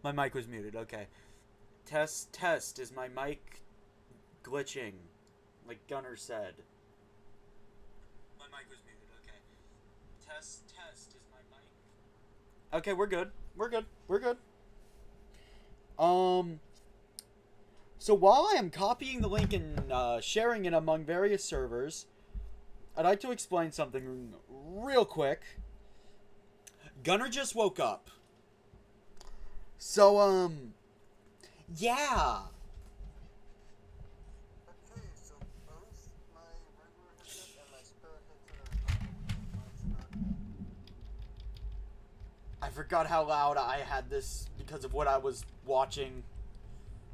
My mic was muted. Okay. Test, test. Is my mic glitching? Like Gunner said. My mic was muted. Okay. Test, test. Is my mic... Okay, we're good. We're good. We're good. So while I am copying the link and sharing it among various servers, I'd like to explain something real quick. Gunner just woke up. So, yeah. Okay, so both my regular headset and my spare headset are on. I forgot how loud I had this because of what I was watching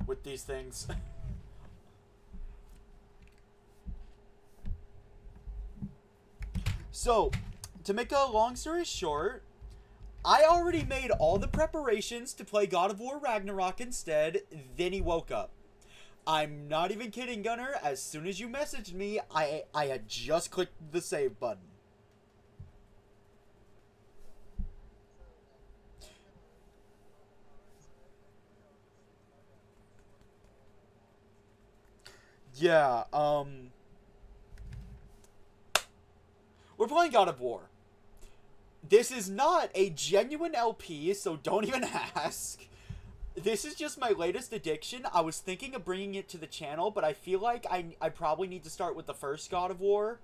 with these things. So, to make a long story short, I already made all the preparations to play God of War Ragnarok instead, then he woke up. I'm not even kidding, Gunner. As soon as you messaged me, I had just clicked the save button. Yeah, we're playing God of War. This is not a genuine LP, so don't even ask. This is just my latest addiction. I was thinking of bringing it to the channel, but I feel like I probably need to start with the first God of War.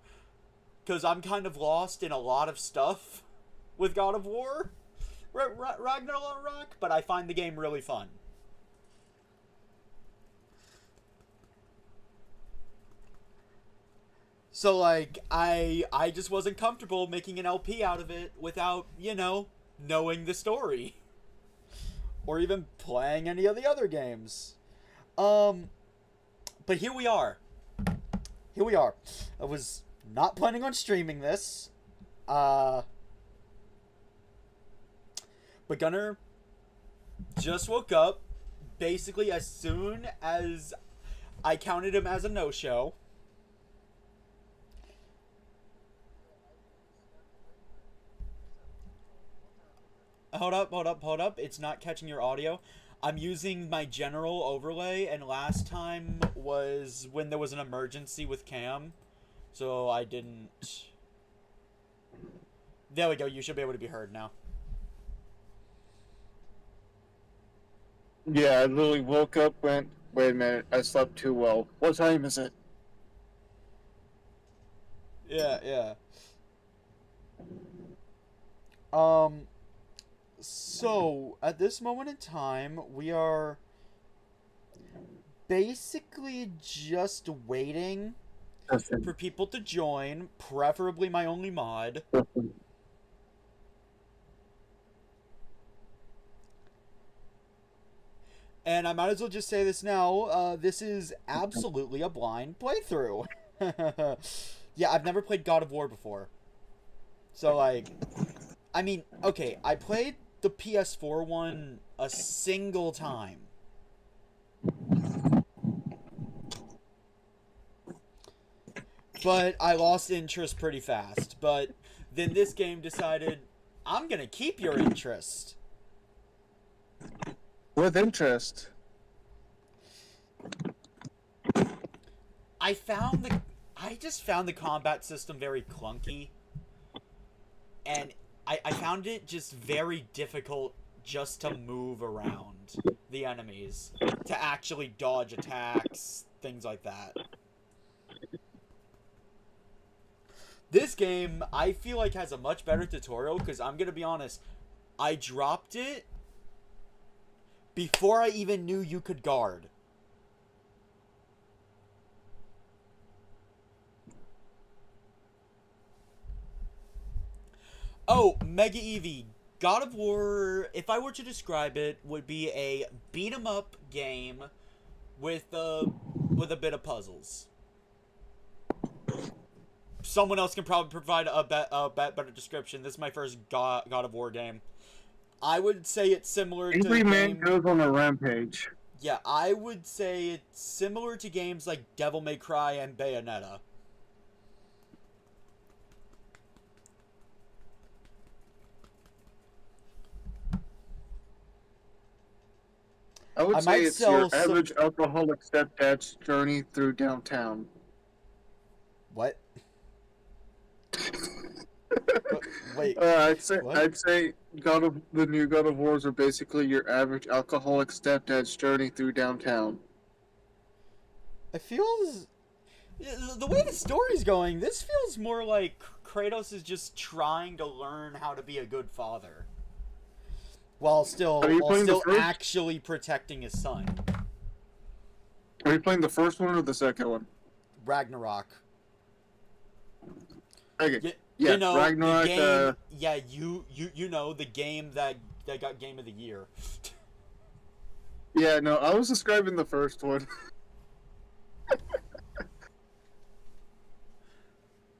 Because I'm kind of lost in a lot of stuff with God of War. Ragnarok, but I find the game really fun. So, like, I just wasn't comfortable making an LP out of it without, knowing the story. Or even playing any of the other games. But here we are. Here we are. I was not planning on streaming this. But Gunner just woke up basically as soon as I counted him as a no-show. Hold up. It's not catching your audio. I'm using my general overlay, and last time was when there was an emergency with Cam. So I didn't... There we go. You should be able to be heard now. Yeah, I literally woke up, went, wait a minute, I slept too well. What time is it? Yeah. Um, so, at this moment in time, we are basically just waiting for people to join, preferably my only mod. And I might as well just say this now, this is absolutely a blind playthrough. Yeah, I've never played God of War before. So, like, I mean, okay, I played the PS4 one a single time. But I lost interest pretty fast. But then this game decided, I'm gonna keep your interest. With interest. I just found the combat system very clunky. And I found it just very difficult just to move around the enemies. To actually dodge attacks, things like that. This game, I feel like, has a much better tutorial, because I'm going to be honest, I dropped it before I even knew you could guard. Oh, Mega Eevee. God of War, if I were to describe it, would be a beat-em-up game with a bit of puzzles. Someone else can probably provide a better description. This is my first God of War game. I would say it's similar to Angry Man goes on a rampage. Yeah, I would say it's similar to games like Devil May Cry and Bayonetta. I would I say might it's sell your some- average alcoholic stepdad's journey through downtown. What? Wait. I'd say What? the new God of Wars are basically your average alcoholic stepdad's journey through downtown. It feels... The way the story's going, this feels more like Kratos is just trying to learn how to be a good father. While still Are you playing the first? actually protecting his son. Are you playing the first one or the second one? Ragnarok. Okay. You Yeah, know, Ragnarok. the game, yeah, you know, the game that got Game of the Year. Yeah, no, I was describing the first one.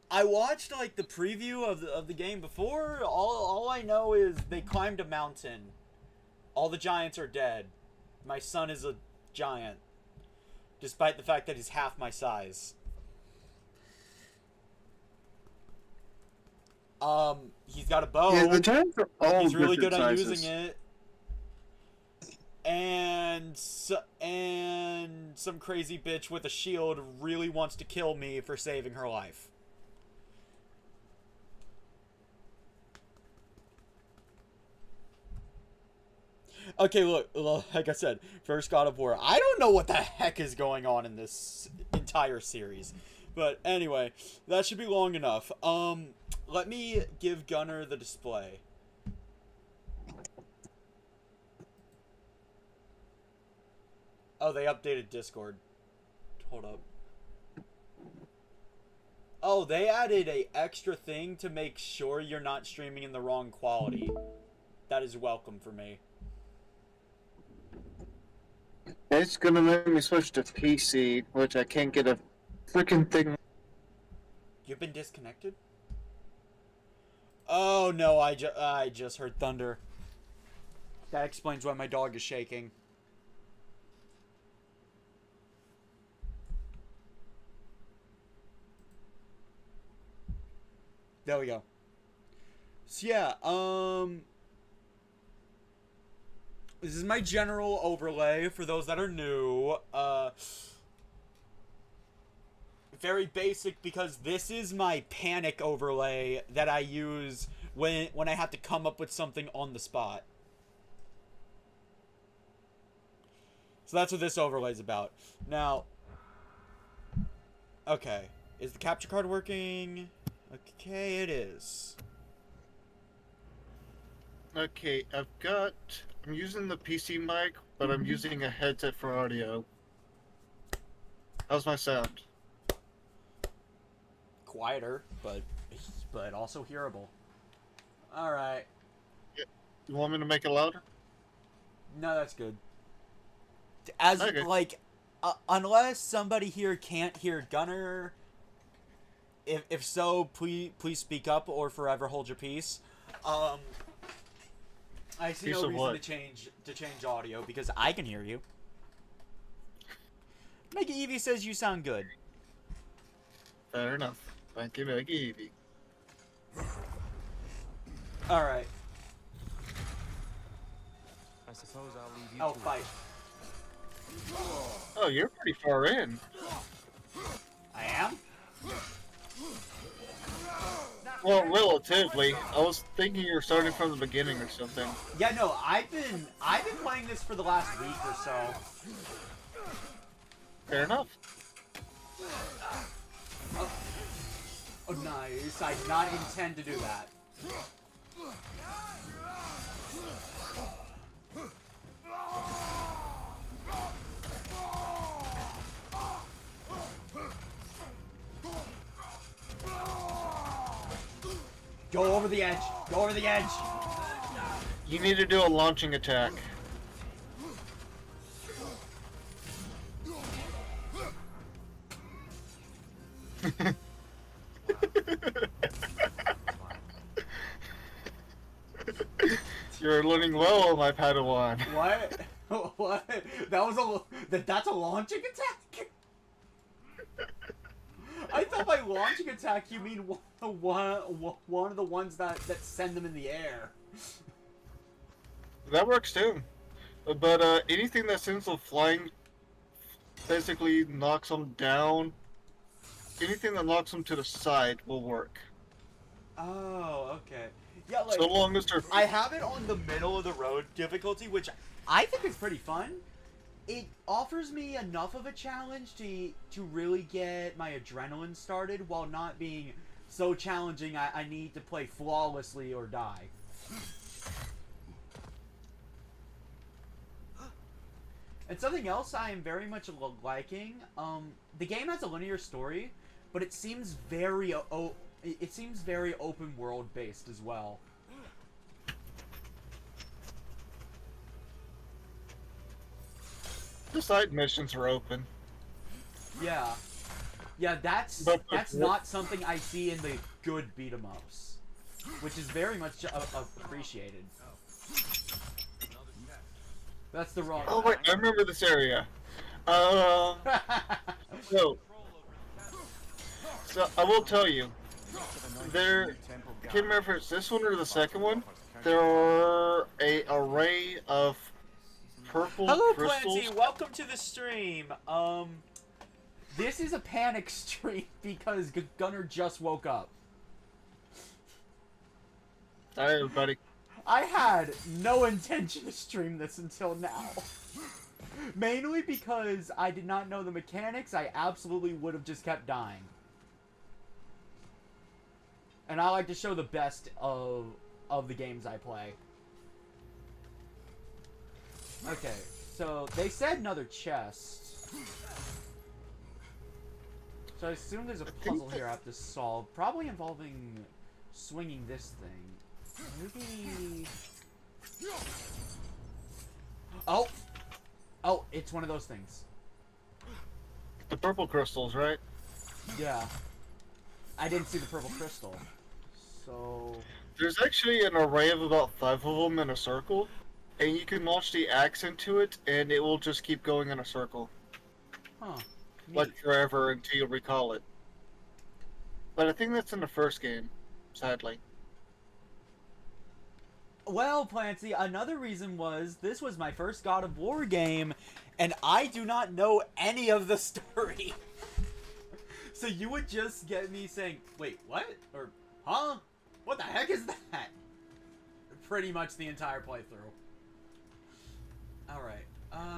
I watched like the preview of the game before. All I know is they climbed a mountain. All the giants are dead. My son is a giant, despite the fact that he's half my size. He's got a bow. Yeah, the giants are all He's really good different at sizes. using it. And some crazy bitch with a shield really wants to kill me for saving her life. Okay, look, like I said, first God of War. I don't know what the heck is going on in this entire series. But anyway, that should be long enough. Let me give Gunnar the display. Oh, they updated Discord. Hold up. Oh, they added a extra thing to make sure you're not streaming in the wrong quality. That is welcome for me. It's gonna make me switch to PC, which I can't get a freaking thing. You've been disconnected? Oh no, I just heard thunder. That explains why my dog is shaking. There we go. So yeah, this is my general overlay for those that are new. Very basic because this is my panic overlay that I use when I have to come up with something on the spot. So that's what this overlay is about. Now, okay, is the capture card working? Okay, it is. Okay, I'm using the PC mic, but I'm using a headset for audio. How's my sound? Quieter, but also hearable. All right. You want me to make it louder? No, that's good. As Okay. like, unless somebody here can't hear Gunnar, if so, please speak up or forever hold your peace. I see Peace no of reason what? to change audio because I can hear you. Mega Evie says you sound good. Fair enough. Thank you, Maggie Evie. All right. I suppose I'll leave you Oh, to it. fight. Oh, you're pretty far in. I am. Well, relatively. I was thinking you were starting from the beginning or something. Yeah, no, I've been playing this for the last week or so. Fair enough. Oh, nice. I did not intend to do that. Go over the edge. Go over the edge. You need to do a launching attack. You're learning well, my Padawan. What? What? That's a launching attack? I thought by launching attack you mean one of the ones that send them in the air. That works too. But anything that sends them flying basically knocks them down. Anything that knocks them to the side will work. Oh, okay. Yeah, like So long as they're... I have it on the middle of the road difficulty, which I think is pretty fun. It offers me enough of a challenge to really get my adrenaline started while not being so challenging I need to play flawlessly or die. And something else I am very much liking, the game has a linear story, but it seems very open world based as well. The side missions are open. Yeah. Yeah, that's not something I see in the good beat 'em ups, which is very much appreciated. That's the wrong. Oh wait, I remember this area. So I will tell you, there. I can't remember if it's this one or the second one. There are a array of purple Hello, crystals. Clancy. Welcome to the stream. This is a panic stream because Gunnar just woke up. Hi, everybody. I had no intention to stream this until now. Mainly because I did not know the mechanics, I absolutely would have just kept dying. And I like to show the best of the games I play. Okay, so they said another chest. So I assume there's a puzzle here I have to solve, probably involving swinging this thing. Maybe... Oh! Oh, it's one of those things. The purple crystals, right? Yeah. I didn't see the purple crystal. So... There's actually an array of about 5 of them in a circle, and you can launch the axe into it, and it will just keep going in a circle. Huh. Neat. Like forever until you recall it. But I think that's in the first game, sadly. Well, Plancy, another reason was this was my first God of War game, and I do not know any of the story. So you would just get me saying, wait, what? Or, huh? What the heck is that? Pretty much the entire playthrough. Alright.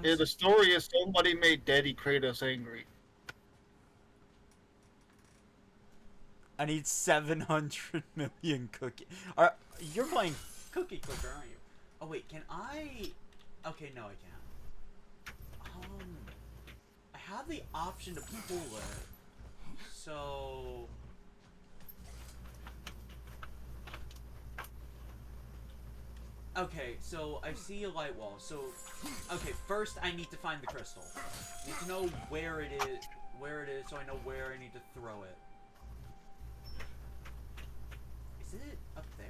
Yeah, the story is somebody made Daddy Kratos angry. I need 700 million cookies. You're playing Cookie Clicker, aren't you? Oh wait, can I? Okay, no, I can't. I have the option to pull it. So. Okay, so I see a light wall. So, okay, first I need to find the crystal. I need to know where it is, so I know where I need to throw it. Is it up there?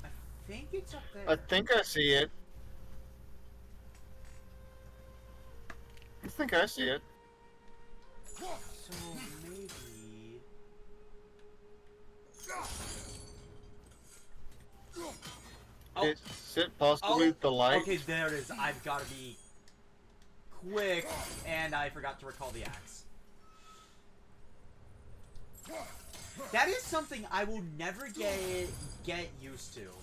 I think it's up there. I think I see it. I think I see it. So maybe. Oh. Is it possibly the light? Okay, there it is. I've got to be quick, and I forgot to recall the axe. That is something I will never get used to.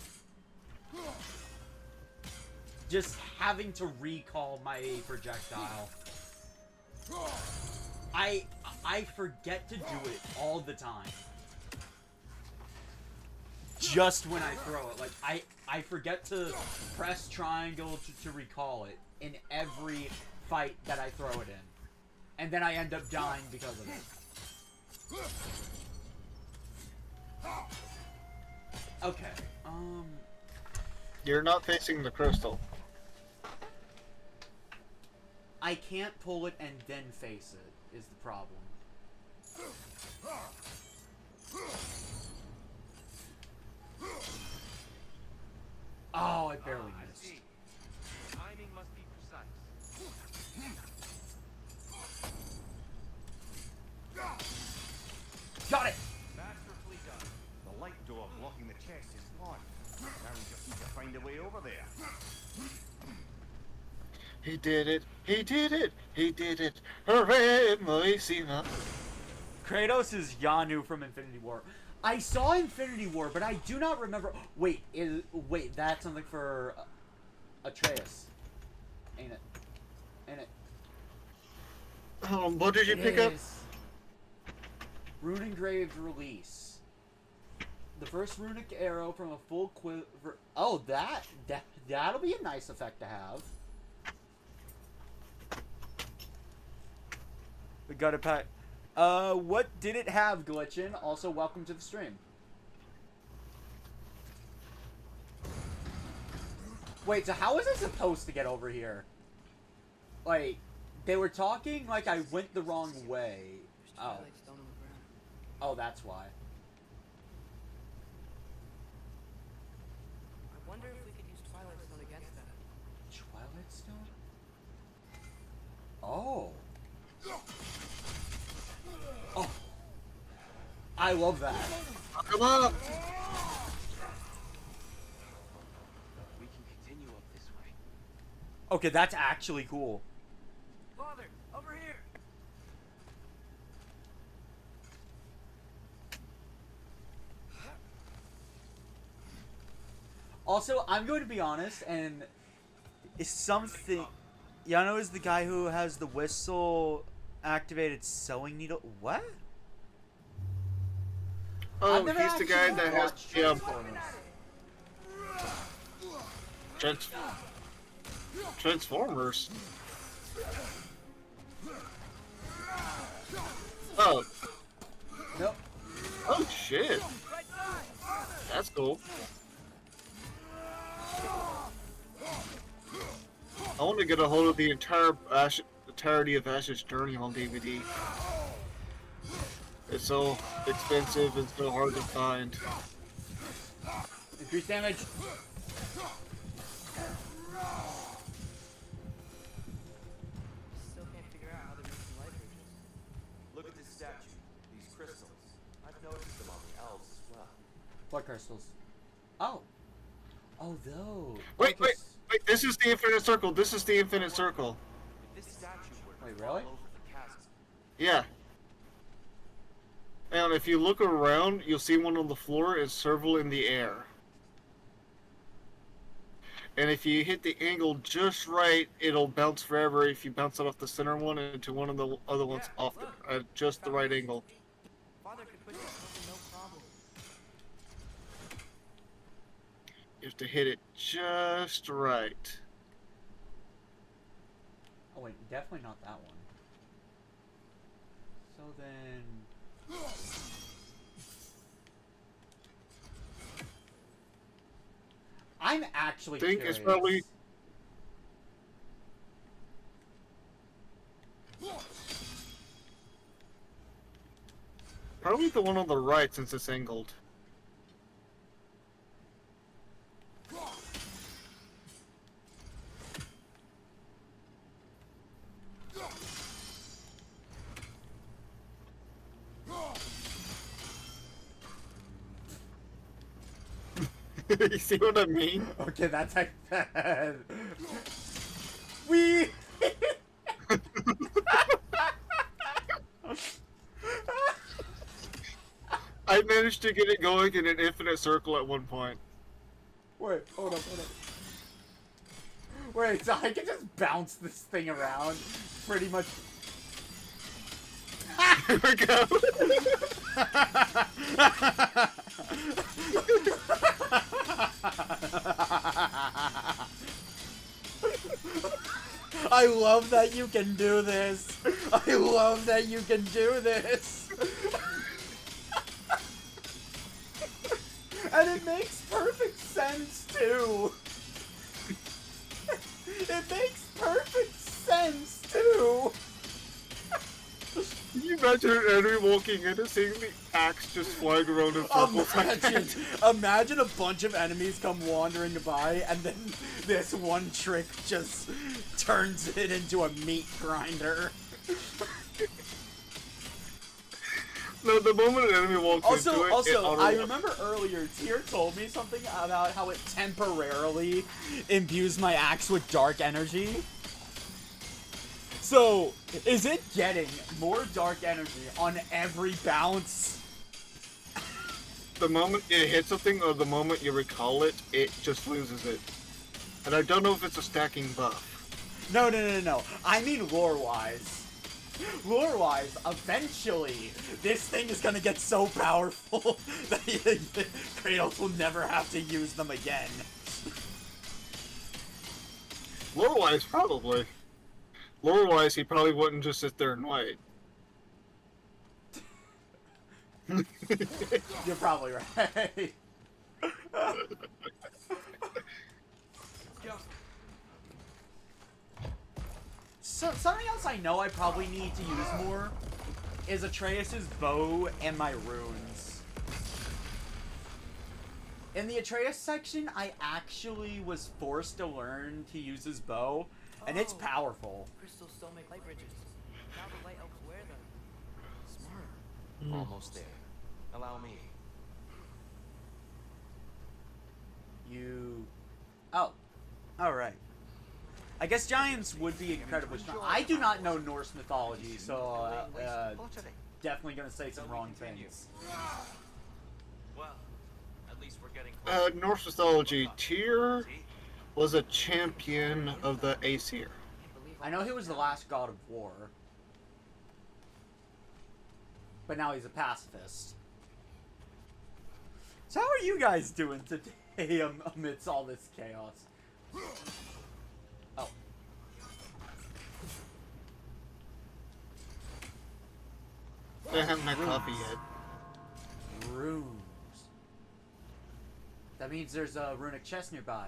Just having to recall my projectile. I forget to do it all the time. Just when I throw it. Like, I forget to press triangle to recall it in every fight that I throw it in. And then I end up dying because of it. Okay, You're not facing the crystal. I can't pull it and then face it, is the problem. Oh, I barely missed. Timing must be precise. door blocking the chest is gone. Now we just need to find a way over there. He did it. He did it. He did it. Hooray, Moisina. Kratos is Yanu from Infinity War. I saw Infinity War, but I do not remember. Wait, wait, that's something for Atreus, ain't it? Ain't it? What did you pick up? Rune Engraved Release. The first runic arrow from a full quiver. Oh, that'll be a nice effect to have. We got a pack. What did it have, Glitchin? Also, welcome to the stream. Wait, so how was I supposed to get over here? Like, they were talking like I went the wrong way. Oh. Oh, that's why. I wonder if we could use Twilight Stone against that. Twilight Stone? Oh. Oh. I love that. Come on. We can continue up this way. Okay, that's actually cool. Father, over here! Also, I'm going to be honest, and is something... Yano is the guy who has the whistle-activated sewing needle... What? Oh, I've never he's the guy actually that has watched Transformers. Oh. Nope. Oh shit. That's cool. I want to get a hold of the entirety of Ash's Journey on DVD. It's so expensive and so hard to find. Increase damage. Still can't figure out how they're making life bridges. Look at this statue. These crystals. I've noticed them on the elves as well. What crystals? Oh. Oh, those. Wait, wait, wait, this is the infinite circle. This is the infinite circle. If this statue were to Wait, fall really? over the chasm, Yeah. And if you look around, you'll see one on the floor and several in the air. And if you hit the angle just right, it'll bounce forever if you bounce it off the center one into one of the other ones off at just the right angle. Father could push this over no problem. You have to hit it just right. Oh, wait, definitely not that one. So then... I'm actually Think curious. it's probably... Probably the one on the right since it's angled. You see what I mean? Okay, that's like that. We. I managed to get it going in an infinite circle at one point. Wait, hold up, hold up. Wait, so I can just bounce this thing around, pretty much. Here we go. I love that you can do this. I love that you can do this. And it makes perfect sense, too. It makes perfect sense, too. Can you imagine an enemy walking in and seeing the axe just flying around in circles like Imagine, that? imagine a bunch of enemies come wandering by, and then this one trick just turns it into a meat grinder. No, the moment an enemy walks into it, I remember earlier, Tyr told me something about how it temporarily imbues my axe with dark energy. So, is it getting more dark energy on every bounce? The moment it hits something or the moment you recall it, it just loses it. And I don't know if it's a stacking buff. No. I mean lore-wise. Lore-wise, eventually, this thing is gonna get so powerful that Kratos will never have to use them again. Lore-wise, probably. Lore-wise, he probably wouldn't just sit there and wait. You're probably right. So, something else I know I probably need to use more is Atreus' bow and my runes. In the Atreus section, I actually was forced to learn to use his bow, and it's powerful. Crystals still make light bridges. Now the light elves wear them. Smart. Almost there. Allow me. Oh. Alright. I guess giants would be incredibly strong. I do not know Norse mythology, so definitely gonna say some wrong things. Well, at least we're getting close. Norse mythology, Tyr was a champion of the Aesir. I know he was the last god of war. But now he's a pacifist. So how are you guys doing today amidst all this chaos? Oh. I haven't had coffee yet. Runes. That means there's a runic chest nearby.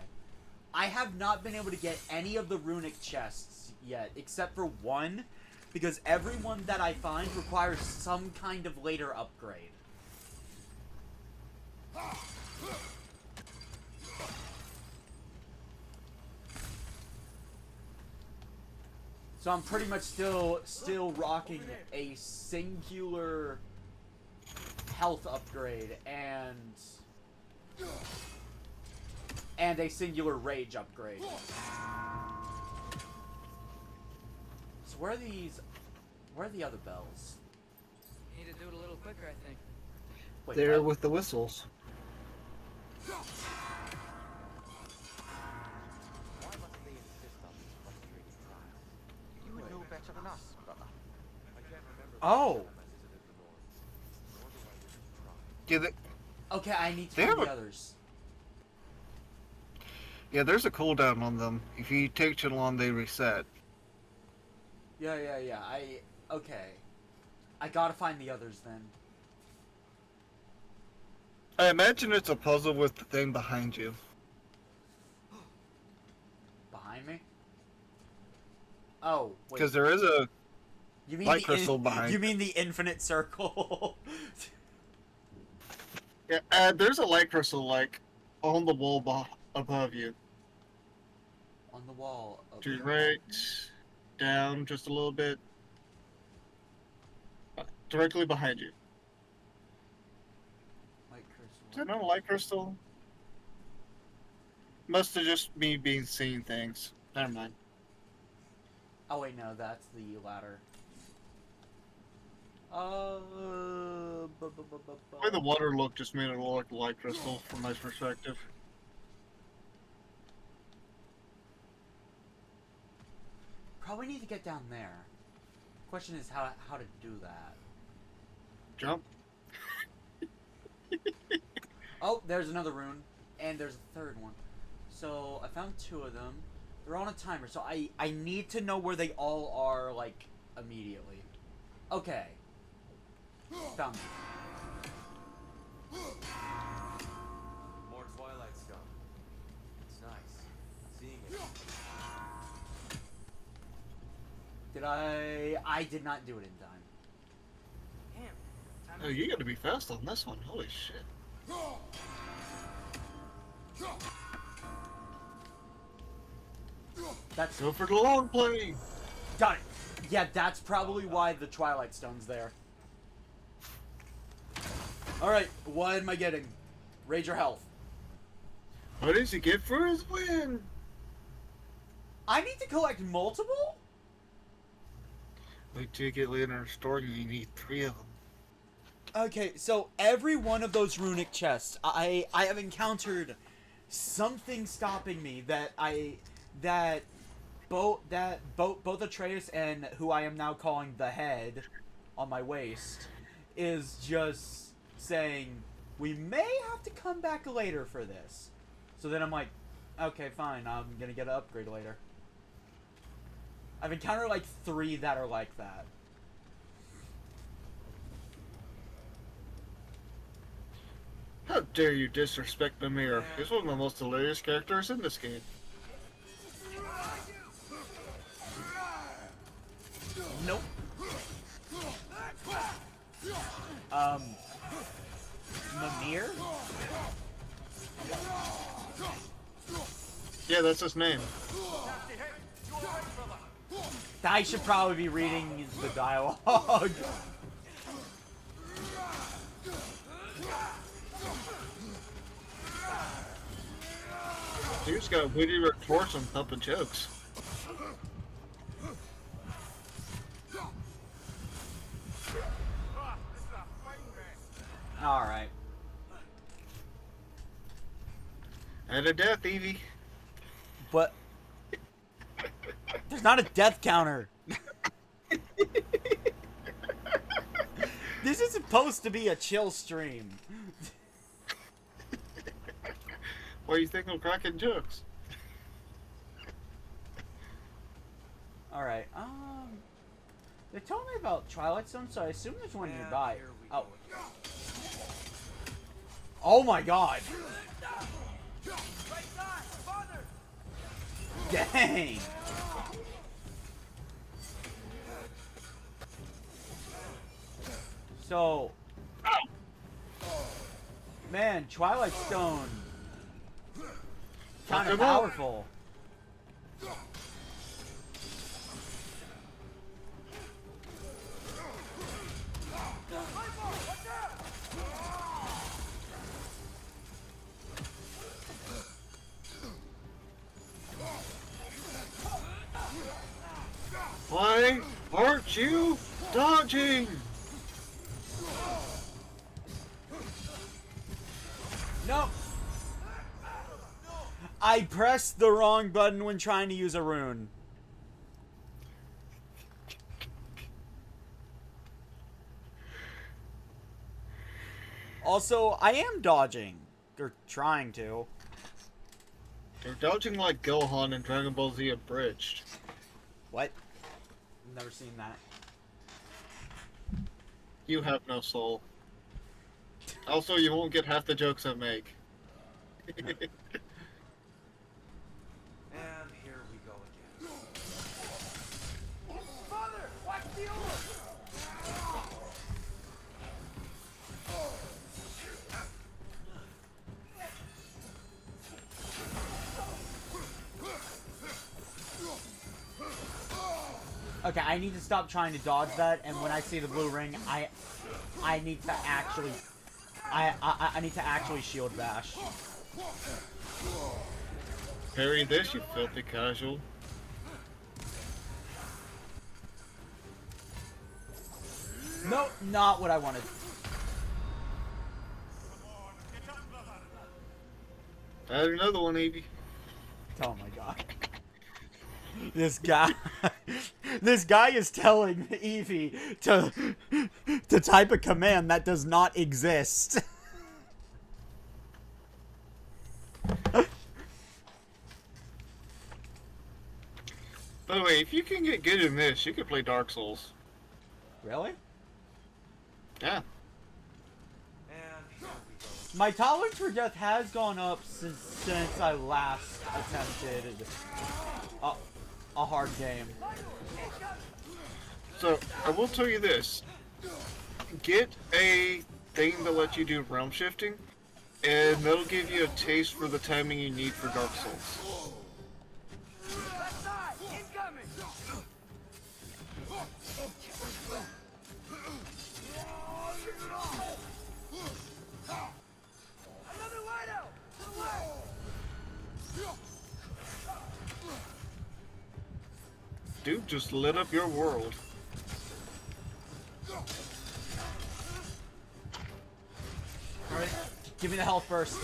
I have not been able to get any of the runic chests yet, except for one, because every one that I find requires some kind of later upgrade. So I'm pretty much still rocking a singular health upgrade and a singular rage upgrade. So where are the other bells? You need to do it a little quicker, I think. Wait, There what? with the whistles. Why must they insist on these frustrating trials? You would know better than us, brother. I can't remember Oh! I visited the North, nor do I wish to try. Yeah, Okay, I need to They find have the a- others. yeah, there's a cooldown on them. If you take too long, they reset. Yeah. Okay. I gotta find the others then. I imagine it's a puzzle with the thing behind you. Behind me? Oh, wait. Because there is a You mean light the crystal behind You it. mean the infinite circle? yeah, there's a light crystal like on the wall above you. On the wall. To your right, down just a little bit, directly behind you. Light crystal. Is that not a light crystal? Must have just me being seeing things. Never mind. Oh wait, no, that's the ladder. The way the water looked just made it look like a light crystal from my perspective. Probably need to get down there. Question is how to do that. Jump. Oh, there's another rune, and there's a third one. So I found two of them. They're on a timer, so I need to know where they all are, like, immediately. Okay. Found them. More Twilight Stone. It's nice. Seeing it. Did I did not do it in time. Damn. Oh, you gotta be fast on this one. Holy shit. That's Go for the long play. got it. Yeah, that's probably why the Twilight Stone's there. Alright, what am I getting? Raise your health. What does he get for his win? I need to collect multiple? Wait till you get later in the story, you need 3 of them. Okay, so every one of those runic chests, I have encountered something stopping me that both Atreus and who I am now calling the head on my waist is just saying we may have to come back later for this. So then I'm like, okay, fine, I'm gonna get an upgrade later. I've encountered like 3 that are like that. How dare you disrespect the mayor? He's one of the most hilarious characters in this game. Nope. Mimir? Yeah, that's his name. I should probably be reading the dialogue. He just got witty retorts and thumping jokes. Alright. And a death, Evie. But there's not a death counter. This is supposed to be a chill stream. What do you think of cracking jokes? Alright, they told me about Twilight Zone, so I assume there's one nearby. Oh. Oh my god. Dang. So, man, Twilight Stone, kind of powerful. Why aren't you dodging? No. I pressed the wrong button when trying to use a rune. Also, I am dodging. Or trying to. They're dodging like Gohan in Dragon Ball Z Abridged. What? Never seen that. You have no soul. Also, you won't get half the jokes I make. And here we go again. Father, watch the orb! Okay, I need to stop trying to dodge that, and when I see the blue ring, I need to actually I need to actually shield bash. Parry this, you filthy casual. No, not what I wanted. Add another one, Evie. Oh my god. This guy is telling Eevee to type a command that does not exist. By the way, if you can get good in this, you can play Dark Souls. Really? Yeah. And here we go. My tolerance for death has gone up since I last attempted a hard game. So, I will tell you this. Get a thing that lets you do realm shifting, and that'll give you a taste for the timing you need for Dark Souls. Left side, incoming! Dude just lit up your world. Alright, give me the health first.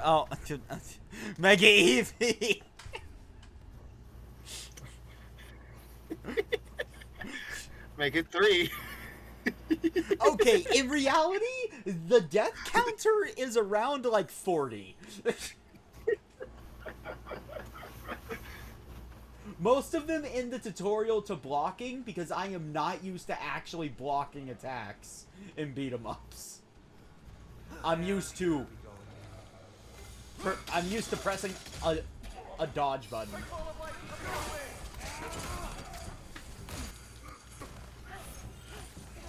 Oh, make it easy. Make it 3. Okay, in reality, the death counter is around like 40. Most of them in the tutorial to blocking because I am not used to actually blocking attacks in beat 'em ups. I'm used to pressing a dodge button.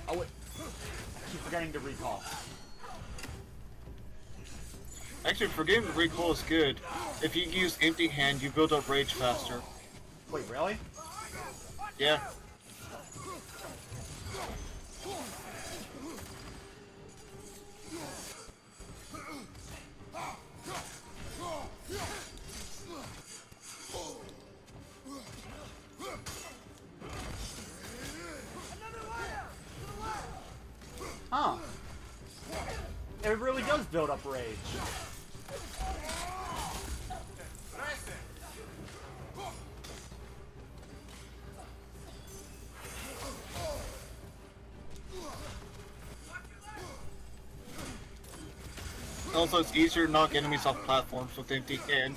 Oh wait, I keep forgetting to recall. Actually, forgetting the recoil is good. If you use empty hand, you build up rage faster. Wait, really? Yeah. Huh. It really does build up rage. Also, it's easier to knock enemies off platforms with empty hand.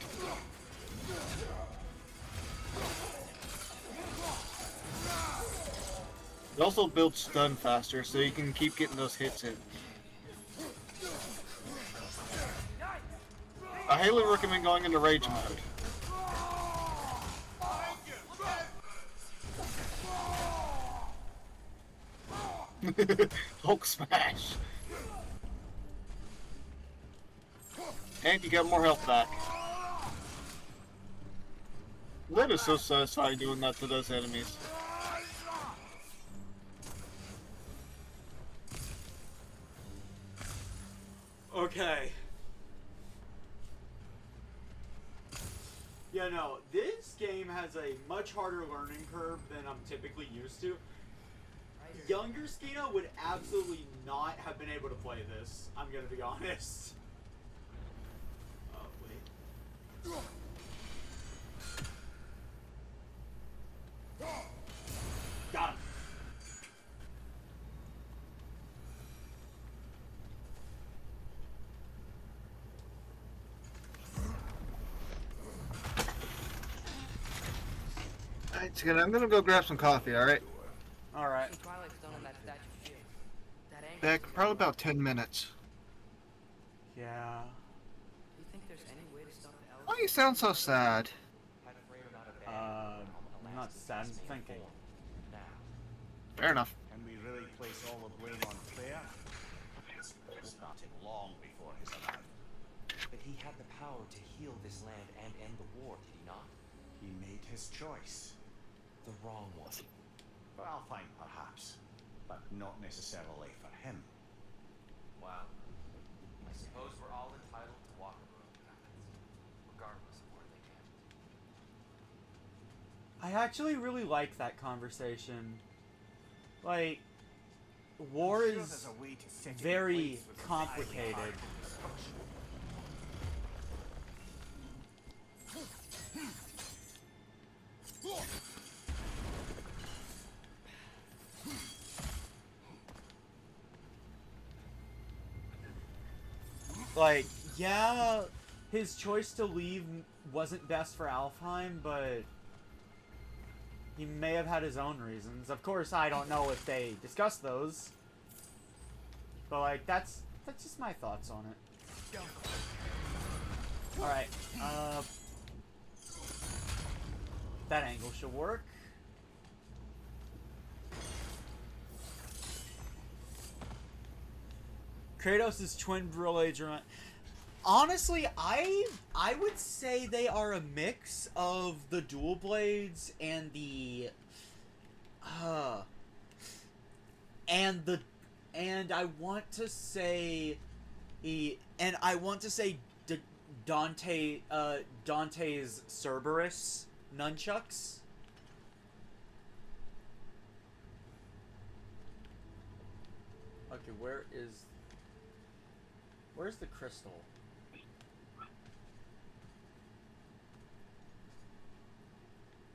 It also builds stun faster, so you can keep getting those hits in. I highly recommend going into rage mode. Hulk smash! And you got more health back. That is so satisfying doing that to those enemies. Okay. Yeah, no, this game has a much harder learning curve than I'm typically used to. Younger Skena would absolutely not have been able to play this, I'm gonna be honest. Oh, wait. Got him. Alright, Skena, I'm gonna go grab some coffee, alright? Alright. Twilight Stone on that statue shield. That angle. Back probably about 10 minutes. Yeah. Do you think there's any way to stop the elves? Why you sound so sad? I'm not sad, I'm thinking. Fair enough. Can we really place all the blame on Claire? His war started long before his arrival. But he had the power to heal this land and end the war, did he not? He made his choice. The wrong one. For Alfheim, perhaps, but not necessarily for him. Wow. I suppose we're all entitled to walk our own paths, regardless of where they end. I actually really like that conversation. Like, war I'm sure is there's a way to set it in very place with complicated. highly hard construction. Like, yeah, his choice to leave wasn't best for Alfheim, but he may have had his own reasons. Of course, I don't know if they discussed those. But, like, that's just my thoughts on it. Alright, that angle should work. Kratos' twin brother. Honestly, I would say they are a mix of the dual blades and the and I want to say Dante's Cerberus nunchucks. Okay, where's the crystal?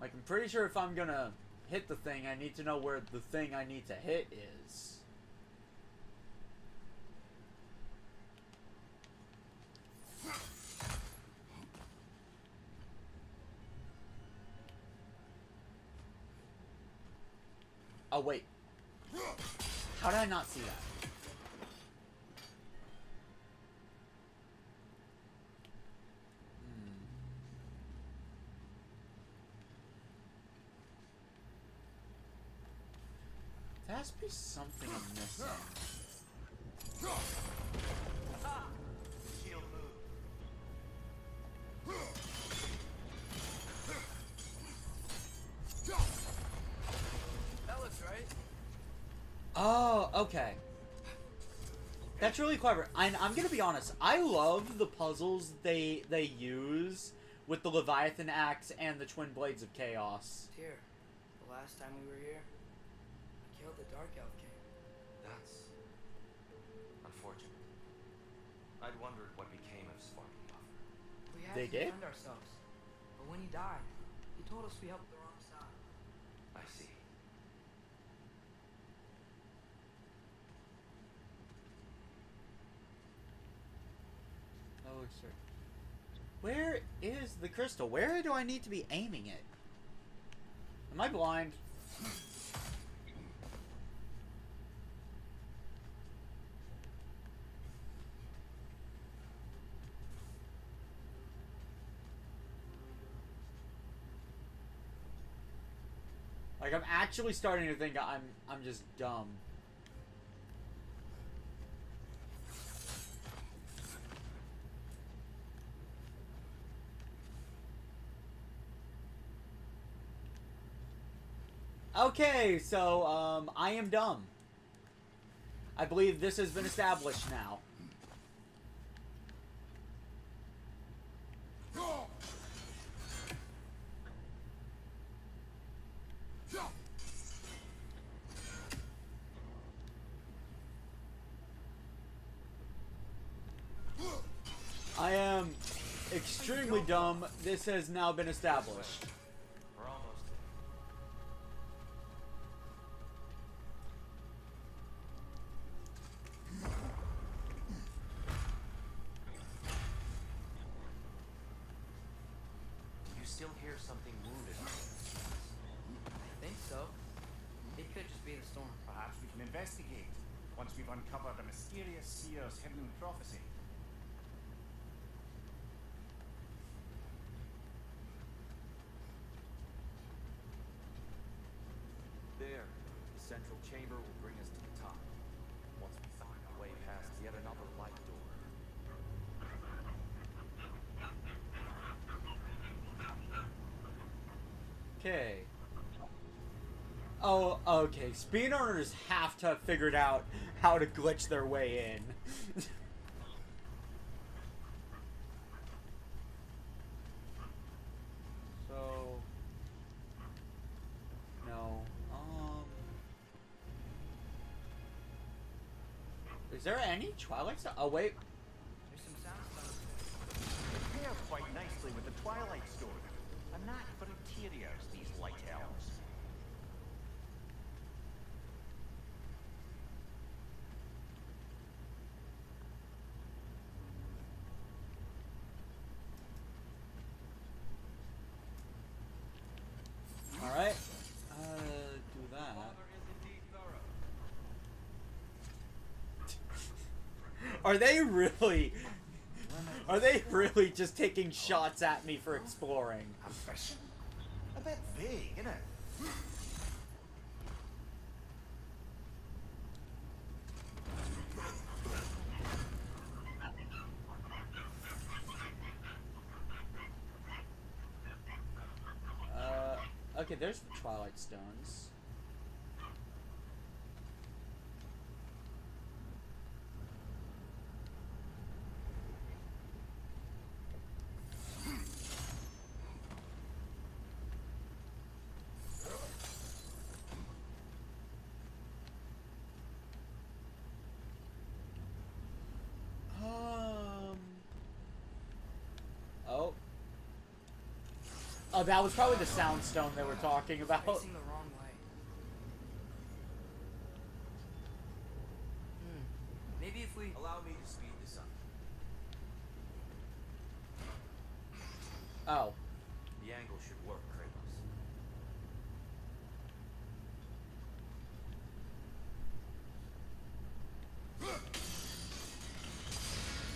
Like, I'm pretty sure if I'm gonna hit the thing, I need to know where the thing I need to hit is. Oh, wait. How did I not see that? There has to be something I'm missing. Shield move. That looks right. Oh, okay. That's really clever. I'm gonna be honest. I love the puzzles they use with the Leviathan Axe and the Twin Blades of Chaos. Here, the last time we were here, I killed the Dark Elf King. That's unfortunate. I'd wondered what became of Svartalfheim. We had They to did? defend ourselves, but when he died, he told us we helped the wrong side. I see. Oh, sir. Where is the crystal? Where do I need to be aiming it? Am I blind? Like, I'm actually starting to think I'm just dumb. Okay, so, I am dumb. I believe this has been established now. I am extremely dumb. This has now been established. We're almost there. You still hear something wounded? I think so. It could just be the storm. Perhaps we can investigate once we've uncovered a mysterious seer's hidden prophecy. There, the central chamber will bring us to the top. Once we find our way past yet another light door. Okay. Oh, okay. Speedrunners have to have figured out how to glitch their way in. So... No. Is there any Twilight stuff? Oh, wait. There's some sound stuff. It pairs quite nicely with the Twilight story. A knack for interiors, these light elves. Alright. Do that. Are they really... Are they really just taking shots at me for exploring? Ambition? A bit vague, isn't it? Okay, there's the Twilight Stones. Oh. Oh, that was probably the sound stone they were talking about. Facing the wrong way. Maybe if we Allow me to speed this up. Oh. The angle should work, Kratos.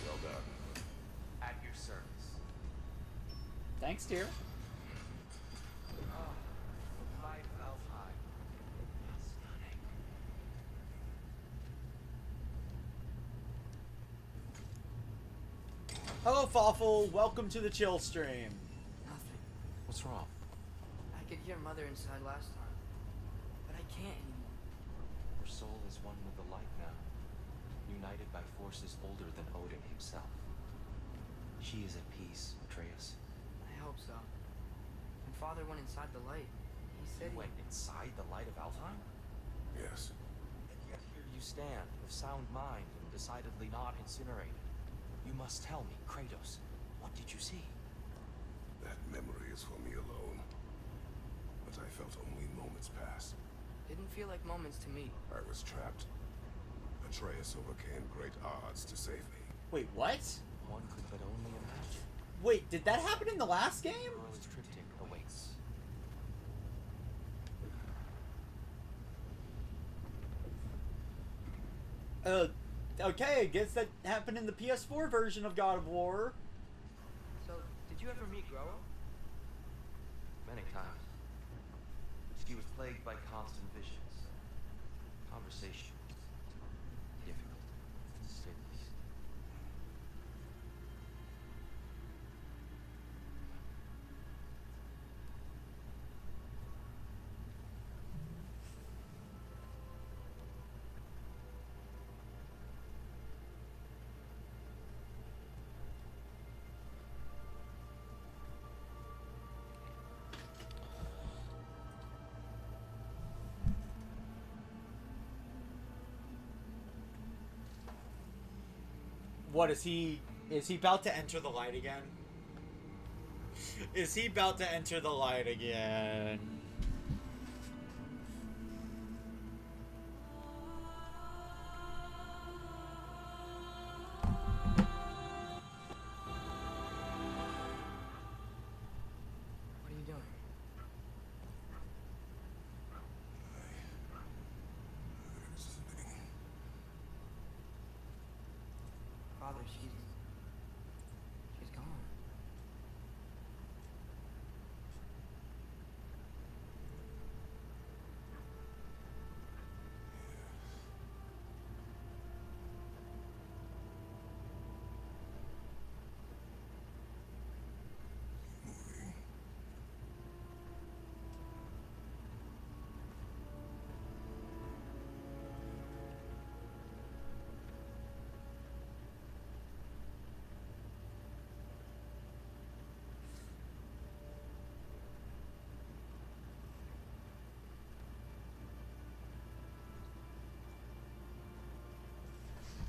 Well done. At your service. Thanks, dear. Light elf high. Stunning. Hello, Fawful. Welcome to the chill stream. nothing. What's wrong? I could hear Mother inside last time, but I can't anymore. Her soul is one with the light now, united by forces older than Odin himself. She is at peace, Atreus. I hope so. When Father went inside the light, he said You went inside the light of Alfheim? Yes. And yet here you stand, of sound mind and decidedly not incinerated. You must tell me, Kratos, what did you see? That memory is for me alone. But I felt only moments pass. Didn't feel like moments to me. I was trapped. Atreus overcame great odds to save me. Wait, what? One could but only imagine. Wait, did that happen in the last game? Girl's triptych awaits. Okay, I guess that happened in the PS4 version of God of War. So, did you ever meet Groa? Many times. She was plagued by constant visions. Conversation. Difficult, to say the least. What is he about to enter the light again? Is he about to enter the light again? What are you doing? Father, she's gone.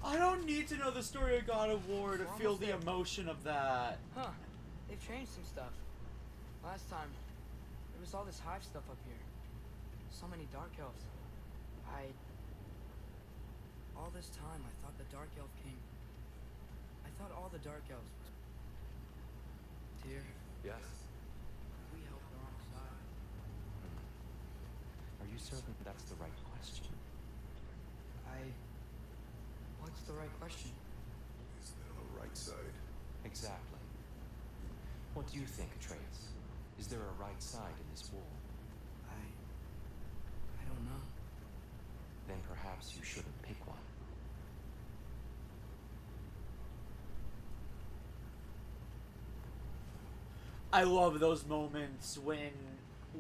I don't need to know the story of God of War to We're feel almost the there. emotion of that. Huh. They've changed some stuff. Last time, there was all this hive stuff up here. So many dark elves. All this time, I thought the dark elf king... I thought all the dark elves was... Tyr, Yes? we helped the wrong side. Are you certain that's the right question? What's the right question? Is there a right side? Exactly. What do you think, Atreus? Is there a right side in this war? I don't know. Then perhaps you shouldn't pick one. I love those moments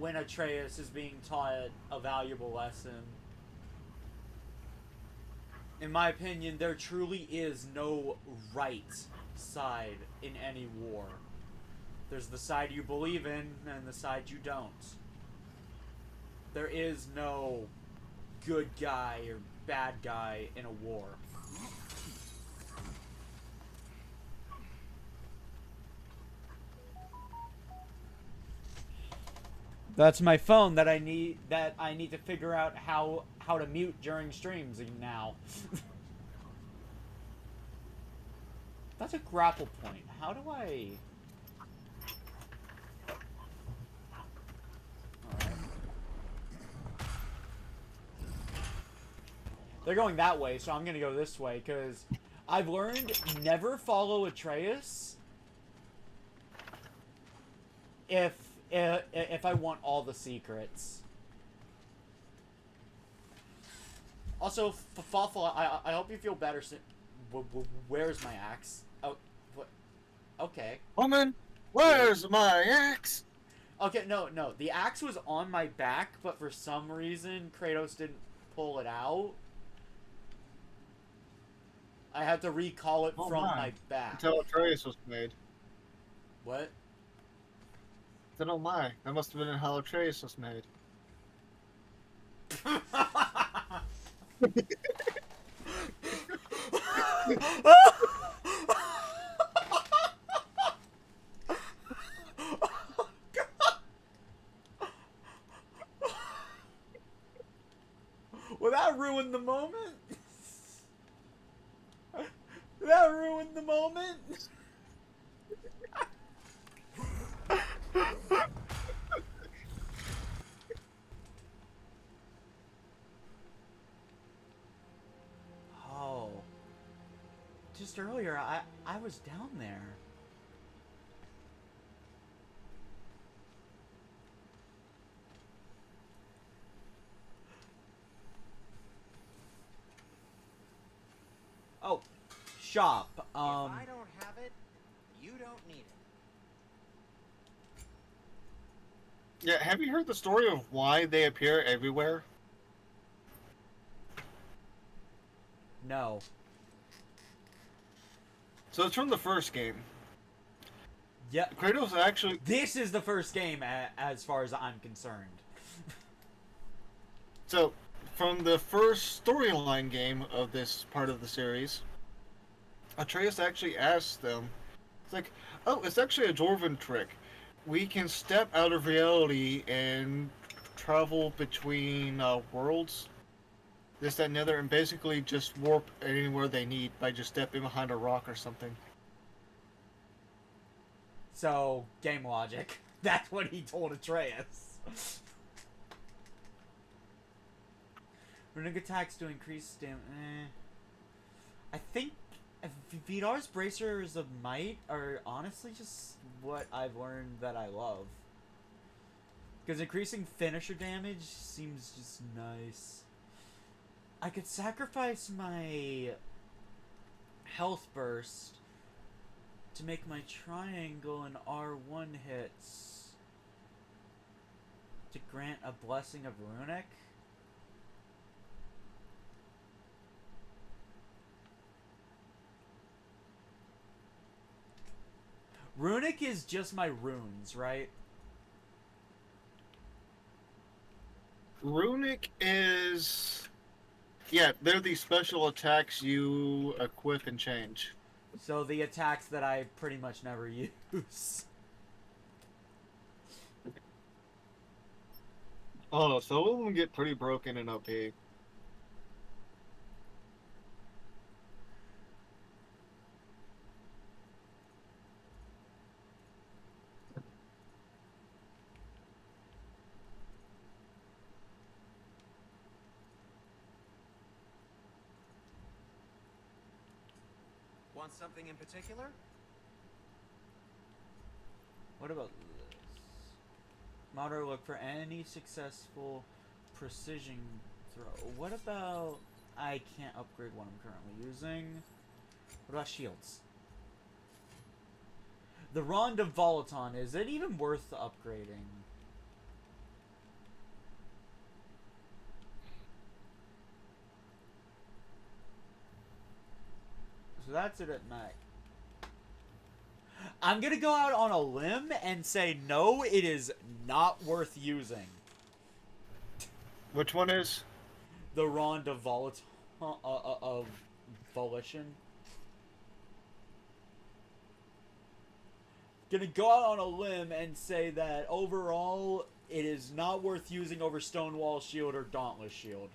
when Atreus is being taught a valuable lesson. In my opinion, there truly is no right side in any war. There's the side you believe in and the side you don't. There is no good guy or bad guy in a war. That's my phone that I need to figure out how to mute during streams now. That's a grapple point. How do I... Alright. They're going that way, so I'm gonna go this way, because I've learned never follow Atreus if I want all the secrets. Also, Fawful, I hope you feel better. Where's my axe? Oh, what? Okay. Woman, where's my axe? Okay, no. The axe was on my back, but for some reason, Kratos didn't pull it out. I had to recall it from my back. Until Atreus was made. What? Then oh my, that must have been how Atreus was made. Well, that ruined the moment. That ruined the moment. Oh. Just earlier, I was down there. Oh, shop. If I don't have it, you don't need it. Yeah, have you heard the story of why they appear everywhere? No. So it's from the first game. Yeah. Kratos actually... This is the first game as far as I'm concerned. So, from the first storyline game of this part of the series, Atreus actually asks them, it's like, oh, it's actually a Dwarven trick. We can step out of reality and travel between worlds, this, that, and the other, and basically just warp anywhere they need by just stepping behind a rock or something. So, game logic. That's what he told Atreus. Runic attacks to increase damage. I think Vidar's Bracers of Might are honestly just what I've learned that I love. Because increasing finisher damage seems just nice. I could sacrifice my health burst to make my triangle and R1 hits to grant a blessing of Runic. Runic is just my runes, right? Runic is... Yeah, they're the special attacks you equip and change. So the attacks that I pretty much never use. Oh, some of them get pretty broken in OP. Want something in particular? What about this? Motto, look for any successful precision throw. What about... I can't upgrade what I'm currently using. What about shields? The Rond of Volaton, is it even worth upgrading? So that's it at night. I'm gonna go out on a limb and say no, it is not worth using. Which one is? The Ronde of of Volition. Gonna go out on a limb and say that overall, it is not worth using over Stonewall Shield or Dauntless Shield.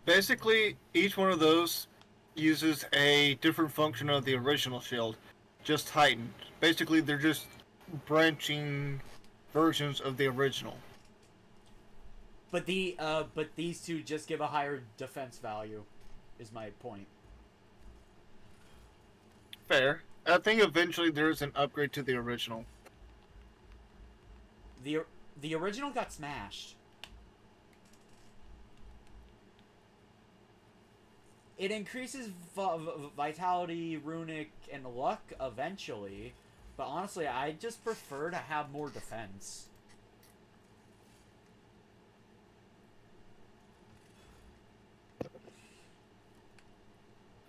Basically, each one of those uses a different function of the original shield, just heightened. Basically, they're just branching versions of the original. But these two just give a higher defense value, is my point. Fair. I think eventually there's an upgrade to the original. The original got smashed. It increases vitality, runic, and luck eventually, but honestly, I just prefer to have more defense.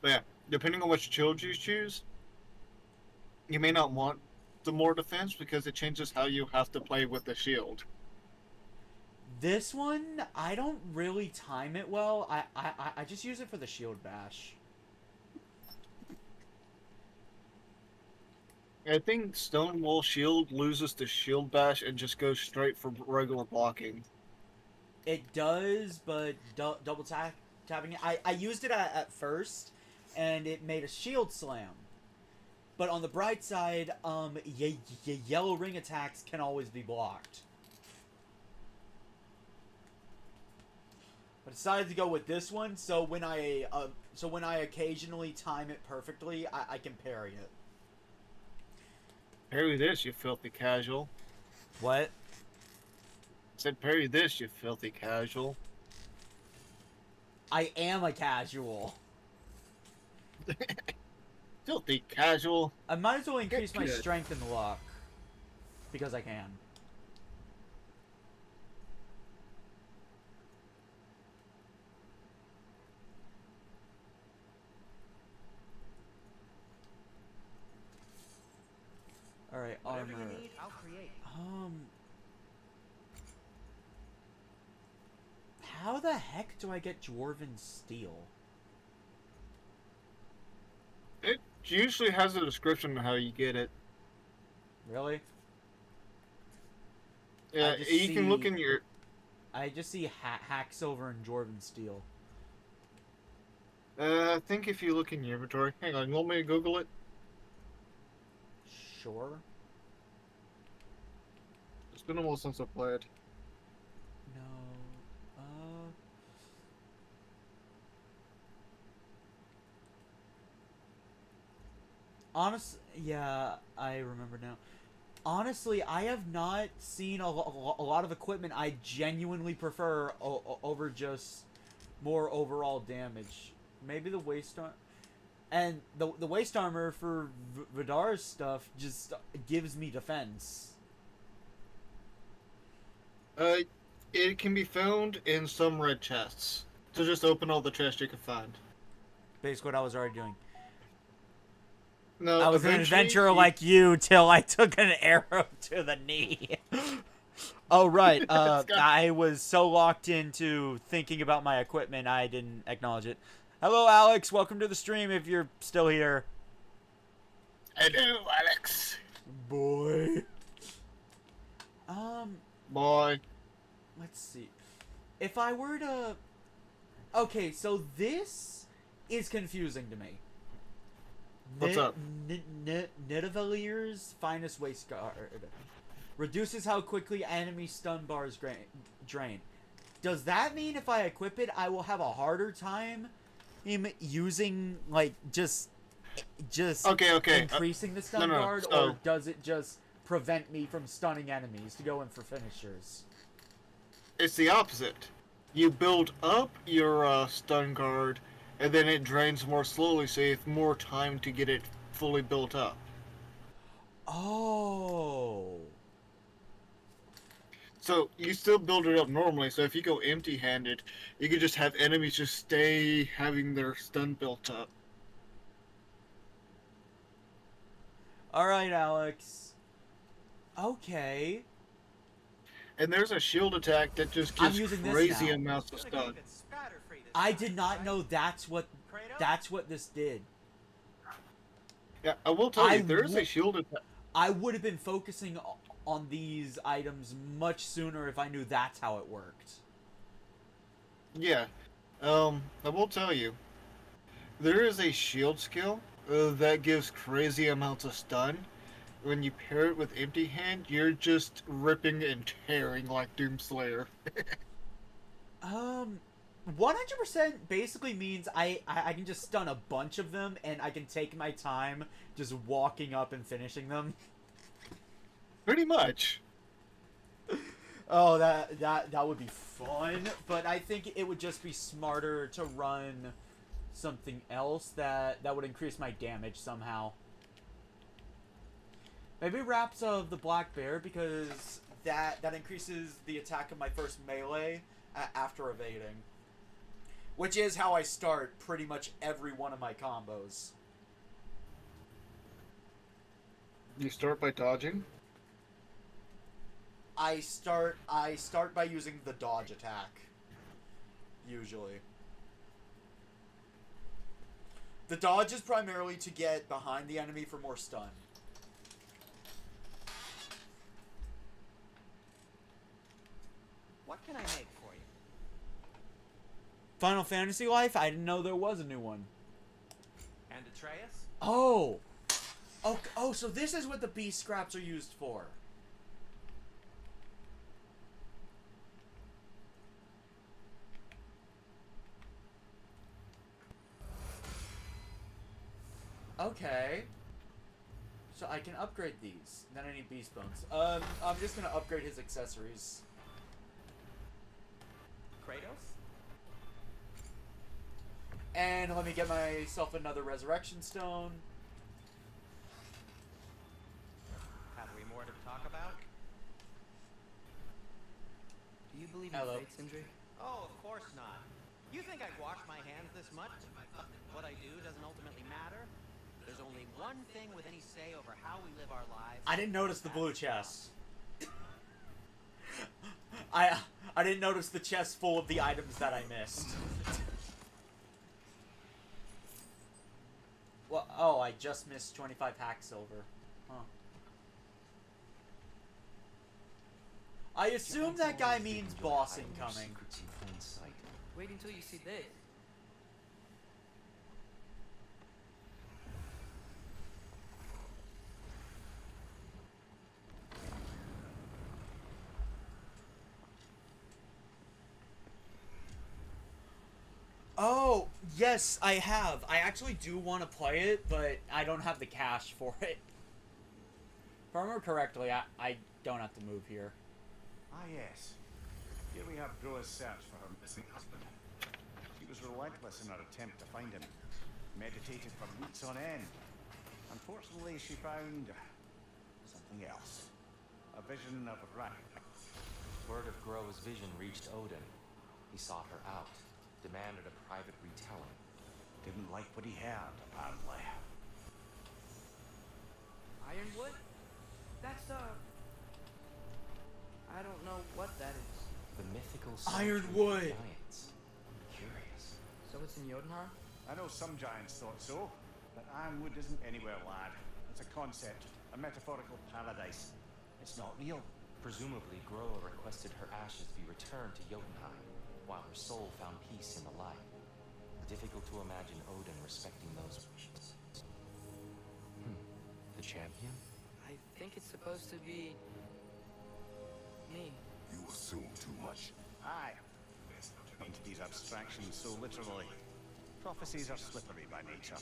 But yeah, depending on which shield you choose, you may not want the more defense because it changes how you have to play with the shield. This one, I don't really time it well. I just use it for the shield bash. I think Stonewall Shield loses the shield bash and just goes straight for regular blocking. It does, but double tapping it. I used it at first, and it made a shield slam. But on the bright side, yellow ring attacks can always be blocked. I decided to go with this one, so when I occasionally time it perfectly, I can parry it. Parry this, you filthy casual. What? Said parry this, you filthy casual. I am a casual. Filthy casual. I might as well increase my Good. strength and luck. Because I can. Alright, Whatever armor. you need, I'll create. How the heck do I get Dwarven Steel? It usually has a description of how you get it. Really? Yeah, just you can look see- in your... I just see Hack Silver and Dwarven Steel. I think if you look in your inventory... Hang on, you want me to Google it? Sure. It's been a while since I played. No. Yeah, I remember now. Honestly, I have not seen a lot of equipment I genuinely prefer over just more overall damage. Maybe the waist armor. And the waist armor for Vidar's stuff just gives me defense. It can be found in some red chests. So just open all the chests you can find. Basically what I was already doing. No, I was an eventually adventurer like you till I took an arrow to the knee. Oh, right. I was so locked into thinking about my equipment, I didn't acknowledge it. Hello, Alex. Welcome to the stream if you're still here. Hello, Alex. Boy. Boy. Let's see. If I were to... Okay, so this is confusing to me. What's up? Nidavelir's Finest Waist Guard. Reduces how quickly enemy stun bars drain. Does that mean if I equip it, I will have a harder time using, like, just Okay. increasing the stun no, guard, so- or does it just prevent me from stunning enemies to go in for finishers? It's the opposite. You build up your stun guard, and then it drains more slowly, so you have more time to get it fully built up. Oh. So you still build it up normally. So if you go empty-handed, you could just have enemies just stay having their stun built up. Alright, Alex. Okay. And there's a shield attack that just I'm gives using this crazy now. amounts of stun. I did not know that's what this did. Yeah, I will tell I you, there is wo- a shield attack. I would have been focusing on these items much sooner if I knew that's how it worked. Yeah. I will tell you, there is a shield skill that gives crazy amounts of stun. When you pair it with empty hand, you're just ripping and tearing like Doomslayer. 100% basically means I can just stun a bunch of them and I can take my time just walking up and finishing them. Pretty much. Oh, that would be fun, but I think it would just be smarter to run something else that would increase my damage somehow. Maybe Wraps of the Black Bear, because that increases the attack of my first melee after evading. Which is how I start pretty much every one of my combos. You start by dodging. I start by using the dodge attack. Usually. The dodge is primarily to get behind the enemy for more stun. What can I make for you? Final Fantasy Life? I didn't know there was a new one. And Atreus? Oh! Oh, so this is what the beast scraps are used for. Okay. So I can upgrade these. Then I need beast bones. I'm just gonna upgrade his accessories. Kratos? And let me get myself another resurrection stone. Have we more to talk about? Do you believe in Hello. fate, Sindri? Oh, of course not. You think I wash my hands this much? What I do doesn't ultimately matter. There's only one thing with any say over how we live our lives. I didn't notice the blue chest. I didn't notice the chest full of the items that I missed. Well, oh, I just missed 25 hack silver. Huh. I assume that guy means boss incoming. Secrets in plain sight. Wait until you see this. Oh, yes, I have. I actually do want to play it, but I don't have the cash for it. If I remember correctly, I don't have to move here. Ah, yes. Here we have Groa's search for her missing husband. She was relentless in her attempt to find him. Meditated for weeks on end. Unfortunately, she found something else. A vision of Ragnarok. Word of Groa's vision reached Odin. He sought her out, demanded a private retelling. Didn't like what he heard, apparently. Ironwood? That's I don't know what that is. The mythical Ironwood. sanctuary of giants. Curious. So it's in Jotunheim? I know some giants thought so, but Ironwood isn't anywhere, lad. It's a concept, a metaphorical paradise. It's not real. Presumably, Groa requested her ashes be returned to Jotunheim, while her soul found peace in the light. Difficult to imagine Odin respecting those wishes. The champion? I think it's supposed to be me. You assume too much. Aye. Into these abstractions so literally. Prophecies are slippery by nature.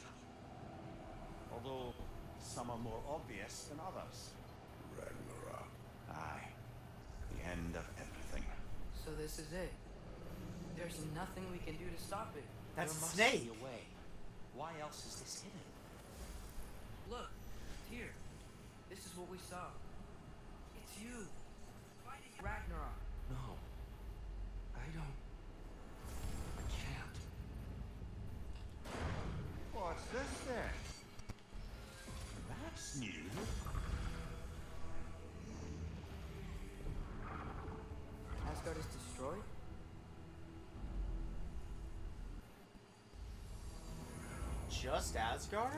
Although some are more obvious than others. Ragnarok. Aye. The end of everything. So this is it. There's nothing we can do to stop it. That's There must Snake. be a way. Why else is this hidden? Look, here. This is what we saw. It's you. Fighting Ragnarok. Asgard is destroyed? Just Asgard?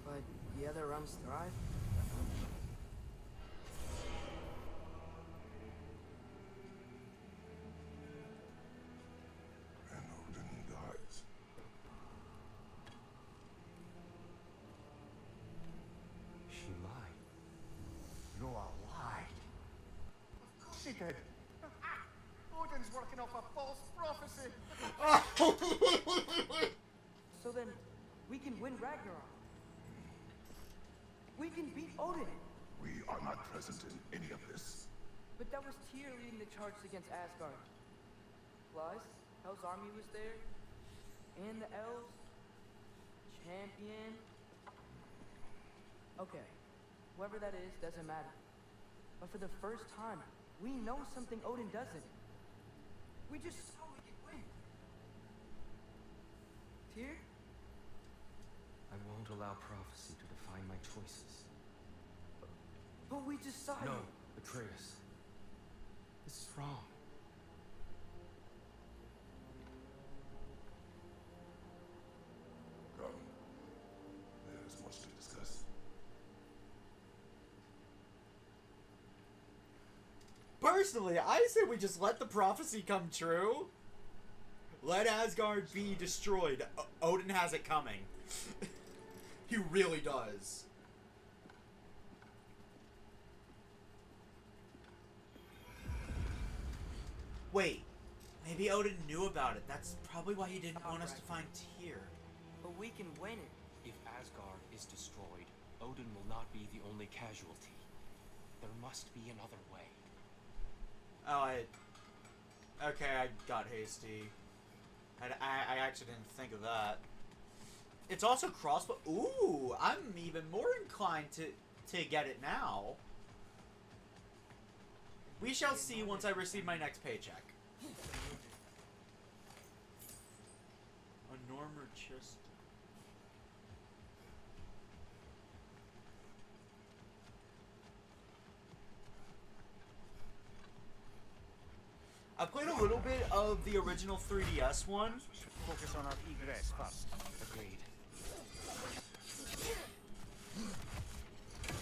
But the other realms thrive? And Odin dies. She lied. Noah lied. Of course he did. Odin's working off a false prophecy. So then, we can win Ragnarok. We can beat Odin. We are not present in any of this. But that was Tyr leading the charge against Asgard. Plus, Hell's army was there. And the elves. Champion. Okay, whoever that is doesn't matter. But for the first time, we know something Odin doesn't. We just saw we could win. Tyr? I won't allow prophecy to define my choices. But we just saw No, you. Atreus. This is wrong. Come. There is much to discuss. Personally, I say we just let the prophecy come true. Let Asgard be destroyed. Odin has it coming. He really does. Wait, maybe Odin knew about it. That's probably why he didn't want us to find Tyr. But we can win it. If Asgard is destroyed, Odin will not be the only casualty. There must be another way. Oh, okay, I got hasty. I actually didn't think of that. It's also crossbow. Ooh, I'm even more inclined to get it now. We shall see once I receive my next paycheck. A Normer chest. I played a little bit of the original 3DS one. Focus on our egress first. Agreed.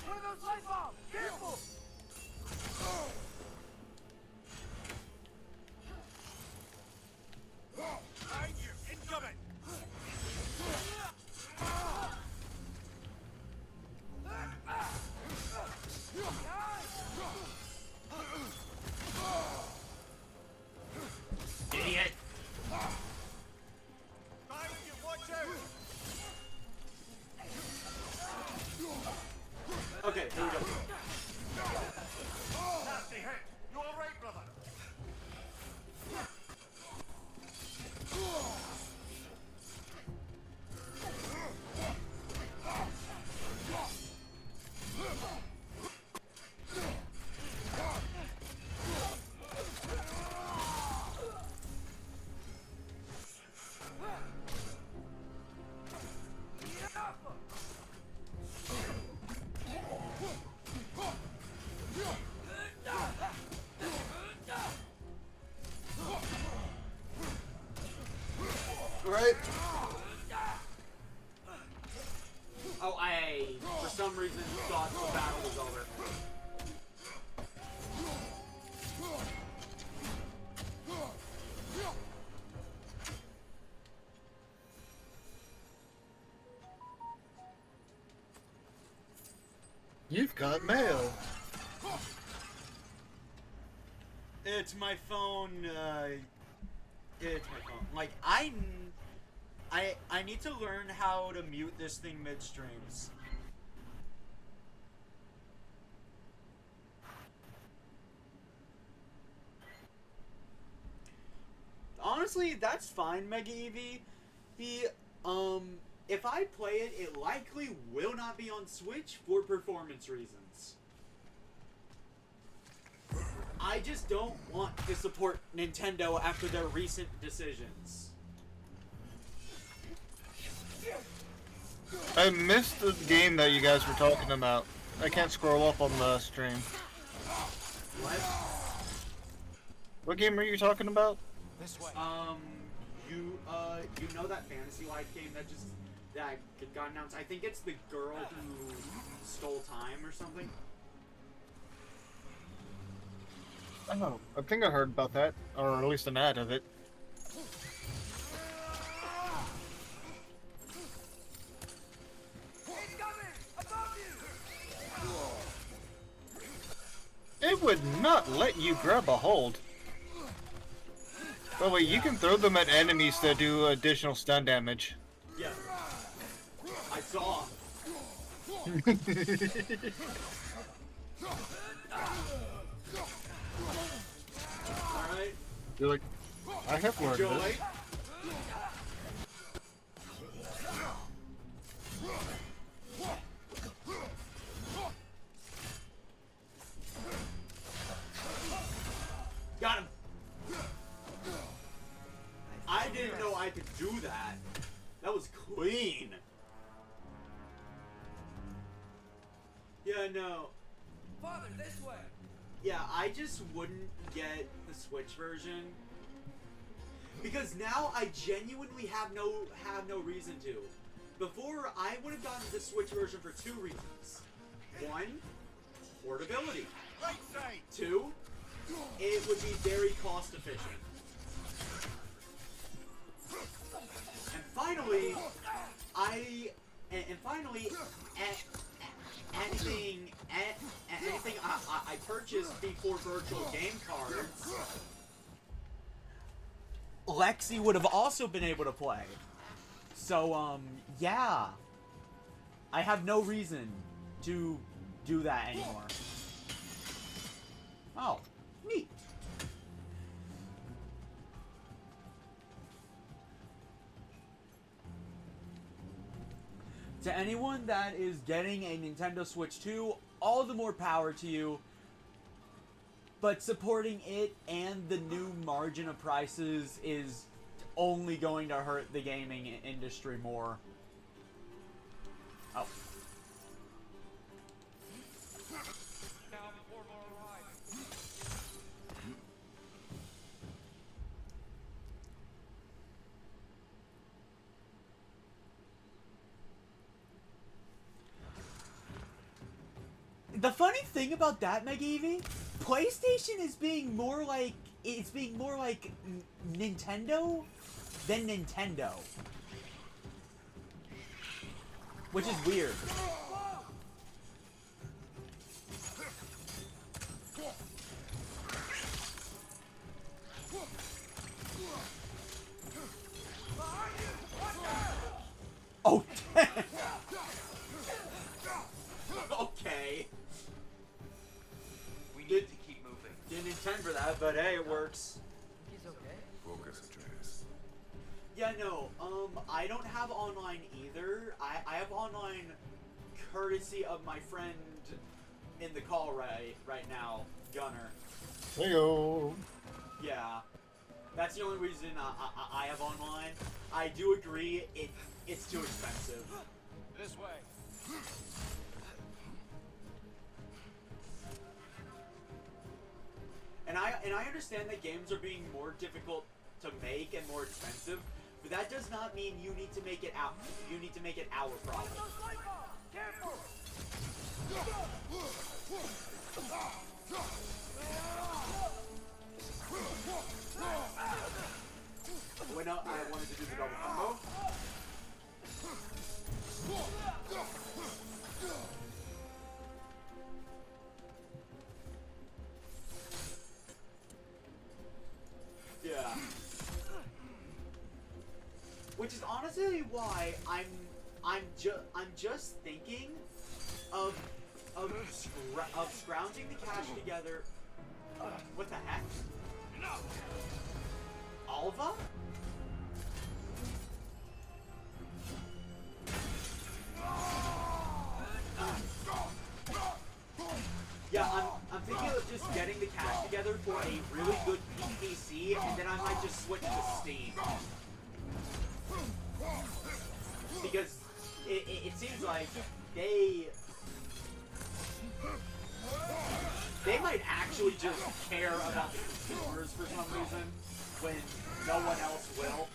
One of those light bombs! Careful! Behind you! Incoming! Idiot! Behind you! Watch out! Okay, here we go. Nasty hit! You alright, brother? Right? Oh, I, for some reason, thought the battle was over. You've got mail. It's my phone, it's my phone. Like, I need to learn how to mute this thing mid-streams. Honestly, that's fine, Mega Eevee. If I play it, it likely will not be on Switch for performance reasons. I just don't want to support Nintendo after their recent decisions. I missed the game that you guys were talking about. I can't scroll up on the stream. What? What game are you talking about? This way. You know that Fantasy Life game that got announced? I think it's the girl who stole time or something. Oh, I think I heard about that, or at least an ad of it. It would not let you grab a hold. Oh wait, you can throw them at enemies to do additional stun damage. Yeah. I saw. Alright. You're like, I have learned Enjoy. this. Got him. I didn't know I could do that. That was clean. Yeah, no. Father, this way. Yeah, I just wouldn't get the Switch version because now I genuinely have no reason to. Before, I would have gotten the Switch version for two reasons. One, portability. Right side. Two, it would be very cost efficient. And finally, anything I purchased before virtual game cards, Lexi would have also been able to play. So, yeah. I have no reason to do that anymore. Oh, neat. To anyone that is getting a Nintendo Switch 2, all the more power to you. But supporting it and the new margin of prices is only going to hurt the gaming industry more. Oh. The funny thing about that, McEvie, PlayStation is being more like Nintendo than Nintendo, which is weird. Oh, okay. We need to keep moving. Didn't intend for that, but hey, it works. He's okay. Focus, Atreus. Yeah, no, I don't have online either. I have online courtesy of my friend in the call right now, Gunner. Heyo. Yeah. That's the only reason I have online. I do agree, it's too expensive. This way. And I understand that games are being more difficult to make and more expensive, but that does not mean you need to make it our problem. Careful! When I wanted to do the double combo. Yeah. Which is honestly why I'm just thinking of scrounging the cash together. What the heck? Alva? Yeah, I'm thinking of just getting the cash together for a really good PC, and then I might just switch to Steam. Because it seems like they might actually just care about the consumers for some reason when no one else will.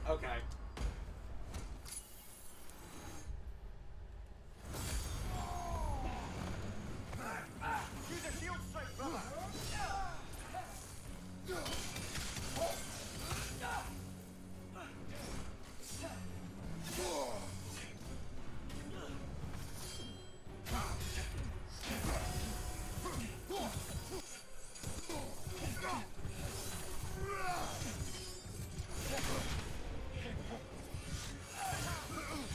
Okay. Use a shield strike, brother.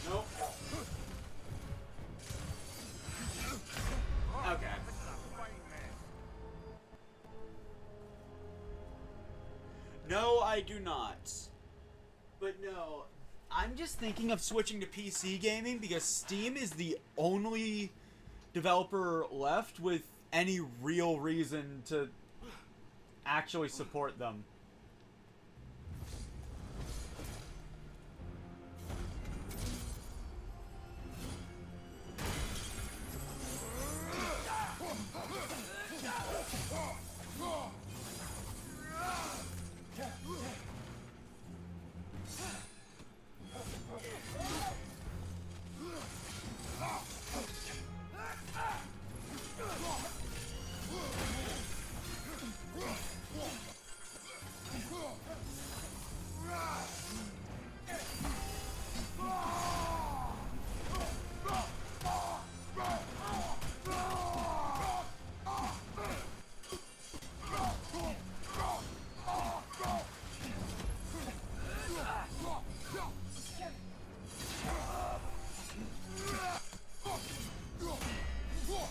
Nope. Okay. No, I do not. But no, I'm just thinking of switching to PC gaming because Steam is the only developer left with any real reason to actually support them.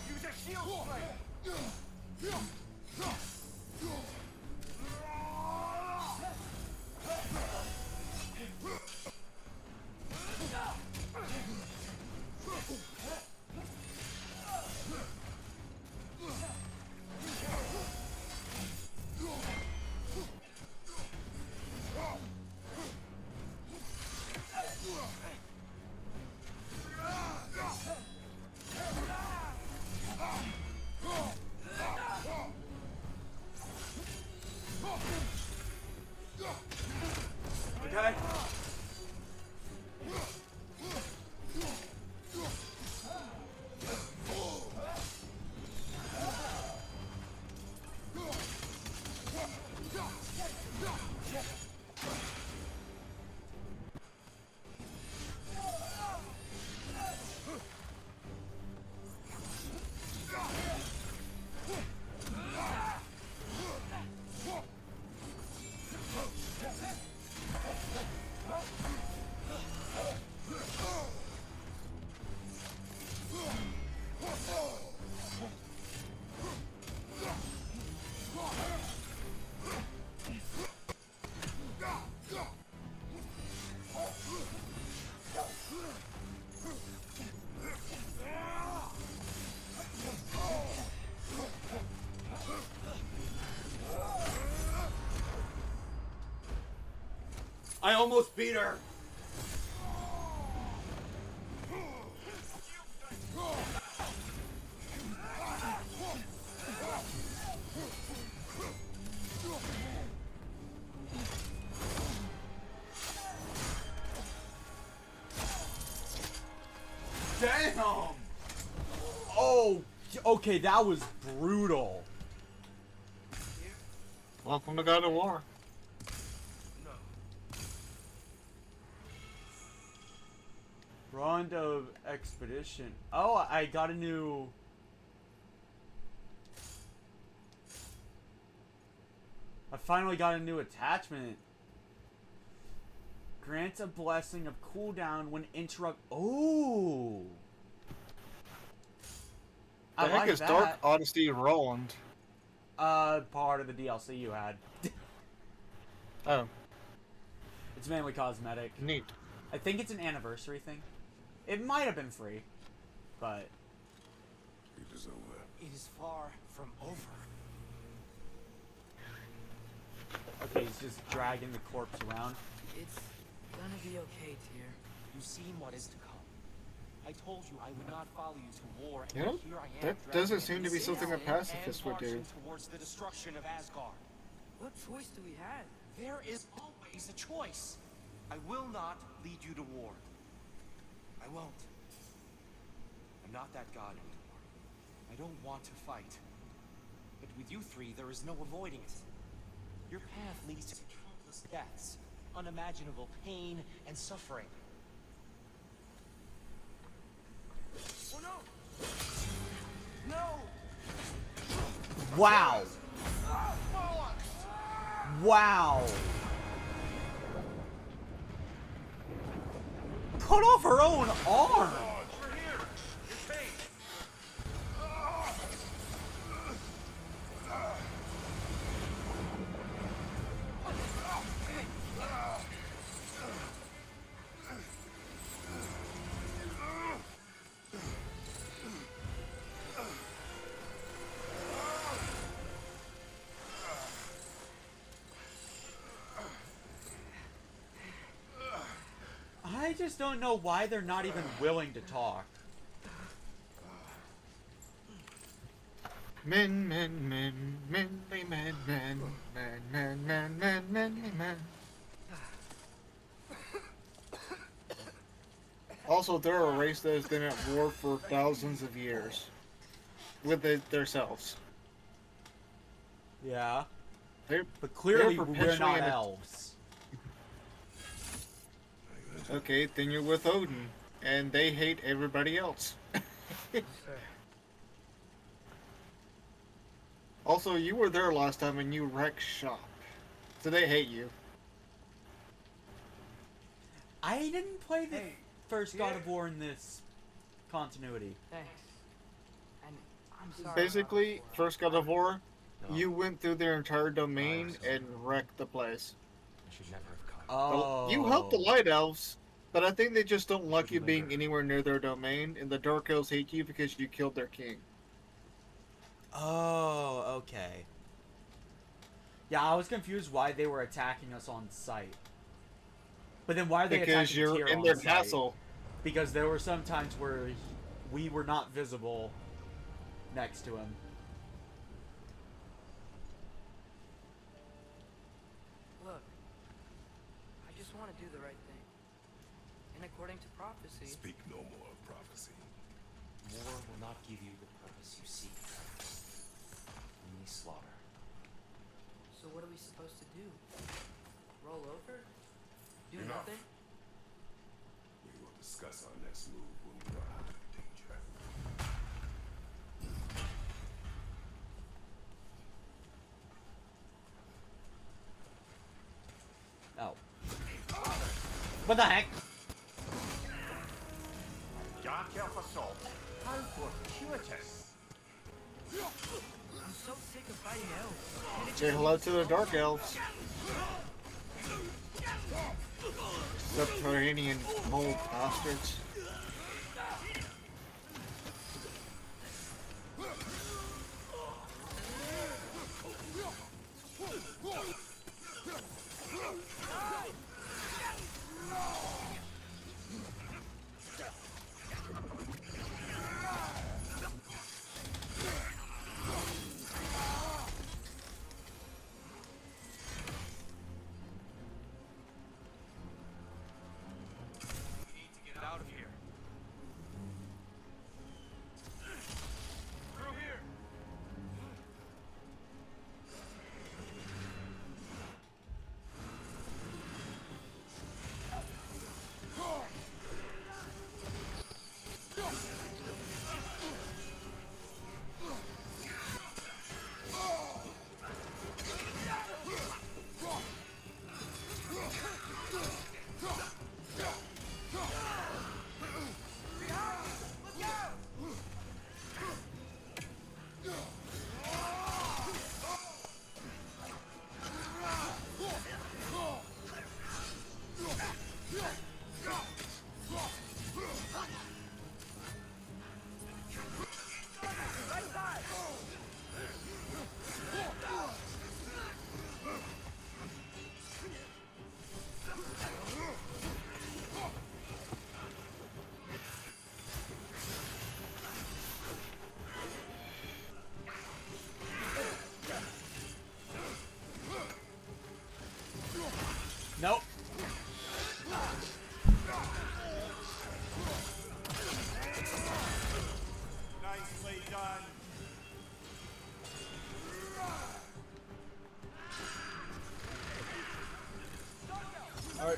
Use a shield strike. Okay? I almost beat her. Damn! Oh, okay, that was brutal. Welcome to God of War. Rond of Expedition. Oh, I got a new... I finally got a new attachment. Grants a blessing of cooldown when interrupt... Oh! I The heck like is that. Dark Odyssey Roland? Part of the DLC you had. Oh, It's mainly cosmetic. neat. I think it's an anniversary thing. It might have been free, but It is over. It is far from over. okay, he's just dragging the corpse around. It's gonna be okay, Tyr. You've seen what is to come. I told you I would not follow you to war, and You know, here I am. that dragging doesn't you seem to be into something a sin pacifist and would do. marching towards the destruction of Asgard. What choice do we have? There is always a choice. I will not lead you to war. I won't. I'm not that god anymore. I don't want to fight. But with you three, there is no avoiding it. Your path leads to countless deaths, unimaginable pain and suffering. Oh no! No! Wow. Wow. Cut off her own arm. I just don't know why they're not even willing to talk. Men, men, men, manly men, men, men, men, men, men, manly men. Also, they're a race that has been at war for thousands of years with themselves. Yeah. They're, But clearly they're we're perpetually not in a- elves. Okay, then you're with Odin, and they hate everybody else. Also, you were there last time and you wrecked shop, so they hate you. I didn't play the first God of War in this continuity. Thanks. And I'm sorry. Basically, first God of War, you went through their entire domain and wrecked the place. I should never have come. Oh. You helped the Light Elves, but I think they just don't like you being anywhere near their domain, and the Dark Elves hate you because you killed their king. Oh, okay. Yeah, I was confused why they were attacking us on sight. But then why are they Because attacking you're Tyr in on their sight? castle. Because there were some times where we were not visible next to him. Look, I just want to do the right thing. And according to prophecy, Speak no more of prophecy. War will not give you the purpose you seek. Only slaughter. so what are we supposed to do? Roll over? Do Enough. nothing? We will discuss our next move when we are out of danger. Oh. What the heck? Dark Elf assault. How fortuitous. I'm so sick of fighting elves. Say hello to the Dark Elves. Subterranean mold bastards. Get out of here. Through here.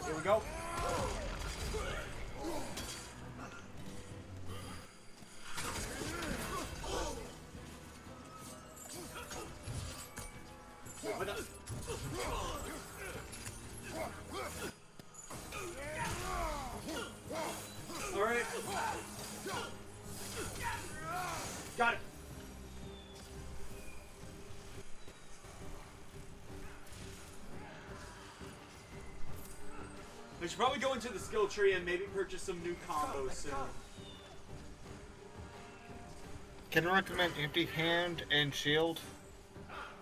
Here we go. Open up. Alright. Got it. I should probably go into the skill tree and maybe purchase some new combos soon. Can I recommend Empty Hand and Shield?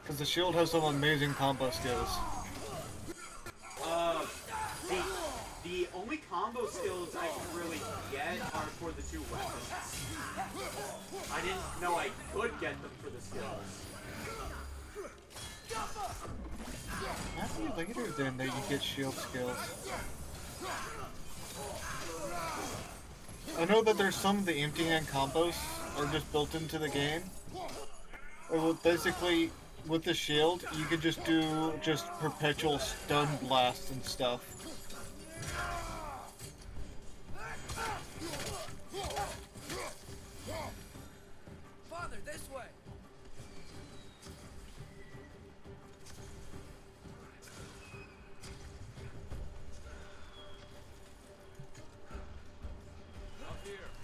Because the Shield has some amazing combo skills. The only combo skills I can really get are for the two weapons. I didn't know I could get them for the skills. Maybe later then that you get Shield skills. I know that there's some of the Empty Hand combos are just built into the game. Well, basically, with the Shield, you could just do perpetual stun blasts and stuff. Father, this way.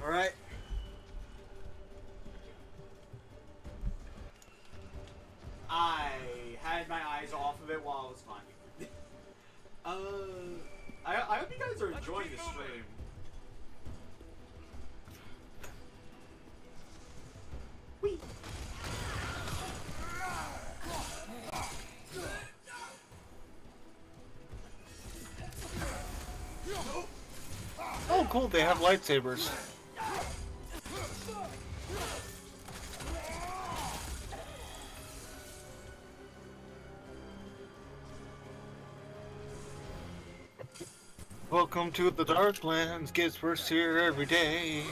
All right. I had my eyes off of it while I was finding. I hope you guys are enjoying the stream. Whee. Oh, cool! They have lightsabers. Welcome to the Darklands, gets worse here every day.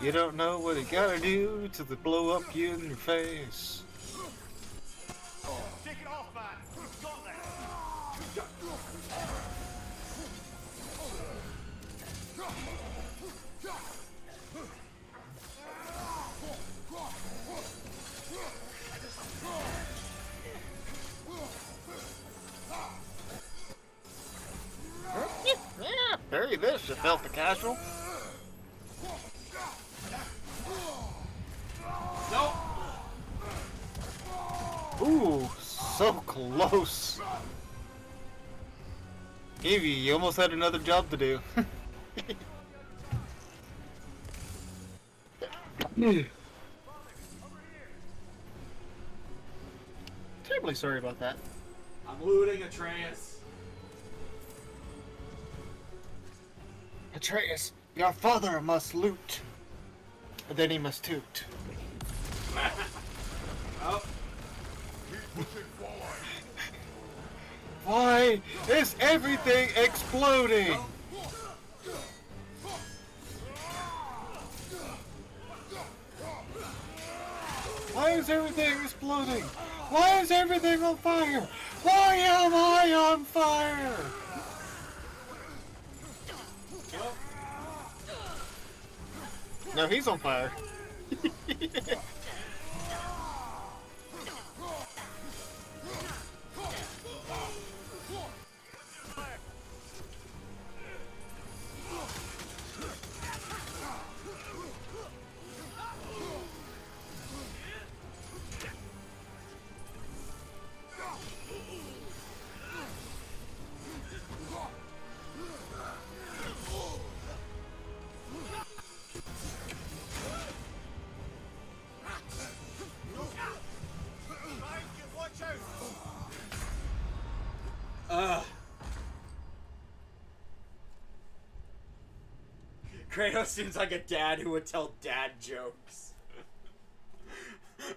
You don't know what you gotta do till they blow up you in your face. Take it off, man. Got that. Yeah, bury this, you filthy casual. Nope. Ooh, so close. Evie, you almost had another job to do. Terribly sorry about that. I'm looting Atreus. Atreus, your father must loot. And then he must toot. Oh. Why is everything exploding? Why is everything exploding? Why is everything on fire? Why am I on fire? No, he's on fire. Kratos seems like a dad who would tell dad jokes.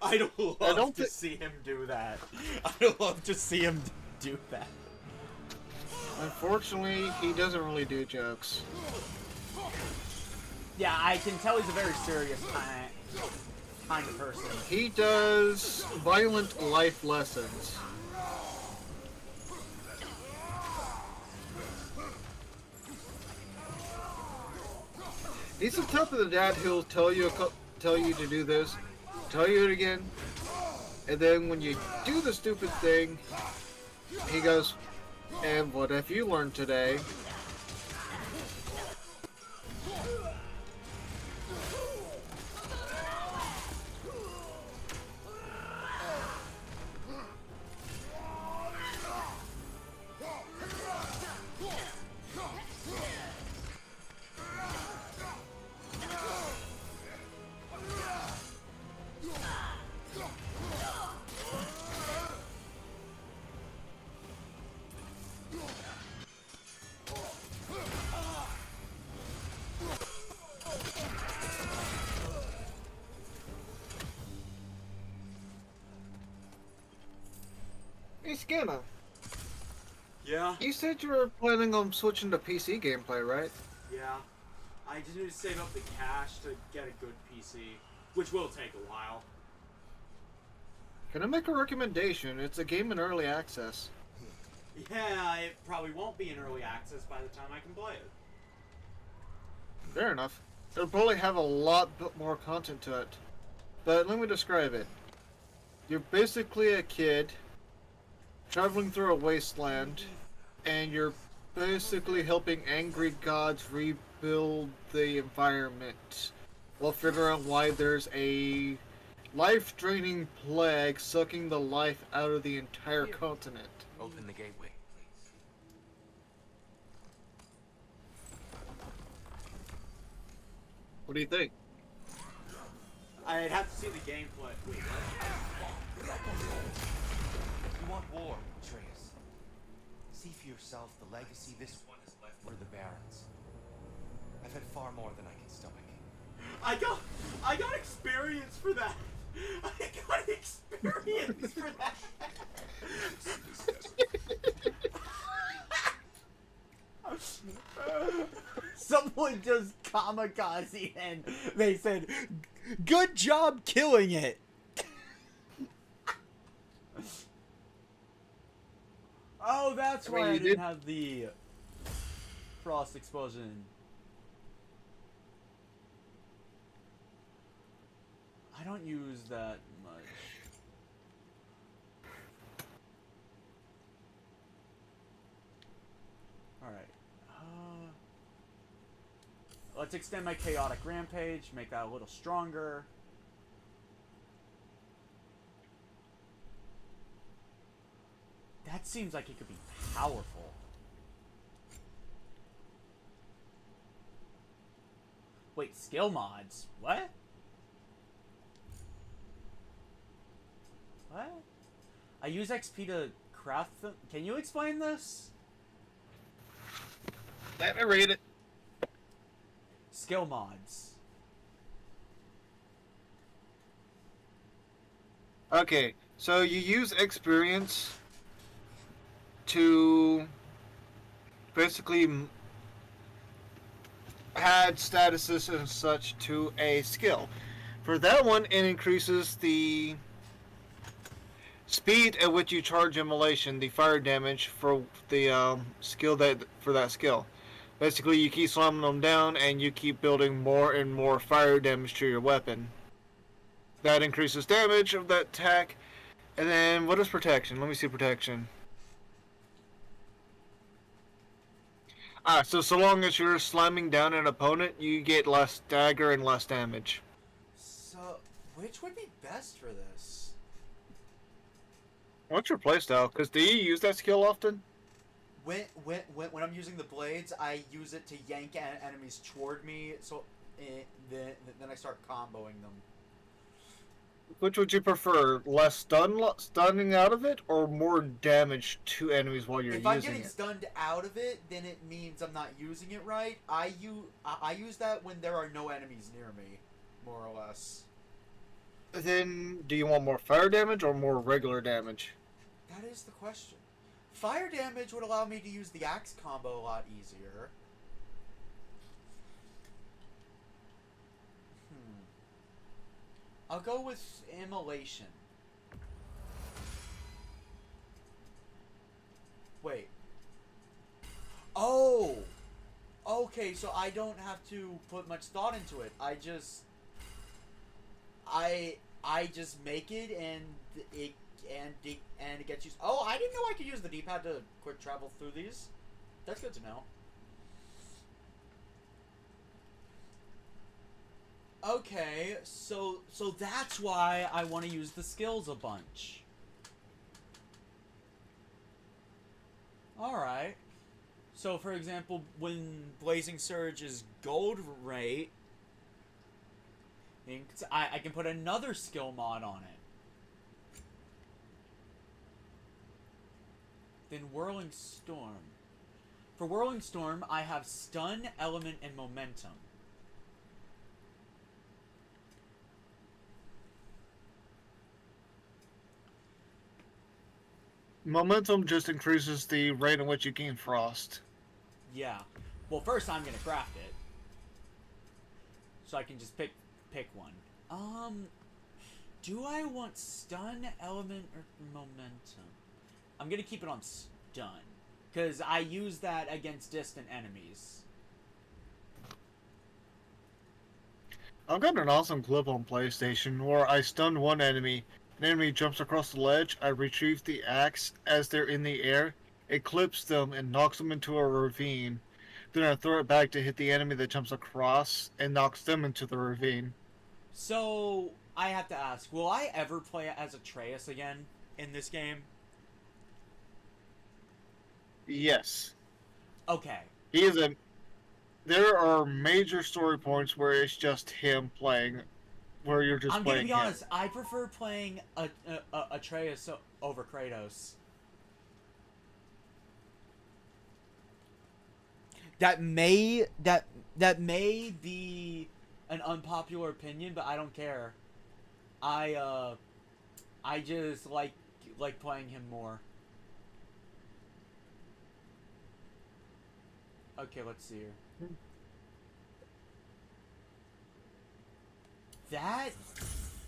I'd love to see him do that. I'd love to see him do that. Unfortunately, he doesn't really do jokes. Yeah, I can tell he's a very serious kind of person. He does violent life lessons. He's the type of the dad who'll tell you to do this, tell you it again, and then when you do the stupid thing, he goes, "And what have you learned today?" Hey, Skena, Yeah? you said you were planning on switching to PC gameplay, right? Yeah. I just need to save up the cash to get a good PC, which will take a while. Can I make a recommendation? It's a game in early access. Yeah, it probably won't be in early access by the time I can play it. Fair enough. It'll probably have a lot more content to it. But let me describe it. You're basically a kid traveling through a wasteland, and you're basically helping angry gods rebuild the environment while figuring out why there's a life-draining plague sucking the life out of the entire continent. Open the gateway. What do you think? I'd have to see the gameplay. Wait, what? You want war, Atreus. See for yourself the legacy this one has left for the Barons. I've had far more than I can stomach. I got experience for that. I got experience for that. Someone just kamikaze and they said, "Good job killing it." Oh, that's why I didn't have the frost explosion. I don't use that much. Alright. Let's extend my chaotic rampage, make that a little stronger. That seems like it could be powerful. Wait, skill mods? What? What? I use XP to craft them? Can you explain this? Let me read it. Skill mods. Okay, so you use experience to basically add statuses and such to a skill. For that one, it increases the speed at which you charge immolation, the fire damage for the skill for that skill. Basically, you keep slamming them down, and you keep building more and more fire damage to your weapon. That increases damage of that attack. And then, what is protection? Let me see protection. So long as you're slamming down an opponent, you get less dagger and less damage. So, which would be best for this? What's your playstyle? Because do you use that skill often? When I'm using the blades, I use it to yank enemies toward me, so then I start comboing them. Which would you prefer? Less stunning out of it, or more damage to enemies while you're using it? If I'm getting stunned out of it, then it means I'm not using it right. I use that when there are no enemies near me, more or less. Then, do you want more fire damage or more regular damage? That is the question. Fire damage would allow me to use the axe combo a lot easier. I'll go with immolation. Wait. Oh! Okay, okay, so I don't have to put much thought into it. I just make it and it gets used. Oh, I didn't know I could use the D-pad to quick travel through these. That's good to know. Okay, so that's why I want to use the skills a bunch. Alright. So, for example, when Blazing Surge is gold rate, I can put another skill mod on it. Then Whirling Storm. For Whirling Storm, I have Stun, Element, and Momentum. Momentum just increases the rate in which you gain frost. Yeah. Well, first I'm gonna craft it, so I can just pick one. Do I want Stun, Element, or Momentum? I'm gonna keep it on Stun, because I use that against distant enemies. I've got an awesome clip on PlayStation where I stun one enemy. An enemy jumps across the ledge, I retrieve the axe as they're in the air, it clips them and knocks them into a ravine. Then I throw it back to hit the enemy that jumps across and knocks them into the ravine. So, I have to ask, will I ever play as Atreus again in this game? Yes. Okay. He is a... There are major story points where it's just him playing, where you're just I'm playing gonna be him. honest, I prefer playing Atreus over Kratos. That may be an unpopular opinion, but I don't care. I just like playing him more. Okay, let's see here. That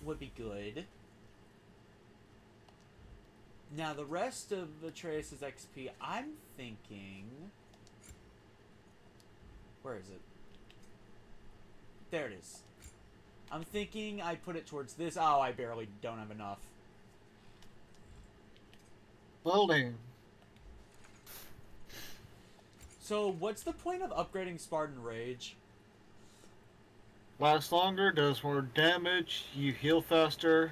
would be good. Now the rest of Atreus' XP, I'm thinking... Where is it? There it is. I'm thinking I put it towards this. Oh, I barely don't have enough. Building. So, what's the point of upgrading Spartan Rage? Lasts longer, does more damage, you heal faster,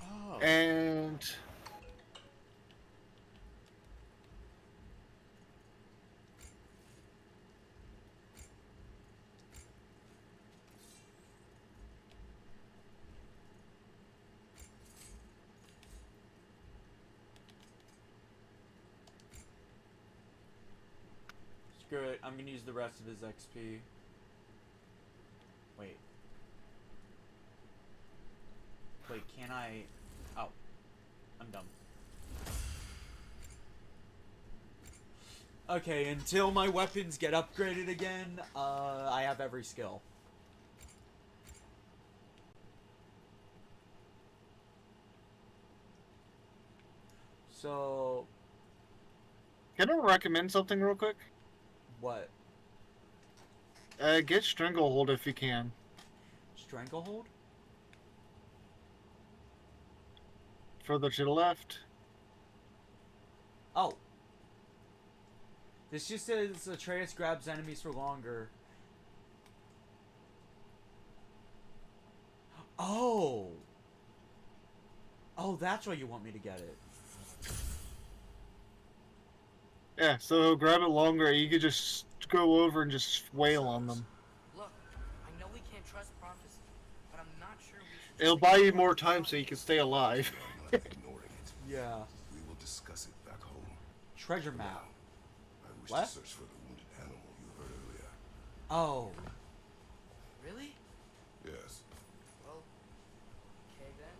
Oh. and... Screw it, I'm gonna use the rest of his XP. Wait. Wait, can I... Oh. I'm dumb. Okay, until my weapons get upgraded again, I have every skill. So... Can I recommend something real quick? What? Get Stranglehold if you can. Stranglehold? Further to the left. Oh. This just says Atreus grabs enemies for longer. Oh. Oh, that's why you want me to get it. Yeah, so grab it longer, you could just go over and just wail on them. Look, I know we can't trust prophecy, but I'm not sure we should. It'll buy you more time so you can stay alive. I'm not ignoring it. Yeah. We will discuss it back home. Treasure For map. now, I wish What? to search for the wounded animal you heard earlier. Oh. Really? Yes. Well, okay then.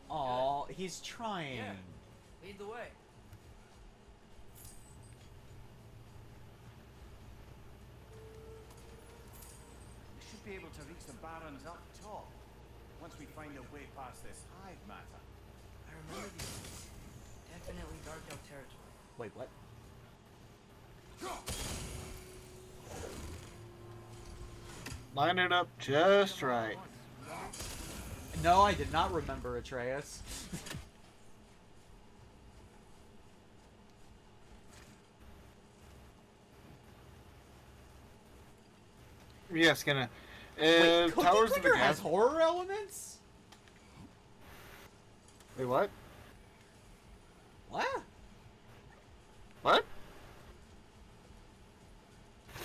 Aw, he's trying. Yeah. Lead the way. We should be able to reach the barrens up top once we find a way past this hive matter. I remember these things. Definitely dark out territory. Wait, what? Line it up just right. No, I did not remember Atreus. Yeah, Skinner. Wait, Cookie Towers of the Clicker has Gas. horror elements? Wait, what? What? What?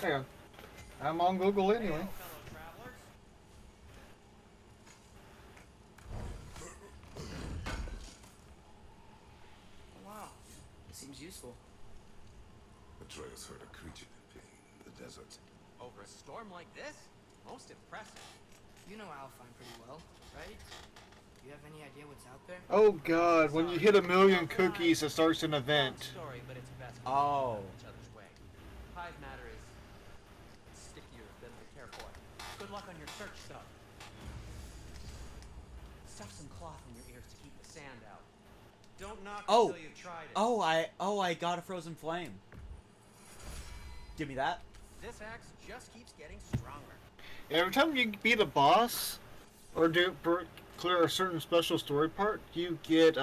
Hang on. I'm on Google anyway. Wow, it seems useful. Atreus heard a creature in pain in the desert. Over a storm like this? Most impressive. You know Alpine pretty well, right? You have any idea what's out there? Oh god, when you hit 1,000,000 cookies, it starts an event. Story, but it's best Oh. each other's way. Hive matter is stickier than I care for. Good luck on your search, stuff. Stuff some cloth in your ears to keep the sand out. Don't knock Oh. until you've tried it. I got a frozen flame. Give me that. This axe just keeps getting stronger. Every time you beat a boss, or clear a certain special story part, you get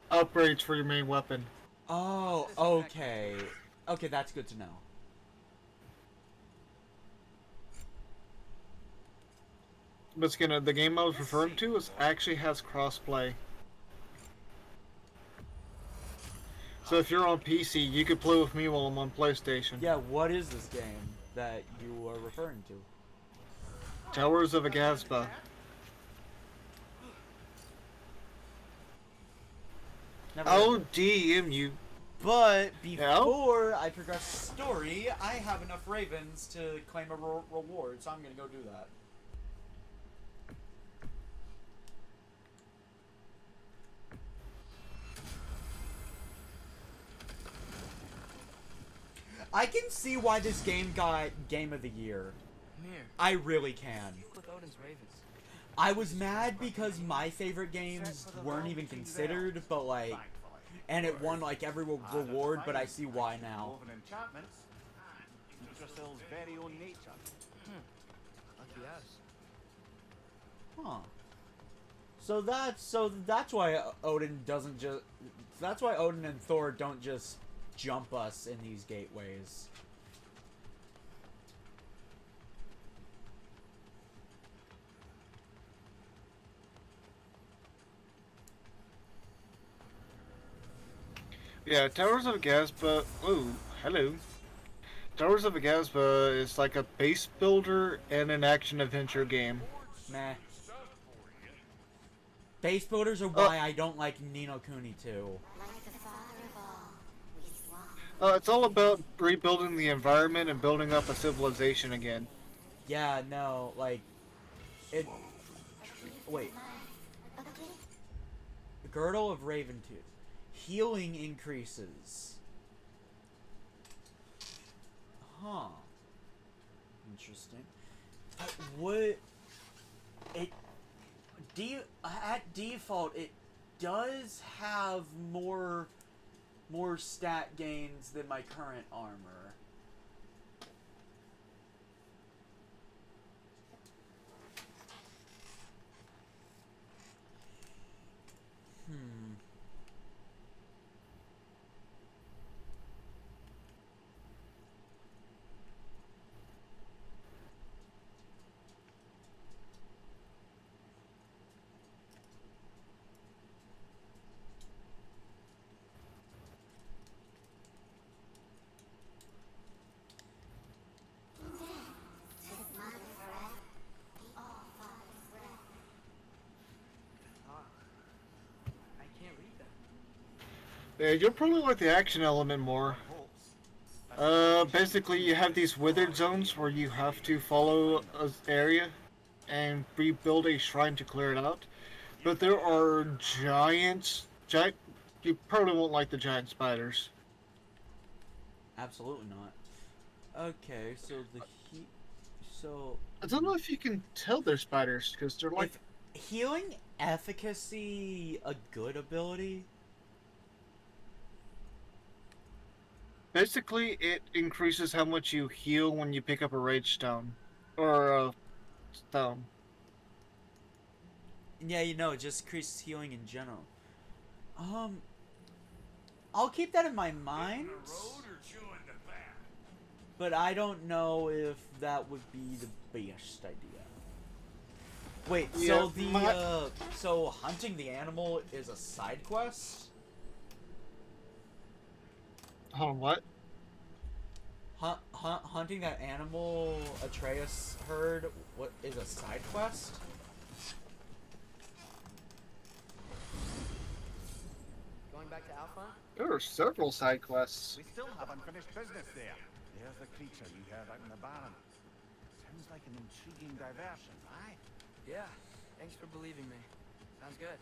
upgrades for your main weapon. Oh, okay. Okay, that's good to know. But Skinner, the game I was referring to actually has crossplay. So if you're on PC, you could play with me while I'm on PlayStation. Yeah, what is this game that you are referring to? Towers of Agasba. Never heard of I'll it. DM you. But before I progress the story, I have enough ravens to claim a reward, so I'm gonna go do that. I can see why this game got Game of the Year. Mir, I really can. with Odin's ravens. I was mad because my favorite games weren't even considered, but like, and it won like every reward, but I see why now. Woven enchantments. Yggdrasil's very own nature. Lucky us. Huh. So that's why Odin doesn't just. That's why Odin and Thor don't just jump us in these gateways. Yeah, Towers of Agasba. Oh, hello. Towers of Agasba is like a base builder and an action adventure game. Meh. Base builders are why I don't like Ni no Kuni 2. It's all about rebuilding the environment and building up a civilization again. Yeah, no, like it. Wait. The Girdle of Raventooth. Healing increases. Huh. Interesting. What? It. At default, it does have more stat gains than my current armor. I can't read that. Yeah, you'll probably like the action element more. Basically you have these withered zones where you have to follow an area and rebuild a shrine to clear it out. But there are you probably won't like the giant spiders. Absolutely not. Okay, so the heat. So I don't know if you can tell they're spiders, because they're like... is healing efficacy a good ability? Basically, it increases how much you heal when you pick up a rage stone. Or a stone. Yeah, you know, it just increases healing in general. I'll keep that in my mind. But I don't know if that would be the best idea. Wait, Yeah, so hunting the animal is a side quest? Hold on, what? Hunting that animal Atreus heard, what is a side quest? Going back to Alpha? There are several side quests. We still have unfinished business there. There's the creature you heard out in the barren. Sounds like an intriguing diversion, aye? Yeah. Thanks for believing me. Sounds good.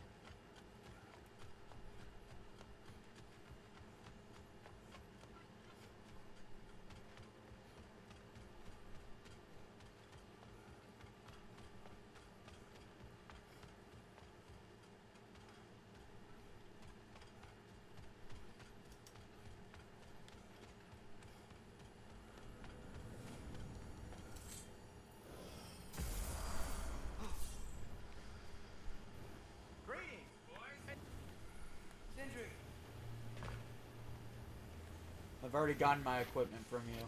I've already gotten my equipment from you.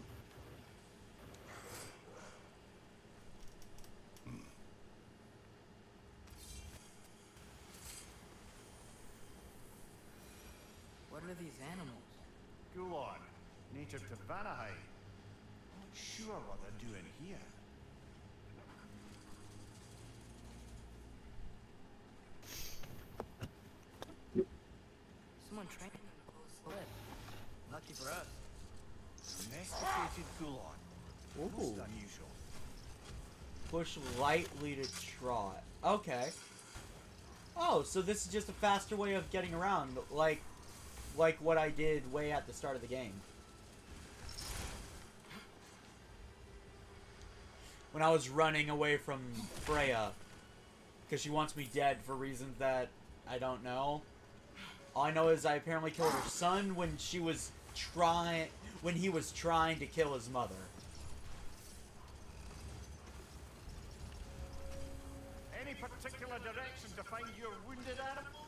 What are these animals? Gulon, native to Vanaheim. Not sure what they're doing here. Someone trained them to slip. Lucky for us. Domesticated Gulon. Ooh. Most unusual. Push lightly to trot. Okay. Oh, so this is just a faster way of getting around, like what I did way at the start of the game. When I was running away from Freya. Because she wants me dead for reasons that I don't know. All I know is I apparently killed her son when he was trying to kill his mother. Any particular direction to find your wounded animal?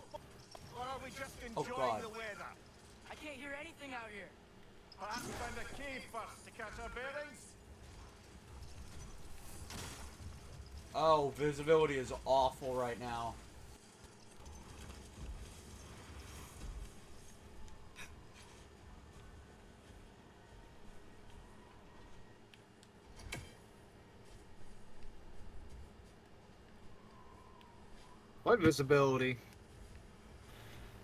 Or are we just Oh, enjoying God. the weather? I can't hear anything out here. Perhaps we find a cave first to catch our bearings? Oh, visibility is awful right now. What visibility?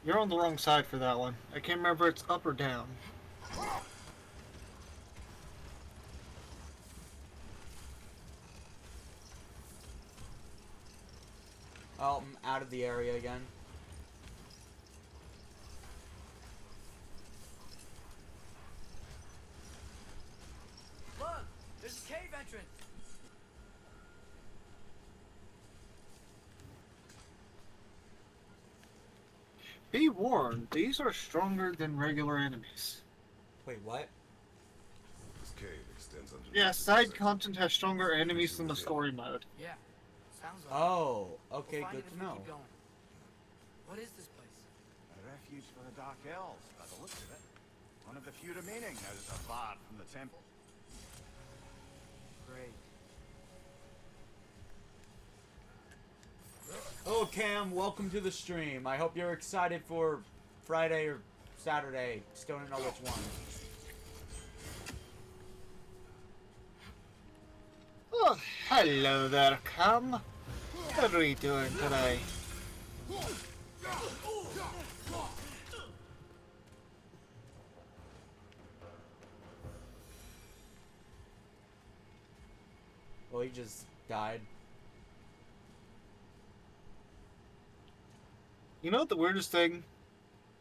You're on the wrong side for that one. I can't remember if it's up or down. Oh, I'm out of the area again. Look! There's a cave entrance! Be warned, these are stronger than regular enemies. Wait, what? This cave extends under. Yeah, side content has stronger enemies than the story mode. Yeah. Sounds like Oh, We'll okay, find good it if to we know. keep going. What is this place? A refuge for the Dark Elves, by the looks of it. One of the few remaining now that they're barred from the temple. Great. Oh, Cam, welcome to the stream. I hope you're excited for Friday or Saturday. Still don't know which one. Oh, hello there, Cam. What are you doing today? Well, he just died. You know what the weirdest thing?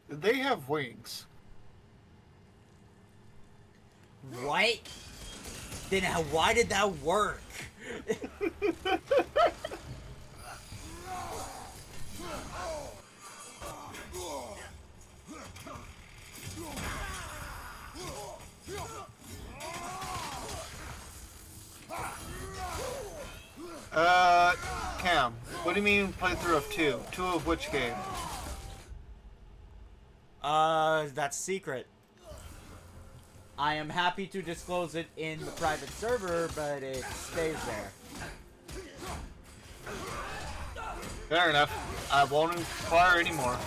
They have wings. What? Then why did that work? Cam, what do you mean playthrough of 2? 2 of which game? That's secret. I am happy to disclose it in the private server, but it stays there. Fair enough. I won't inquire anymore.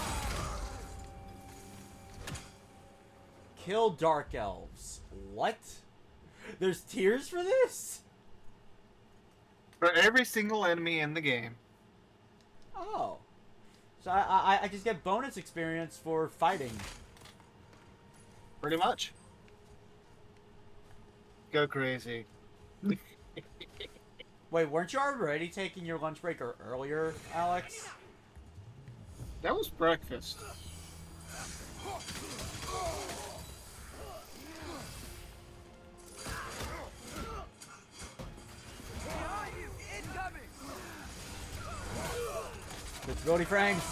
Kill dark elves. What? There's tiers for this? For every single enemy in the game. Oh. So I just get bonus experience for fighting. Pretty much. Go crazy. Wait, weren't you already taking your lunch break earlier, Alex? That was breakfast. Disability frames.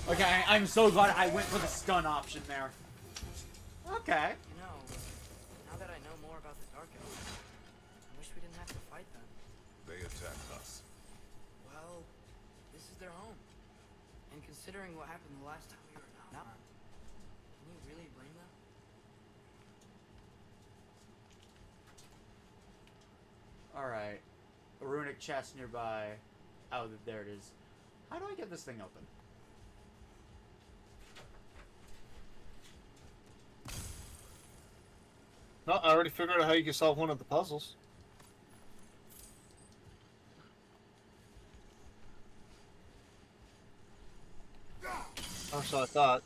Okay, I'm so glad I went for the stun option there. Okay. You know, now that I know more about the Dark Elves, I wish we didn't have to fight them. They attacked us. Well, this is their home. And considering what happened the last time we were out, can you really blame them? Alright. A runic chest nearby. Oh, there it is. How do I get this thing open? No, I already figured out how you can solve one of the puzzles. Or so I thought.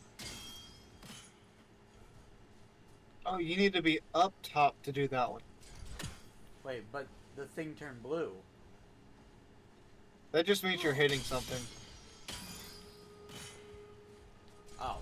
Oh, you need to be up top to do that one. Wait, but the thing turned blue. That just means you're hitting something. Oh.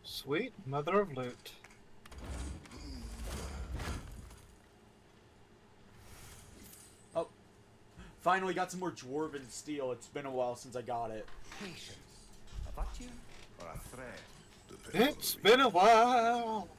Sweet mother of loot. Oh. Finally got some more dwarven steel. It's been a while since I got it. Patience. A virtue or a threat? Depends on It's the been a while.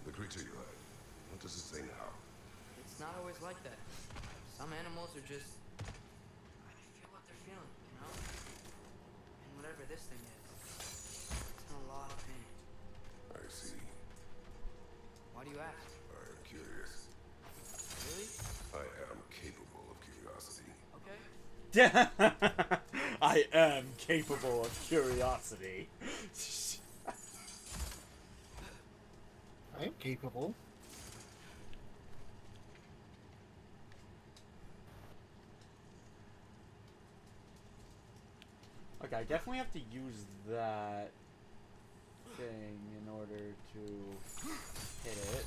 The creature you had. What does it say now? It's not always like that. Some animals are just... I feel what they're feeling, you know? And whatever this thing is, it's in a lot of pain. I see. Why do you ask? I am curious. Really? I am capable of curiosity. Okay. I am capable of curiosity. I am capable. Okay, I definitely have to use that thing in order to hit it.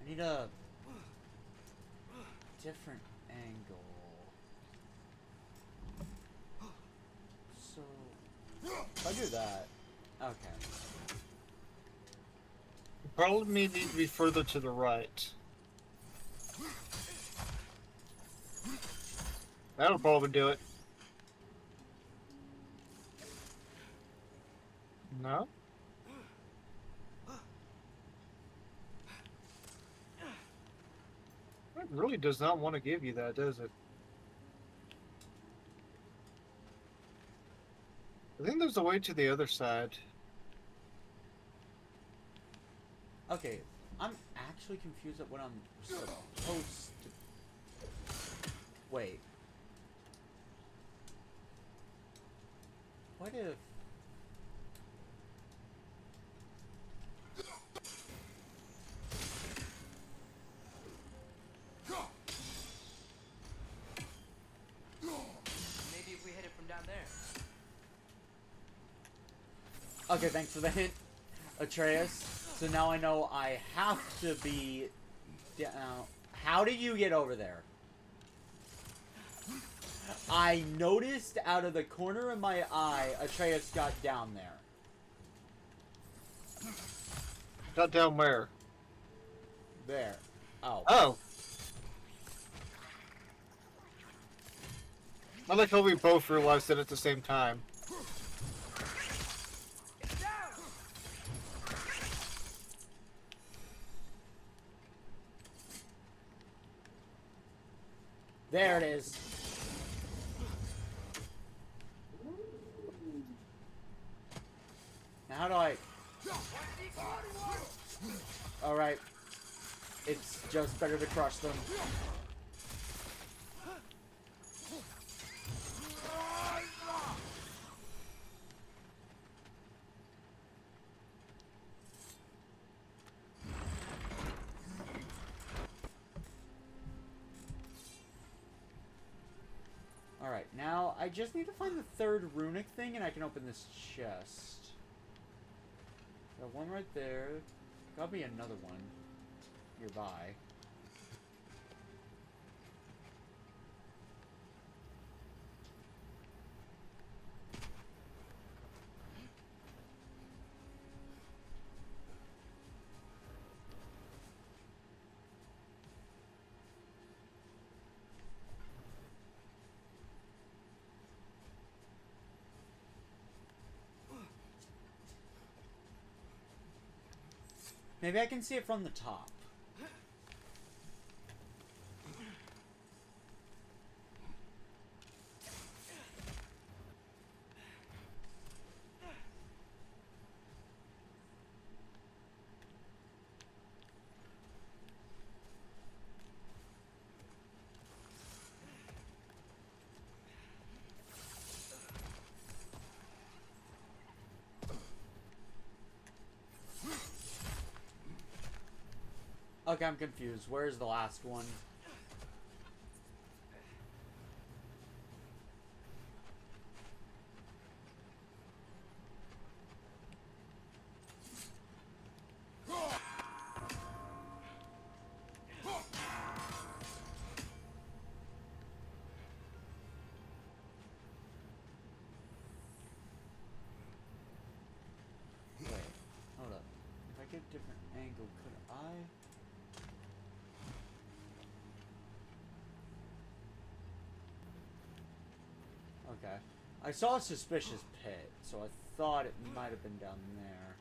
I need a different angle. So, if I do that, okay. You probably need to be further to the right. That'll probably do it. No? It really does not want to give you that, does it? I think there's a way to the other side. Okay, I'm actually confused at what I'm supposed to... Wait. What if... Maybe if we hit it from down there. Okay, thanks for the hint, Atreus. So now I know I have to be down. How do you get over there? I noticed out of the corner of my eye, Atreus got down there. Got down where? There. Oh. Oh! I like how we both realized it at the same time. There it is. Now how do I... Alright. It's just better to crush them. Alright, now I just need to find the third runic thing and I can open this chest. Got one right there. Gotta be another one nearby. Maybe I can see it from the top. Okay, I'm confused. Where's the last one? Wait, hold up. If I get a different angle, could I... Okay. I saw a suspicious pit, so I thought it might have been down there.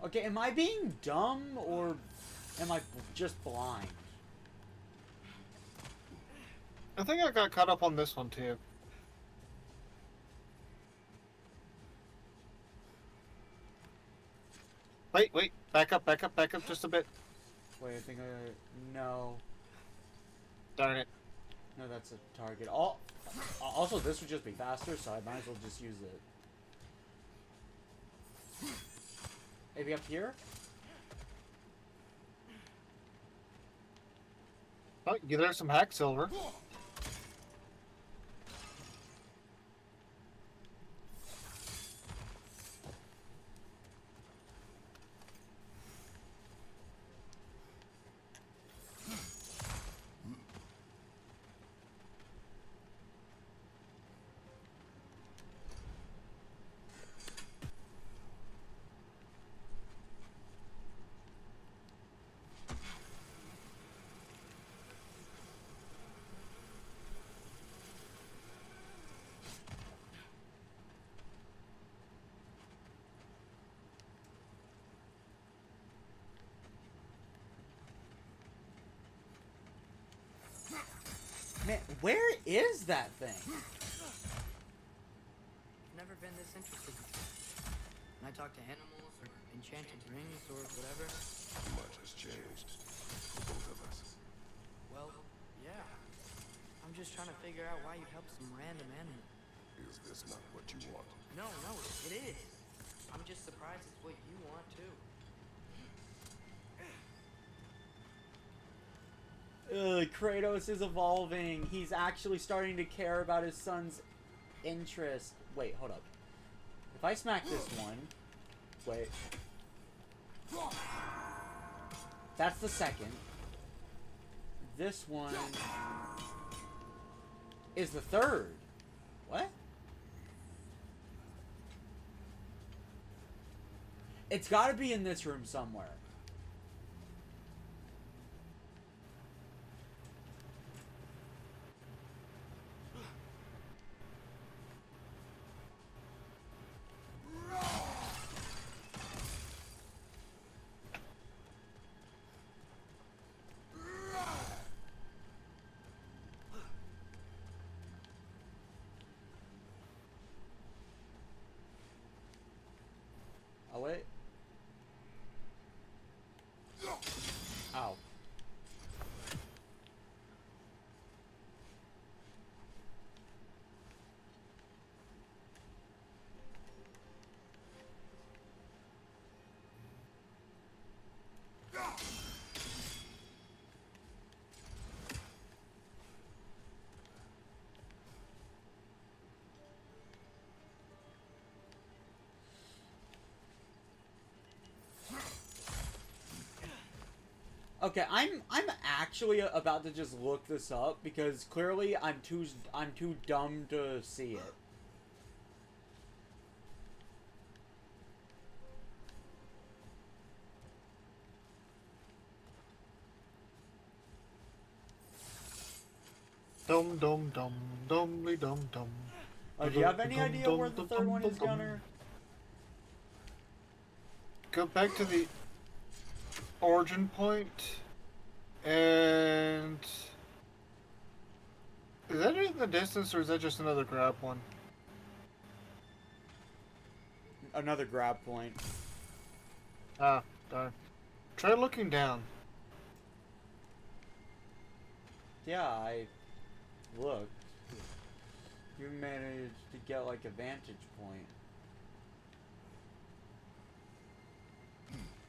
Okay, am I being dumb, or am I just blind? I think I got caught up on this one too. Wait, back up just a bit. Wait, I think no. Darn it. No, that's a target. Also, this would just be faster, so I might as well just use it. Maybe up here? Oh, there's some hack silver. Where is that thing? I've never been this interested before. When I talk to animals or enchanted rings or whatever, Much has changed for both of us. well, yeah. I'm just trying to figure out why you'd help some random animal. Is this not what you want? No, it is. I'm just surprised it's what you want too. Kratos is evolving. He's actually starting to care about his son's interest. Wait, hold up. If I smack this one... Wait. That's the second. This one... is the third. What? It's gotta be in this room somewhere. Oh, wait. Ow. Okay, I'm actually about to just look this up because clearly I'm too dumb to see it. Dum dum dum dumly dum dum. Do you have any idea where the third one is, Gunner? Go back to the origin point, and is that in the distance, or is that just another grab one? Another grab point. Ah, darn. Try looking down. Yeah, I looked. You managed to get like a vantage point.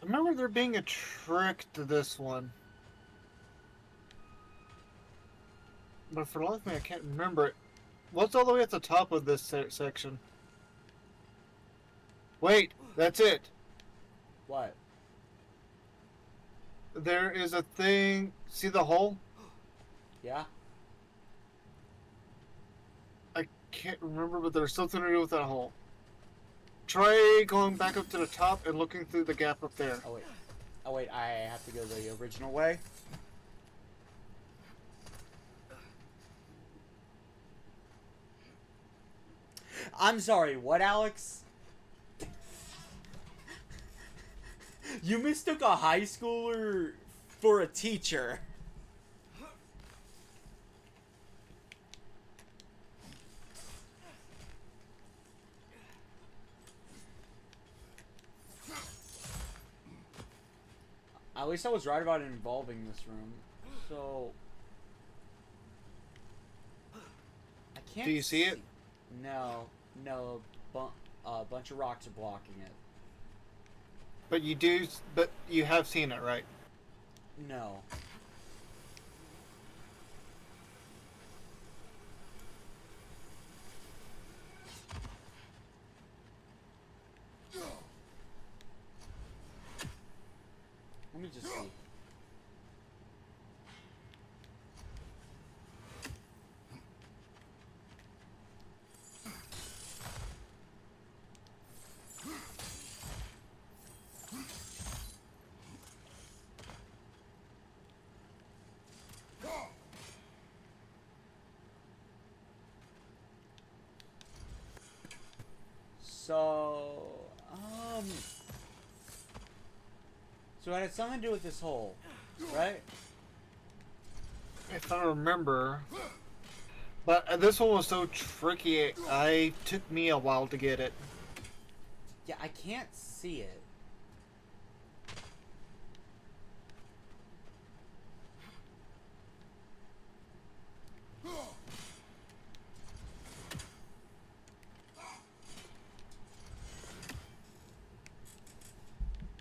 I remember there being a trick to this one, but for the life of me, I can't remember it. What's all the way at the top of this section? Wait, that's it. What? There is a thing. See the hole? Yeah? I can't remember, but there's something to do with that hole. Try going back up to the top and looking through the gap up there. Oh wait. Oh wait, I have to go the original way. I'm sorry, what, Alex? You mistook a high schooler for a teacher. At least I was right about involving this room. So I can't. Do you see it? No, a bunch of rocks are blocking it. But you do. But you have seen it, right? No. Let me just see. So it had something to do with this hole, right? If I remember, But this one was so tricky, it took me a while to get it. Yeah, I can't see it.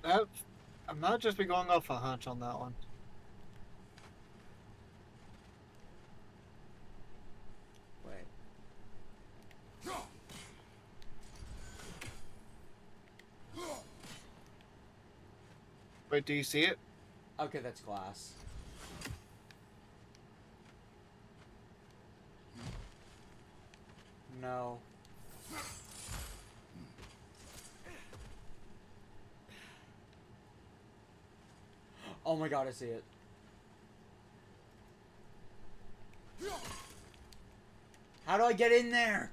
That, I might just be going off a hunch on that one. Wait. Wait, do you see it? Okay, that's glass. No. Oh my god, I see it. How do I get in there?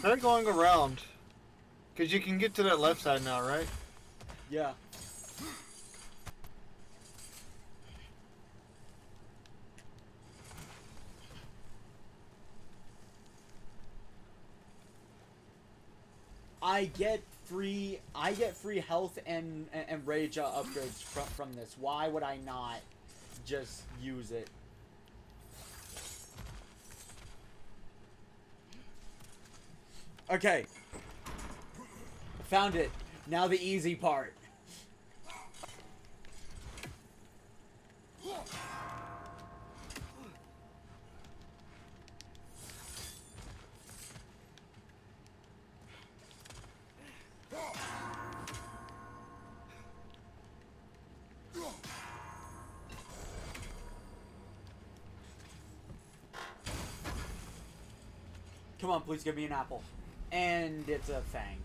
They're going around. Because you can get to that left side now, right? Yeah. I get free health and rage upgrades from this. Why would I not just use it? Okay. Found it. Now the easy part. Come on, please give me an apple. And it's a fang.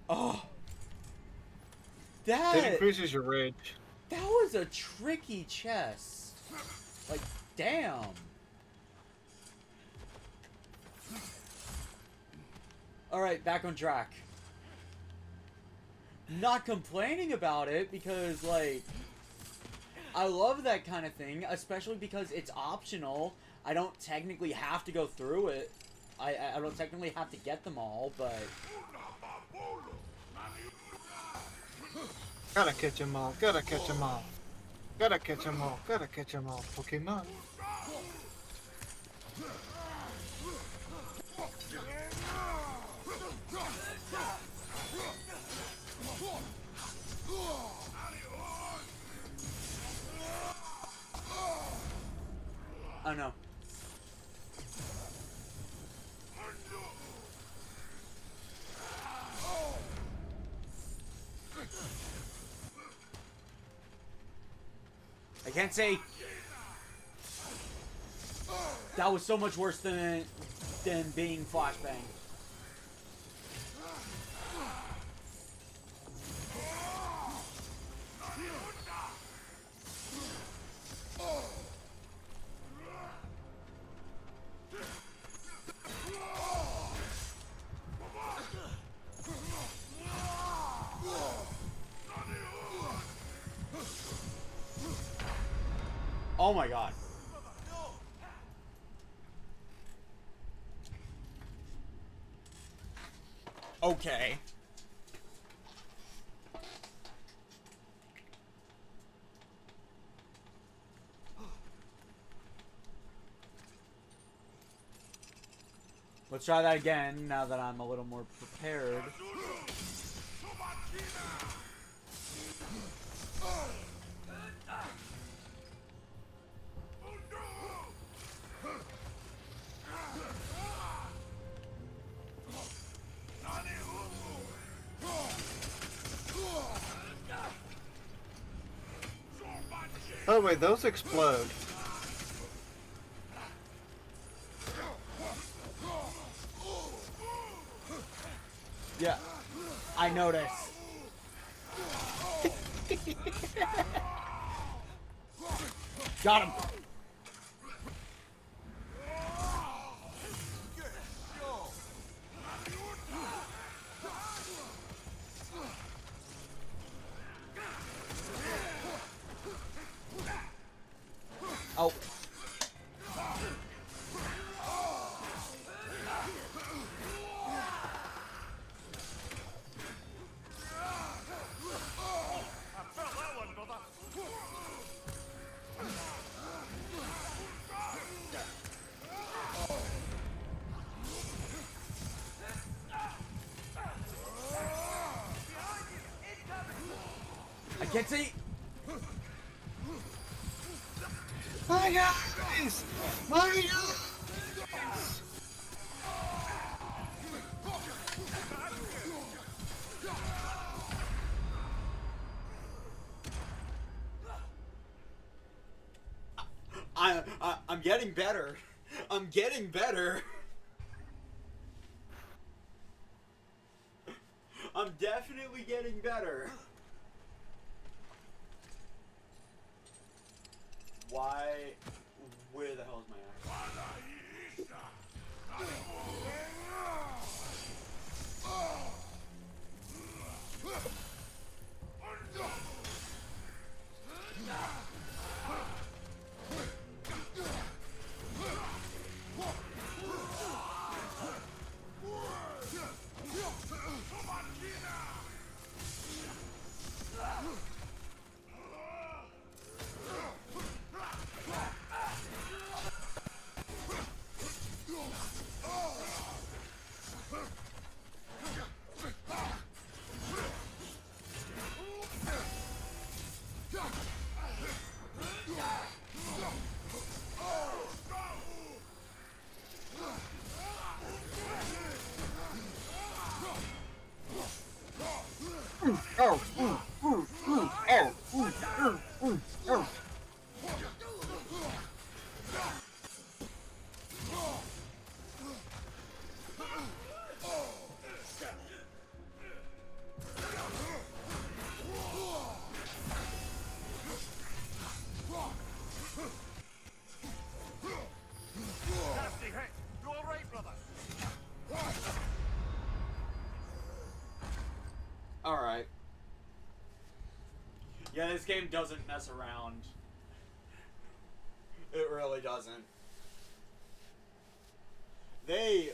Oh. It increases your rage. That was a tricky chest. Like, damn. Alright, back on track. Not complaining about it because, like, I love that kind of thing, especially because it's optional. I don't technically have to go through it. I don't technically have to get them all, but... Gotta catch them all, gotta catch them all. Gotta catch them all, gotta catch them all. Pokemon. Oh no. I can't say. That was so much worse than being flashbang. Oh my god. Okay. Let's try that again now that I'm a little more prepared. Oh wait, those explode. Yeah, I noticed. Got him. can't see. My guys! My guys! I'm getting better. I'm getting better. I'm definitely getting better. Why? Where the hell is my axe? Oh, oh. Alright. Yeah, this game doesn't mess around. It really doesn't. They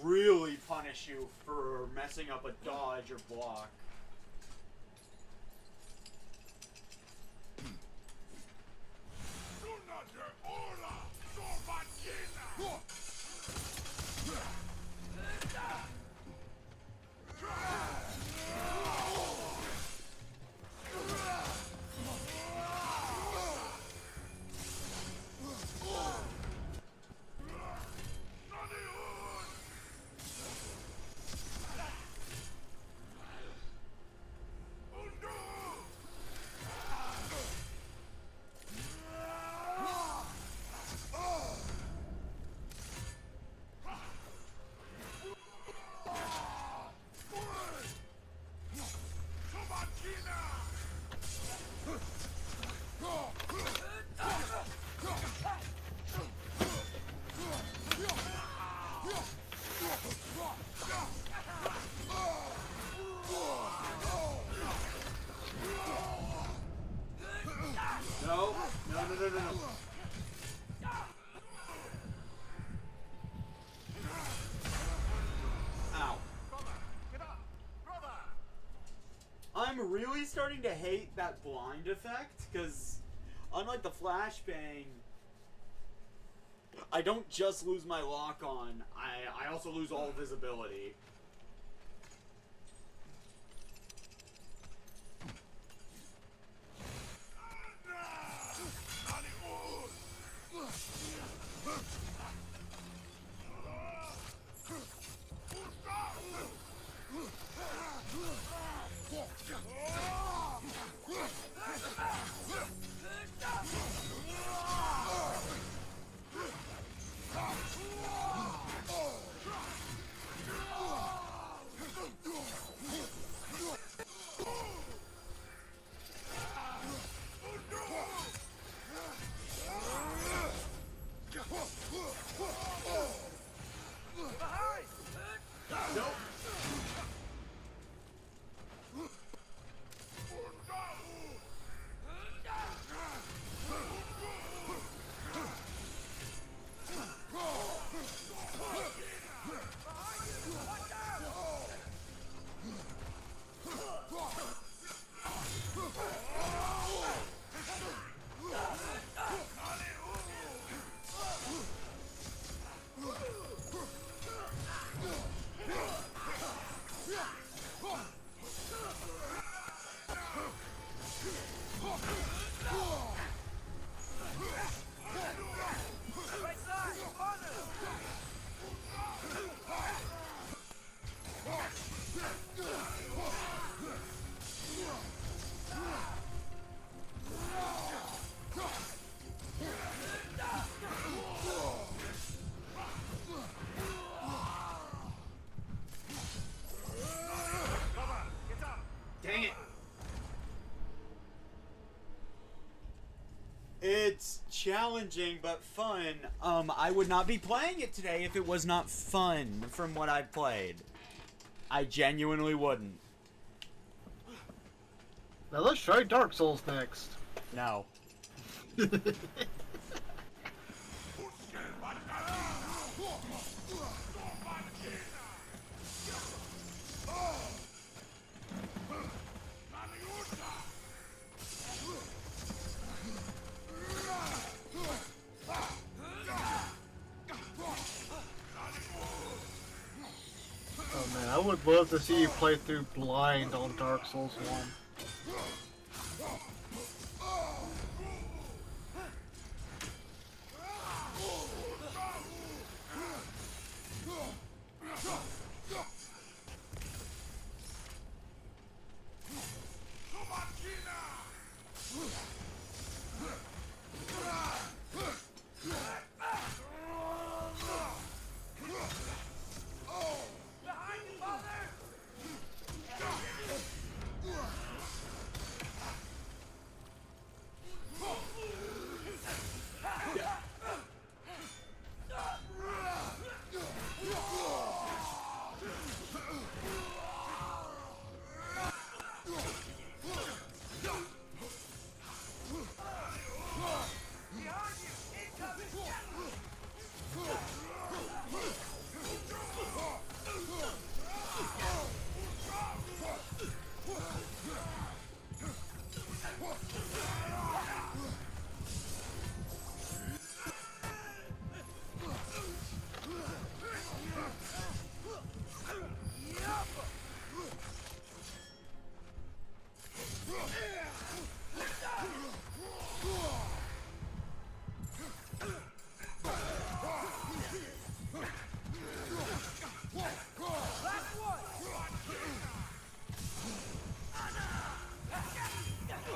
really punish you for messing up a dodge or block. No. Ow. I'm really starting to hate that blind effect, because unlike the flashbang, I don't just lose my lock on, I also lose all visibility. challenging but fun. I would not be playing it today if it was not fun from what I've played. I genuinely wouldn't. Now let's try Dark Souls next. No. Oh man, I would love to see you play through blind on Dark Souls 1.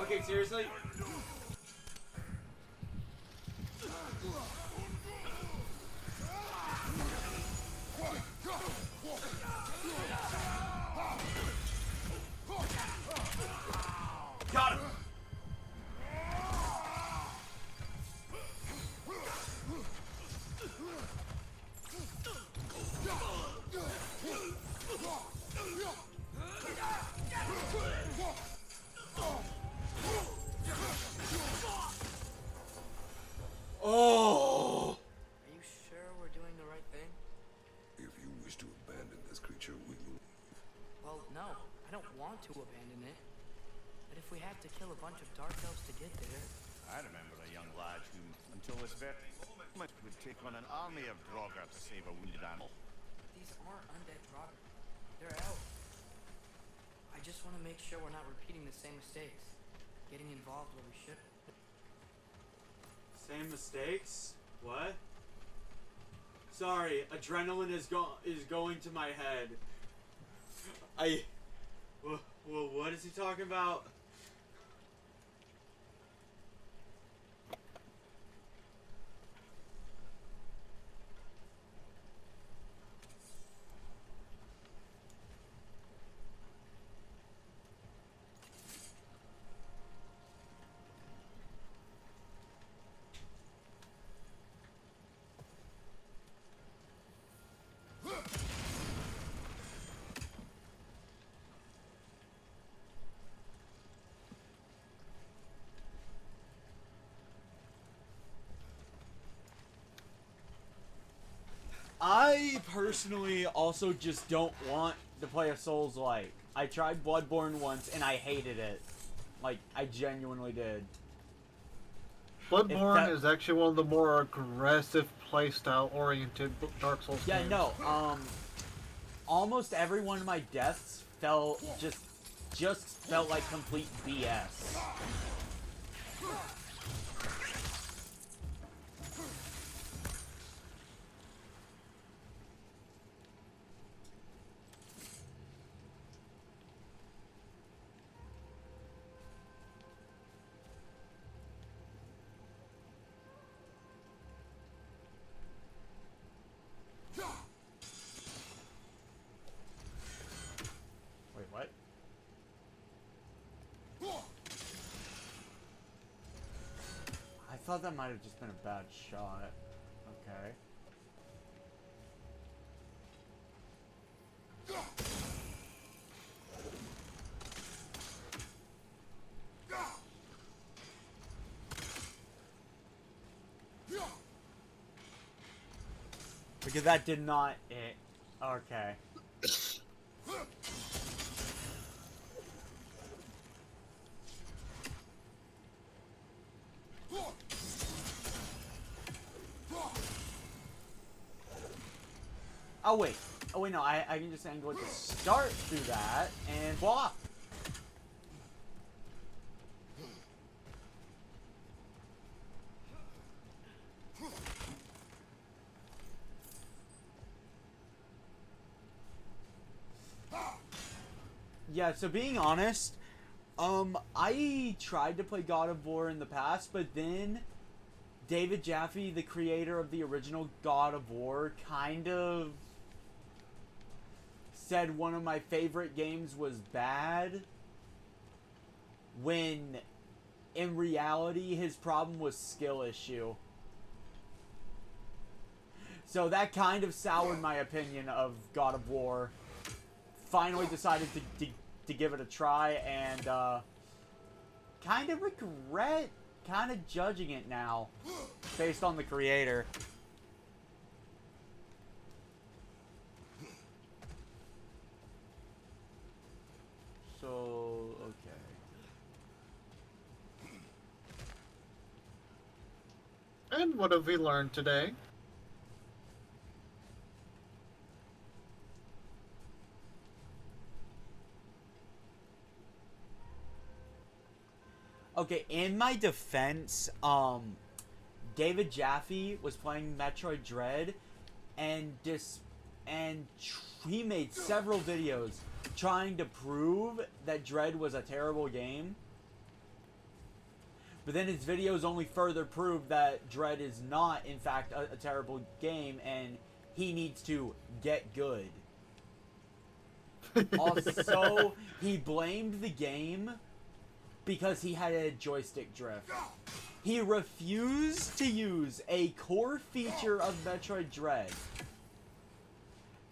Okay, seriously? Got him! Oh! Are you sure we're doing the right thing? If you wish to abandon this creature, we will. Well, no. I don't want to abandon it. But if we have to kill a bunch of Dark Elves to get there... I remember a young lad who, until this very moment, would take on an army of Draugr to save a wounded animal. These aren't undead Draugr. They're elves. I just want to make sure we're not repeating the same mistakes. Getting involved where we shouldn't. Same mistakes? What? Sorry, adrenaline is going to my head. Well, what is he talking about? I personally also just don't want to play a Souls-like. I tried Bloodborne once and I hated it. Like, I genuinely did. Bloodborne is actually one of the more aggressive playstyle oriented Dark Souls Yeah, games. no, almost every one of my deaths felt just felt like complete BS. Wait, what? thought that might have just been a bad shot. Okay. Because that did not hit. Okay. Oh wait. Oh wait, no, I can just angle it to start through that and voila. Yeah, so being honest, I tried to play God of War in the past, but then David Jaffe, the creator of the original God of War, kind of said one of my favorite games was bad, when in reality his problem was skill issue. So that kind of soured my opinion of God of War. Finally decided to give it a try, and kind of regret kind of judging it now based on the creator. So, okay. And what have we learned today? Okay, in my defense, David Jaffe was playing Metroid Dread, and he made several videos trying to prove that Dread was a terrible game. But then his videos only further prove that Dread is not, in fact, a terrible game, and he needs to get good. Also, he blamed the game because he had a joystick drift. He refused to use a core feature of Metroid Dread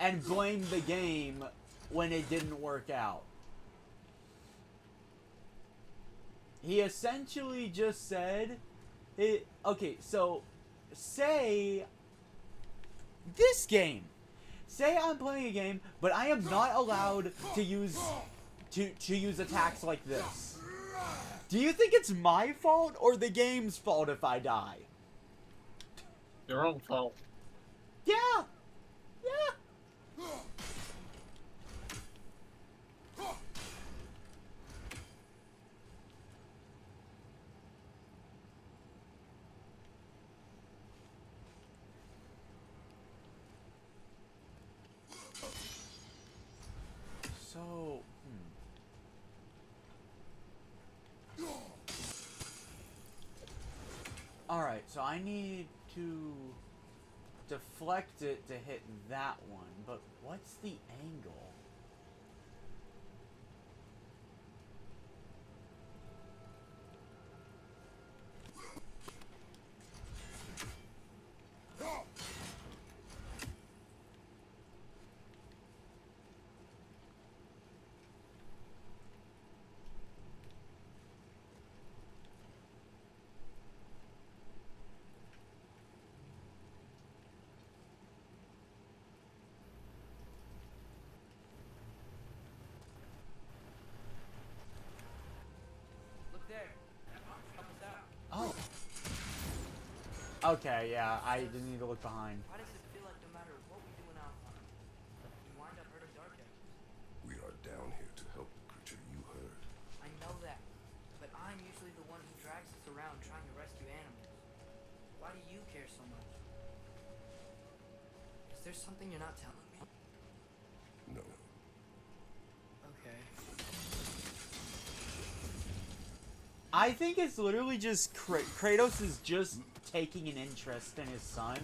and blamed the game when it didn't work out. He essentially just said, okay, so say this game. Say I'm playing a game, but I am not allowed to use attacks like this. Do you think it's my fault or the game's fault if I die? Your own fault. Yeah. Yeah. So, Alright, so I need to deflect it to hit that one, but what's the angle? Look there. Help us out. Oh. Okay, yeah, I didn't need to look behind. Why does it feel like no matter what we do in Alpine, we wind up hurting Dark Angels? We are down here to help the creature you heard. I know that, but I'm usually the one who drags us around trying to rescue animals. Why do you care so much? Is there something you're not telling me? No. Okay. I think it's literally just Kratos is just taking an interest in his son.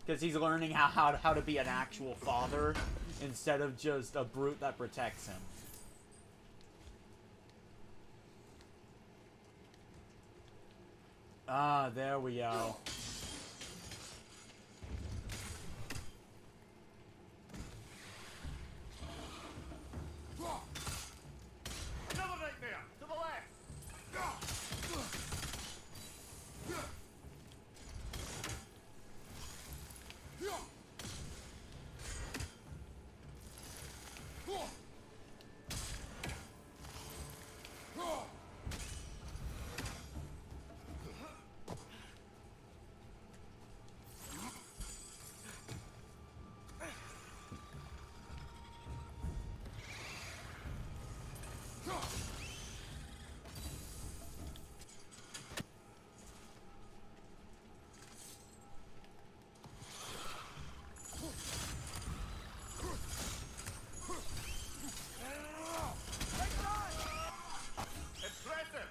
Because he's learning how to be an actual father instead of just a brute that protects him. Ah, there we go. Another nightmare! To the left! Impressive!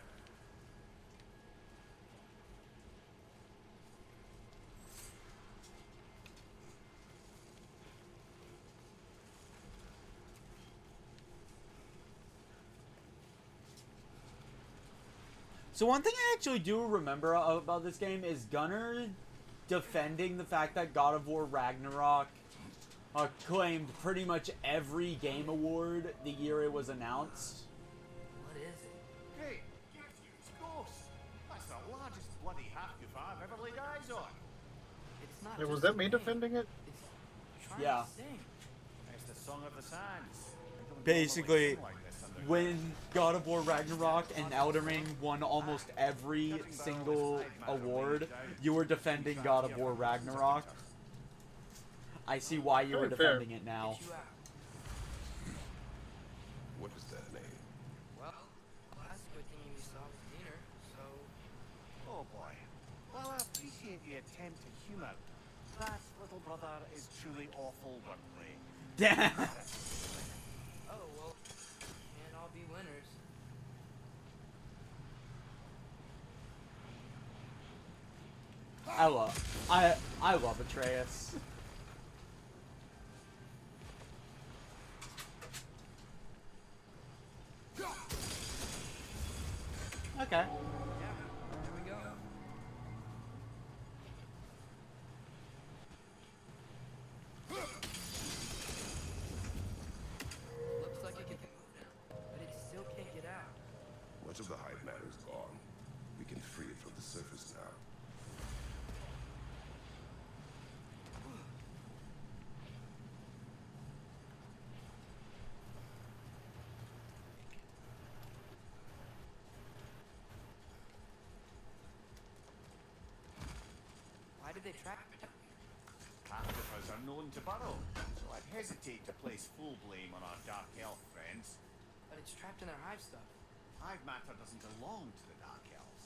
So one thing I actually do remember about this game is Gunnar defending the fact that God of War Ragnarok claimed pretty much every game award the year it was announced. What is it? Great! It's ghosts! That's the largest bloody half-goof I've ever laid eyes on! It's not Yeah, was just that a me name. defending it? It's trying Yeah. to sing. It's the Song of the Sands. I don't Basically, normally sing like this under- when God of War Ragnarok and Elden Ring won almost every single award, you were defending God of War Ragnarok. I see why you were Very fair. defending it now. Get you out. What is that name? Well, last good thing we saw was dinner, so Oh boy. Well, I appreciate the attempt to humour. That little brother is truly awful wordplay. oh well, can't all be winners. I love Atreus. Okay. Yeah, there we go. Looks like it can move now, but it still can't get out. Much of the hive matter is gone. We can free it from the surface now. Why did they trap it? Half of us are known to burrow, so I'd hesitate to place full blame on our dark elf friends. But it's trapped in their hive stuff. Hive matter doesn't belong to the dark elves,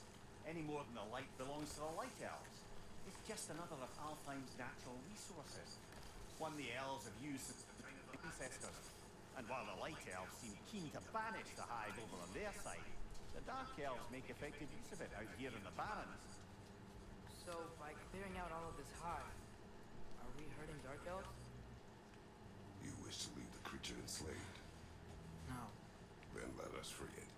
any more than the light belongs to the light elves. It's just another of Alfheim's natural resources, one the elves have used since the time of their ancestors. And while the light elves seem keen to banish the hive over on their side, the dark elves make effective use of it out here in the barrens. So by clearing out all of this hive, are we hurting Dark Elves? You wish to leave the creature enslaved? No. Then let us free it.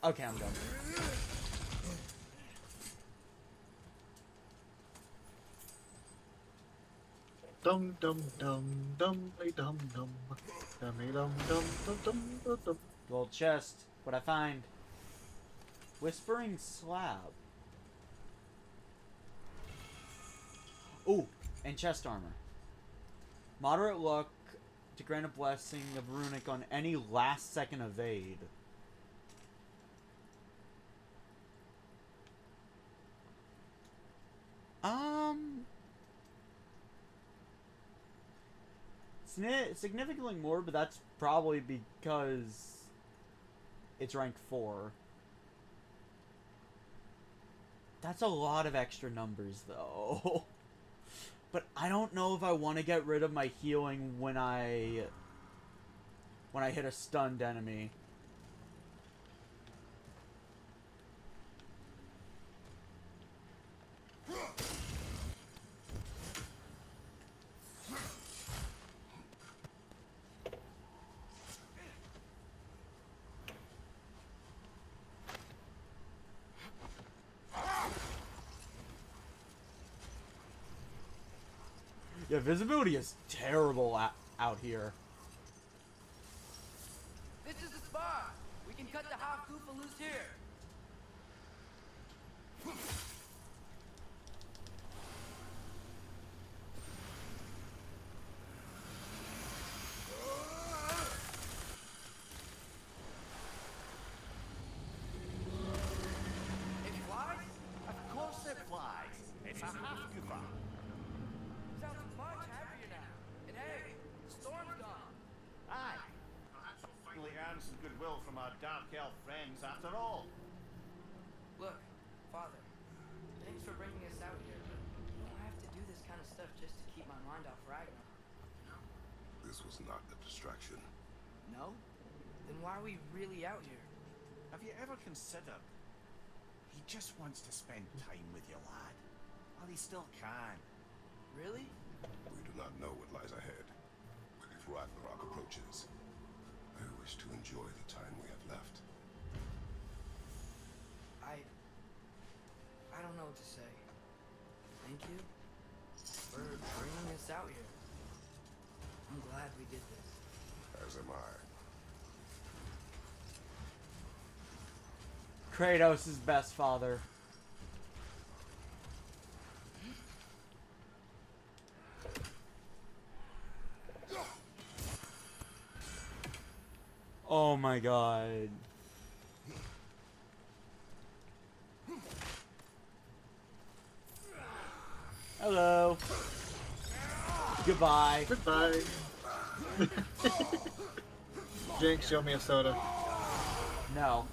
Okay, I'm done. Dum dum dum dum dum dum dum dum dum dum dum dum. Gold chest. What'd I find? Whispering slab. Ooh, and chest armor. Moderate luck to grant a blessing of runic on any last second evade. Significantly more, but that's probably because it's rank 4. That's a lot of extra numbers, though. But I don't know if I want to get rid of my healing when I hit a stunned enemy. Yeah, visibility is terrible out here. This is the spot. We can cut the half goofa loose here. It flies? Of course it flies. It's a half goofa. Sounds much happier now. And hey, the storm's gone. Aye. Perhaps we'll finally earn some goodwill from our dark elf friends after all. Look, Father, thanks for bringing us out here, but you don't have to do this kind of stuff just to keep my mind off Ragnarok. This was not a distraction. No? Then why are we really out here? Have you ever considered? He just wants to spend time with you, lad. While he still can. Really? We do not know what lies ahead. But if Ragnarok approaches, I wish to enjoy the time we have left. I don't know what to say. Thank you for bringing us out here. I'm glad we did this. As am I. Kratos' best father. Oh my god. Hello. Goodbye. Goodbye. Jinx, show me a soda. No.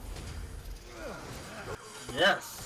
Yes.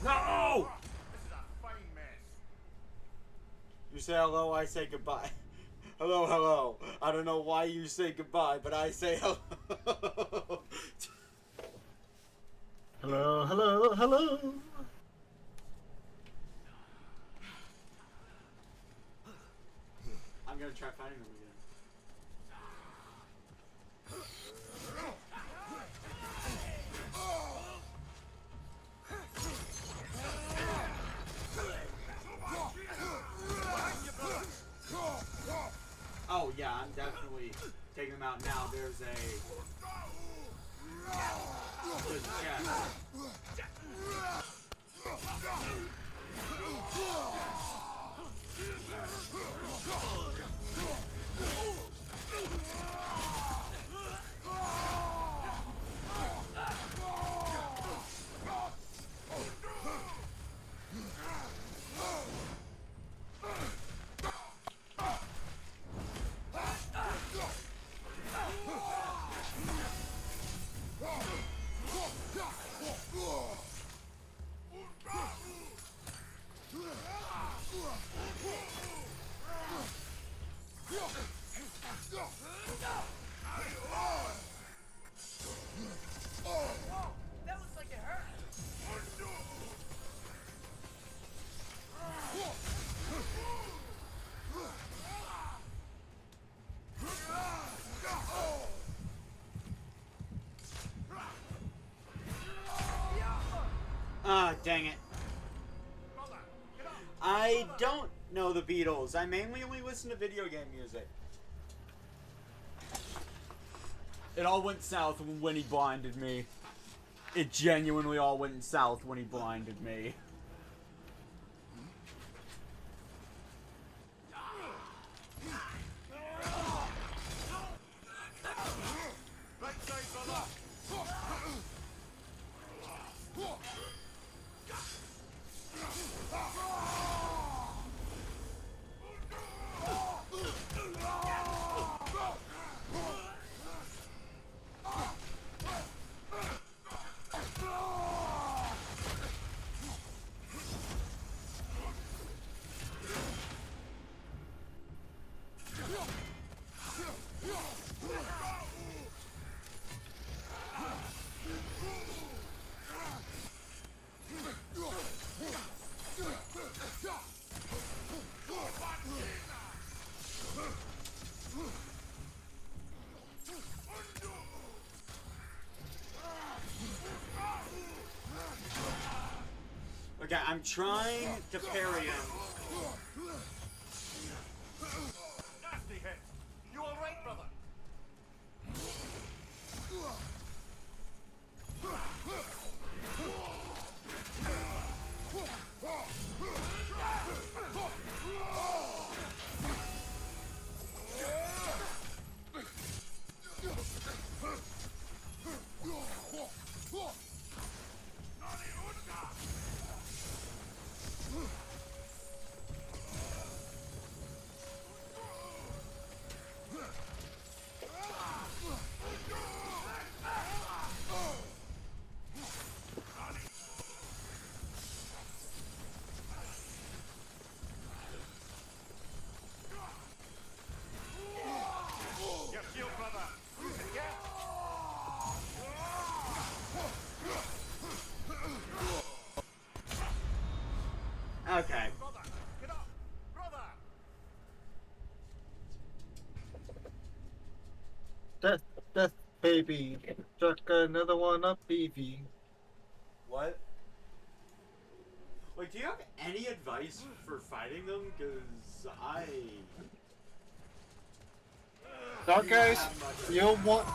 No! This is a fine mess. You say hello, I say goodbye. Hello, hello. I don't know why you say goodbye, but I say hello. Hello, hello, hello. I'm gonna try finding them again. Oh yeah, I'm definitely taking them out now. There's a chest. dang it. I don't know the Beatles. I mainly only listen to video game music. It all went south when he blinded me. It genuinely all went south when he blinded me. Okay, I'm trying to parry him. Nasty hit. You all right, brother? Your shield, brother. Use it, yeah? Okay. Brother, get up! Brother! Death, death, baby. Chuck another one up, BV. What? Like, do you have any advice for fighting them? Because Now, guys, you'll want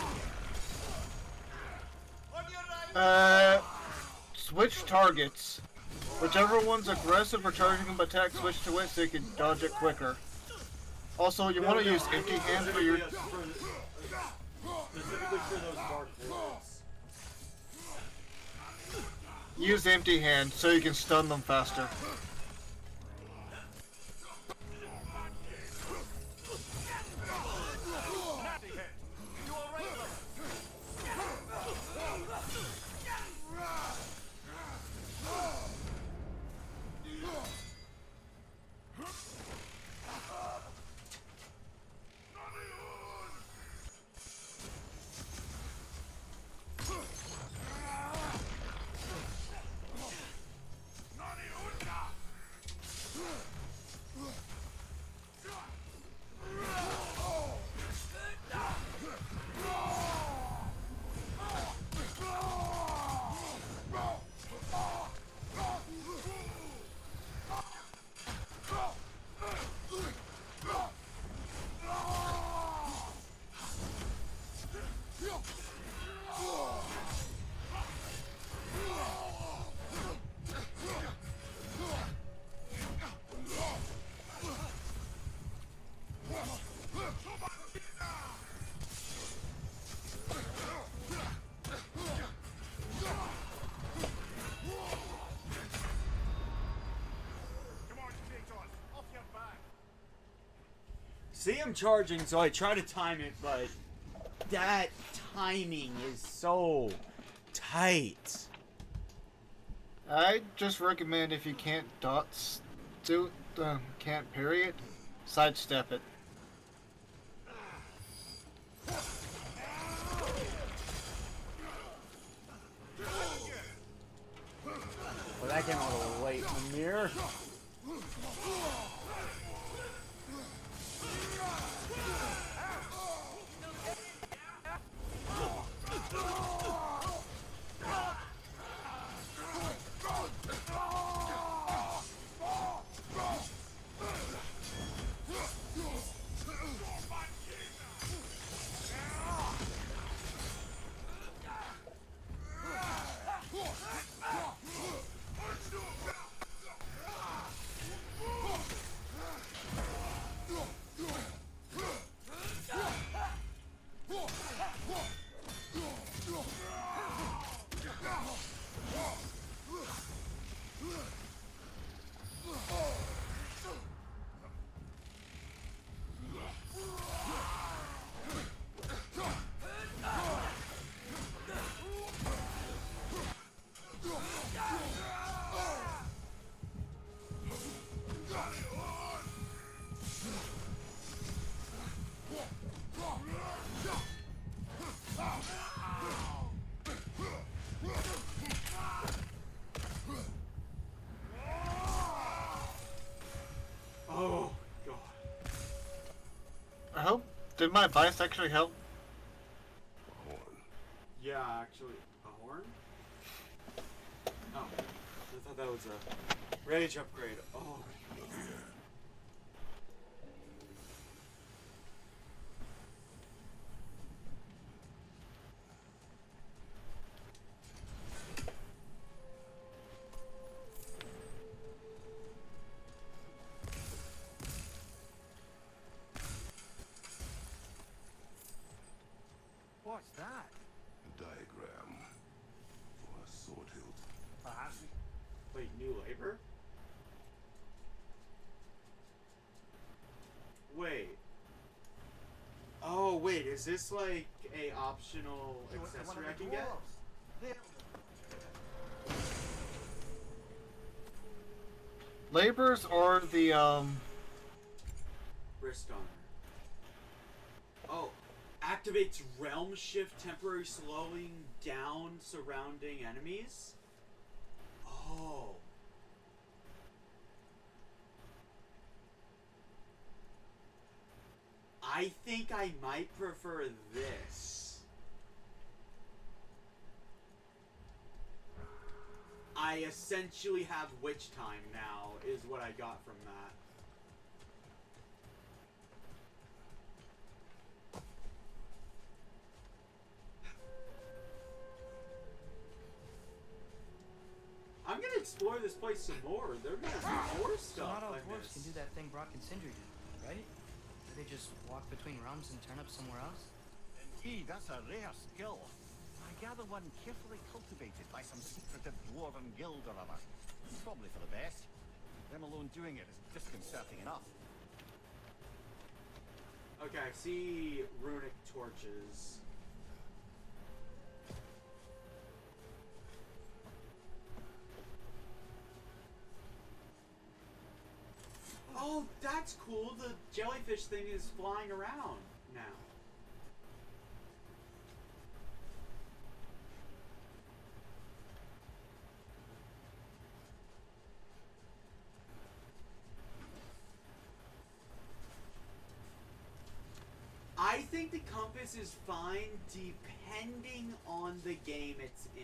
On your right! switch targets. Whichever one's aggressive or charging them attack, switch to it so you can dodge it quicker. Also, you want to use empty hand for your. Specifically for those dark wolves. Use empty hand so you can stun them faster. Nasty hit. You all right, brother? See, I'm charging, so I try to time it, but that timing is so tight. I just recommend if you can't can't parry it, sidestep it. Well, that came out a little late in the mirror. Did my advice actually help? Horn. Yeah, actually. A horn? Oh. I thought that was a rage upgrade. Oh. Look here. What's that? A diagram for a sword hilt. Perhaps Wait, new labor? Wait. Oh, wait, is this like a optional accessory I can get? Labors or the Wrist armor. Oh, activates realm shift, temporary slowing down surrounding enemies. Oh. I think I might prefer this. I essentially have witch time now, is what I got from that. I'm gonna explore this place some more. There might be more So stuff not all I dwarves can missed. do that thing Brock and Sindri did, right? Do they just walk between realms and turn up somewhere else? Indeed, that's a rare skill. I gather one carefully cultivated by some secretive dwarven guild or other. Probably for the best. Them alone doing it is disconcerting enough. Okay, I see runic torches. Oh, that's cool. The jellyfish thing is flying around now. I think the compass is fine depending on the game it's in.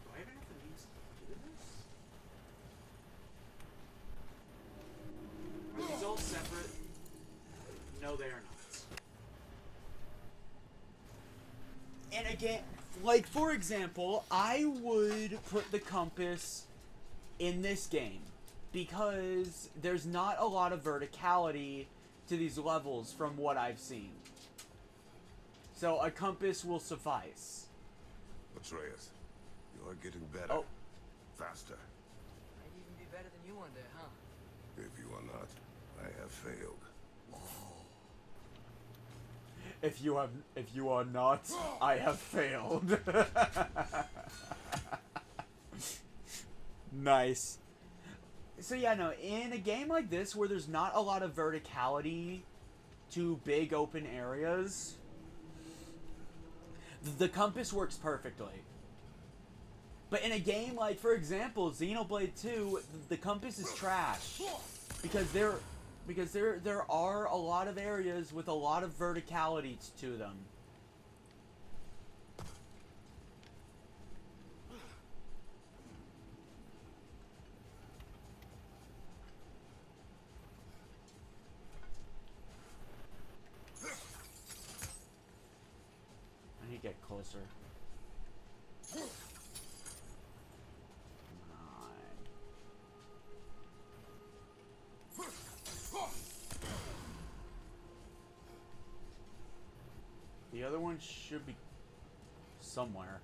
Do I have enough of these to do this? Are these all separate? No, they are not. And again, like for example, I would put the compass in this game because there's not a lot of verticality to these levels from what I've seen. So a compass will suffice. Atreus, you're getting better. Oh. Faster. Might even be better than you one day, huh? If you are not, I have failed. If you are not, I have failed. Nice. So yeah, no, in a game like this where there's not a lot of verticality to big open areas, the compass works perfectly. But in a game like, for example, Xenoblade 2, the compass is trash. Because there are a lot of areas with a lot of verticality to them. I need to get closer. Come on. The other one should be somewhere.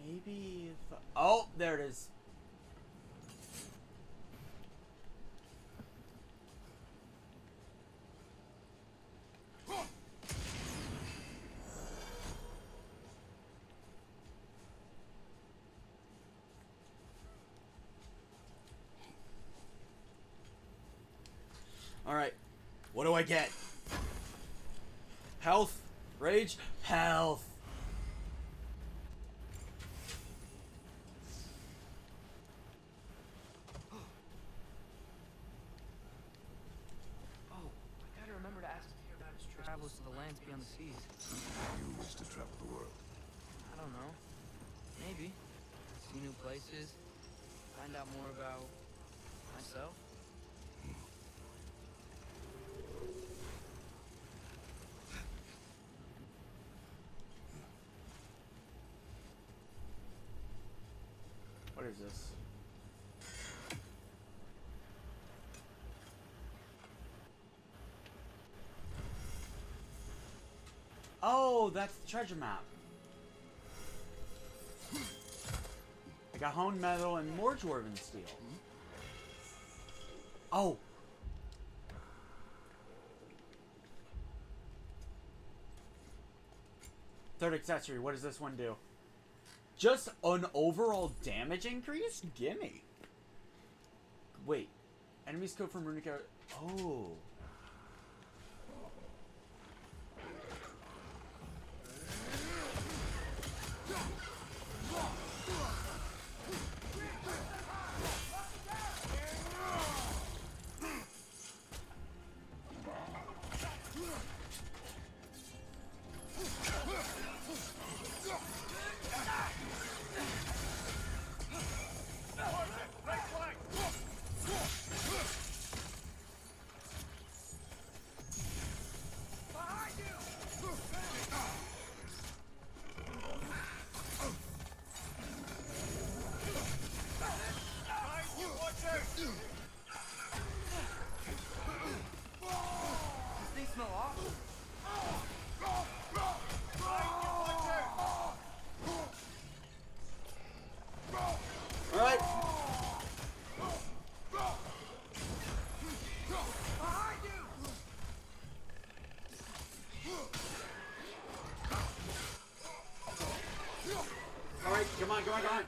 Maybe if... Oh, there it is. Alright. What do I get? Health. Rage. Health. Oh, I gotta remember to ask him about his travels to the lands beyond the seas. You wish to travel the world. I don't know. Maybe. See new places. Find out more about myself. What is this? Oh, that's the treasure map. I got honed metal and more dwarven steel. Oh. Third accessory, what does this one do? Just an overall damage increase? Gimme. Wait. Enemies go from runic. Oh. These smell awful. Alright. Alright, come on, come on, come on.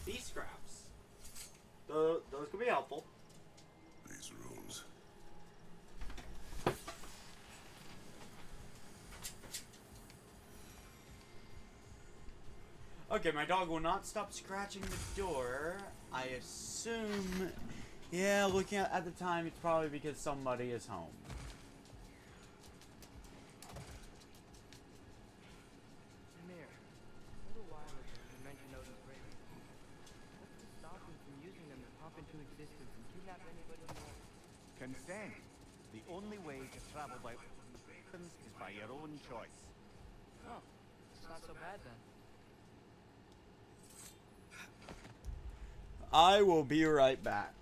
These scraps. Those could be helpful. These rooms. Okay, my dog will not stop scratching the door. I assume... Yeah, looking at the time, it's probably because somebody is home. Amir, a little while ago you mentioned Odin's bravery. What's to stop him from using them to pop into existence and kidnap anybody he wants? Consent. The only way to travel by is by your own choice. Oh, it's not so bad then. I will be right back.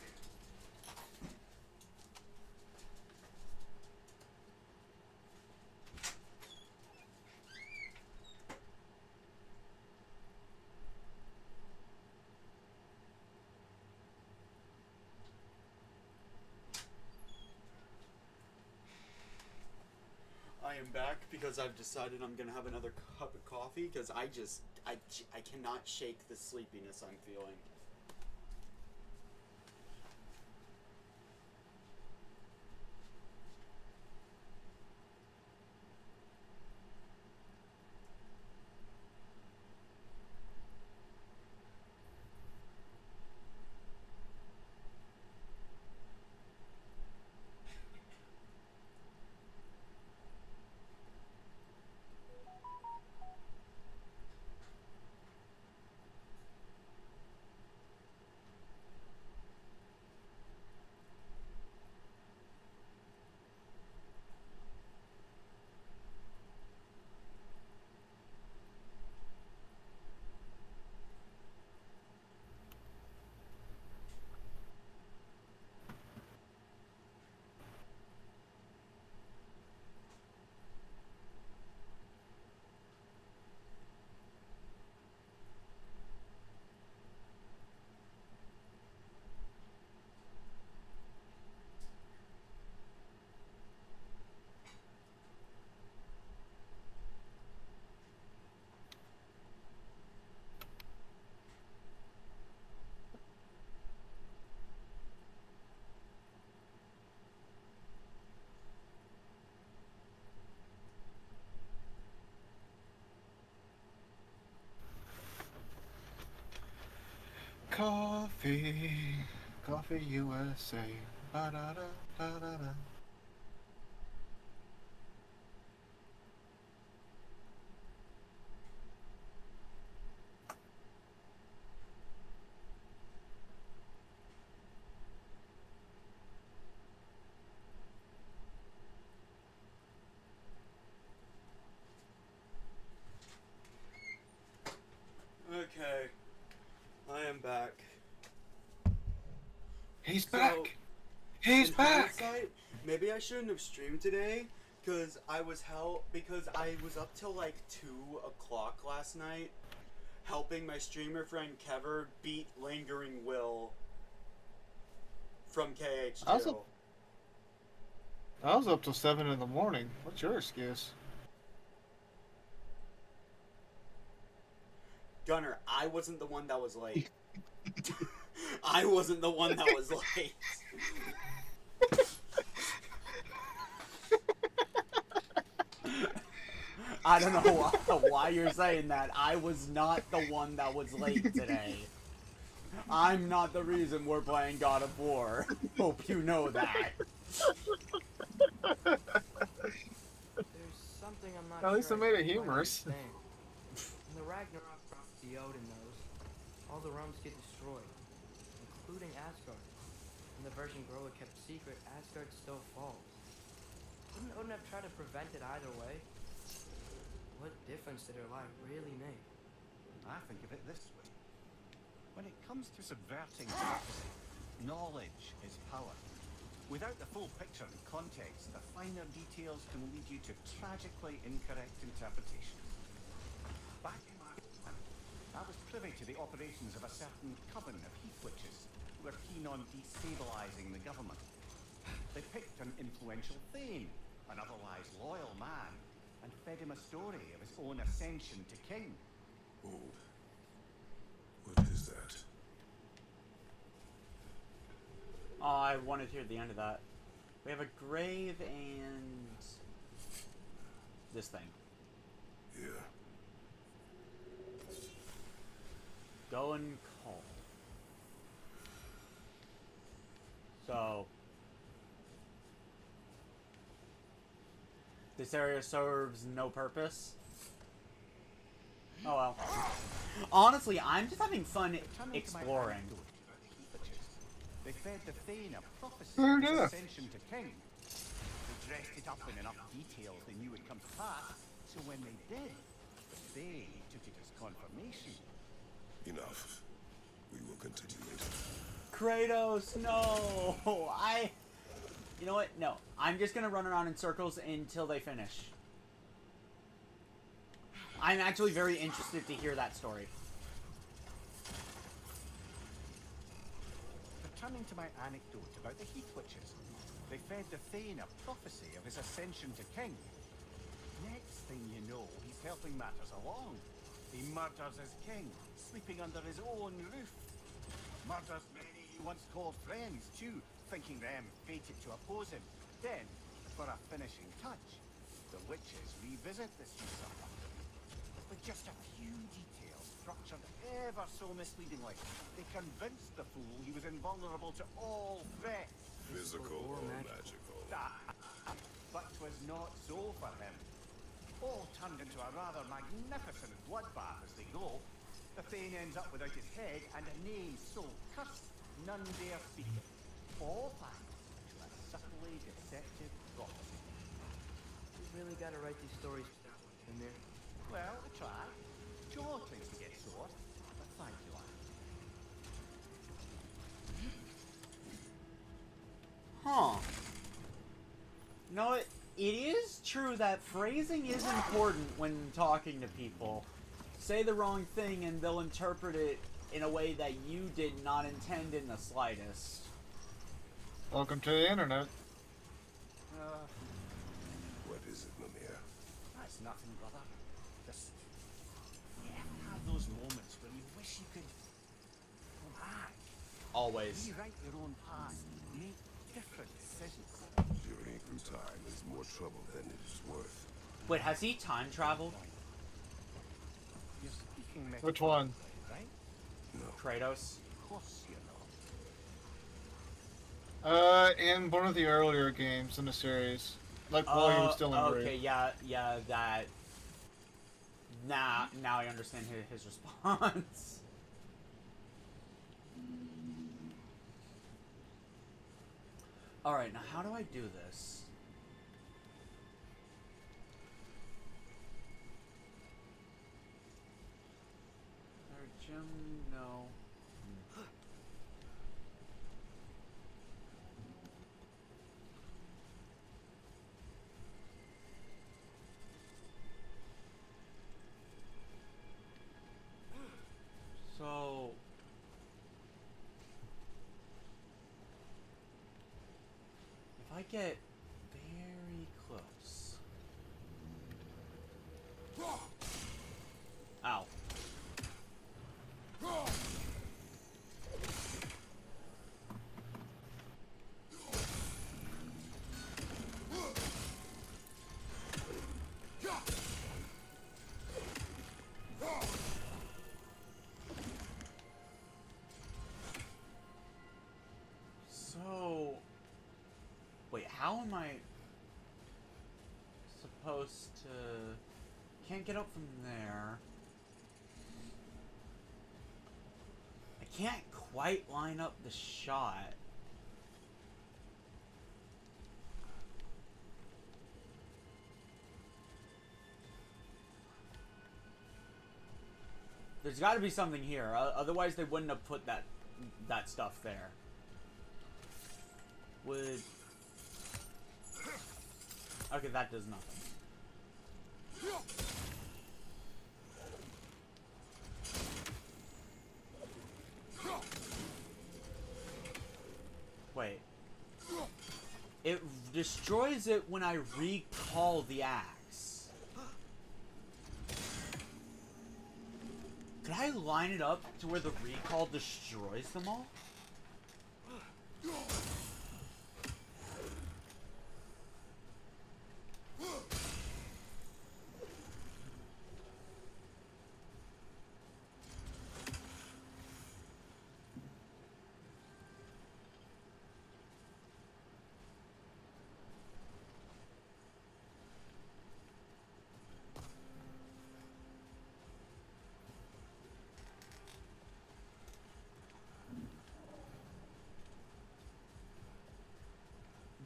I am back because I've decided I'm gonna have another cup of coffee because I cannot shake the sleepiness I'm feeling. Coffee, Coffee USA. Ba-da-da-da-da-da. Okay, I am back. He's So, back. He's in back. hindsight, maybe I shouldn't have streamed today because I was up till like 2 o'clock last night, helping my streamer friend Kever beat Lingering Will from KH2. I was up till 7 in the morning. What's your excuse? Gunner, I wasn't the one that was late. I wasn't the one that was late. I don't know why you're saying that. I was not the one that was late today. I'm not the reason we're playing God of War. Hope you know that. There's something I'm not At least I sure made it quite humorous. understand. In the Ragnarok prophecy Odin knows, all the realms get destroyed, including Asgard. In the version Groa kept secret, Asgard still falls. Wouldn't Odin have tried to prevent it either way? What difference did her life really make? I think of it this way. When it comes to subverting prophecy, knowledge is power. Without the full picture and context, the finer details can lead you to tragically incorrect interpretations. Back in my time, I was privy to the operations of a certain coven of heath witches who were keen on destabilizing the government. They picked an influential thane, an otherwise loyal man, and fed him a story of his own ascension to king. Oh. What is that? Oh, I wanted to hear the end of that. We have a grave and this thing. Yeah. Go and call. So this area serves no purpose. Oh well. Honestly, I'm just having fun exploring. They fed the Thane a prophecy Fair of his enough. ascension to king. They dressed it up in enough details they knew would come to pass, so when they did, they took it as confirmation. Enough. We will continue later. Kratos, no! You know what? No. I'm just gonna run around in circles until they finish. I'm actually very interested to hear that story. Returning to my anecdote about the heath witches, they fed the Thane a prophecy of his ascension to king. Next thing you know, he's helping matters along. He murders his king, sleeping under his own roof. Murders many he once called friends, too, thinking them fated to oppose him. Then, for a finishing touch, the witches revisit this usurper. With just a few details structured ever so misleadingly, they convinced the fool he was invulnerable to all threats. Physical or magical? But 'twas not so for him. All turned into a rather magnificent bloodbath as they go. The Thane ends up without his head and a name so cursed none dare speak it. All thanks to a subtly deceptive prophecy. You really gotta write these stories, Amir. Well, I try. Sure, things to get sore, but thank you, Anne. Huh. You know what? It is true that phrasing is important when talking to people. Say the wrong thing and they'll interpret it in a way that you did not intend in the slightest. Welcome to the internet. What is it, Mimir? That's nothing, brother. Just, you ever have those moments where you wish you could go back, Always. rewrite your own past, make different decisions? Journey through time is more trouble than it is worth. Wait, has he time traveled? You're speaking Which one? right? No. Kratos? course, you know. In one of the earlier games in the series, like while he was still in okay, grade. yeah, that. Now I understand his response. Alright, now how do I do this? Jim, no. So if I get very close. Ow. So, wait, how am I supposed to... Can't get up from there. I can't quite line up the shot. There's got to be something here, otherwise they wouldn't have put that stuff there. Would... Okay, that does nothing. Wait. It destroys it when I recall the axe. Could I line it up to where the recall destroys them all?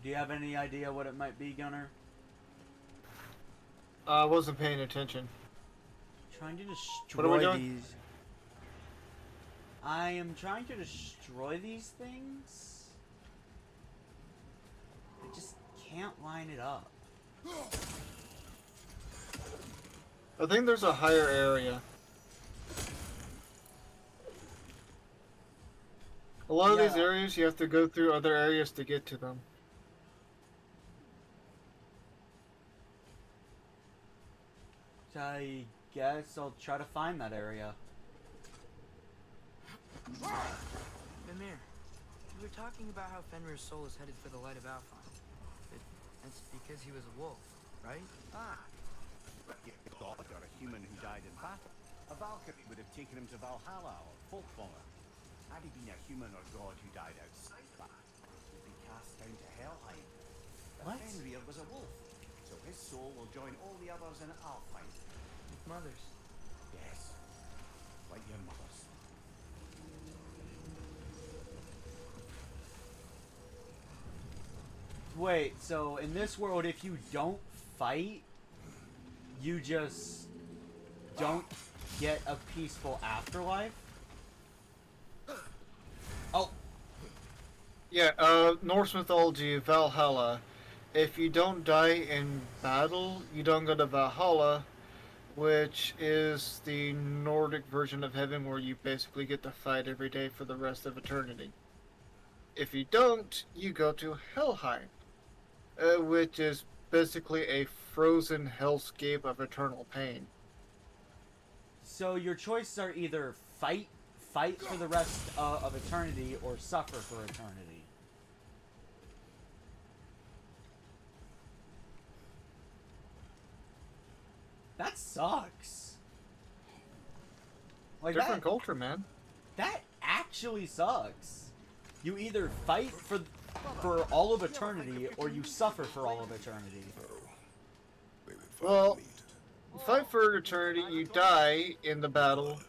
Do you have any idea what it might be, Gunner? I wasn't paying attention. Trying to What are we destroy doing? these. I am trying to destroy these things. I just can't line it up. I think there's a higher area. A lot of these Yeah. areas you have to go through other areas to get to them. I guess I'll try to find that area. Mimir, you were talking about how Fenrir's soul is headed for the light of Alfheim. That's because he was a wolf, right? Ah, but a god or a human who died in battle. A Valkyrie would have taken him to Valhalla or Folkvanger. Had he been a human or god who died outside that, he'd be cast down to Helheim. But What? Fenrir was a wolf, so his soul will join all the others in Alfheim. With mothers. Yes, like your mothers. Wait, so in this world, if you don't fight, you just don't get a peaceful afterlife? Oh, Yeah, Norse mythology, Valhalla. If you don't die in battle, you don't go to Valhalla, which is the Nordic version of heaven where you basically get to fight every day for the rest of eternity. If you don't, you go to Helheim, which is basically a frozen hellscape of eternal pain. so your choices are either fight for the rest of eternity, or suffer for eternity. That sucks. Like Different that, culture, man. that axe actually sucks. You either fight for all of eternity, or you suffer for all of eternity. Maybe Well, meet. fight for eternity, you die in the battle,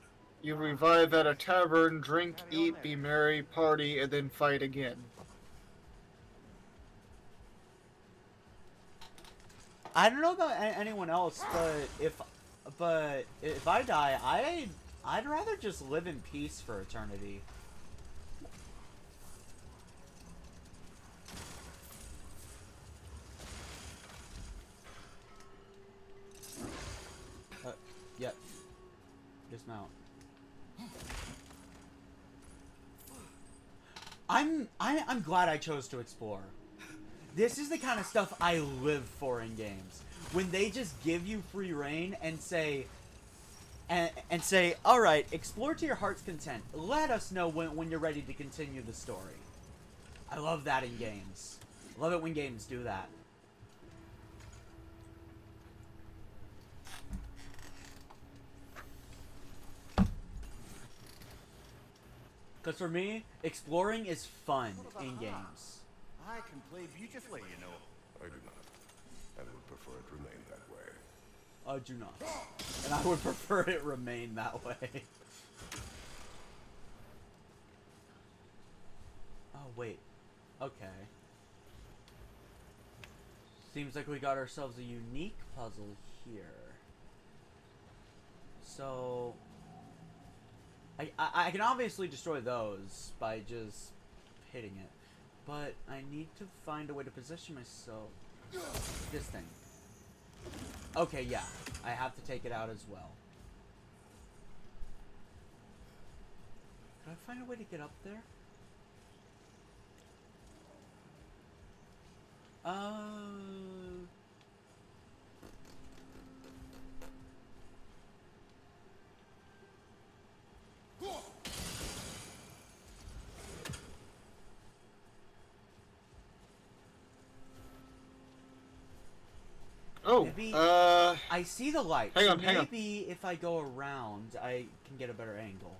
you revive at a tavern, drink, eat, be merry, party, and then fight again. I don't know about anyone else, but if I die, I'd rather just live in peace for eternity. Yep. Dismount. I'm glad I chose to explore. This is the kind of stuff I live for in games. When they just give you free reign and say, all right, explore to your heart's content. Let us know when you're ready to continue the story. I love that in games. Love it when games do that. Because for me, exploring is fun in games. I can play beautifully, you know. I do not, and would prefer it remain that way. I do not. And I would prefer it remain that way. Oh, wait. Okay. Seems like we got ourselves a unique puzzle here. So... I can obviously destroy those by just hitting it. But I need to find a way to position myself. This thing. Okay, yeah. I have to take it out as well. Can I find a way to get up there? Oh, Maybe I see the light. hang So on, hang on. maybe if I go around, I can get a better angle.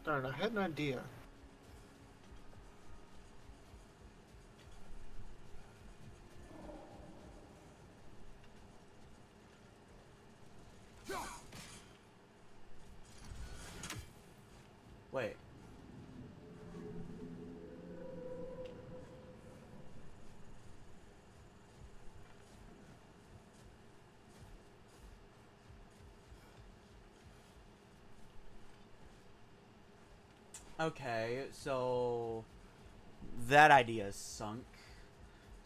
Darn, I had an idea. Wait. Okay, so that idea is sunk.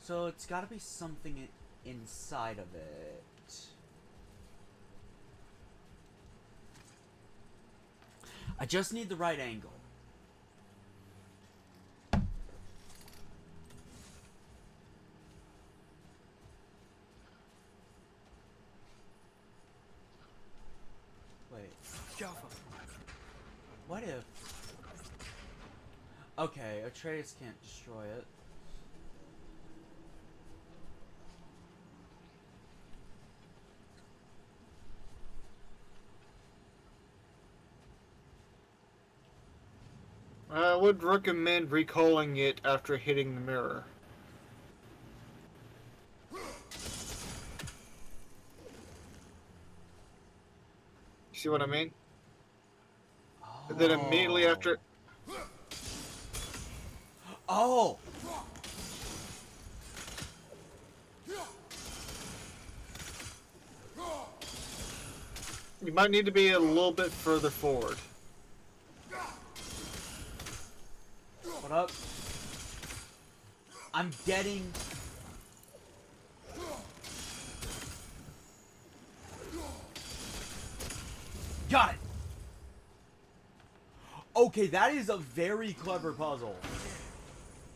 So it's got to be something inside of it. I just need the right angle. Wait. What if... Okay, Atreus can't destroy it. I would recommend recalling it after hitting the mirror. See what I mean? And then immediately after... Oh! You might need to be a little bit further forward. What up? I'm getting... Got it! Okay, that is a very clever puzzle.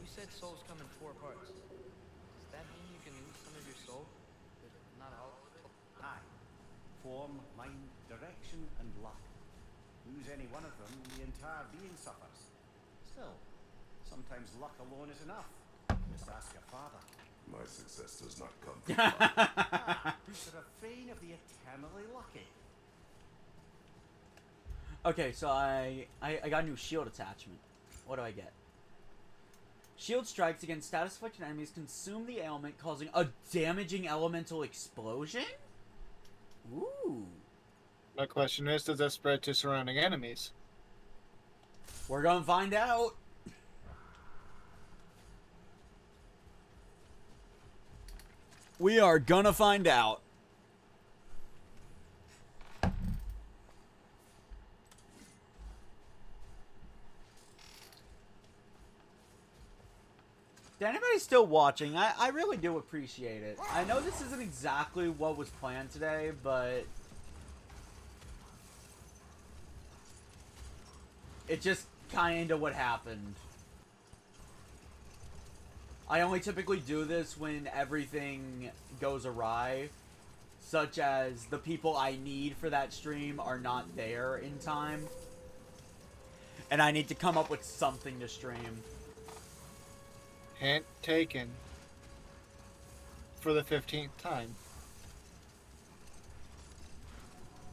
You said souls come in 4 parts. Does that mean you can lose some of your soul? But not all of it? Aye. Form, mind, direction, and luck. Lose any one of them, and the entire being suffers. Still, sometimes luck alone is enough. Just ask your father. My success does not come from luck. The refrain of the eternally lucky. Okay, so I got a new shield attachment. What do I get? Shield strikes against status-afflicted enemies consume the ailment, causing a damaging elemental explosion? Ooh. My question is, does that spread to surrounding enemies? We're gonna find out. We are gonna find out. Is anybody still watching? I really do appreciate it. I know this isn't exactly what was planned today, but it just kind of what happened. I only typically do this when everything goes awry, such as the people I need for that stream are not there in time, and I need to come up with something to stream. Hint taken. For the 15th time.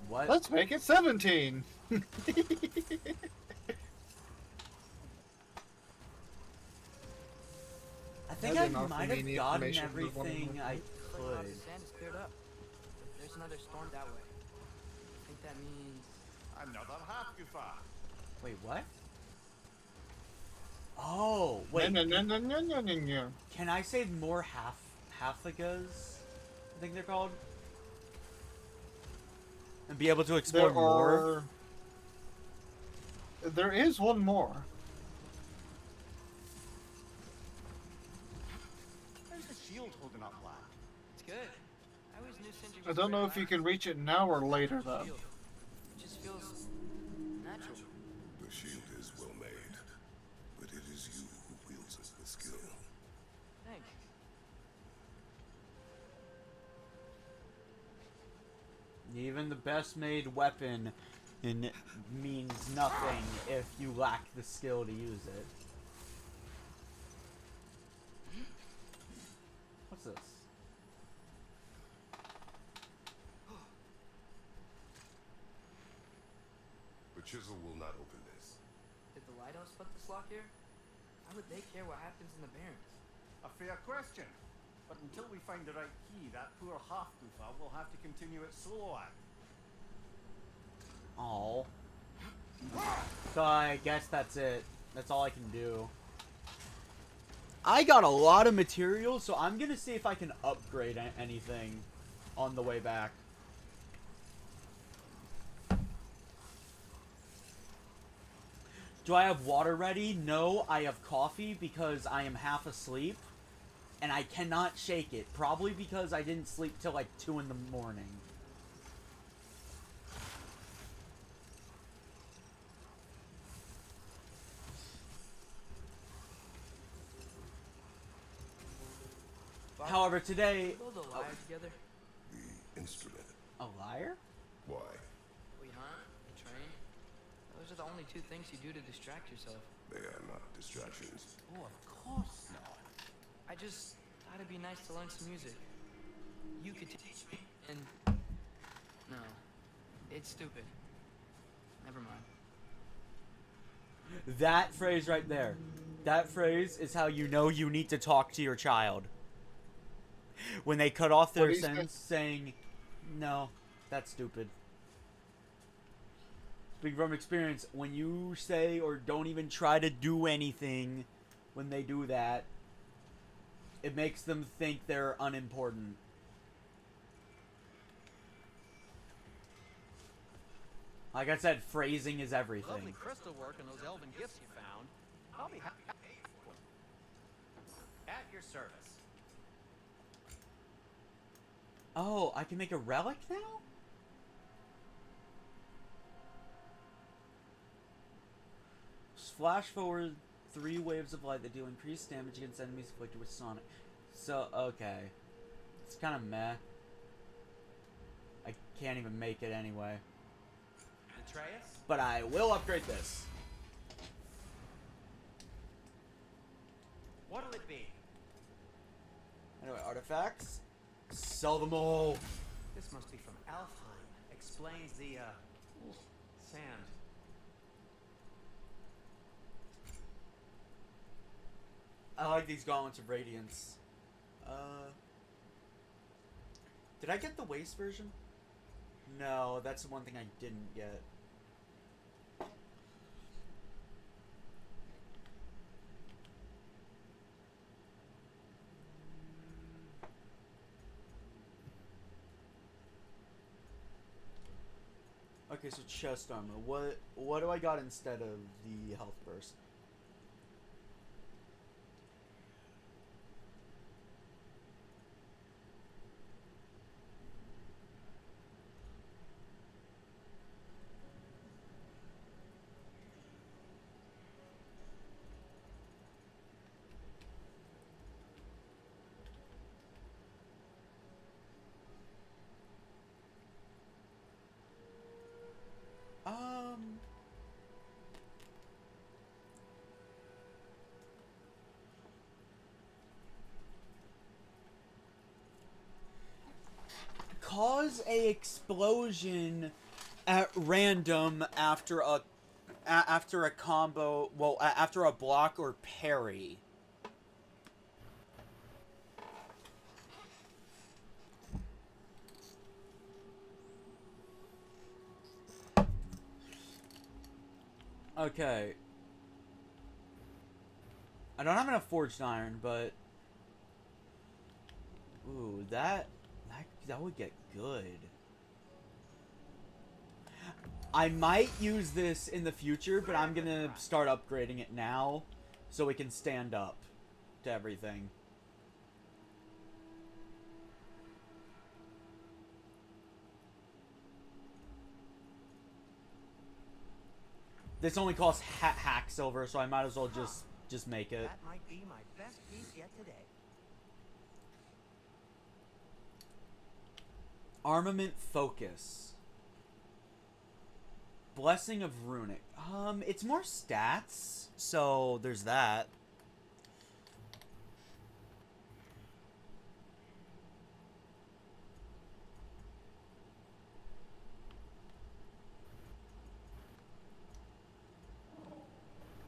What? Let's make it 17! I think I might have gotten everything I could. The sand is cleared up. There's another storm that way. I think that means... Another half Gufa. Wait, what? Oh, wait. No. Can I save more halfagas? I think they're called. And be able to explore more? There is one more. How's the shield holding up, lad? It's good. I always knew Sindri I was don't know very if you can relaxed. reach it now or later, though. Shield. It just feels natural. The shield is well made, but it is you who wields it with skill. Thanks. Even the best made weapon means nothing if you lack the skill to use it. What's this? The chisel will not open this. Did the lighthouse put this lock here? How would they care what happens in the Barrens? A fair question. But until we find the right key, that poor half Gufa will have to continue its solo act. Oh. So I guess that's it. That's all I can do. I got a lot of material, so I'm gonna see if I can upgrade anything on the way back. Do I have water ready? No, I have coffee because I am half asleep. And I cannot shake it. Probably because I didn't sleep till like 2 in the morning. However, today... Build a lyre together. The instrument. A liar? Why? We hunt, we train. Those are the only two things you do to distract yourself. They are not distractions. Oh, of course not. I just thought it'd be nice to learn some music. You could teach me, and... No. It's stupid. Never mind. That phrase right there. That phrase is how you know you need to talk to your child. When they cut off their sentence saying, no, that's stupid. Speaking from experience, when you say or don't even try to do anything when they do that, it makes them think they're unimportant. Like I said, phrasing is everything. Lovely crystal work and those elven gifts you found. I'll be happy to pay for them. At your service. Oh, I can make a relic now? Flash forward 3 waves of light that do increased damage against enemies afflicted with Sonic. So, okay. It's kind of meh. I can't even make it anyway. Atreus? But I will upgrade this. What'll it be? Anyway, artifacts. Sell them all. This must be from Alfheim. Explains the, sand. I like these gauntlets of radiance. Did I get the waste version? No, that's the one thing I didn't get. Okay, so chest armor. What do I got instead of the health burst? Cause a explosion at random after a combo, well, after a block or parry. Okay. I don't have enough forged iron, but ooh, that would get good. I might use this in the future, but I'm gonna start upgrading it now so we can stand up to everything. This only costs hack silver, so I might as well just make it. That might be my best piece yet today. Armament focus. Blessing of Runic. It's more stats, so there's that.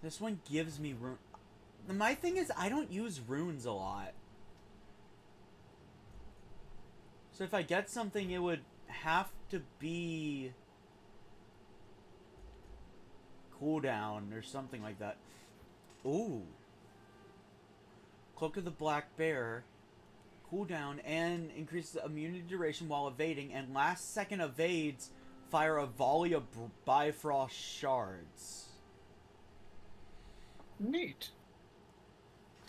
This one gives me rune. My thing is, I don't use runes a lot. So if I get something, it would have to be cooldown or something like that. Ooh. Cloak of the Black Bear. Cooldown and increases immunity duration while evading, and last second evades fire a volley of Bifrost shards. Neat.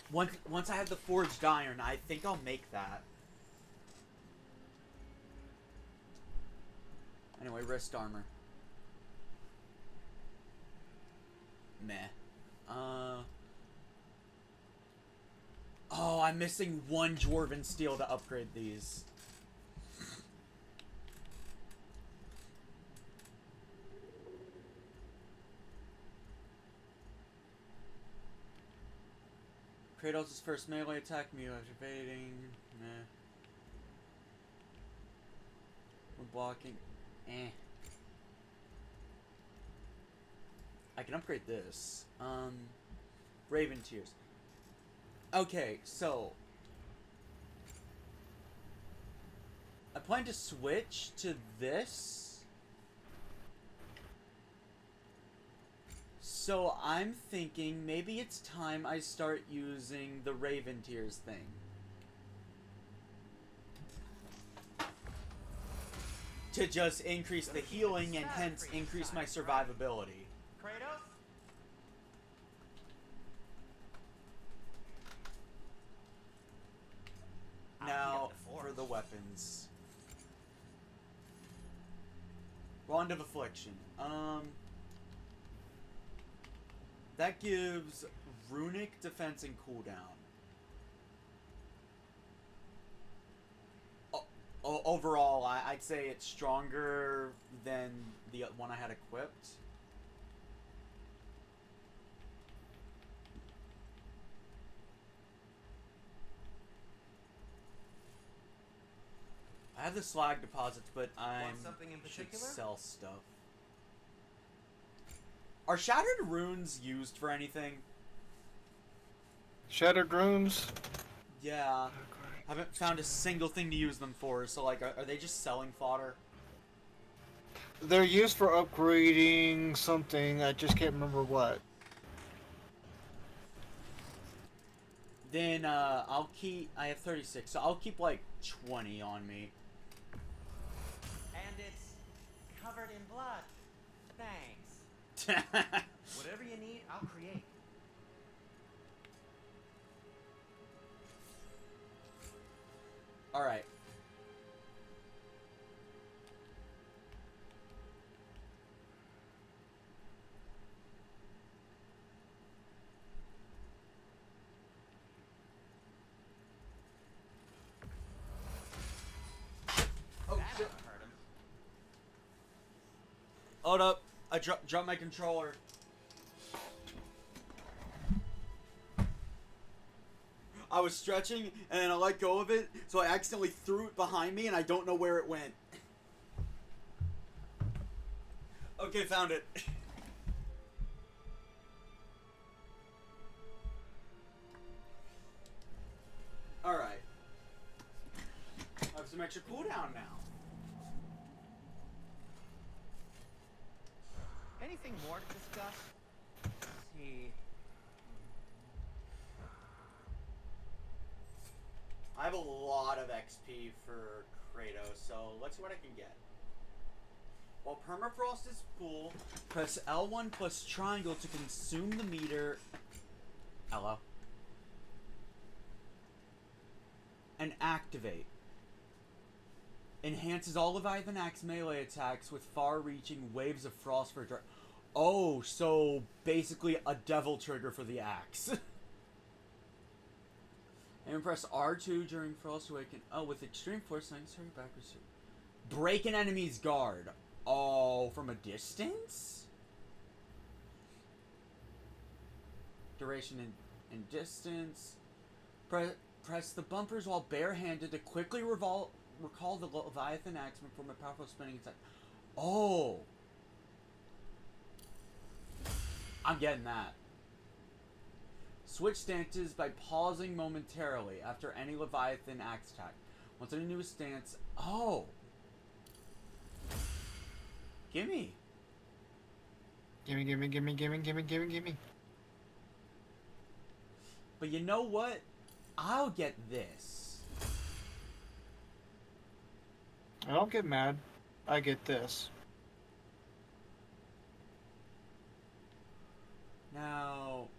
Once I have the forged iron, I think I'll make that. Anyway, wrist armor. Meh. Oh, I'm missing one Dwarven steel to upgrade these. Kratos' first melee attack, melee evading. Meh. When blocking. Eh. I can upgrade this. Raven Tears. Okay, so I plan to switch to this. So I'm thinking maybe it's time I start using the Raven Tears thing. To just increase the healing and hence increase my survivability. Kratos? Now, for the weapons. Wand of Affliction. That gives runic defense and cooldown. Overall, I'd say it's stronger than the one I had equipped. I have the slag deposits, but I should sell stuff. Are shattered runes used for anything? Shattered runes. Yeah. Haven't found a single thing to use them for, so like, are they just selling fodder? They're used for upgrading something. I just can't remember what. Then, I'll keep, I have 36, so I'll keep like 20 on me. And it's covered in blood. Thanks. Whatever you need, I'll create. Alright. Oh, That shit. ought to hurt him. Hold up. I dropped my controller. I was stretching, and then I let go of it, so I accidentally threw it behind me, and I don't know where it went. Okay, found it. Alright. I have some extra cooldown now. Anything more to discuss? Let's see. I have a lot of XP for Kratos, so let's see what I can get. While permafrost is full, press L1 plus triangle to consume the meter. Hello. And activate. Enhances all Leviathan Axe melee attacks with far-reaching waves of frost for Oh, so basically a devil trigger for the axe. And press R2 during Frost Awaken. Oh, with extreme force, necessary backwards. Break an enemy's guard. Oh, from a distance? Duration and distance. Press the bumpers while barehanded to quickly recall the Leviathan Axeman from a powerful spinning attack. Oh! I'm getting that. Switch stances by pausing momentarily after any Leviathan axe attack. Once in a new stance. Oh! Gimme! Gimme, gimme, gimme, gimme, gimme, gimme, gimme. But you know what? I'll get this. I don't get mad. I get this. Now...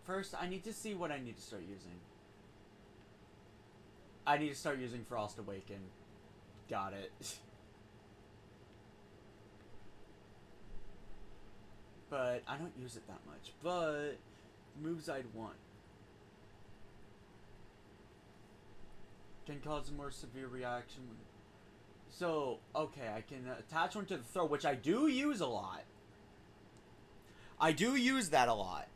First, I need to see what I need to start using. I need to start using Frost Awaken. Got it. But I don't use it that much. But moves I'd want. Can cause a more severe reaction. So, okay, I can attach one to the throw, which I do use a lot. I do use that a lot.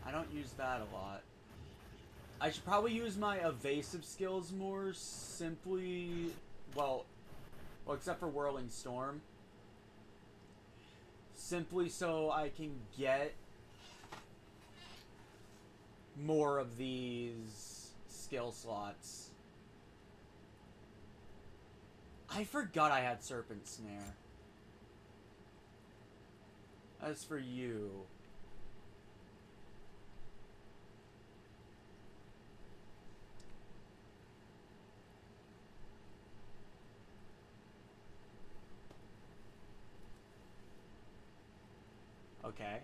I don't use that a lot. I should probably use my evasive skills more simply, well, except for Whirling Storm. Simply so I can get more of these skill slots. I forgot I had Serpent Snare. As for you... Okay.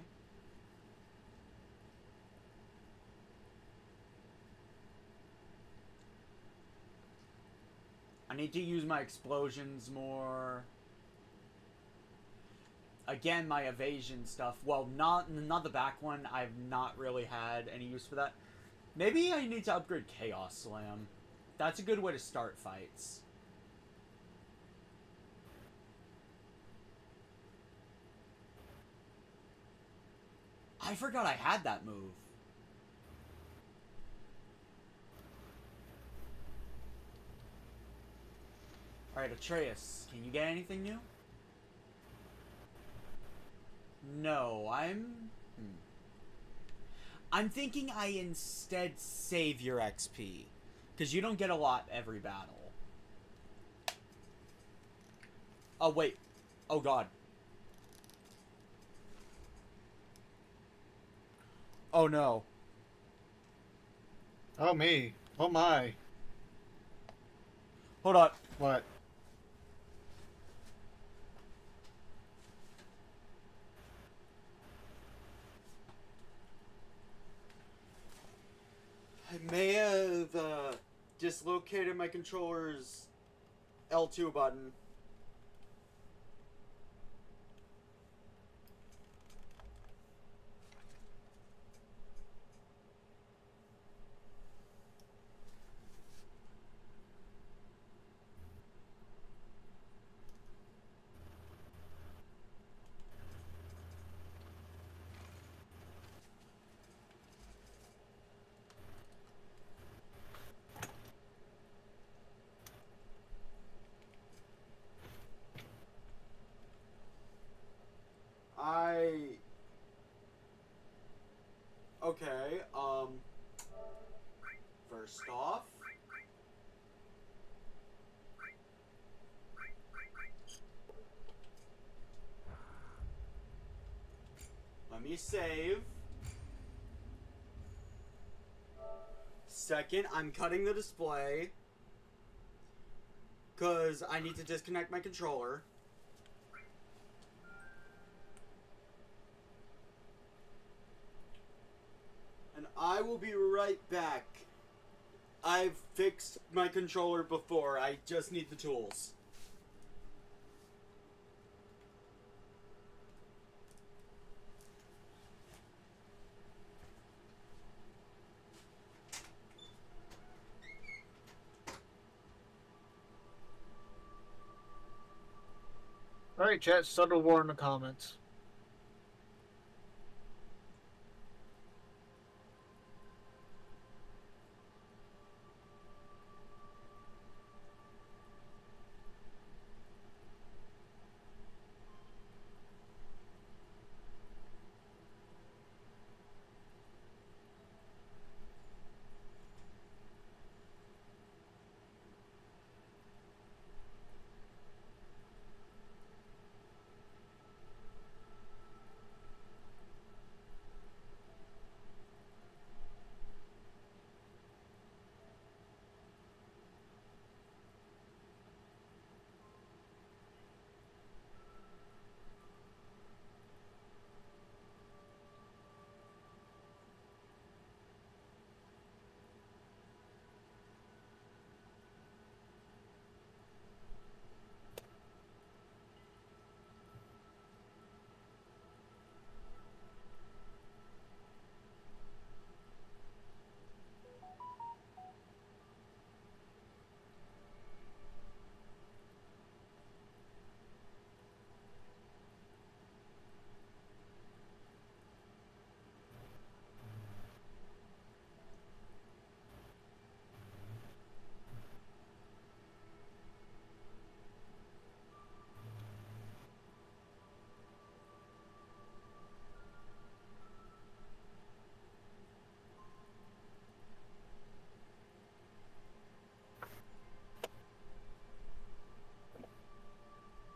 I need to use my explosions more. Again, my evasion stuff. Well, not the back one. I've not really had any use for that. Maybe I need to upgrade Chaos Slam. That's a good way to start fights. I forgot I had that move. Alright, Atreus, can you get anything new? No, I'm thinking I instead save your XP. Because you don't get a lot every battle. Oh, wait. Oh, God. Oh, no. Oh, me. Oh, my. Hold on. What? I may have dislocated my controller's L2 button. Okay, first off, let me save. Second, I'm cutting the display because I need to disconnect my controller. And I will be right back. I've fixed my controller before. I just need the tools. Alright, chat, start a war in the comments.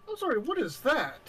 I'm sorry, what is that?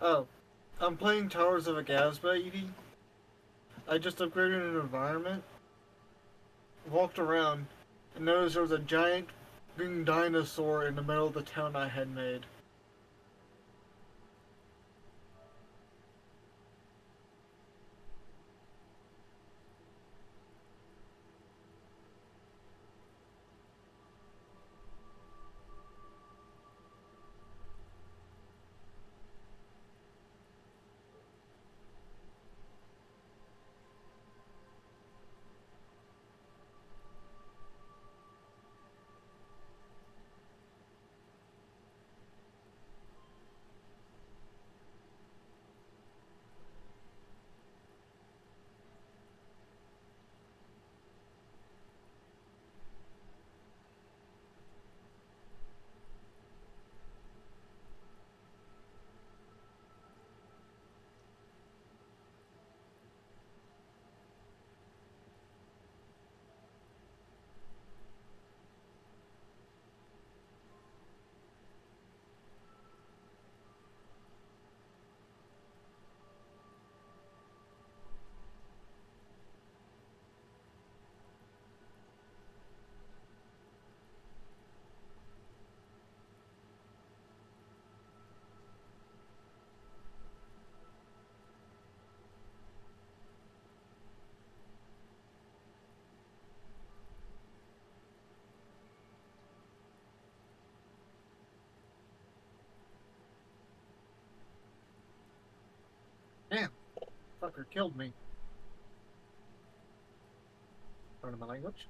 Oh, I'm playing Towers of Agasba, Edie. I just upgraded an environment, walked around, and noticed there was a giant green dinosaur in the middle of the town I had made. Damn, fucker killed me. Pardon my language.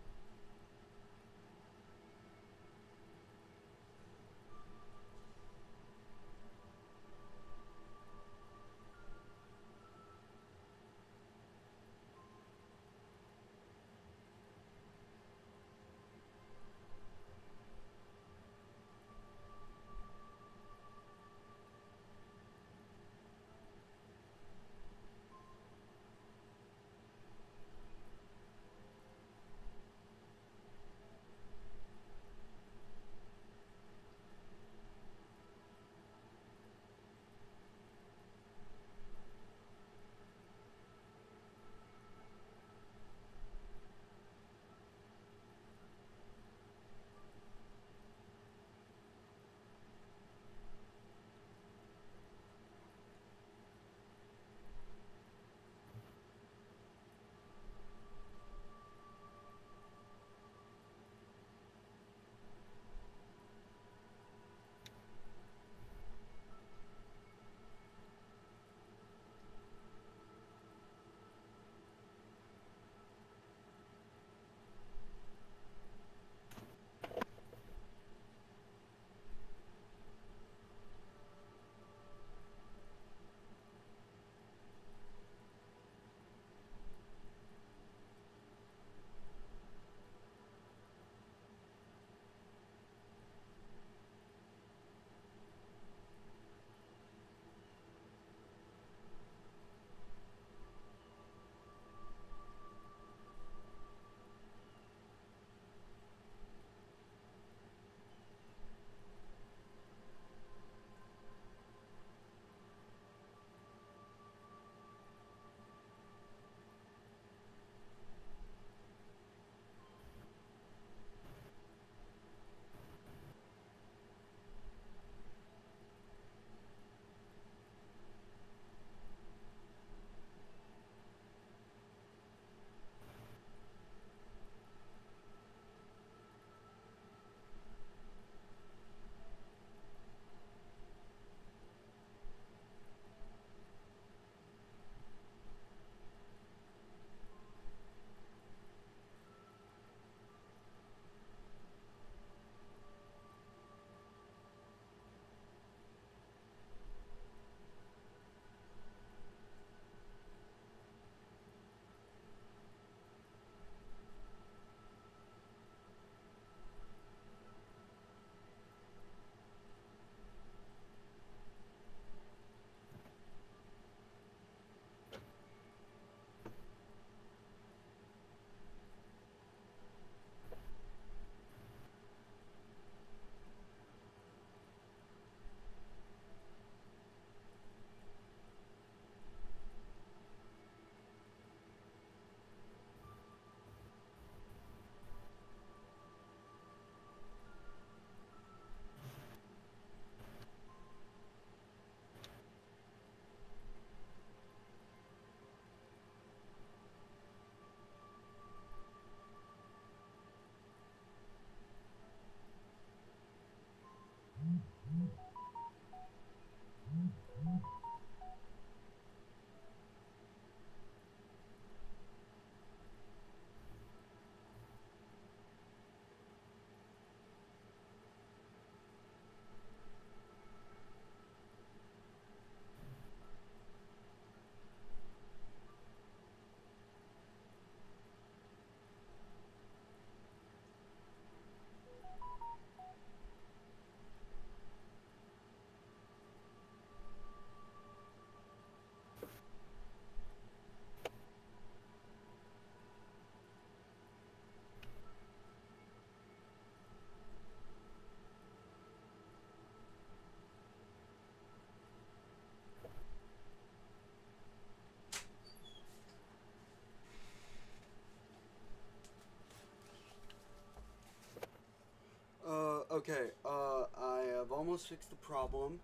Okay, I have almost fixed the problem.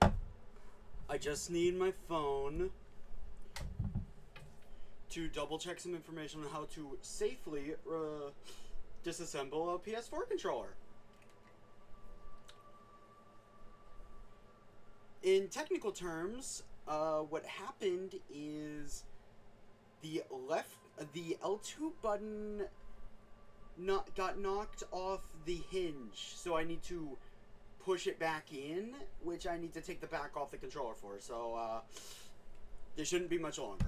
I just need my phone to double check some information on how to safely disassemble a PS4 controller. In technical terms, what happened is the L2 button got knocked off the hinge, so I need to push it back in, which I need to take the back off the controller for, so this shouldn't be much longer.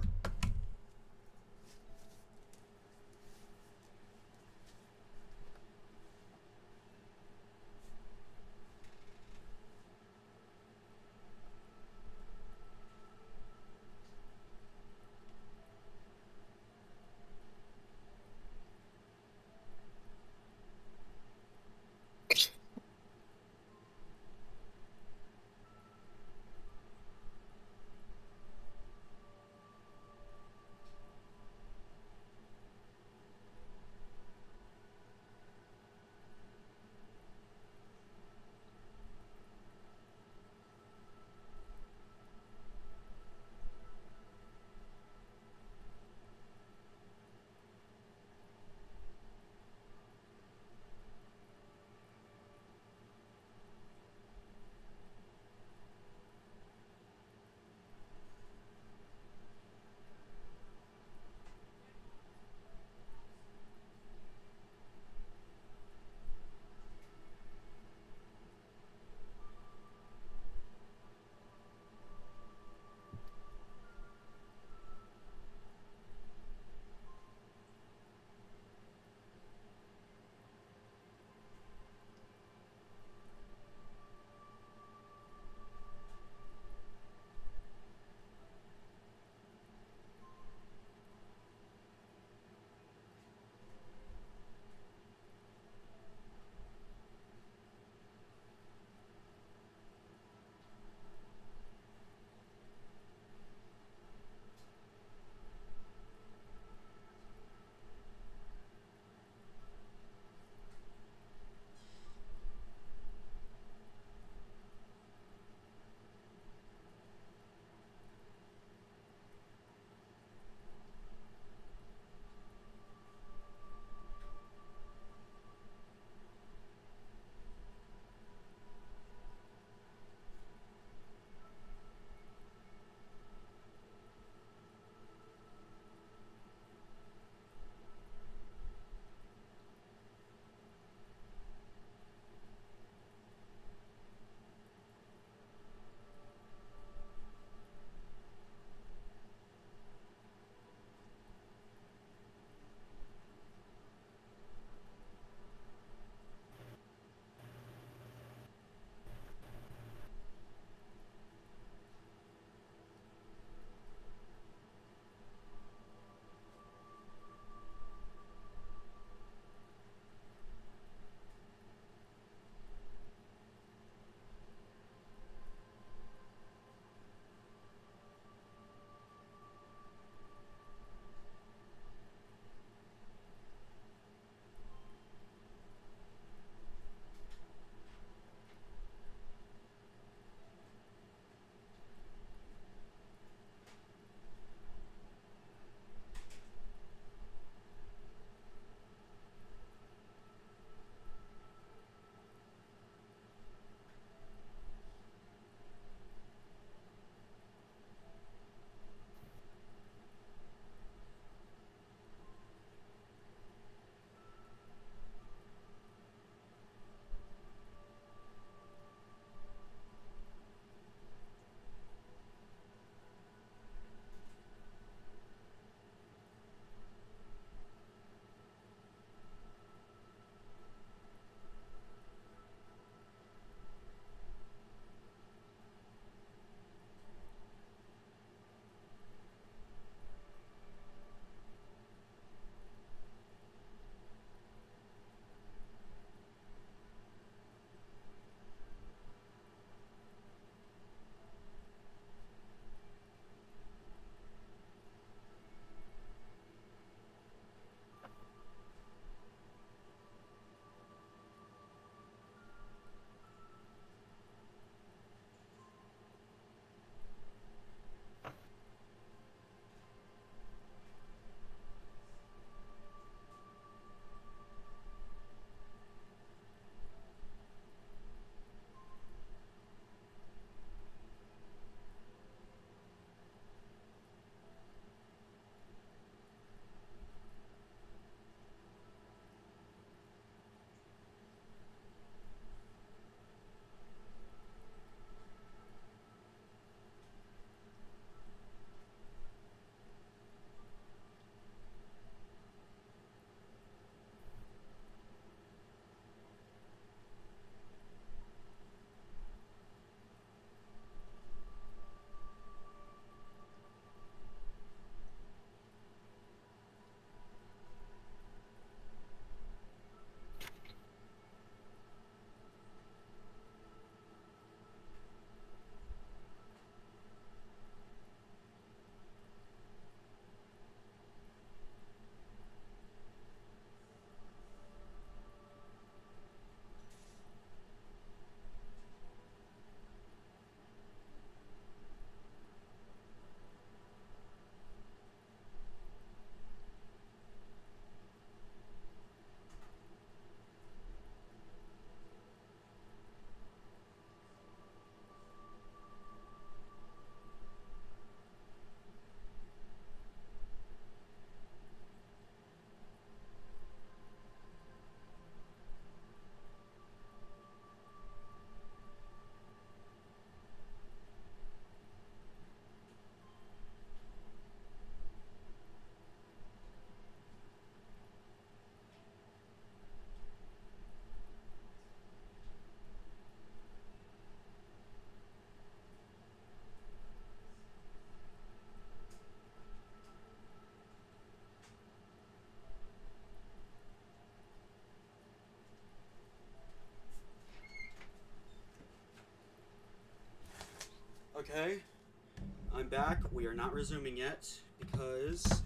back. We are not resuming yet because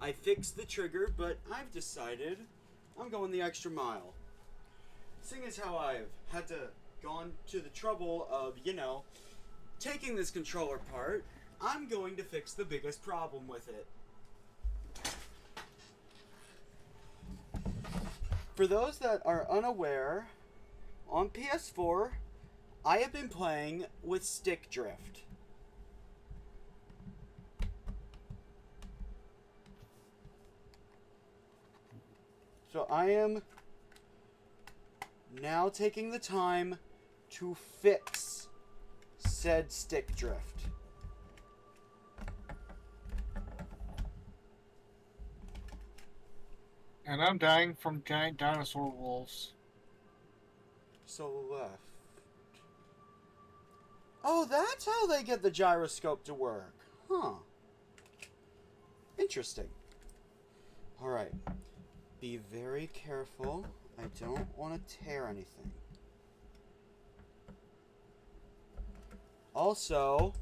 I fixed the trigger, but I've decided I'm going the extra mile. Seeing as how I've had to gone to the trouble of, you know, taking this controller apart, I'm going to fix the biggest problem with it. For those that are unaware, on PS4, I have been playing with stick drift. So I am now taking the time to fix said stick drift. And I'm dying from giant dinosaur wolves. So left. Oh, that's how they get the gyroscope to work. Huh. Interesting. Alright. Be very careful. I don't want to tear anything. Also,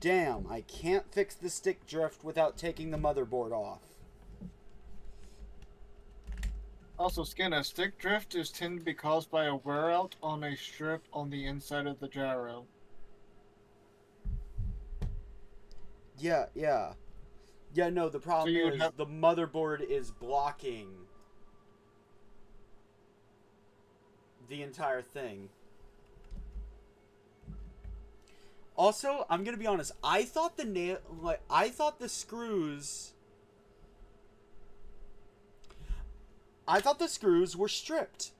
damn, I can't fix the stick drift without taking the motherboard off. Also, Skena, stick drift is tend to be caused by a wear out on a strip on the inside of the gyro. Yeah. Yeah, no, the problem is the motherboard is blocking the entire thing. Also, I'm gonna be honest. I thought the screws were stripped.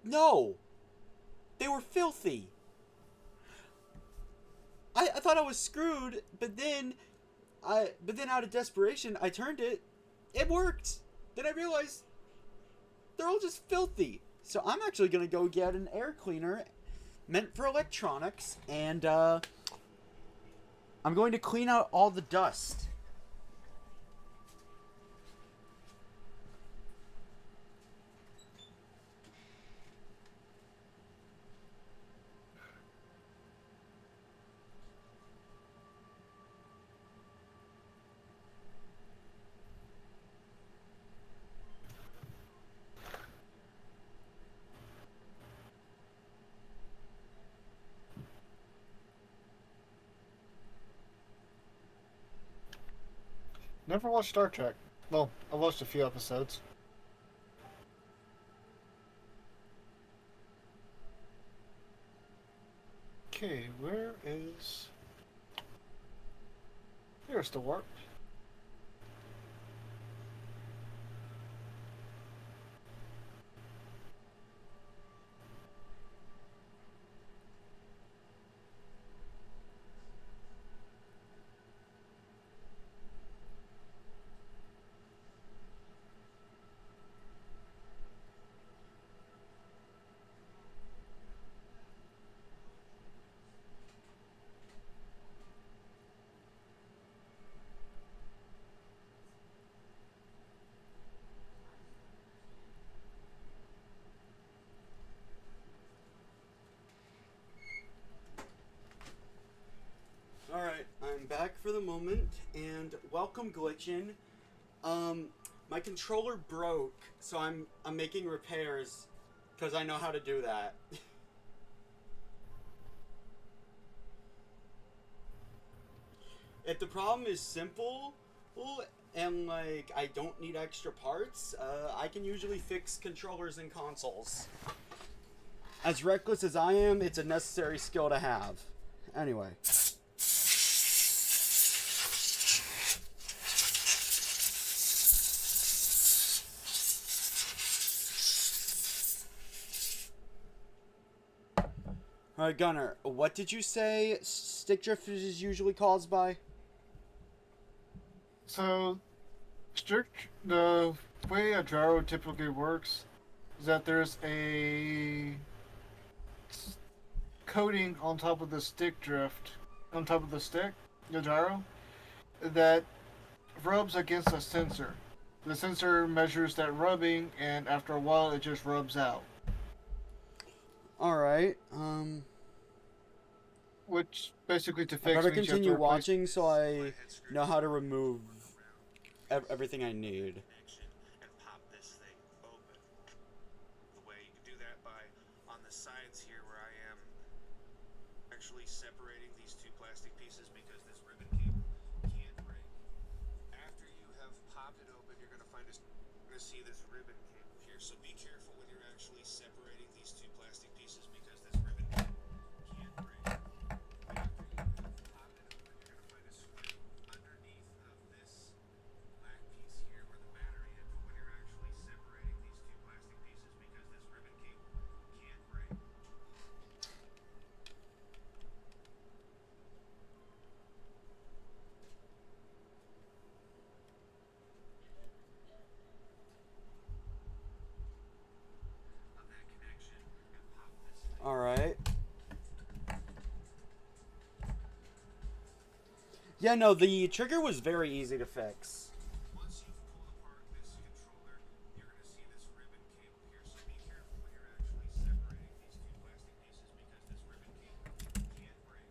No, they were filthy. I thought I was screwed, but then out of desperation, I turned it. It worked. Then I realized they're all just filthy. So I'm actually gonna go get an air cleaner meant for electronics, and I'm going to clean out all the dust. Never watched Star Trek. Well, I watched a few episodes. Okay, where is... Here's the warp. Alright, I'm back for the moment, and welcome glitchin'. My controller broke, so I'm making repairs, because I know how to do that. If the problem is simple, and like, I don't need extra parts, I can usually fix controllers and consoles. As reckless as I am, it's a necessary skill to have. Anyway. Alright, Gunner, what did you say stick drift is usually caused by? So, the way a gyro typically works is that there's a coating on top of the stick drift, on top of the stick, the gyro, that rubs against a sensor. The sensor measures that rubbing, and after a while it just rubs out. Alright, which basically to I fix better means you have to continue replace- watching so I know how to remove everything I need. And pop this thing open. The way you can do that by on the sides here where I am actually separating these two plastic pieces because this ribbon cable can't break. After you have popped it open, you're going to see this ribbon cable here. So be careful when you're actually separating these two plastic pieces because this ribbon cable can't break. After you have popped it open, you're going to find a screw underneath of this black piece here where the battery is when you're actually separating these two plastic pieces because this ribbon cable can't break. Of that connection and pop this thing. Alright. Yeah, no, the trigger was very easy to fix. Once you've pulled apart this controller, you're going to see this ribbon cable here. So be careful when you're actually separating these two plastic pieces because this ribbon cable can't break.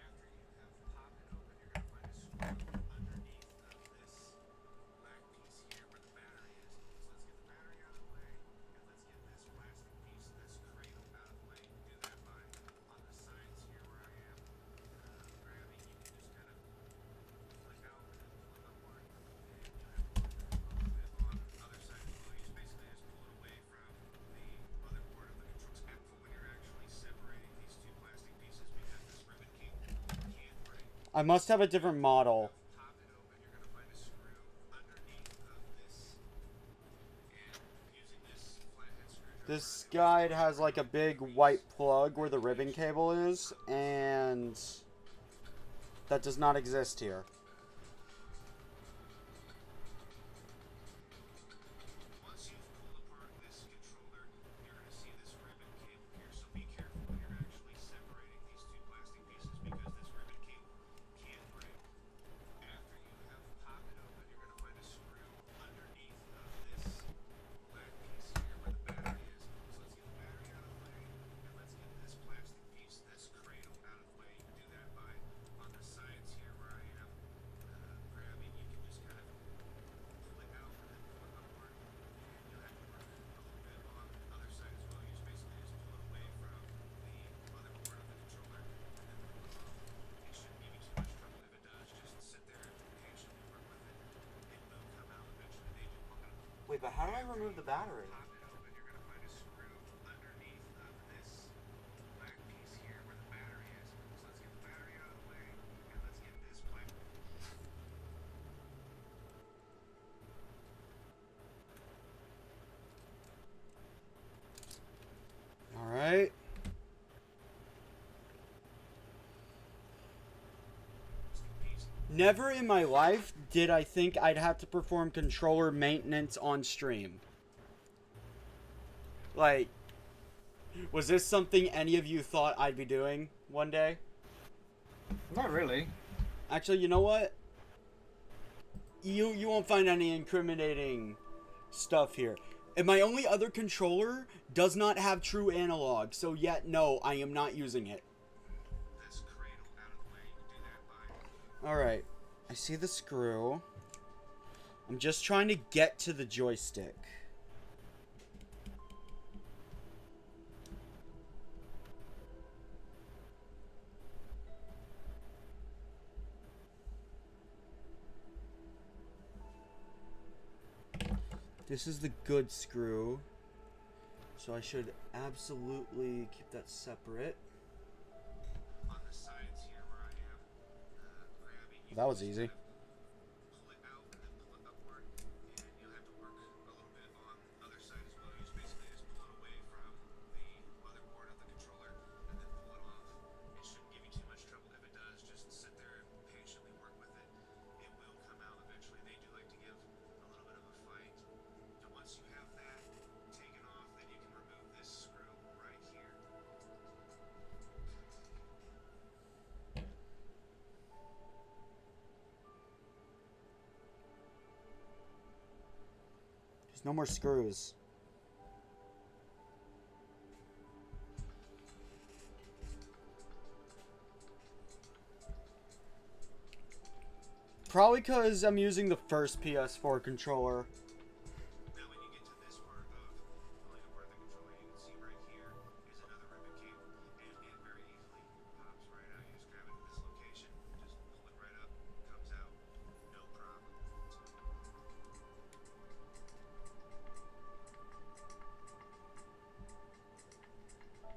After you have popped it open, you're going to find a screw underneath of this black piece here where the battery is. So let's get the battery out of the way and let's get this plastic piece, this cradle out of the way. You can do that by on the sides here where I am grabbing. You can just kind of flick out and then pull it upward. And you have to work a little bit on the other side as well. You just basically just pull it away from the motherboard of the control. Be careful when you're actually separating these two plastic pieces because this ribbon cable can't break. I must have a different model. Pop it open, you're going to find a screw underneath of this. And using this flathead screwdriver. This guide has like a big white plug where the ribbon cable is, and that does not exist here. Once you've pulled apart this controller, you're going to see this ribbon cable here. So be careful when you're actually separating these two plastic pieces because this ribbon cable can't break. After you have popped it open, you're going to find a screw underneath of this black piece here where the battery is. So let's get the battery out of the way and let's get this plastic piece, this cradle out of the way. You can do that by on the sides here where I am grabbing. You can just kind of pull it out and then pull it upward. And you'll have to work a little bit on the other side as well. You just basically just pull it away from the motherboard of the controller and then pull it off. It shouldn't give you too much trouble. If it does, just sit there and patiently work with it. It will come out eventually. They do want to Wait, but how do I remove the battery? pop it open. You're going to find a screw underneath of this black piece here where the battery is. So let's get the battery out of the way and let's get this black. Alright. Never in my life did I think I'd have to perform controller maintenance on stream. Like, was this something any of you thought I'd be doing one day? Not really. Actually, you know what? You won't find any incriminating stuff here. And my only other controller does not have true analog, so yet no, I am not using it. This cradle out of the way. You can do that by Alright, I see the screw. I'm just trying to get to the joystick. This is the good screw, so I should absolutely keep that separate. on the sides here where I am grabbing. You That can was just easy. kind of pull it out and then pull it upward, and you'll have to work a little bit on the other side as well. You just basically just pull it away from the motherboard of the controller and then pull it off. It shouldn't give you too much trouble. If it does, just sit there and patiently work with it. It will come out eventually. They do like to give a little bit of a fight. And once you have that taken off, then you can remove this screw right here. There's no more screws. Probably because I'm using the first PS4 controller. Now when you get to this part of pulling apart the controller, you can see right here is another ribbon cable, and it very easily pops right out. You just grab it at this location, just pull it right up, comes out, no problem.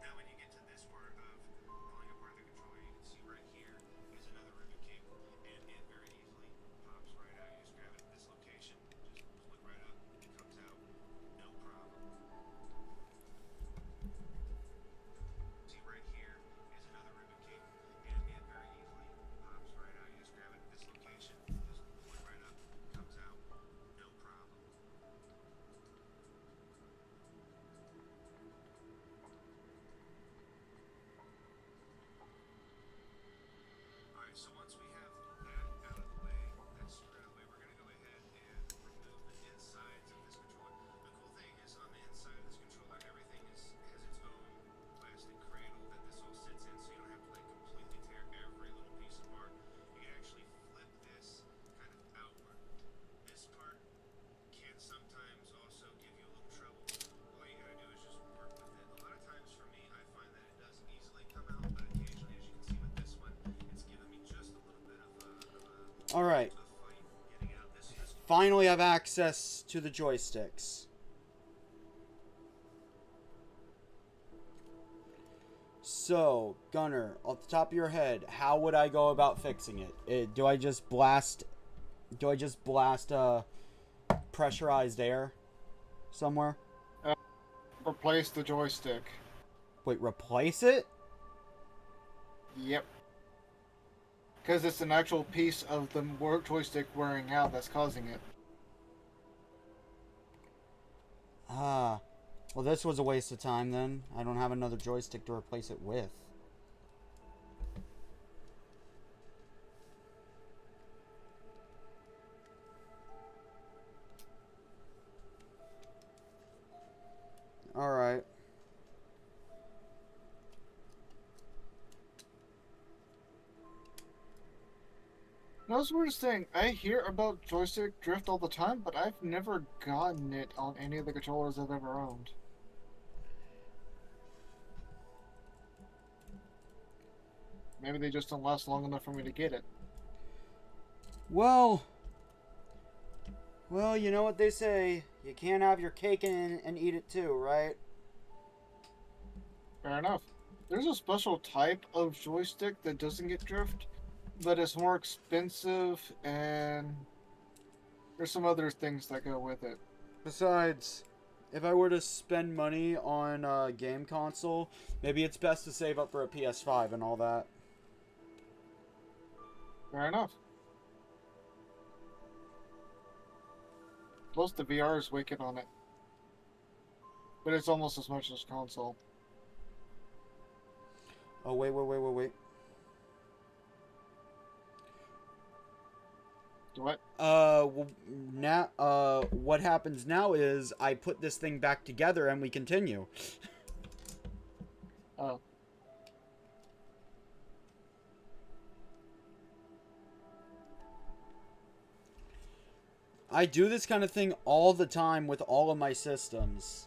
Now when you get to this part of pulling apart the controller, you can see right here is another ribbon cable, and it very easily pops right out. You just grab it at this location, just pull it right up, comes out, no problem. See right here is another ribbon cable, and it very easily pops right out. You just grab it at this location, just pull it right up, comes out, no problem. Alright, so once we have that out of the way, that's squared away, we're going to go ahead and remove the insides of this controller. The cool thing is on the inside of this controller, everything has its own plastic cradle that this all sits in, so you don't have to like completely tear every little piece apart. You can actually flip this kind of outward. This part can sometimes also give you a little trouble. All you gotta do is just work with it. A lot of times for me, I find that it does easily come out, but occasionally, as you can see with this one, it's giving me just a little bit of a Alright. fight getting out. This Finally have access to the joysticks. So, Gunner, off the top of your head, how would I go about fixing it? Do I just blast pressurized air somewhere? Replace the joystick. Wait, replace it? Yep. Because it's an actual piece of the joystick wearing out that's causing it. Ah. Well, this was a waste of time then. I don't have another joystick to replace it with. Alright. That's the weirdest thing. I hear about joystick drift all the time, but I've never gotten it on any of the controllers I've ever owned. Maybe they just don't last long enough for me to get it. Well, you know what they say. You can't have your cake and eat it too, right? Fair enough. There's a special type of joystick that doesn't get drift, but it's more expensive, and there's some other things that go with it. Besides, if I were to spend money on a game console, maybe it's best to save up for a PS5 and all that. Fair enough. Plus the VR is wicked on it. But it's almost as much as console. Oh, wait. What? What happens now is I put this thing back together and we continue. Oh. I do this kind of thing all the time with all of my systems.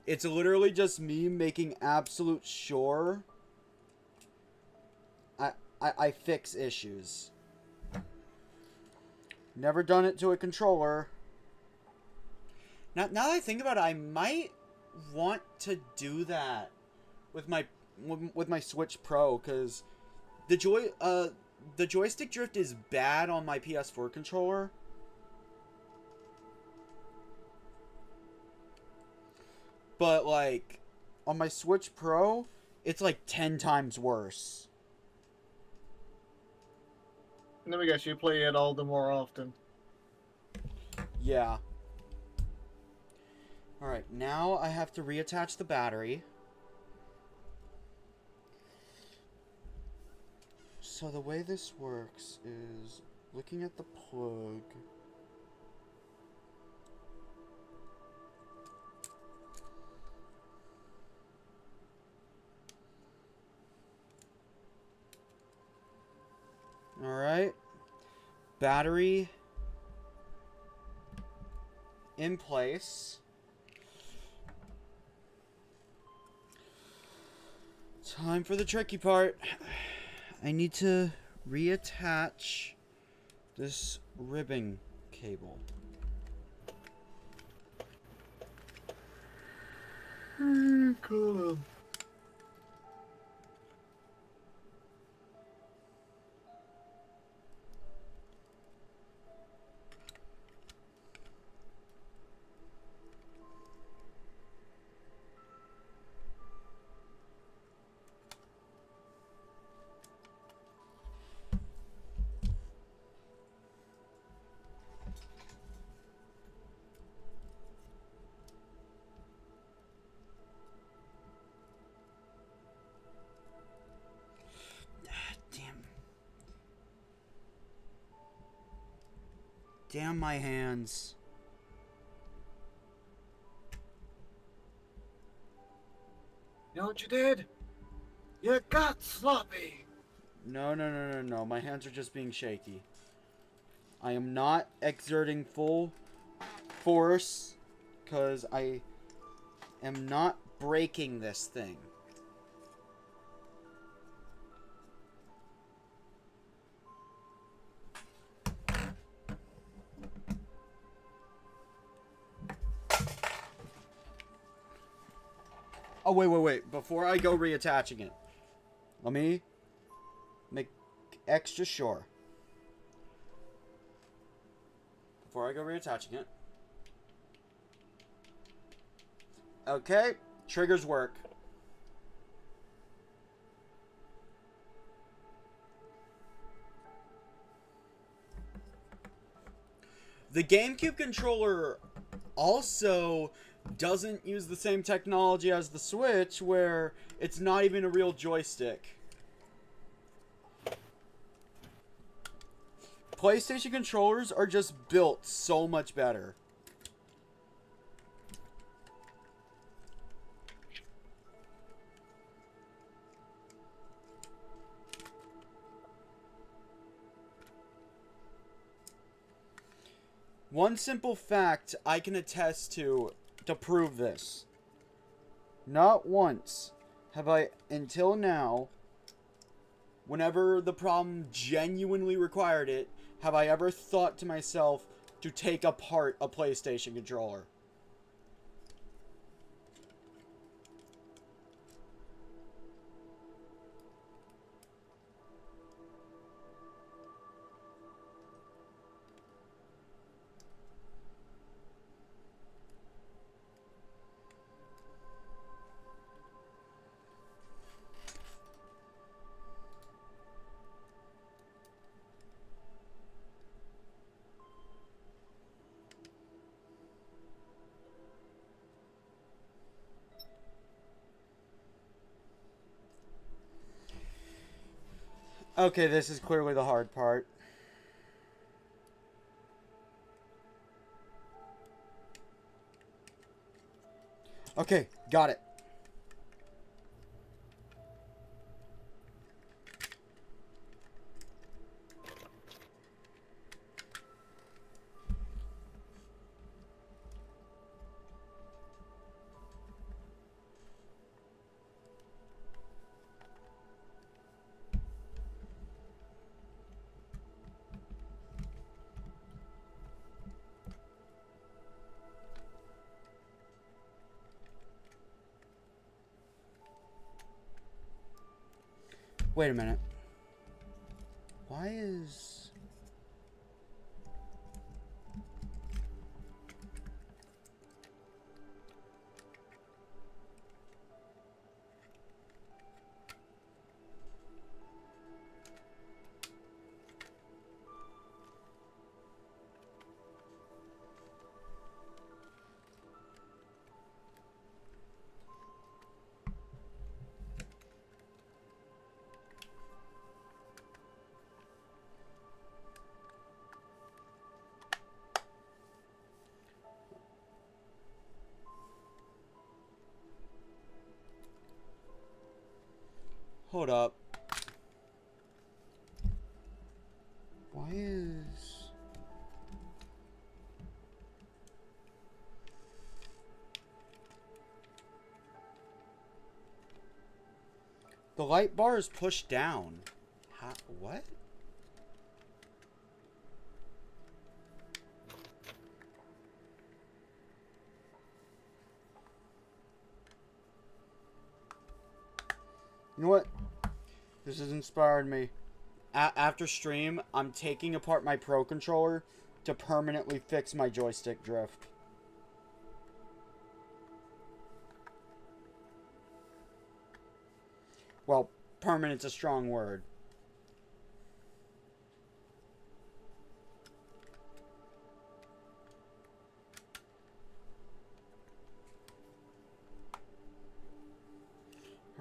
It's literally just me making absolute sure I fix issues. Never done it to a controller. Now that I think about it, I might want to do that with my Switch Pro, because the joystick drift is bad on my PS4 controller. But, like, on my Switch Pro, it's like 10 times worse. And then we guess you play it all the more often. Yeah. Alright, now I have to reattach the battery. So the way this works is looking at the plug. Alright, Battery in place. Time for the tricky part. I need to reattach this ribbon cable. Cool. Damn my hands. You know what you did? You got sloppy. No. My hands are just being shaky. I am not exerting full force because I am not breaking this thing. Oh, wait. Before I go reattaching it, let me make extra sure. Before I go reattaching it. Okay, triggers work. The GameCube controller also doesn't use the same technology as the Switch, where it's not even a real joystick. PlayStation controllers are just built so much better. One simple fact I can attest to prove this. Not once have I, until now, whenever the problem genuinely required it, have I ever thought to myself to take apart a PlayStation controller. Okay, this is clearly the hard part. Okay, got it. Wait a minute. Why is... Hold up. Why is... The light bar is pushed down. How, what? You know what? This has inspired me. After stream, I'm taking apart my Pro Controller to permanently fix my joystick drift. Well, permanent's a strong word.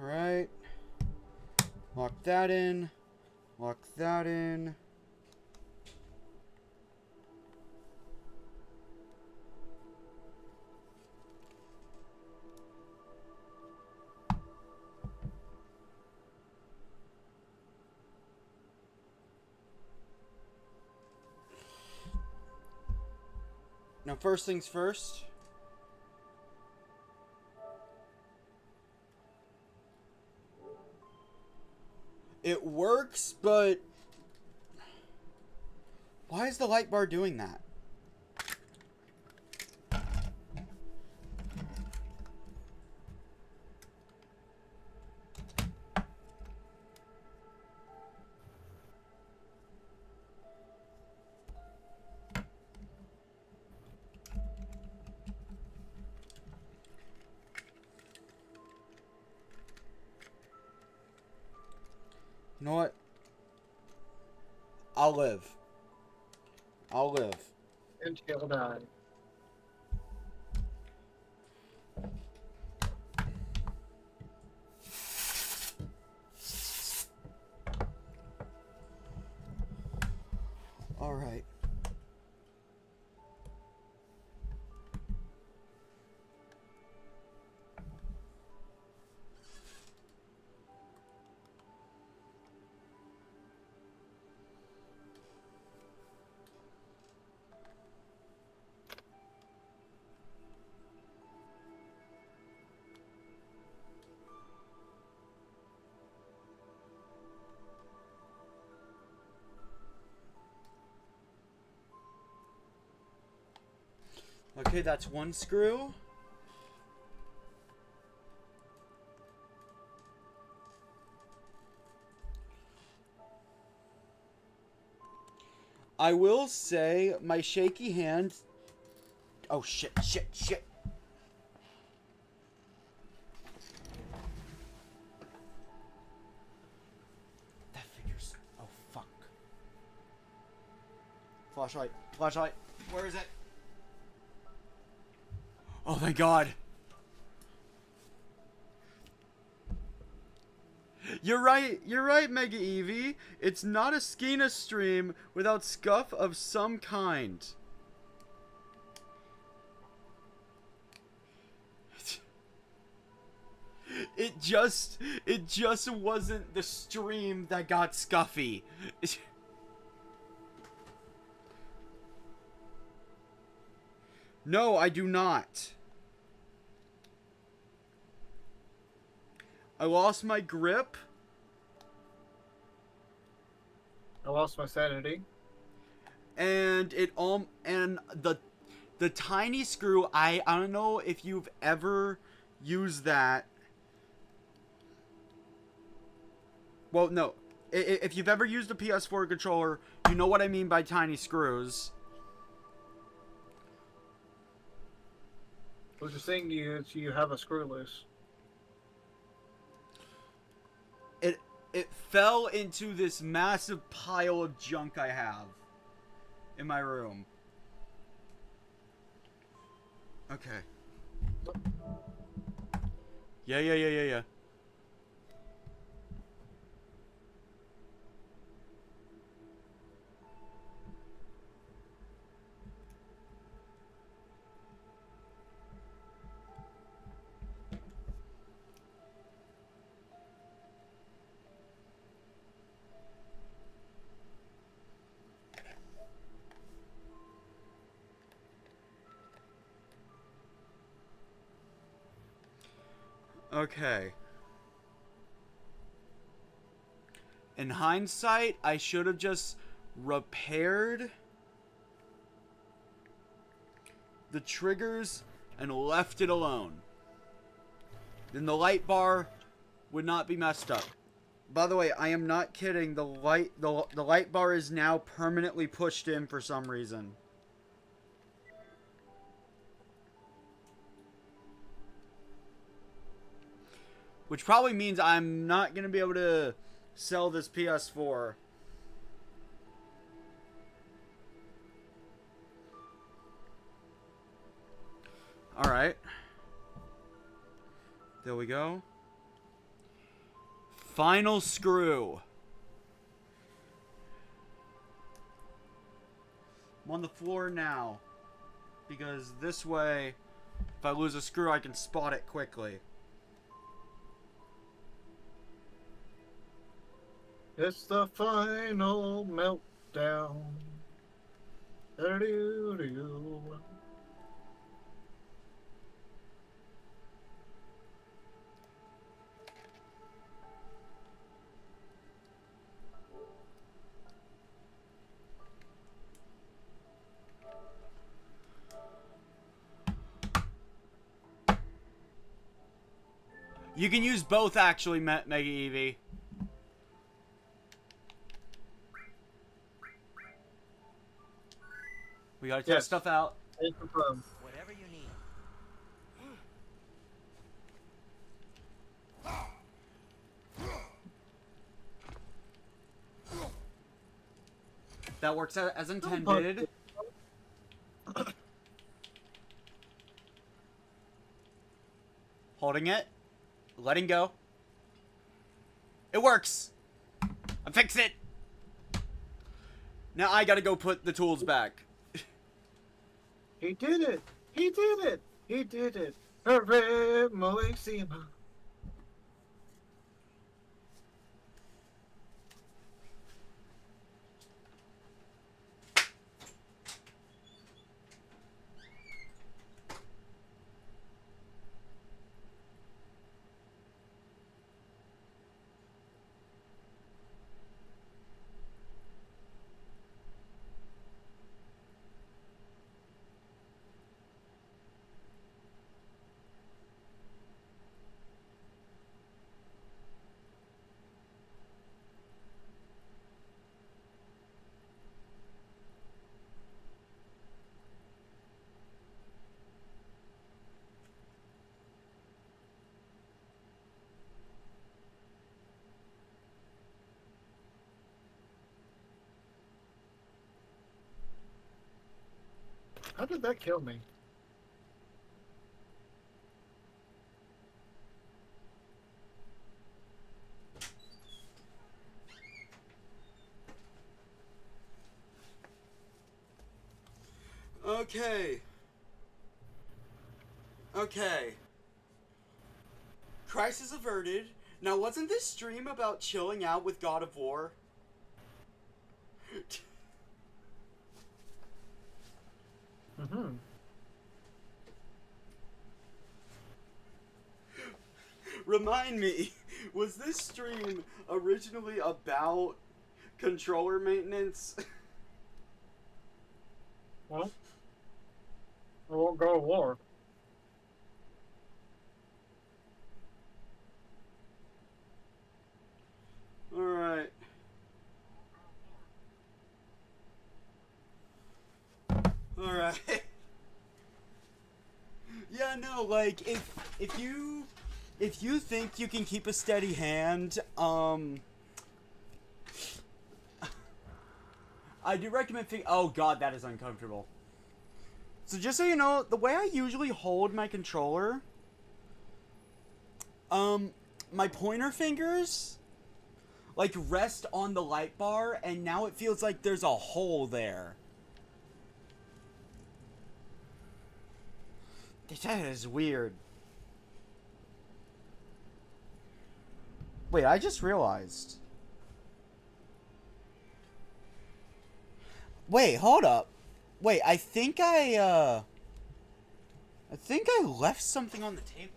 Alright. Lock that in. Lock that in. Now, first things first. It works, but why is the light bar doing that? You know what? I'll live. I'll live. Until die. All right. Okay, that's one screw. I will say my shaky hand... Oh, shit. That figures... Oh, fuck. Flashlight. Where is it? Oh, thank God. You're right, Mega Eevee. It's not a Skena stream without scuff of some kind. It just wasn't the stream that got scuffy. No, I do not. I lost my grip. I lost my sanity. And the tiny screw, I don't know if you've ever used that. Well, no. If you've ever used a PS4 controller, you know what I mean by tiny screws. What you're saying to you is you have a screw loose. It fell into this massive pile of junk I have in my room. Okay. Yeah. Okay. In hindsight, I should have just repaired the triggers and left it alone. Then the light bar would not be messed up. By the way, I am not kidding. The light bar is now permanently pushed in for some reason. Which probably means I'm not going to be able to sell this PS4. Alright. There we go. Final screw. I'm on the floor now. Because this way, if I lose a screw, I can spot it quickly. It's the final meltdown. Do-do-do. You can use both, actually, Mega Eevee. We gotta test stuff out. Whatever you need. That works as intended. Holding it. Letting go. It works. I fixed it. Now I gotta go put the tools back. He did it! He did it! He did it! Hooray, Moexima! How did that kill me? Okay. Okay. Crisis averted. Now, wasn't this stream about chilling out with God of War? Mm-hmm. Remind me, was this stream originally about controller maintenance? Well, I won't go to war. Alright. Alright. Yeah, no, like, if you think you can keep a steady hand, I do recommend oh god, that is uncomfortable. So just so you know, the way I usually hold my controller, my pointer fingers, like, rest on the light bar, and now it feels like there's a hole there. That is weird. Wait, I just realized. Wait, hold up. Wait, I think I left something on the table.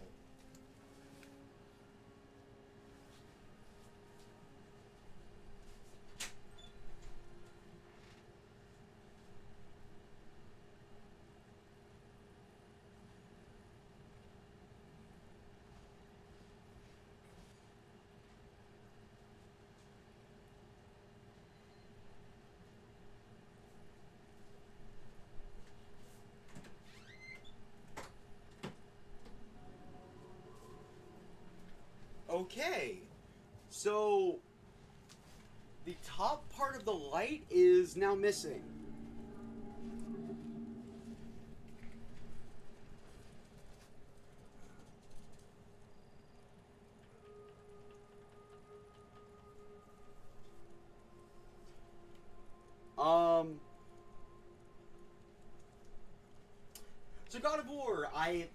Okay. So the top part of the light is now missing. So God of War, I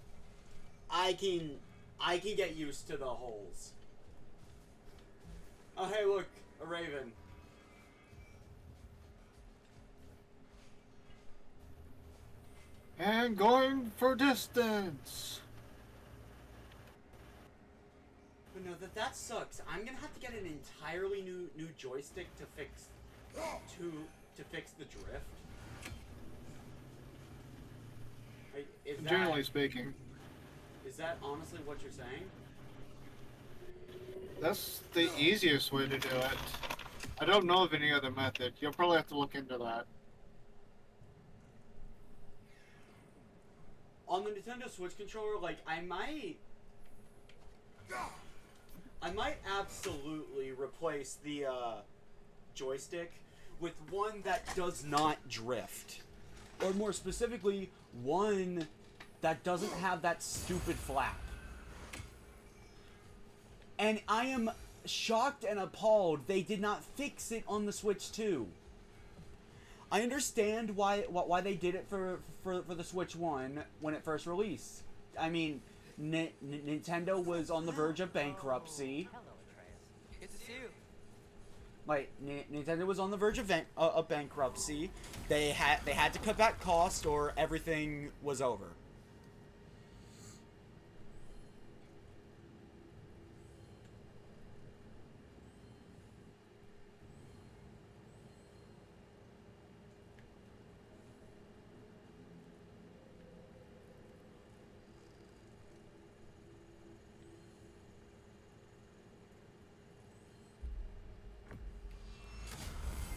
can get used to the holes. Oh hey, look, a raven. And going for distance. But no, that sucks. I'm gonna have to get an entirely new joystick to fix the drift. Generally speaking, is that honestly what you're saying? that's the easiest way to do it. I don't know of any other method. You'll probably have to look into that. On the Nintendo Switch controller, like, I might absolutely replace the joystick with one that does not drift. Or more specifically, one that doesn't have that stupid flap. And I am shocked and appalled they did not fix it on the Switch 2. I understand why they did it for the Switch 1 when it first released. I mean, Nintendo was on the verge of bankruptcy. Hello, Atreus. Good to see you. Like, Nintendo was on the verge of bankruptcy. They had to cut back costs or everything was over.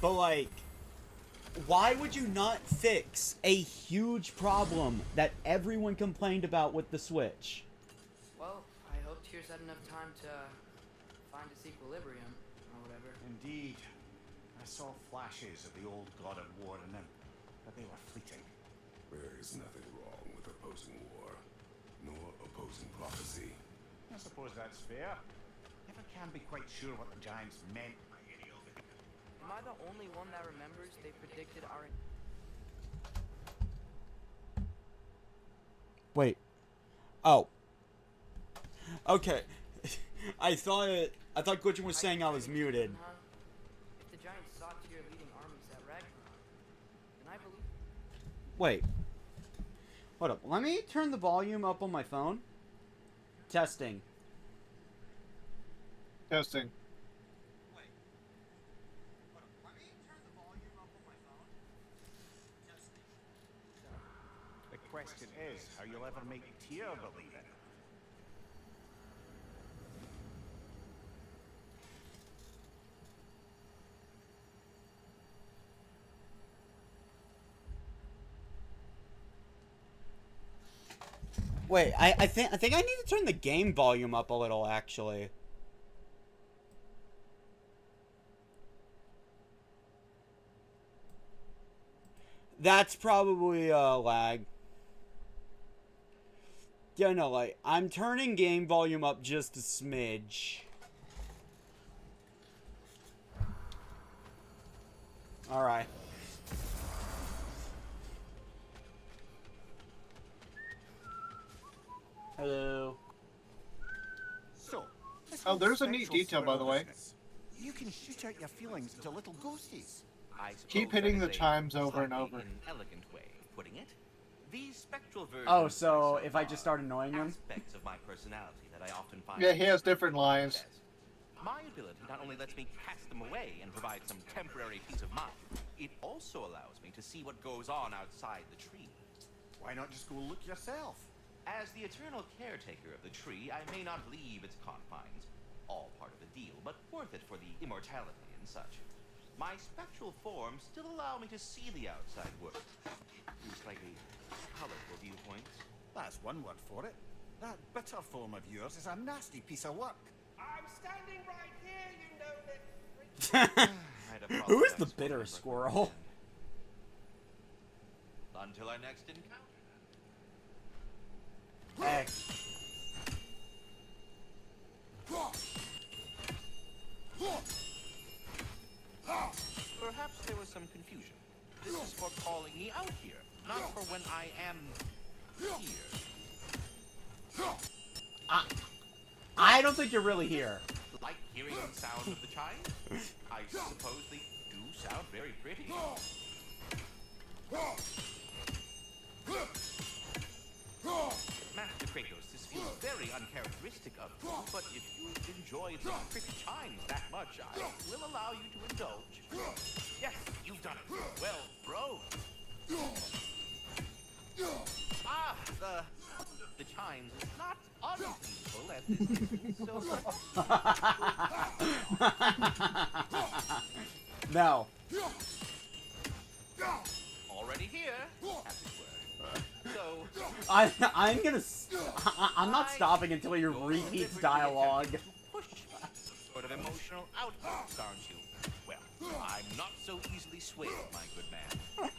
But, like, why would you not fix a huge problem that everyone complained about with the Switch? Well, I hope Tears had enough time to find its equilibrium, or whatever. Indeed. I saw flashes of the old God of War in them, but they were fleeting. There is nothing wrong with opposing war, nor opposing prophecy. I suppose that's fair. Never can be quite sure what the Giants meant by any of it. Am I the only one that remembers they predicted our... Wait. Oh. Okay. I thought Glitchin was saying I was muted. If the Giants sought to your leading armies at Ragnarok, then I believe... Wait. Hold up. Let me turn the volume up on my phone. Testing. Testing. The question is how you'll ever make Tyr believe it. Wait, I think I need to turn the game volume up a little, actually. That's probably lag. Yeah, no, like, I'm turning game volume up just a smidge. Alright. Hello. So, this Oh, whole there's a neat spectral detail, by the way. business. You can shoot out your feelings to little ghosties. Keep hitting the chimes over and over. Elegant way of putting it. These spectral versions Oh, so if I just start annoying him? aspects of my personality that I often find. Yeah, he has different lines. My ability not only lets me cast them away and provide some temporary peace of mind, it also allows me to see what goes on outside the tree. Why not just go look yourself? As the eternal caretaker of the tree, I may not leave its confines, all part of the deal, but worth it for the immortality and such. My spectral forms still allow me to see the outside world through slightly colorful viewpoints. That's one word for it. That bitter form of yours is a nasty piece of work. I'm standing right here, you know that. I'd apologize Who is the for bitter my squirrel? recommend. Until our next encounter. Heck. Perhaps there was some confusion. This is for calling me out here, not for when I am here. I don't think you're really here. Like hearing the sound of the chimes? I suppose they do sound very pretty. Master Kratos, this feels very uncharacteristic of you, but if you enjoy the pretty chimes that much, I will allow you to indulge. Yes, you've done it. Well, bro. Ah, the chimes is not unpeaceful at this distance, so... No. Already here, as it were. So... I'm not stopping until he repeats dialogue. Push sort of emotional outbursts, aren't you? Well, I'm not so easily swayed, my good man.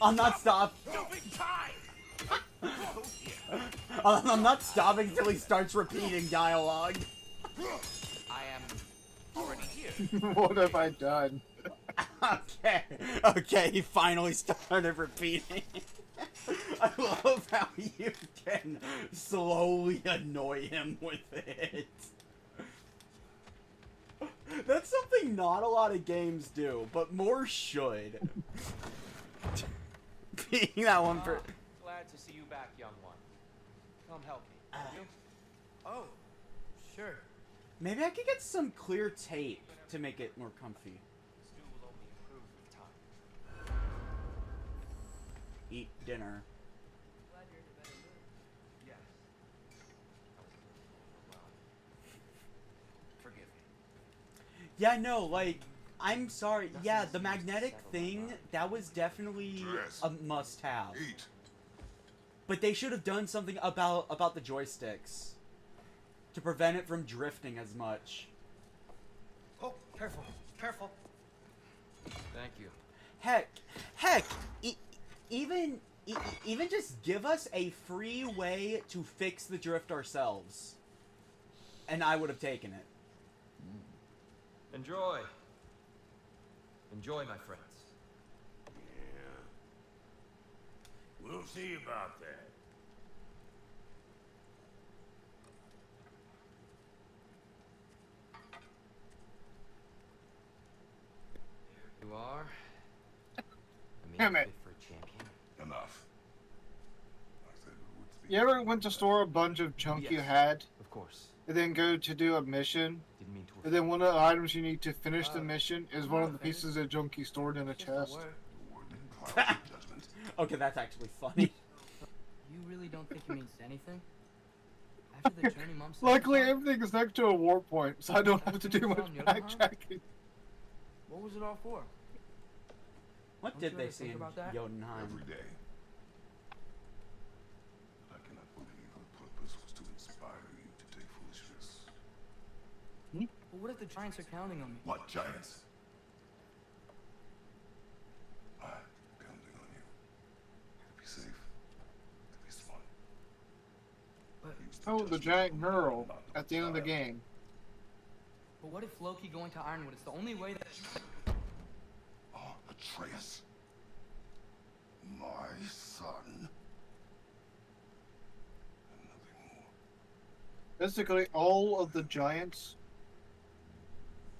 I'm not stopping. Stupid time! Oh dear. I'm not stopping until he starts repeating dialogue. I am already here. What have I done? Okay, he finally started repeating. I love how you can slowly annoy him with it. That's something not a lot of games do, but more should. Being that one for... Glad to see you back, young one. Come help me, will you? Oh, sure. Maybe I could get some clear tape to make it more comfy. Stew will only improve with time. Eat dinner. Glad you're in a better mood. Yes. Well, forgive me. Yeah, no, like, I'm sorry. Yeah, the magnetic thing, that was definitely a must-have. Eat. But they should have done something about the joysticks to prevent it from drifting as much. Oh, careful, careful. Thank you. Heck, even just give us a free way to fix the drift ourselves, and I would have taken it. Enjoy. Enjoy, my friends. Yeah. We'll see about that. You are. I Damn it. fit for a champion. Enough. I said we would speak. You ever went to store a bunch of junk you had, Of course. and then go to do a mission, Didn't mean to. and then one of the items you need to finish the mission is I'm one not of the offended. pieces of junk you stored in a Just a chest? word. The word didn't cloud your judgment. Okay, that's actually funny. You really don't think it means anything? After the journey Mom said. Luckily, everything is next to a warp point, so I don't have to do much Found Jotunheim? backtracking. What was it all for? What Don't did you they ever see think in about that? Jotunheim? Every day. But I cannot believe her purpose was to inspire you to take foolish risks. But what if the giants are counting on me? What giants? I'm counting on you. To be safe. To be smart. But Use Oh, the judgment giant of Neural not at the end of the desire. game. what if Loki going to Ironwood is the only way that? Oh, Atreus. My son. And nothing more. Basically, all of the giants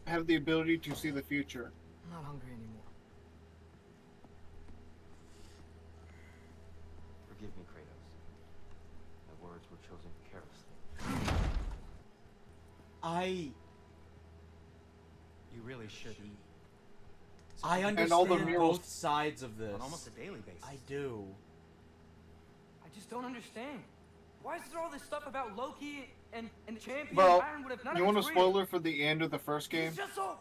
have the ability to see the future. I'm not hungry anymore. Forgive me, Kratos. My words were chosen carelessly. You really should eat. I all the understand murals- both sides of this. On almost a daily basis. I do. I just don't understand. Why is there all this stuff about Loki and the champion Well, Ironwood if none you of want a it's real? spoiler for the end of the first game? It's just so.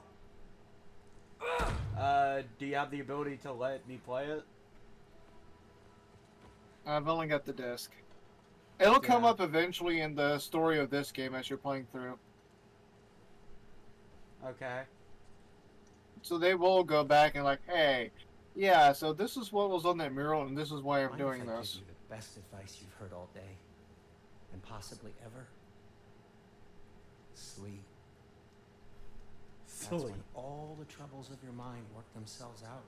Do you have the ability to let me play it? I've only got the disc. It'll come Yeah. up eventually in the story of this game as you're playing through. Okay. So they will go back and like, hey, yeah, so this is what was on that mural, and this is why I'm Mind doing if I this. give you the best advice you've heard all day, and possibly ever? Sleep. That's Sleep. when all the troubles of your mind work themselves out.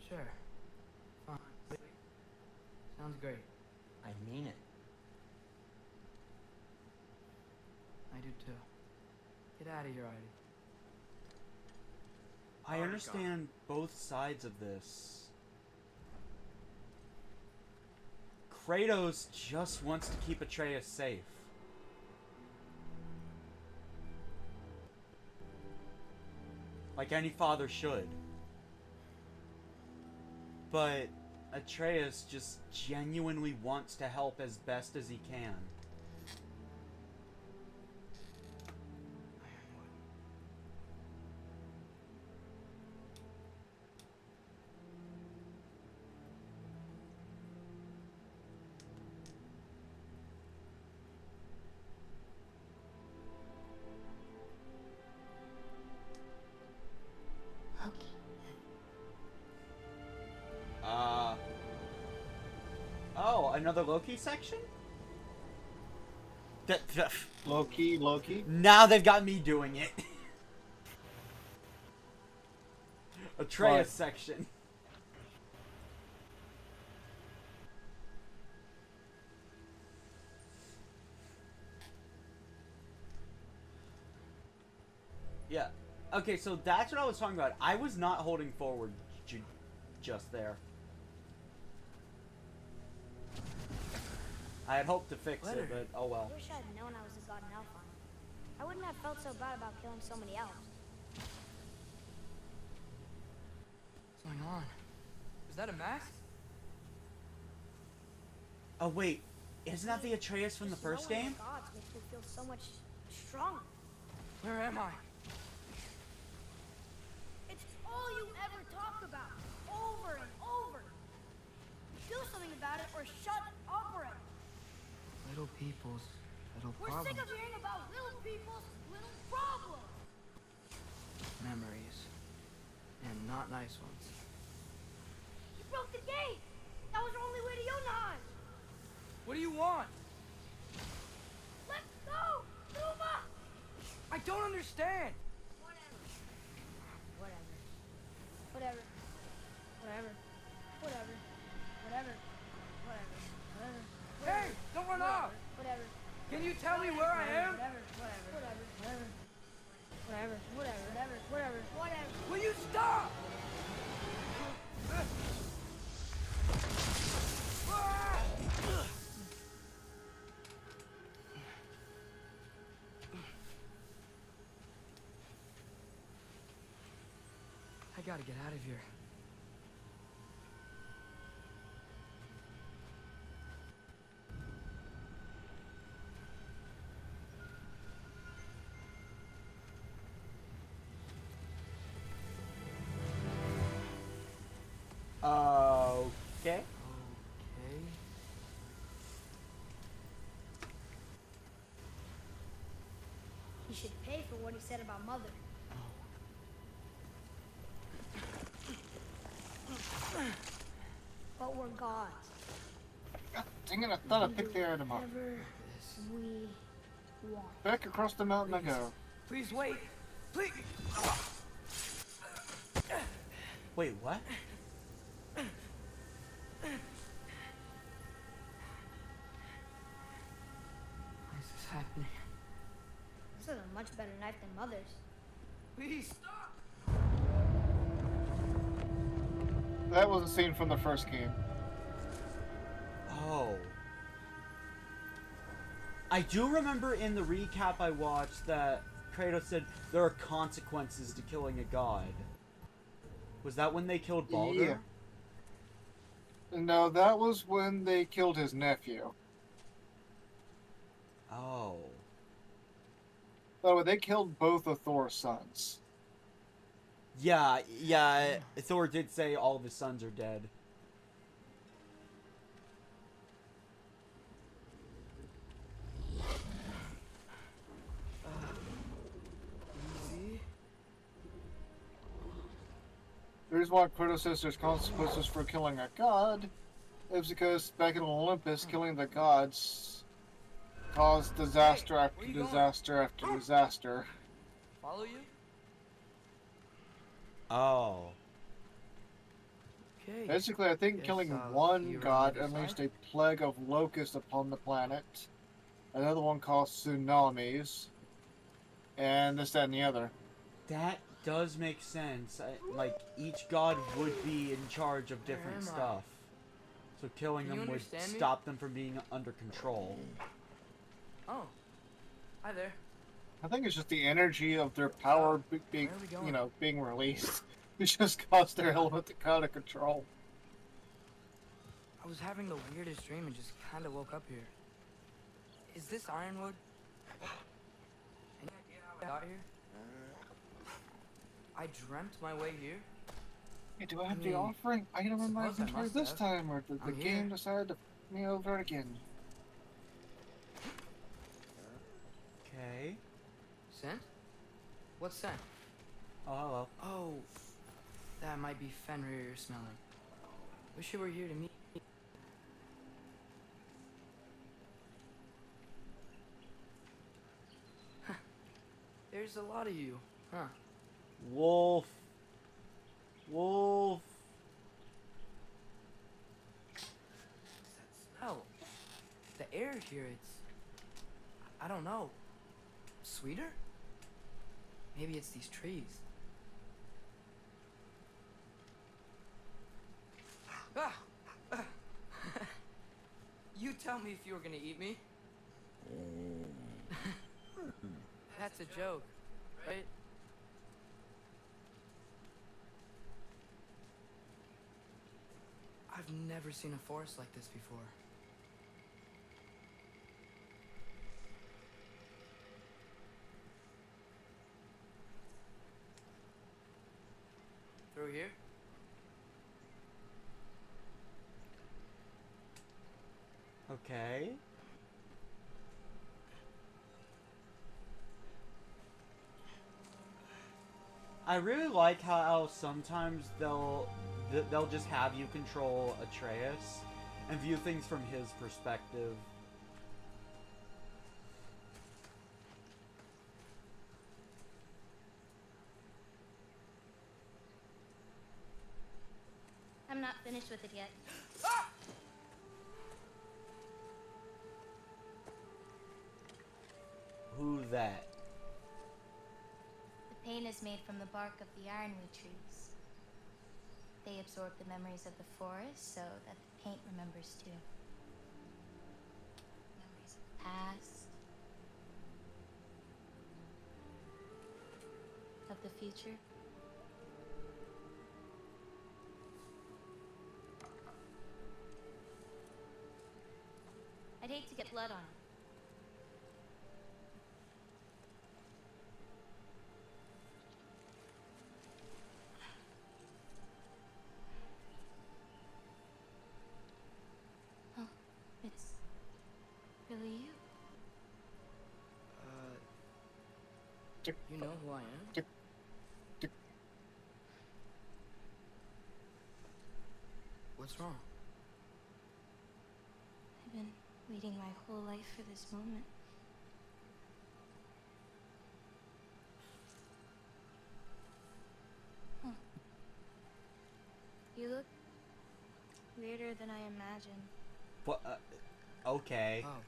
Sure. Fine. Sounds great. I mean it. I do too. Get out of here, Ivy. I understand both sides of this. Kratos just wants to keep Atreus safe. Like any father should. But Atreus just genuinely wants to help as best as he can. Oh, another Loki section? Loki. Now they've got me doing it. Atreus What? section. Yeah. Okay, so that's what I was talking about. I was not holding forward just there. I had hoped to fix it, but oh well. I wish I'd known I was a god in Elfheim. I wouldn't have felt so bad about killing so many elves. What's going on? Is that a mask? Oh wait, isn't that the Atreus from the Just first knowing game? the gods makes me feel so much stronger. Where am I? It's all you ever talk about, over and over. Do something about it or shut up already. Little people's little We're problems. sick of hearing about little people's little problems. Memories. And not nice ones. You broke the gate. That was our only way to Jotunheim. What do you want? Let's go, Numa. I don't understand. Whatever. Whatever. Whatever. Whatever. Whatever. Whatever. Whatever. Hey, don't run off. Whatever. Can you tell me where I am? Whatever. Whatever. Whatever. Whatever. Whatever. Whatever. Whatever. Whatever. Will you stop? I gotta get out of here. Okay. Okay. He should pay for what he said about Mother. But we're gods. God dang it, I thought I picked the item up. Whatever we want. Back across the mountain I go. Please wait. Please. Wait, what? Why is this happening? This is a much better knife than Mother's. Please stop. That was a scene from the first game. Oh. I do remember in the recap I watched that Kratos said there are consequences to killing a god. Was that when they killed Baldur? Yeah. No, that was when they killed his nephew. Oh. By the way, they killed both of Thor's sons. Yeah, Thor did say all of his sons are dead. The reason why Kratos says there's consequences for killing a god is because back in Olympus, killing the gods caused disaster after disaster after disaster. Follow you? Oh. Okay. Basically, I think killing one god unleashed a plague of locusts upon the planet. Another one caused tsunamis. And this, that, and the other. That does make sense. Like, each god would be in charge of different stuff. So killing them would stop them from being under control. Oh. Hi there. I think it's just the energy of their power being, you know, being released. It just caused their element to go out of control. I was having the weirdest dream and just kind of woke up here. Is this Ironwood? Any idea how I got here? I dreamt my way here. Hey, do I have the offering item in my inventory this time, or did the game decide to put me over it again? Okay. Scent? What scent? Oh, hello. Oh, that might be Fenrir you're smelling. Wish you were here to meet me. There's a lot of you, huh? Wolf. Wolf. That smell. The air here, it's... I don't know. Sweeter? Maybe it's these trees. Ah! You tell me if you were gonna eat me. That's a joke, right? I've never seen a forest like this before. Through here? Okay. I really like how sometimes they'll just have you control Atreus and view things from his perspective. I'm not finished with it yet. Who's that? The paint is made from the bark of the ironwood trees. They absorb the memories of the forest so that the paint remembers too. Memories of the past, of the future. I'd hate to get blood on it. Oh, it's really you. You know who I am? What's wrong? I've been waiting my whole life for this moment. Huh. You look weirder than I imagined. What? Okay. Oh.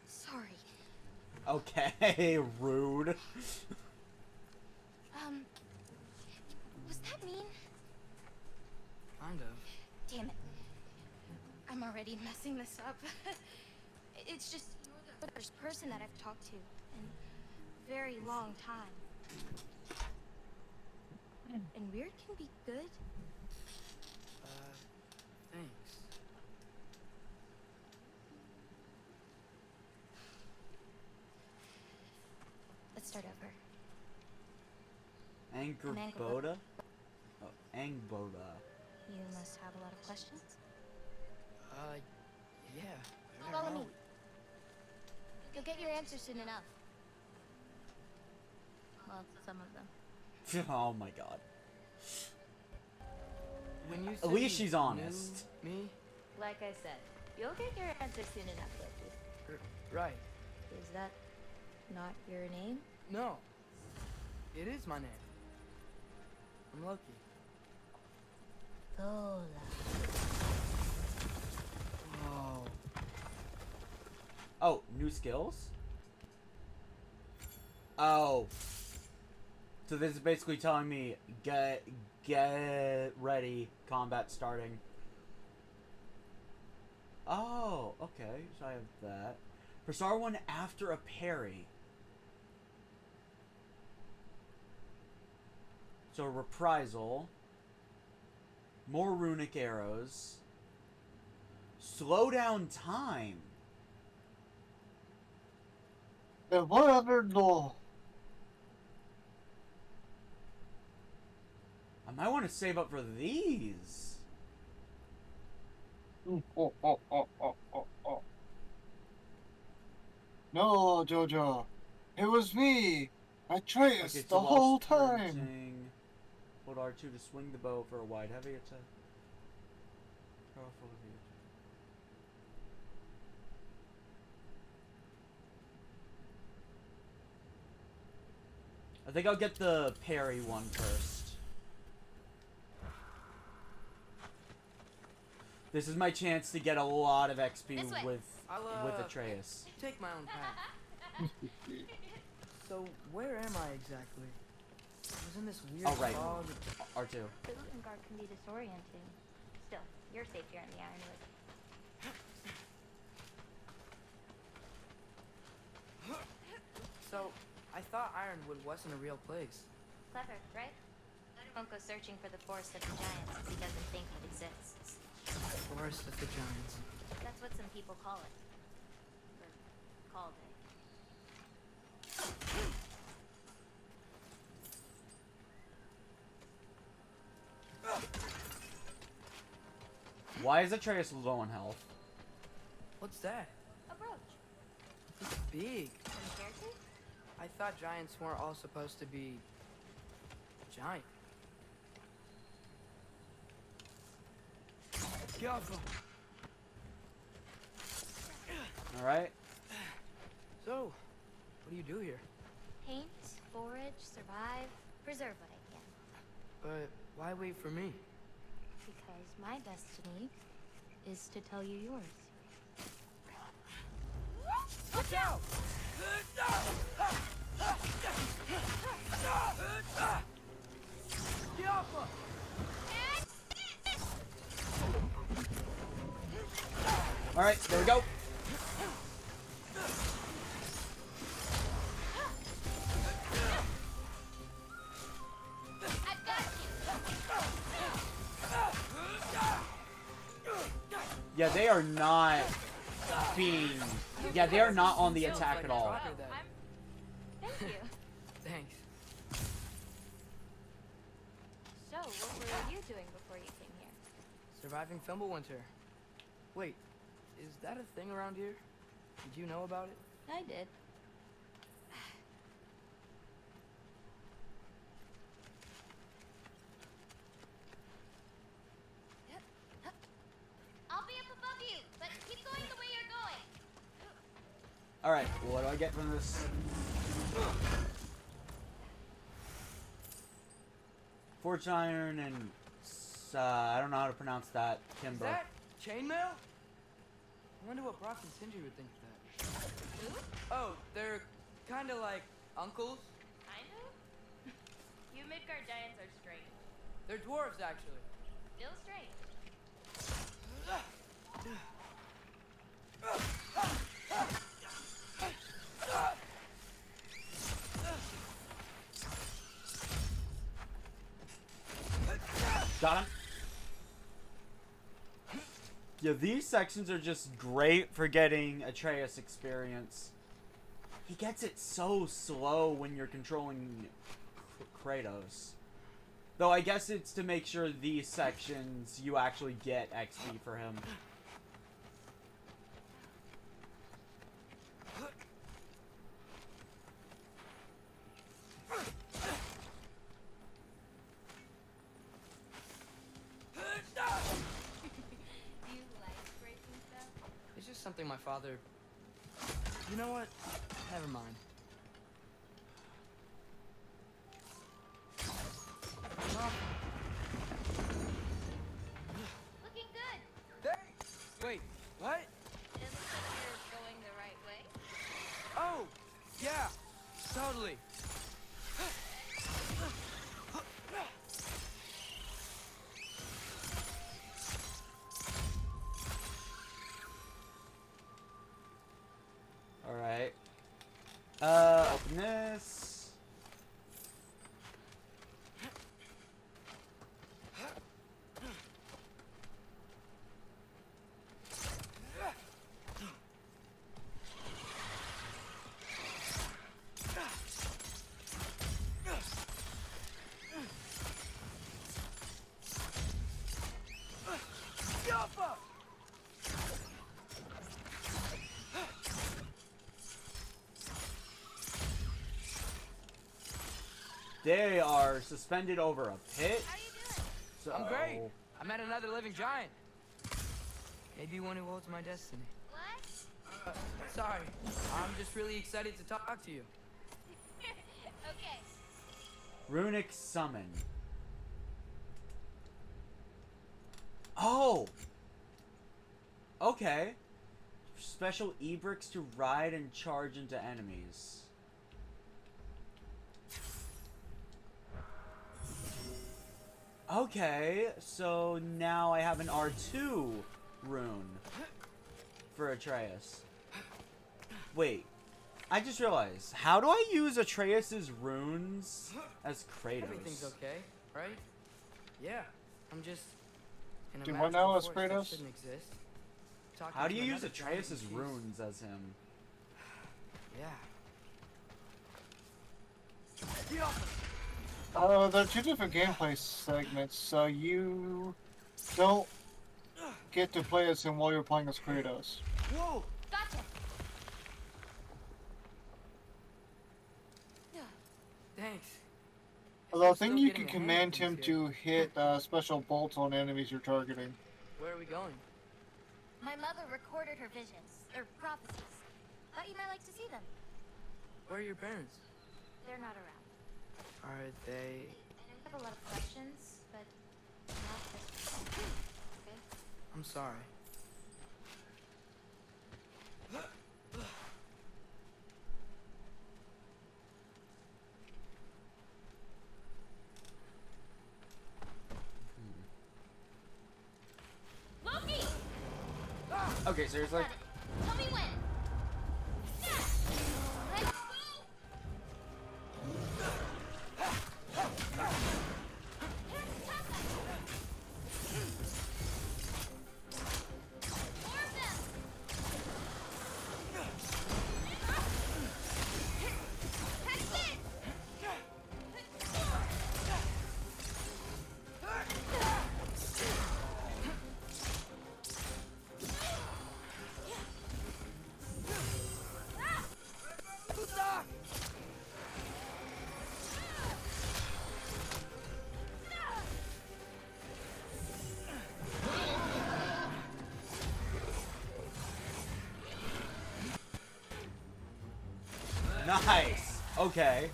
Sorry. Okay, rude. Was that mean? Kind of. Damn it. I'm already messing this up. It's just you're the first person that I've talked to in a very long time. And weird can be good. Thanks. Let's start over. Angerboda? Oh, Angboda. You must have a lot of questions. Yeah. Follow me. You'll get your answers soon enough. Well, some of them. Oh my god. At least she's honest. Me? Like I said, you'll get your answer soon enough, Loki. Right. Is that not your name? No. It is my name. I'm Loki. Lola. Whoa. Oh, new skills? Oh. So this is basically telling me, get ready, combat starting. Oh, okay, so I have that. For star one after a parry. So reprisal. More runic arrows. Slow down time. And whatever, no. I might want to save up for these. No, Jojo. It was me, Atreus, Okay, the whole time. sprinting. Hold R2 to swing the bow for a wide heavy attack. Powerful heavy attack. I think I'll get the parry one first. This is my chance to get a lot of XP with Atreus. Take my own path. So, where am I exactly? I was in this weird Oh, right. fog. R2. The Luton Guard can be disorienting. Still, you're safe here in the Ironwood. So, I thought Ironwood wasn't a real place. Clever, right? Won't go searching for the Forest of the Giants if he doesn't think it exists. Forest of the Giants. That's what some people call it. Or called it. Why is Atreus low on health? What's that? A brooch. It's big. Compared to? I thought giants weren't all supposed to be giant. Alright. So, what do you do here? Paint, forage, survive, preserve what I can. But why wait for me? Because my destiny is to tell you yours. Watch out! Alright, there we go. I've got you. Yeah, they are not being... Yeah, they are not on the attack at all. Thank you. Thanks. So, what were you doing before you came here? Surviving Fimbulwinter. Wait, is that a thing around here? Did you know about it? I did. I'll be up above you, but keep going the way you're going. Alright, what do I get from this? Forge iron and... I don't know how to pronounce that. Is Timber. that chainmail? I wonder what Brock and Sindri would think of that. Who? Oh, they're kind of like uncles. Kind of? You Midgard giants are strange. They're dwarves, actually. Still strange. Got him. Yeah, these sections are just great for getting Atreus experience. He gets it so slow when you're controlling Kratos. Though I guess it's to make sure these sections you actually get XP for him. something my father... You know what? Never mind. Looking good. Thanks! Wait, what? It looks like you're going the right way. Oh! Yeah! Totally! Alright. Open this. They are suspended over a pit. How you doing? So I'm great. I met another living giant. Maybe one who holds my destiny. What? Sorry. I'm just really excited to talk to you. Okay. Runic summon. Oh. Okay. Special e-bricks to ride and charge into enemies. Okay, so now I have an R2 rune for Atreus. Wait, I just realized, how do I use Atreus's runes as Kratos? Everything's okay, right? Yeah, I'm just... in a Do what magical now as force that Kratos? shouldn't exist. Talking How do to you use another giant Atreus's in peace. runes as him? Yeah. There are two different gameplay segments, so you don't get to play as him while you're playing as Kratos. Whoa! Gotcha. Thanks. Although I Still think you getting can a hang of command him things here. to hit special bolts on enemies you're targeting. Where are we going? My mother recorded her visions, or prophecies. Thought you might like to see them. Where are your parents? They're not around. Are they... I have a lot of questions, but not this one. Okay? I'm sorry. Loki! Okay, seriously? Got it. Tell me when. Yeah. Let's go. More of them. Catch this. Nice! Okay.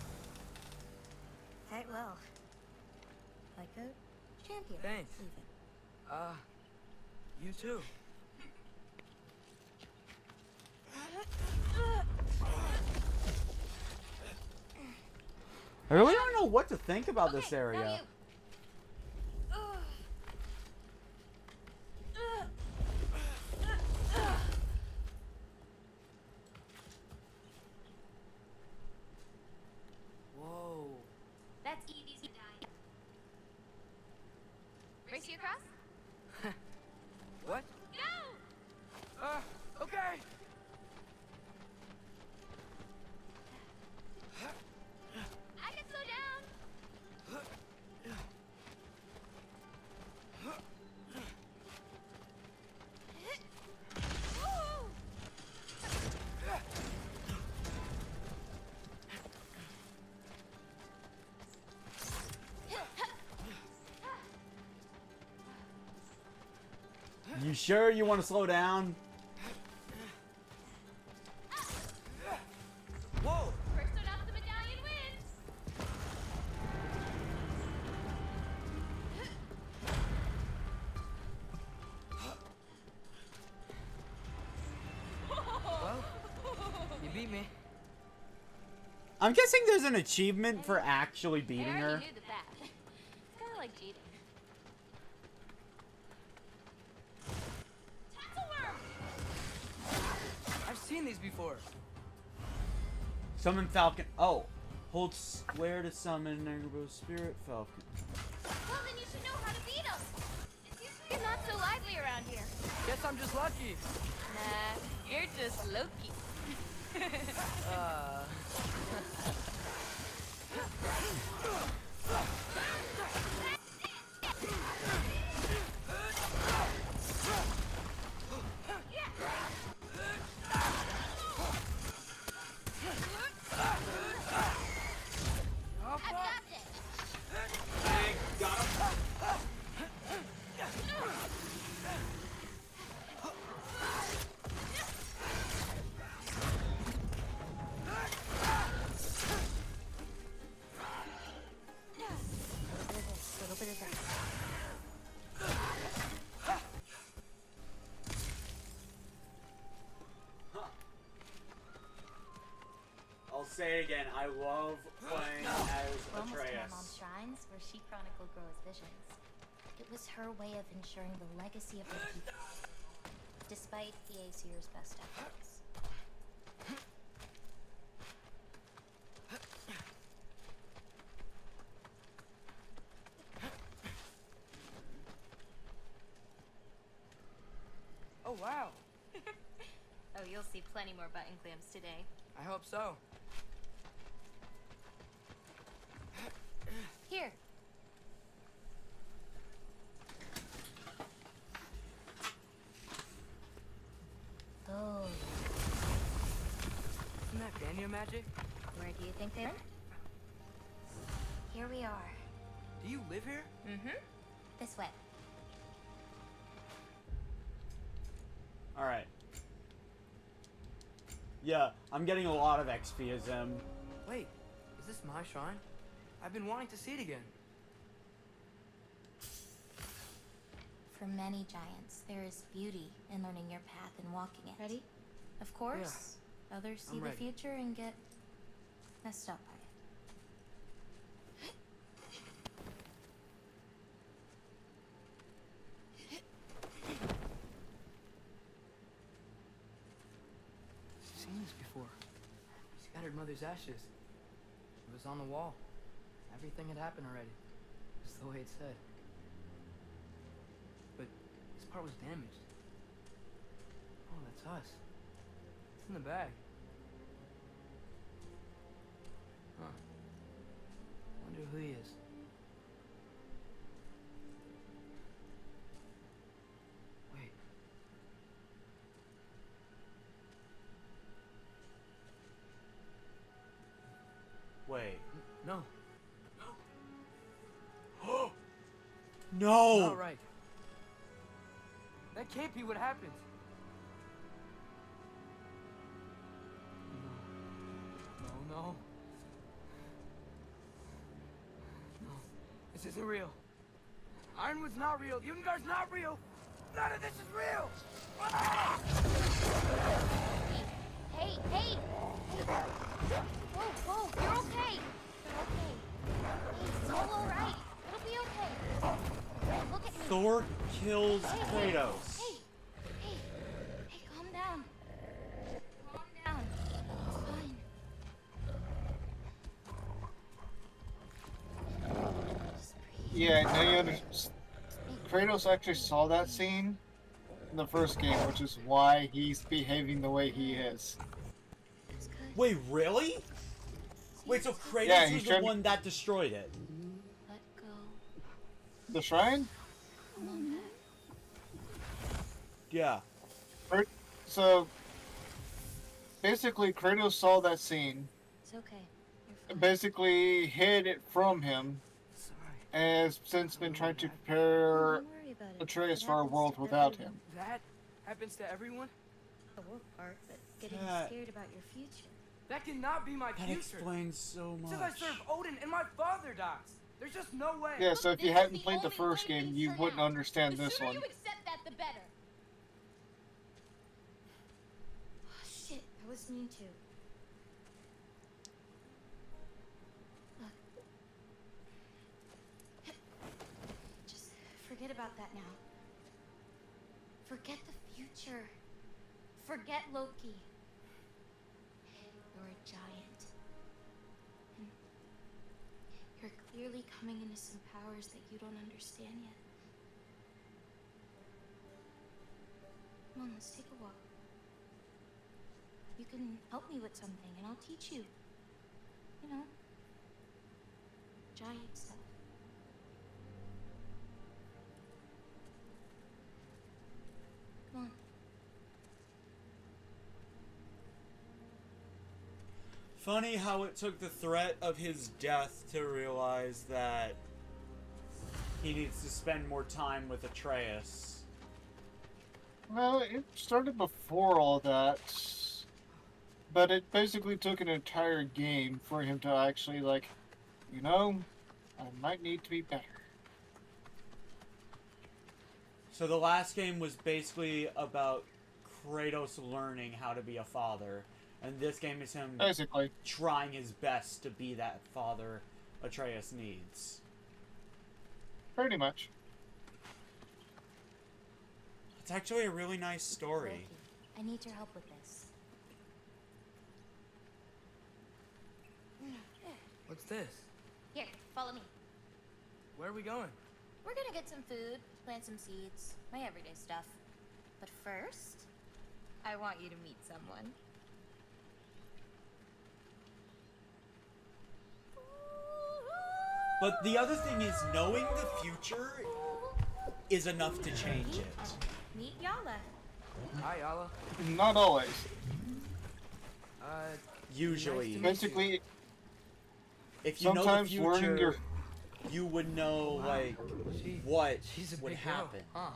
Fight well. Like a champion. Thanks. You too. I really don't know what to think about this Okay, now area. you. Whoa. That's easy dying. Race you across? What? Go! Okay. I can slow down. Woo! You sure you want to slow down? I'm guessing there's an achievement for actually beating I her. already knew the bat. It's kind of like cheating. I've seen these before. Summon Falcon. Oh. Hold square to summon Overboard Spirit Falcon. Well, then you should know how to beat him. It's usually not so lively around here. Guess I'm just lucky. Nah, you're just Loki. I'll say it again. I love playing as We're almost to my Atreus. mom's shrines where she chronicled Groa's visions. It was her way of ensuring the legacy of her people, despite the Aesir's best efforts. Oh, wow. Oh, you'll see plenty more button clamps today. I hope so. Here. Oh, Isn't that Vanya magic? where do you think they went? Here we are. Do you live here? Mm-hmm. This way. Alright. Yeah, I'm getting a lot of XP as him. Wait, is this my shrine? I've been wanting to see it again. For many giants, there is beauty in learning your path and walking it. Ready? Of course. Others see I'm the ready. future and get messed up by it. I've seen this before. Scattered Mother's ashes. It was on the wall. Everything had happened already. Just the way it said. But this part was damaged. Oh, that's us. It's in the bag. Huh. Wonder who he is. Wait. Wait. No. No! Not right. That can't be what happened. No. No. No. This isn't real. Ironwood's not real. Ungar's not real. None of this is real. Ah! Hey, hey! Whoa, whoa, you're okay. You're okay. Hey, it's all alright. It'll be okay. Look at me. Thor kills Hey, Kratos. Hey, hey, hey, calm down. Calm down. It's fine. Just breathe. Yeah, now you understand. Kratos actually saw that scene in the first game, which is why he's behaving the way he is. It's good. Wait, really? Wait, so Kratos Yeah, was he's the trying- one that destroyed it? Let go. The shrine? Come on back. Yeah. So, basically, Kratos saw that scene, It's okay. You're fine. basically hid it from him, Sorry. and has since been trying to prepare Don't worry about it. Atreus It for a happens world to without everyone. him. That happens to everyone? The work part, but getting That- scared about your future. That cannot be my That future. explains so Since I much. serve Odin and my father dies. There's just no way. Yeah, so if you This is hadn't the played the only first way game, things you turn wouldn't out. understand The this sooner one. you accept that, the better. Oh, shit, I was mean to. forget about that now. Forget the future. Forget Loki. You're a giant. And you're clearly coming into some powers that you don't understand yet. Come on, let's take a walk. You can help me with something and I'll teach you. You know, giant stuff. Come on. Funny how it took the threat of his death to realize that he needs to spend more time with Atreus. Well, it started before all that, but it basically took an entire game for him to actually, like, you know, I might need to be better. So the last game was basically about Kratos learning how to be a father, and this game is him Basically trying his best to be that father Atreus needs. Pretty much. It's actually a really nice story. Loki, I need your help with this. What's this? Here, follow me. Where are we going? We're gonna get some food, plant some seeds, my everyday stuff. But first, I want you to meet someone. But the other thing is, knowing the future is enough to change it. Meet Yala. Hi, Yala. Not always. Usually. Basically, if you know the sometimes learning future, your... you would know, like, what would happen. Huh.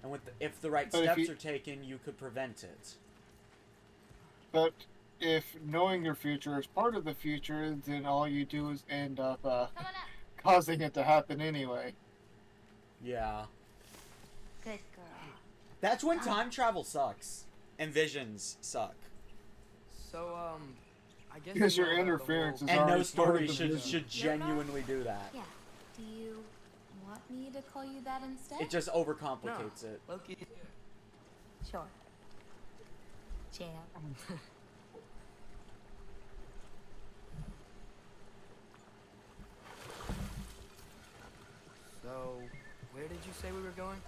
And with if the right But if steps you- are taken, you could prevent it. But if knowing your future is part of the future, then all you do is end up causing it to happen anyway. Yeah. Good girl. That's when time travel sucks. And visions suck. So, I guess Because you your know about the interference whole- is And no already part story of the should vision. genuinely do that. Yeah. Do you want me to call you that instead? It just overcomplicates it. Loki. Sure. Champ. So, where did you say we were going?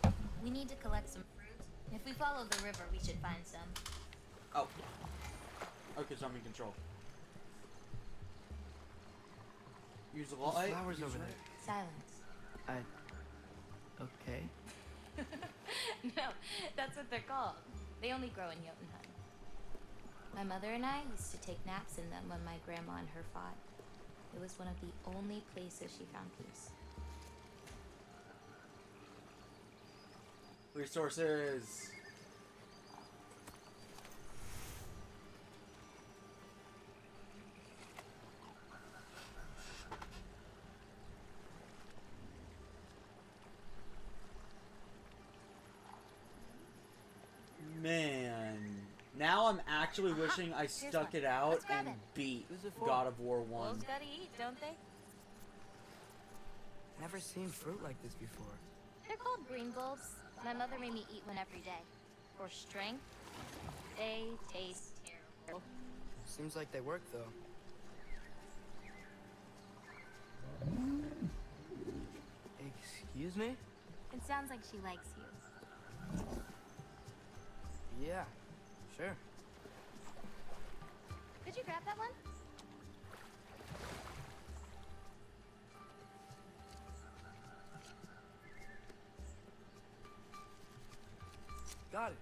We need to collect some fruit. If we follow the river, we should find some. Oh. Okay, so I'm in control. Use the Those light. flowers over there. Silence. Okay. No, that's what they're called. They only grow in Jotunheim. My mother and I used to take naps in them when my grandma and her fought. It was one of the only places she found peace. Resources. Man, now I'm actually wishing I stuck it out Let's grab and it. beat Who's it for? God of War 1. Wolves gotta eat, don't they? Never seen fruit like this before. They're called green bulbs. My mother made me eat one every day. For strength, they taste terrible. Seems like they work though. Excuse me? It sounds like she likes you. Yeah, sure. Could you grab that one? Got it.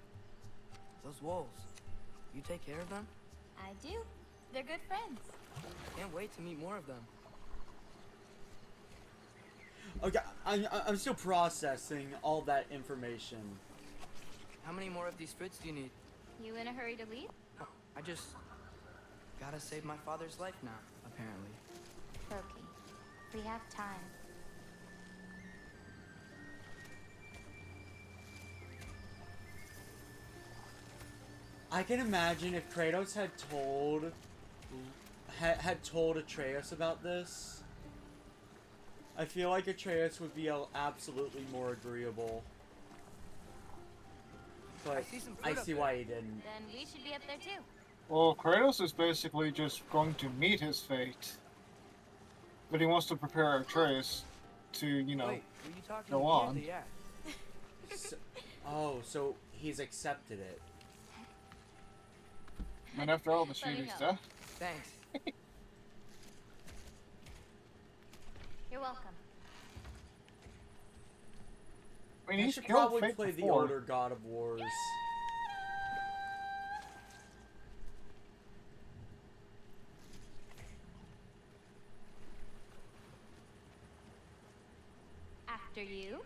Those wolves. You take care of them? I do. They're good friends. Can't wait to meet more of them. Okay, I'm still processing all that information. How many more of these fruits do you need? You in a hurry to leave? I just gotta save my father's life now, apparently. Loki, we have time. I can imagine if Kratos had told had told Atreus about this. I feel like Atreus would be absolutely more agreeable. But I see why he didn't. Then we should be up there too. Well, Kratos is basically just going to meet his fate. But he wants to prepare Atreus to, you know, Wait, were you talking go to me or on. the yak? So he's accepted it. And after all the Let me shooting know. stuff. Thanks. You're welcome. I mean, I he's should killed probably Fate play the before. older God of Wars. After you.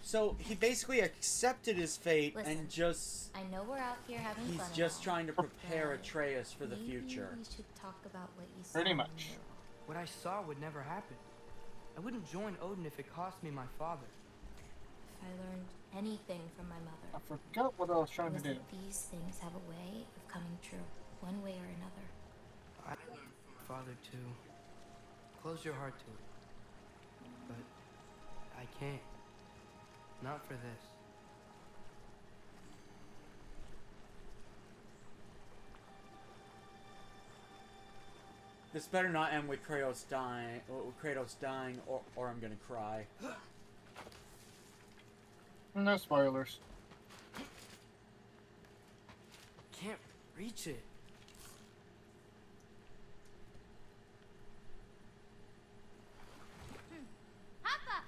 So he basically accepted his fate Listen, and just I know we're out here having he's fun. and just all, trying to prepare but Atreus for the maybe future. We should talk about what you saw. Pretty in the much. mirror. What I saw would never happen. I wouldn't join Odin if it cost me my father. If I learned anything from my mother, I forgot what I was trying to it was do. that these things have a way of coming true, one way or another. I learned from my father too. Close your heart to it. But I can't. Not for this. This better not end with Kratos dying, or I'm gonna cry. No spoilers. Can't reach it. Papa!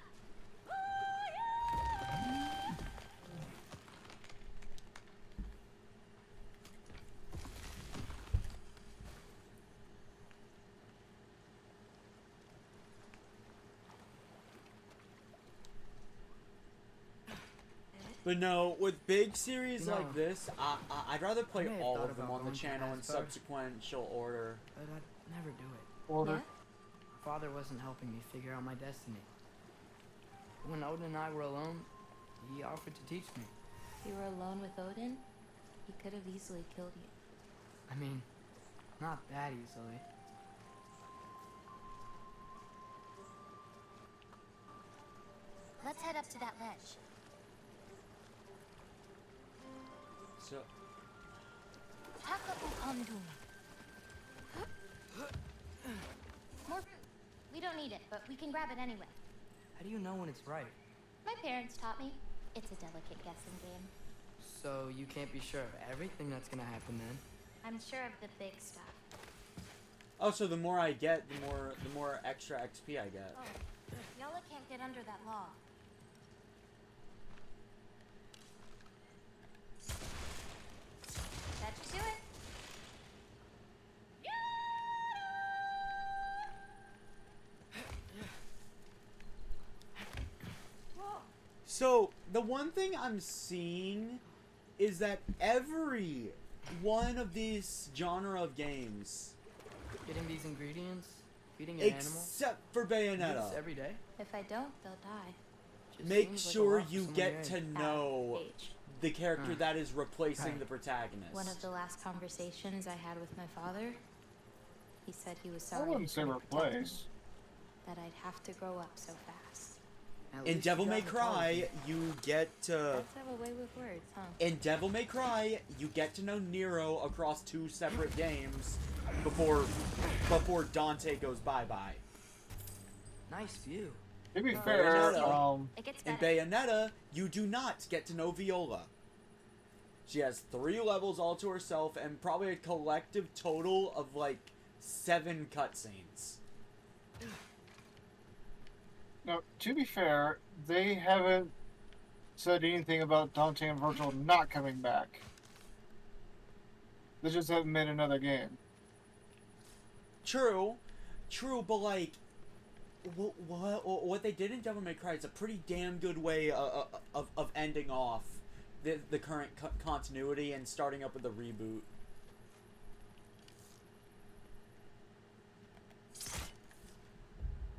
But no, with big series No. like this, I'd rather play may have all thought of them about on the going to channel in Asgard. subsequential order. But I'd never do it. Order. Yeah? My father wasn't helping me figure out my destiny. When Odin and I were alone, he offered to teach me. If you were alone with Odin, he could have easily killed you. I mean, not that easily. Let's head up to that ledge. So More fruit. We don't need it, but we can grab it anyway. How do you know when it's right? My parents taught me. It's a delicate guessing game. So you can't be sure of everything that's gonna happen then? I'm sure of the big stuff. oh, so the more I get, the more extra XP I get. Oh, Yola can't get under that log. That should do it. So the one thing I'm seeing is that every one of these genre of games, Getting these ingredients, feeding an animal, except for you do Bayonetta, this every day. If I don't, they'll die. Just make seems like a sure lot for you someone get your to age. know Age. the character that is replacing Right. the protagonist. One of the last conversations I had with my father, he said he was I sorry wouldn't say couldn't protect me, replace. that I'd have to grow up so fast. At In least Devil you May got Cry, intelligence. you get to... Let's have a way with words, huh? In Devil May Cry, you get to know Nero across 2 separate games before Dante goes bye-bye. Nice view. To be Oh, fair, Bayonetta. It gets In better. Bayonetta, you do not get to know Viola. She has 3 levels all to herself and probably a collective total of like 7 cutscenes. no, to be fair, they haven't said anything about Dante and Virgil not coming back. They just haven't made another game. True, but like, what they did in Devil May Cry is a pretty damn good way of ending off the current continuity and starting up with a reboot.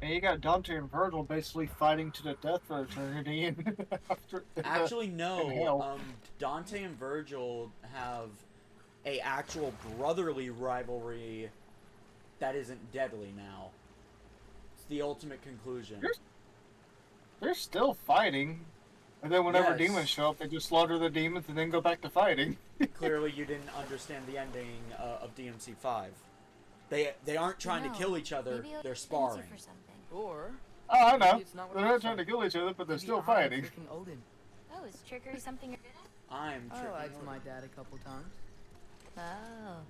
And you got Dante and Virgil basically fighting to the death for eternity. And after, Actually, in no. hell. Dante and Virgil have a actual brotherly rivalry that isn't deadly now. It's the ultimate conclusion. They're still fighting. And then whenever Yes. demons show up, they just slaughter the demons and then go back to fighting. Clearly, you didn't understand the ending of DMC 5. They aren't trying to kill each other. Maybe They're Odin's sparring. for something. Or Oh, I know. maybe it's not what They're it not looks trying to like. kill each other, but they're Maybe still I'm fighting. tricking Odin. Oh, is trickery something you're good at? I'm I tricking lied to Odin. my dad a couple times. Oh,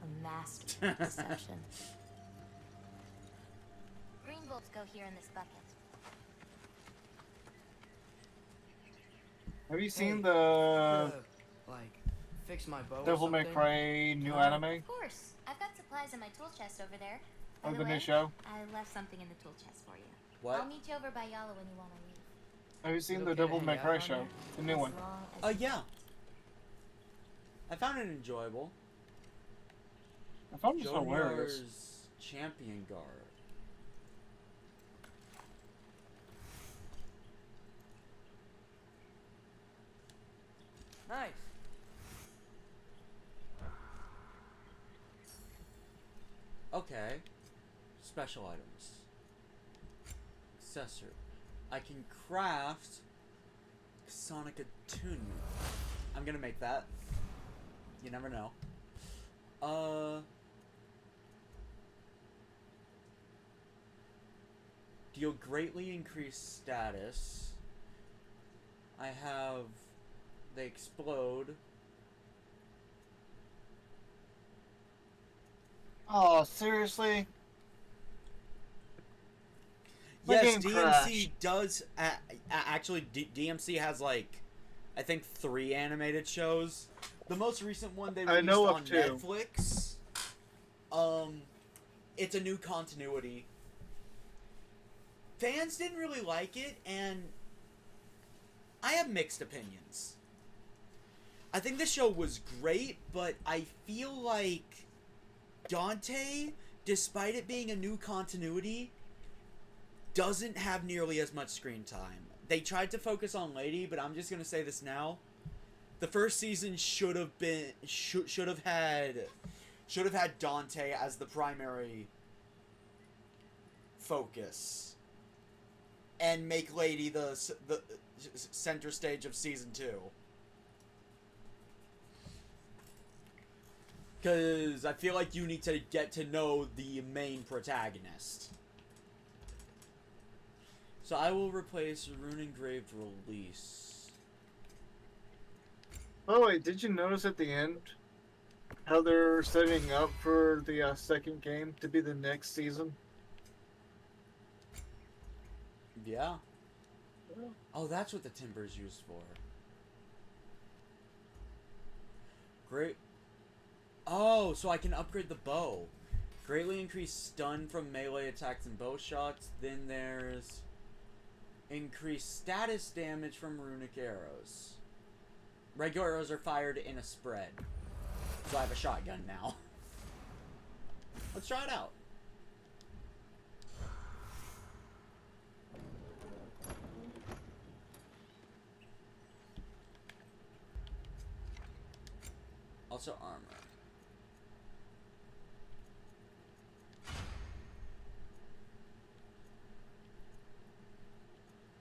a master of deception. Green bolts go here in this bucket. Have you seen Hey, the like, fix my bow or Devil May something? Cry new No. anime? Of course. I've got supplies in my tool chest over there. By Or the the new way, show? I left something in the tool chest for you. What? I'll meet you over by Yala when you want to leave. Have you seen it the okay to Devil hang May out Cry around show? here? The new As one. long as you Yeah. I found it enjoyable. I found this hilarious. Jonar's Champion Guard. Nice. Okay. Special items. Accessory. I can craft Sonic attunement. I'm gonna make that. You never know. Deal greatly increased status. I have. They explode. Oh, seriously? My Yes, game DMC crashed. does. Actually, DMC has like, I think 3 animated shows. The most recent one they I released know of on 2. Netflix. It's a new continuity. Fans didn't really like it, and I have mixed opinions. I think the show was great, but I feel like Dante, despite it being a new continuity, doesn't have nearly as much screen time. They tried to focus on Lady, but I'm just gonna say this now. The first season should have had Dante as the primary focus, and make Lady the center stage of season 2. Because I feel like you need to get to know the main protagonist. So I will replace Rune Engraved Release. Oh wait, did you notice at the end how they're setting up for the second game to be the next season? Yeah. Oh, that's what the timber is used for. Great. Oh, so I can upgrade the bow. Greatly increased stun from melee attacks and bow shots. Then there's increased status damage from runic arrows. Regular arrows are fired in a spread. So I have a shotgun now. Let's try it out. Also armor.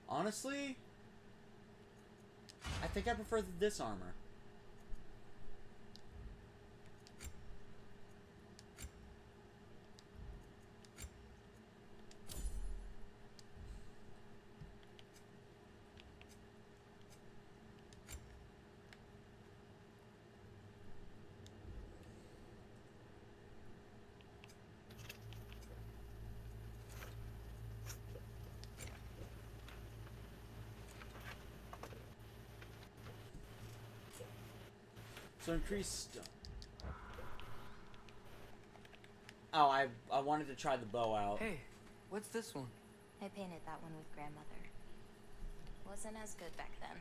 Honestly, I think I prefer this armor. So increased. Oh, I wanted to try the bow out. Hey, what's this one? I painted that one with grandmother. Wasn't as good back then.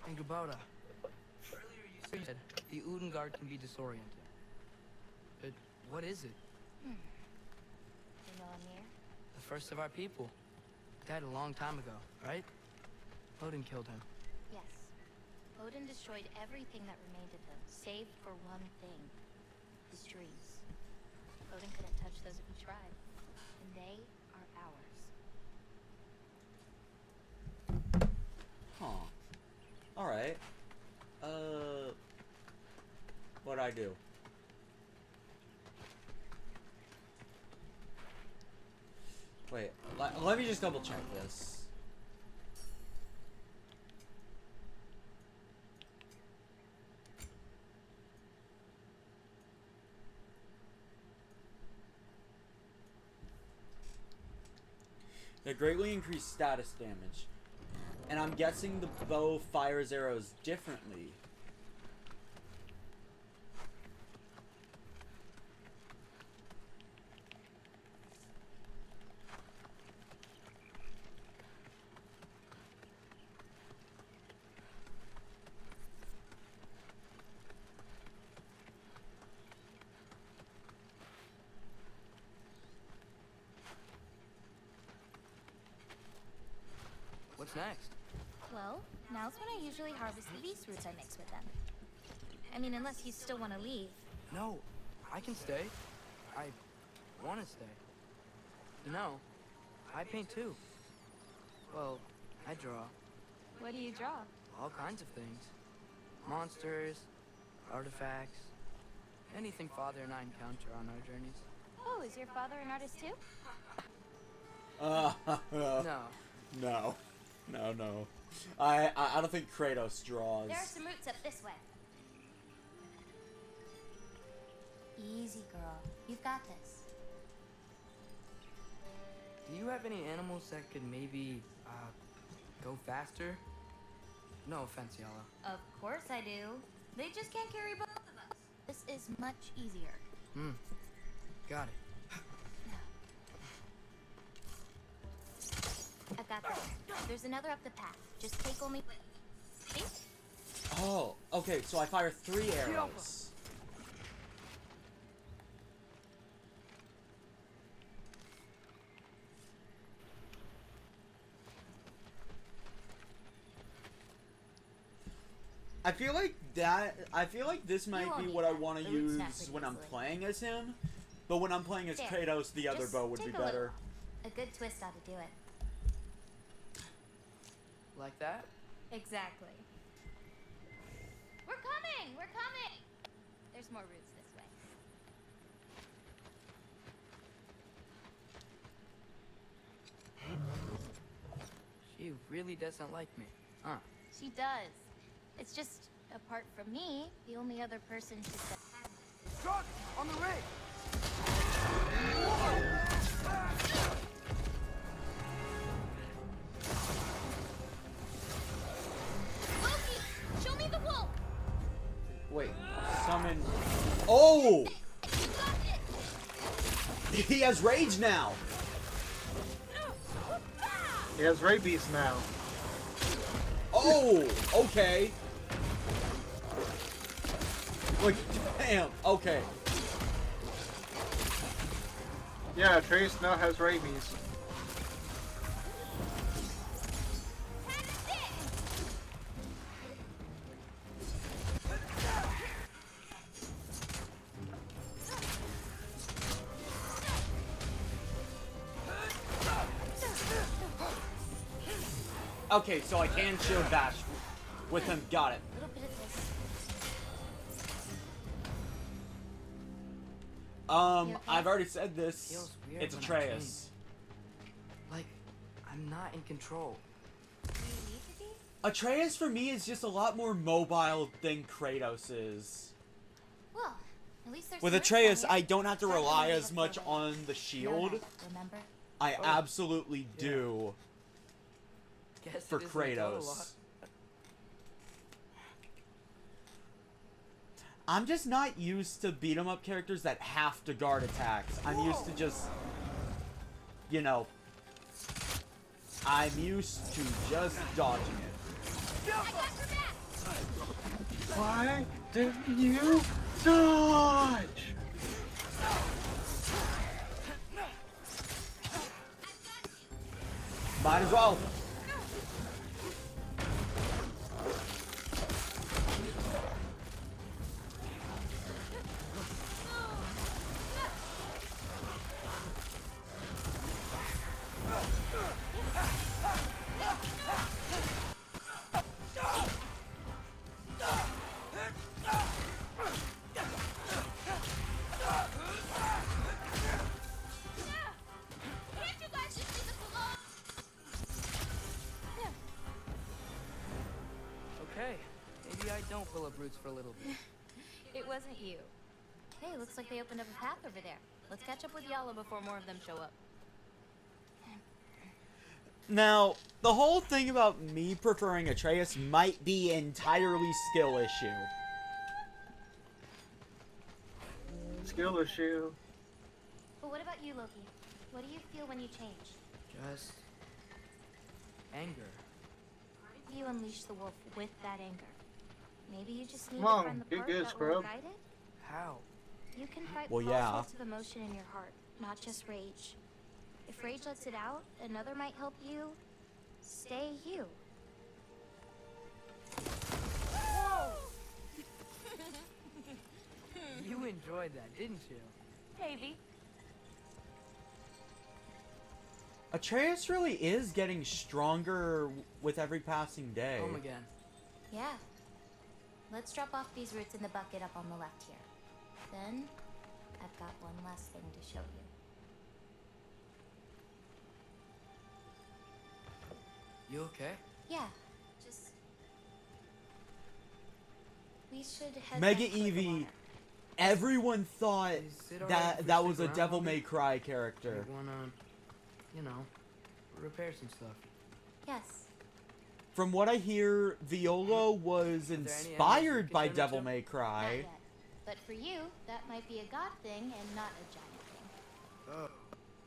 And Gabota. Earlier you said the Udengard can be disoriented. But what is it? You know Amir? The first of our people. Died a long time ago, right? Odin killed him. Yes. Odin destroyed everything that remained of them, save for one thing. His trees. Odin couldn't touch those if he tried. And they are ours. Huh. Alright. What'd I do? Wait, let me just double check this. They greatly increase status damage. And I'm guessing the bow fires arrows differently. What's next? Well, now's when I usually harvest the beast roots I mix with them. I mean, unless you still want to leave. No, I can stay. I want to stay. You know, I paint too. Well, I draw. What do you draw? All kinds of things. Monsters, artifacts, anything Father and I encounter on our journeys. Oh, is your father an artist too? No. No. No. I don't think Kratos draws. There are some roots up this way. Easy, girl. You've got this. Do you have any animals that could maybe, go faster? No offense, Yala. Of course I do. They just can't carry both of us. This is much easier. Got it. I've got this. There's another up the path. Just take only... See? Oh, okay, so I fire 3 arrows. I feel like this might be what I want to use when I'm playing as him, but when I'm playing as Kratos, the other bow would be better. A good twist ought to do it. Like that? Exactly. We're coming! We're coming! There's more roots this way. She really doesn't like me, huh? She does. It's just, apart from me, the only other person she said. Truck! On the rig! Loki! Show me the wolf! Wait, summon... Oh! He has rage now! He has rabies now. Oh! Okay. Like, damn, okay. Yeah, Trace now has rabies. Okay, so I can shield bash with him. Got it. A little bit of this. I've already said this. Feels weird It's when I Atreus. Like, I'm not in control. Do you need to be? Atreus for me is just a lot more mobile than Kratos is. Well, at least there's With some roots Atreus, down here. I don't have to Start rely moving as up much further. on the You know shield. that, remember? I absolutely do Guess for it isn't a total Kratos. lot. I'm just not used to beat 'em up characters that have to guard attacks. I'm used to just, you know, I'm used to just dodging it. I got your back! Why didn't you dodge? Might as well. full of brutes for a little bit. It wasn't you. Hey, looks like they opened up a path over there. Let's catch up with Yala before more of them show up. Now, the whole thing about me preferring Atreus might be entirely skill issue. Skill issue. But what about you, Loki? What do you feel when you change? Just anger. You unleash the wolf with that anger. Maybe you just need Come on, to find the be part good, that will scrub. guide it? How? You can fight Well, all yeah. sorts of emotion in your heart, not just rage. If rage lets it out, another might help you stay you. You enjoyed that, didn't you? Maybe. Atreus really is getting stronger with every passing day. Home again. Yeah. Let's drop off these roots in the bucket up on the left here. Then, I've got one last thing to show you. You okay? Yeah, just... We should head Mega back toward the Eevee, water. everyone thought Is it alright if we that was stick a around Devil a May bit? Cry character. We wanna, you know, repair some stuff. Yes. From what I hear, Viola was any enemies inspired we by could turn Devil into? May Not Cry. yet. But for you, that might be a god thing and not a giant thing. Oh.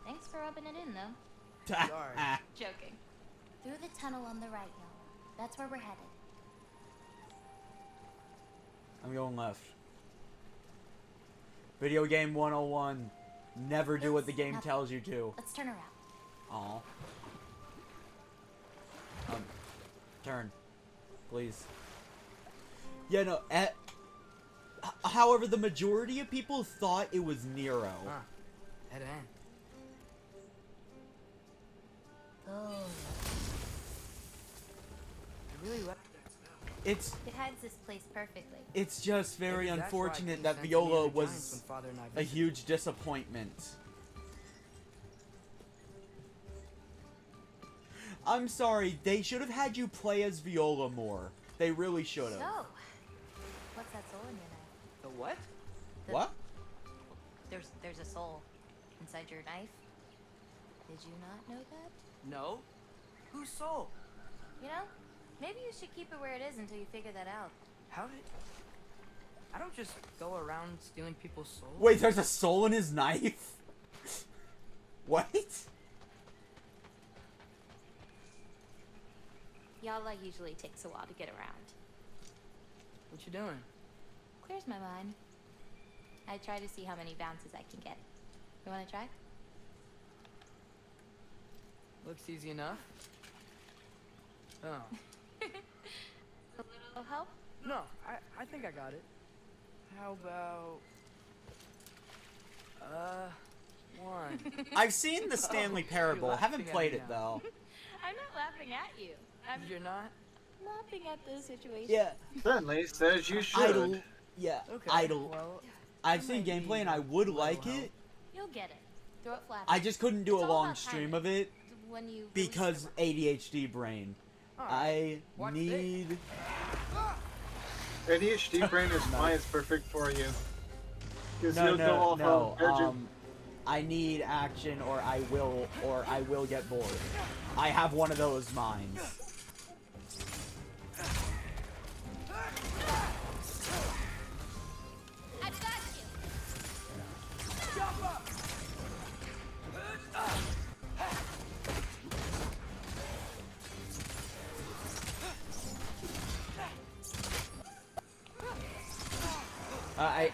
Thanks for rubbing it in, though. Sorry. Joking. Through the tunnel on the right, y'all. That's where we're headed. I'm going left. Video game 101. Never do what the game tells you to. Let's turn around. Aw. Turn. Please. Yeah, no, however, the majority of people thought it was Nero. Huh. Head in. Oh. I really like that smell. It's It hides this place perfectly. it's just very Maybe that's why I unfortunate couldn't that sense any Viola of the giants was when Father and I a visited. huge disappointment. I'm sorry, they should have had you play as Viola more. They really should have. So, what's that soul in your knife? The what? What? There's a soul inside your knife. Did you not know that? No. Whose soul? You know, maybe you should keep it where it is until you figure that out. How did... I don't just go around stealing people's souls. Wait, there's a soul in his knife? What? Yala usually takes a while to get around. What you doing? Clears my mind. I try to see how many bounces I can get. You want to try? Looks easy enough. Oh. A little help? No, I think I got it. How about... one. I've seen the Stanley Parable. You're Haven't laughing at played me it now. though. I'm not laughing at you. I'm You're not? laughing at the situation. Yeah, Certainly says you should. Idle. Yeah, Okay. Idle. Well, I've seen might gameplay need and I a would little like help. it. You'll get it. Throw it flat. I just couldn't do It's a all long about stream timing. of it When you because ADHD brain. alright. I Watch need. ADHD brain is why it's perfect for you. Because No, you'll go off no. on edge I need action, or I will get bored. I have one of those minds. I got you.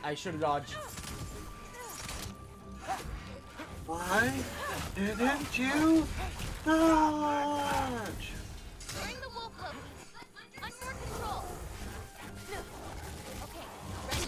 I should have dodged. Why didn't you dodge? Bring the wolf up. Under control. Okay, ready.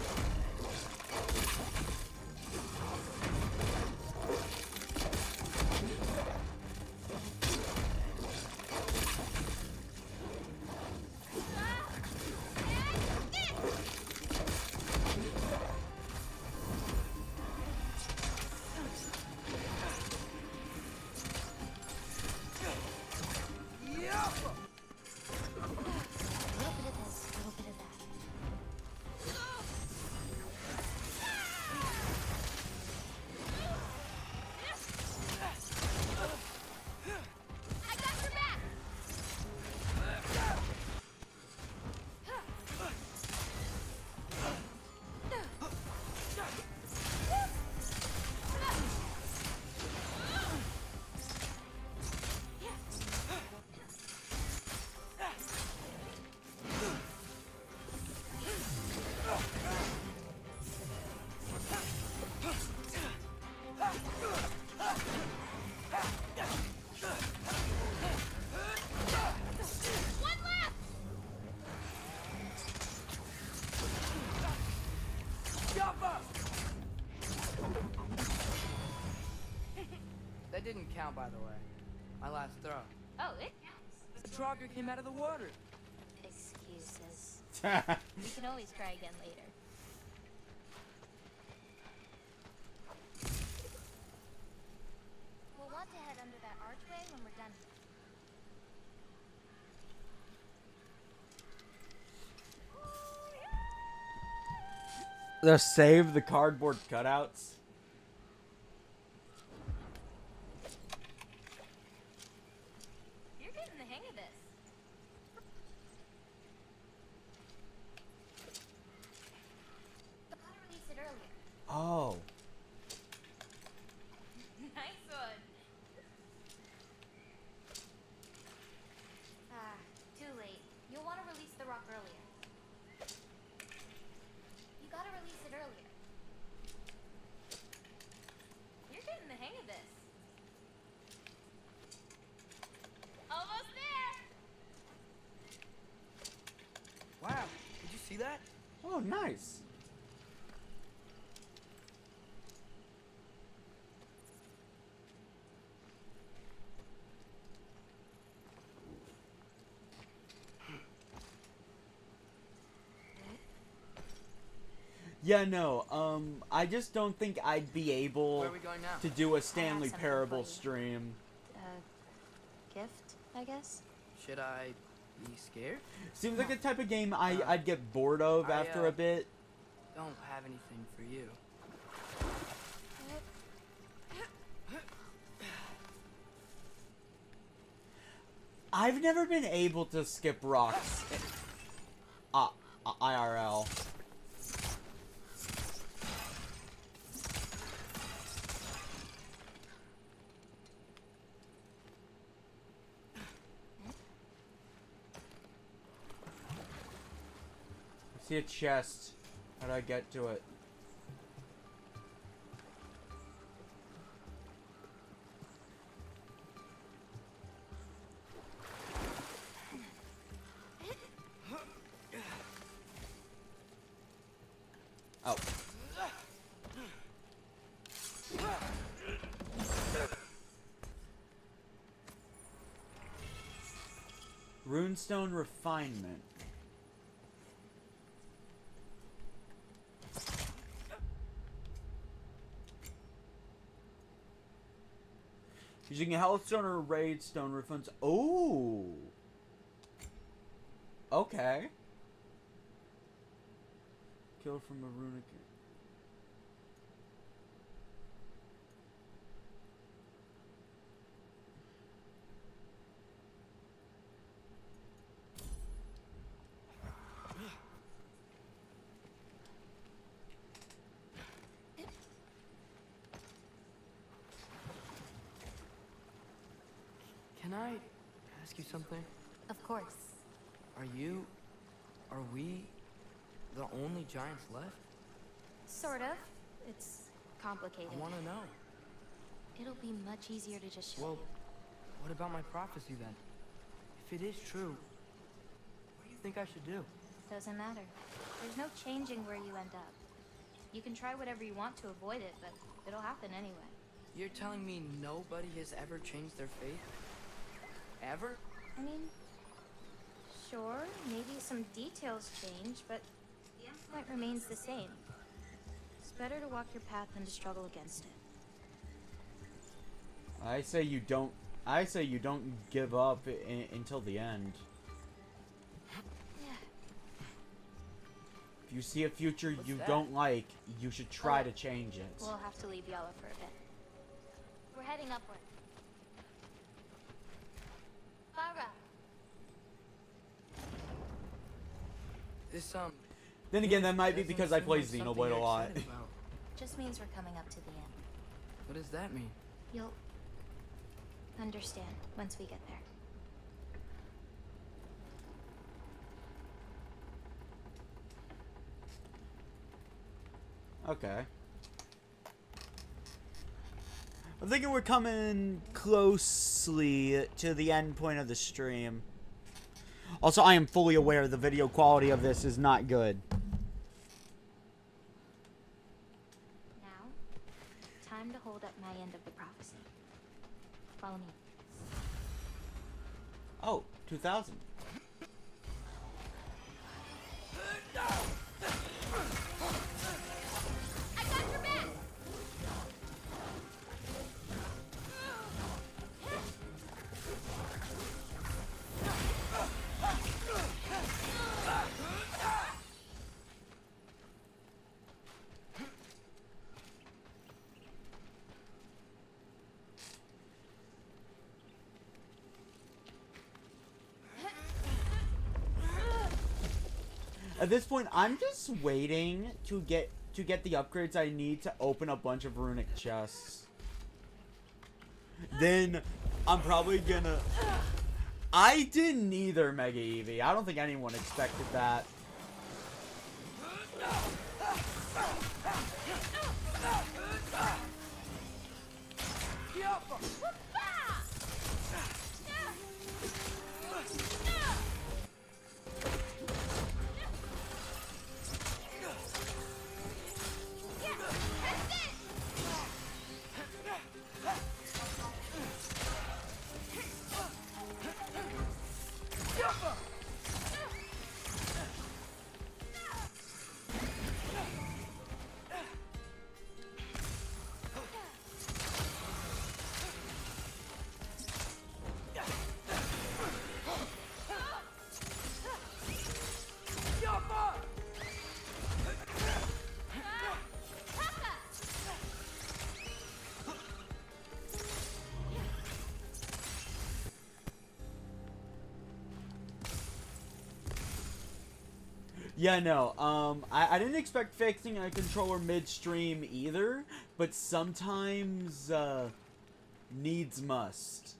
didn't count, by the way. My last throw. Oh, it counts. The Trogger came out of the water. Excuses. We can always try again later. We'll want to head under that archway when we're done. Just save the cardboard cutouts. You're getting the hang of this. Gotta release it earlier. Oh. Nice one. Ah, too late. You'll want to release the rock earlier. You gotta release it earlier. You're getting the hang of this. Almost there! Wow, did you see that? Oh, nice. Yeah, no, I just don't think I'd be able Where are we going now? to do a Stanley something Parable for you. stream. Gift, I guess? Should I be scared? Seems like the type of game I'd get bored of after a bit. Don't have anything for you. I've never been able to skip rocks. IRL. I see a chest. How do I get to it? Oh. Runestone refinement. Using a Hellstone or a Raidstone refunds. Oh! Okay. Kill from a runic. Can I ask you something? Of course. Are we the only giants left? Sort of. It's complicated. I want to know. It'll be much easier to just show Well, you. what about my prophecy then? If it is true, what do you think I should do? Doesn't matter. There's no changing where you end up. You can try whatever you want to avoid it, but it'll happen anyway. You're telling me nobody has ever changed their faith? Ever? I mean, sure, maybe some details change, but the end point remains the same. It's better to walk your path than to struggle against it. I say you don't give up until the end. Yeah. If you see a future What's you that? don't like, you should try Oh, to change it. We'll have to leave Yala for a bit. We're heading upward. Farah. This, Then again, that might be doesn't because I seem play like something Xenoblade a you're lot. excited about. Just means we're coming up to the end. What does that mean? You'll understand once we get there. Okay. I'm thinking we're coming closely to the end point of the stream. Also, I am fully aware the video quality of this is not good. Now, time to hold up my end of the prophecy. Follow me. Oh, 2000. I got your back! At this point, I'm just waiting to get the upgrades I need to open a bunch of runic chests. Then I'm probably gonna... I didn't either, Mega Eevee. I don't think anyone expected that. Yeah, no, I didn't expect fixing a controller midstream either, but sometimes, needs must.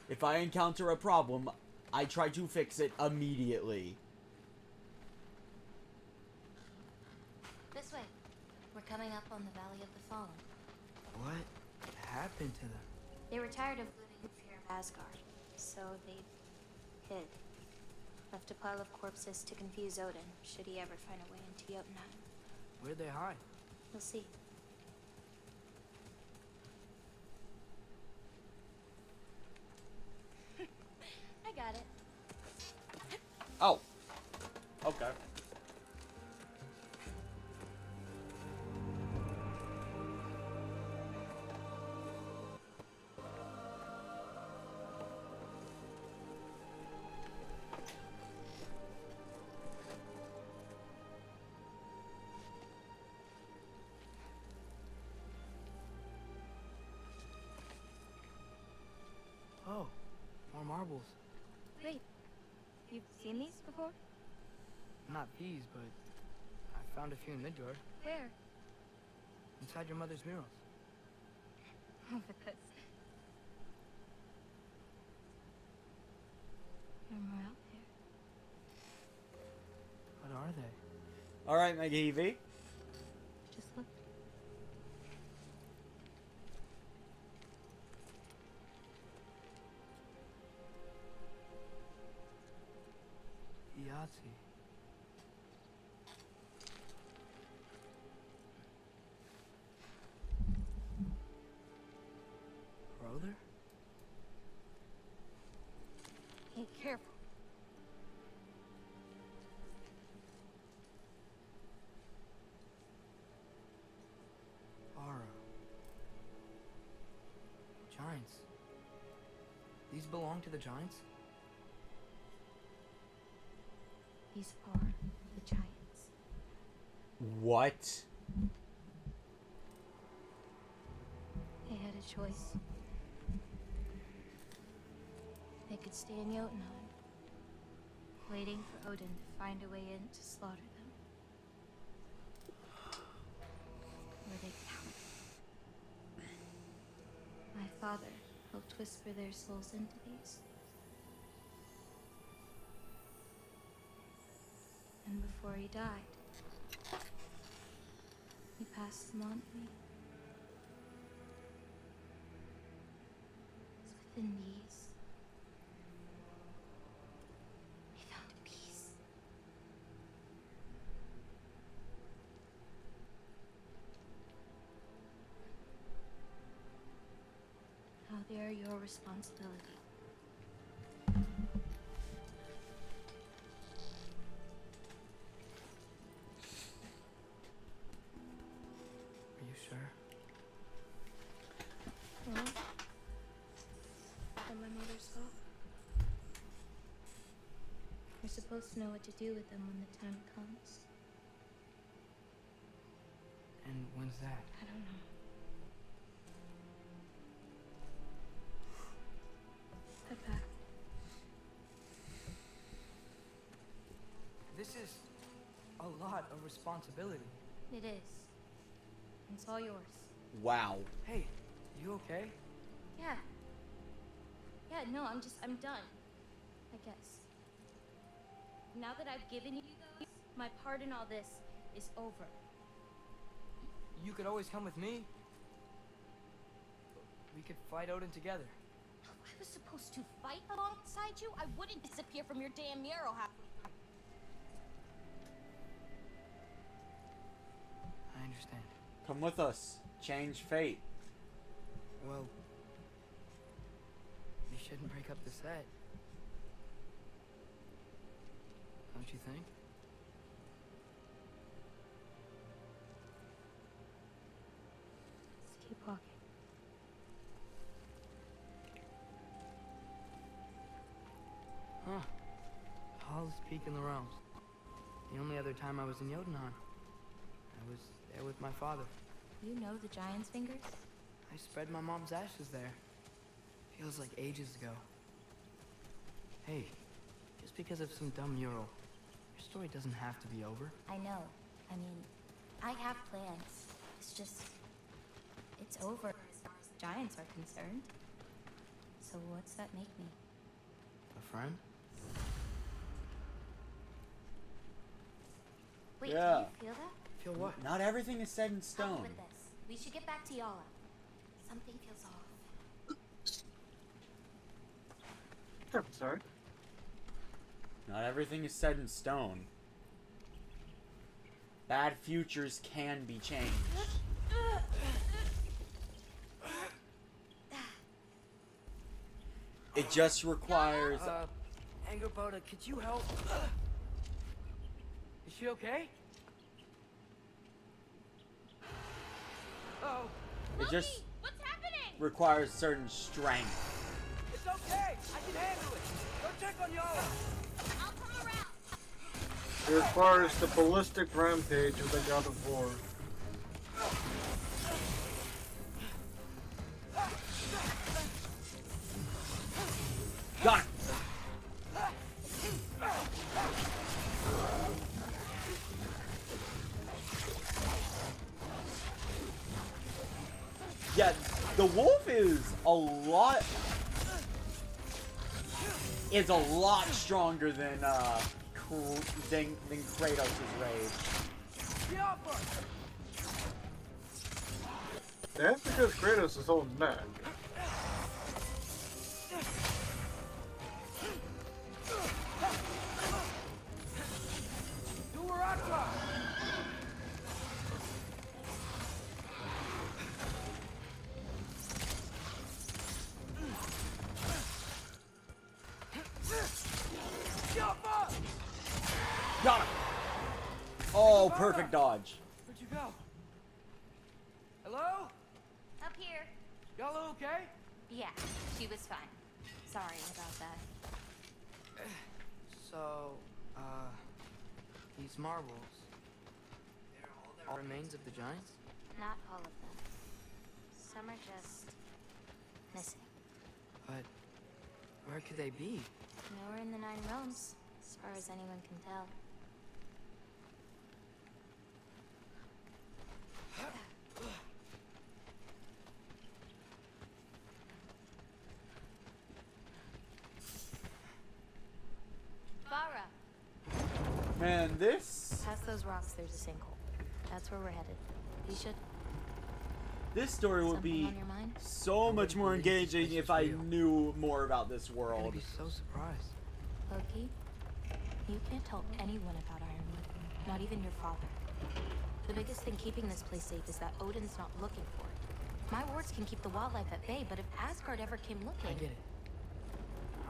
If I encounter a problem, I try to fix it immediately. This way. We're coming up on the Valley of the Fallen. What happened to them? They were tired of living in fear of Asgard, so they hid. Left a pile of corpses to confuse Odin, should he ever find a way into Jotunheim. Where'd they hide? We'll see. I got it. Oh. Okay. Oh, more marbles. Wait, you've seen these before? Not these, but I found a few in Midgard. Where? Inside your mother's murals. Over this. There are more out there. What are they? Alright, Mega Eevee. Just look. Yahtzee. Brother? Hey, careful. Aura. Giants. These belong to the giants? These are the giants. What? They had a choice. They could stay in Jotunheim, waiting for Odin to find a way in to slaughter them. Or they cower. My father helped whisper their souls into these. And before he died, he passed them on to me. It's within these. I found a peace. They're your responsibility. Are you sure? Well, they're my mother's fault. We're supposed to know what to do with them when the time comes. And when's that? I don't know. Head back. This is a lot of responsibility. It is. It's all yours. Wow. Hey, you okay? Yeah. Yeah, no, I'm done. I guess. Now that I've given you those, my part in all this is over. You could always come with me. We could fight Odin together. If I was supposed to fight alongside you, I wouldn't disappear from your damn mural halfway. I understand. Come with us. Change fate. Well, we shouldn't break up the set. Don't you think? Let's keep walking. Huh. Tallest peak in the realms. The only other time I was in Jotunheim. I was there with my father. You know the giant's fingers? I spread my mom's ashes there. Feels like ages ago. Hey, just because of some dumb mural, your story doesn't have to be over. I know. I mean, I have plans. It's just... it's over as far as the giants are concerned. So what's that make me? A friend? Wait, Yeah. do you feel that? Feel what? Not everything is set in Help stone. with this. We should get back to Yala. Something feels off. I'm sorry. Not everything is set in stone. Bad futures can be changed. It just requires... Angerboda, could you help? Is she okay? Oh, It just What's happening? requires certain strength. it's okay. I can handle it. Go check on Yala. I'll come around. It requires the ballistic rampage of the God of War. Got it! Yeah, the wolf is a lot stronger than than Kratos' rage. That's because Kratos is holding back. Got him! Oh, perfect dodge. Where'd you go? Hello? Up here. Yala okay? Yeah, she was fine. Sorry about that. So, these marbles, they're all the remains of the giants? Not all of them. Some are just missing. But where could they be? Nowhere in the Nine Realms, as far as anyone can tell. Farah, Man, this past those rocks, there's a sinkhole. That's where we're headed. You should. story would Something be on your mind? so much more believe this engaging place if is I real. knew more about this I'm world. gonna be so surprised. Loki, you can't tell anyone about Ironwood, not even your father. The biggest thing keeping this place safe is that Odin's not looking for it. My wards can keep the wildlife at bay, but if Asgard ever came looking... I get it.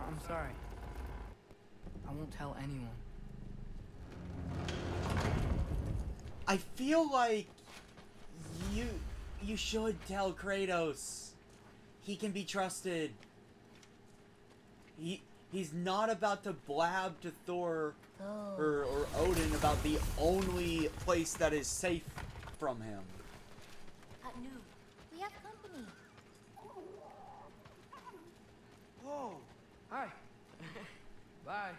I'm sorry. I won't tell anyone. I feel like you should tell Kratos. He can be trusted. He's not about to blab to Thor or Odin about the only place that is safe from him. No. We have company. Whoa! Hi. Bye.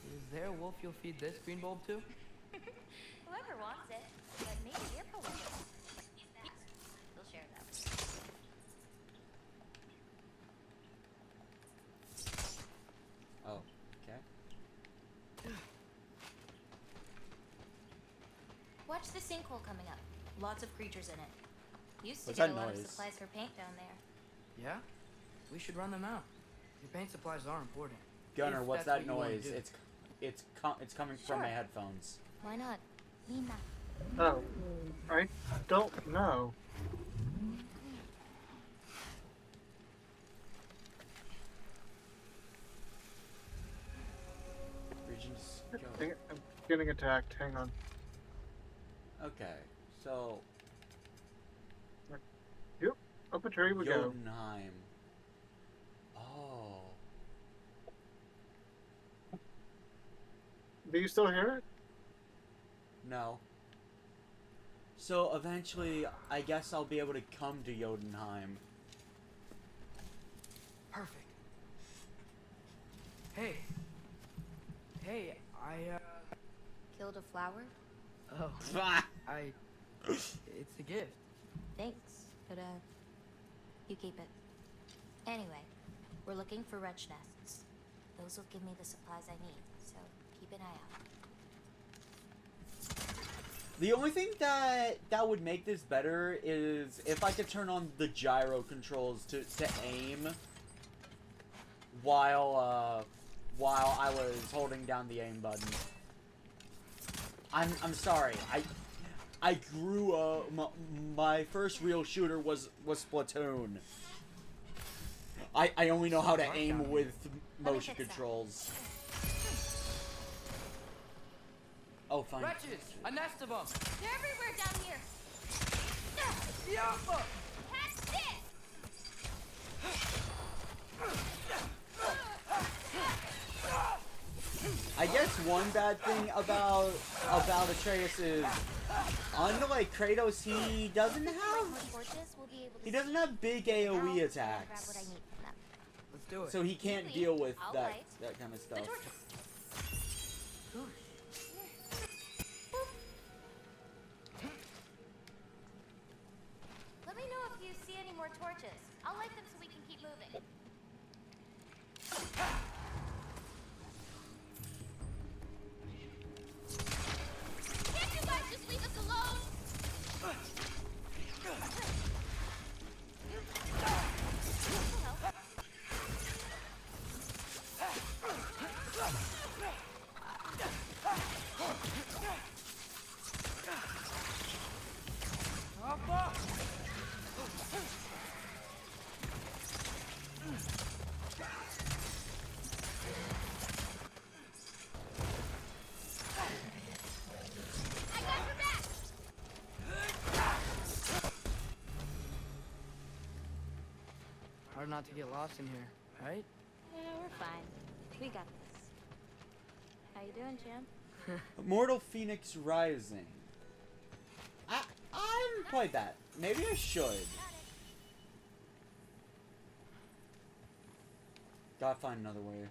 Is there a wolf you'll feed this green bulb to? Whoever wants it, but maybe you're polluted. We'll share that. Oh, okay. Watch the sinkhole coming up. Lots of creatures in it. Used to What's get that a lot of noise? supplies for paint down there. Yeah? We should run them out. Your paint supplies are important. Gunnar, If what's that's that what you wanna noise? do. It's coming from my headphones. Why not? Lina. Oh, I don't know. Regions I go. think I'm getting attacked. Hang on. Okay, so Yep, up a tree we go. Jotunheim. Oh. Do you still hear it? No. So eventually, I guess I'll be able to come to Jotunheim. Perfect. Hey. Hey, Killed a flower? Oh. It's a gift. Thanks, but you keep it. Anyway, we're looking for wretch nests. Those will give me the supplies I need, so keep an eye out. The only thing that would make this better is if I could turn on the gyro controls to aim while I was holding down the aim button. I'm sorry. I grew up. My first real shooter was Splatoon. I only know how to aim with motion controls. Oh, fine. Wretches! A nest of them! They're everywhere down here! Yeah! Catch this! I guess one bad thing about Atreus is, unlike Kratos, he doesn't have big AOE attacks, Let's do it. so he can't deal with that kind of stuff. Let me know if you see any more torches. I'll light them so we can keep moving. Can't you guys just leave us alone? I got your back! Hard not to get lost in here, right? Yeah, we're fine. We got this. How you doing, Jim? Immortal Phoenix Rising. I haven't played that. Maybe I should. Gotta find another way.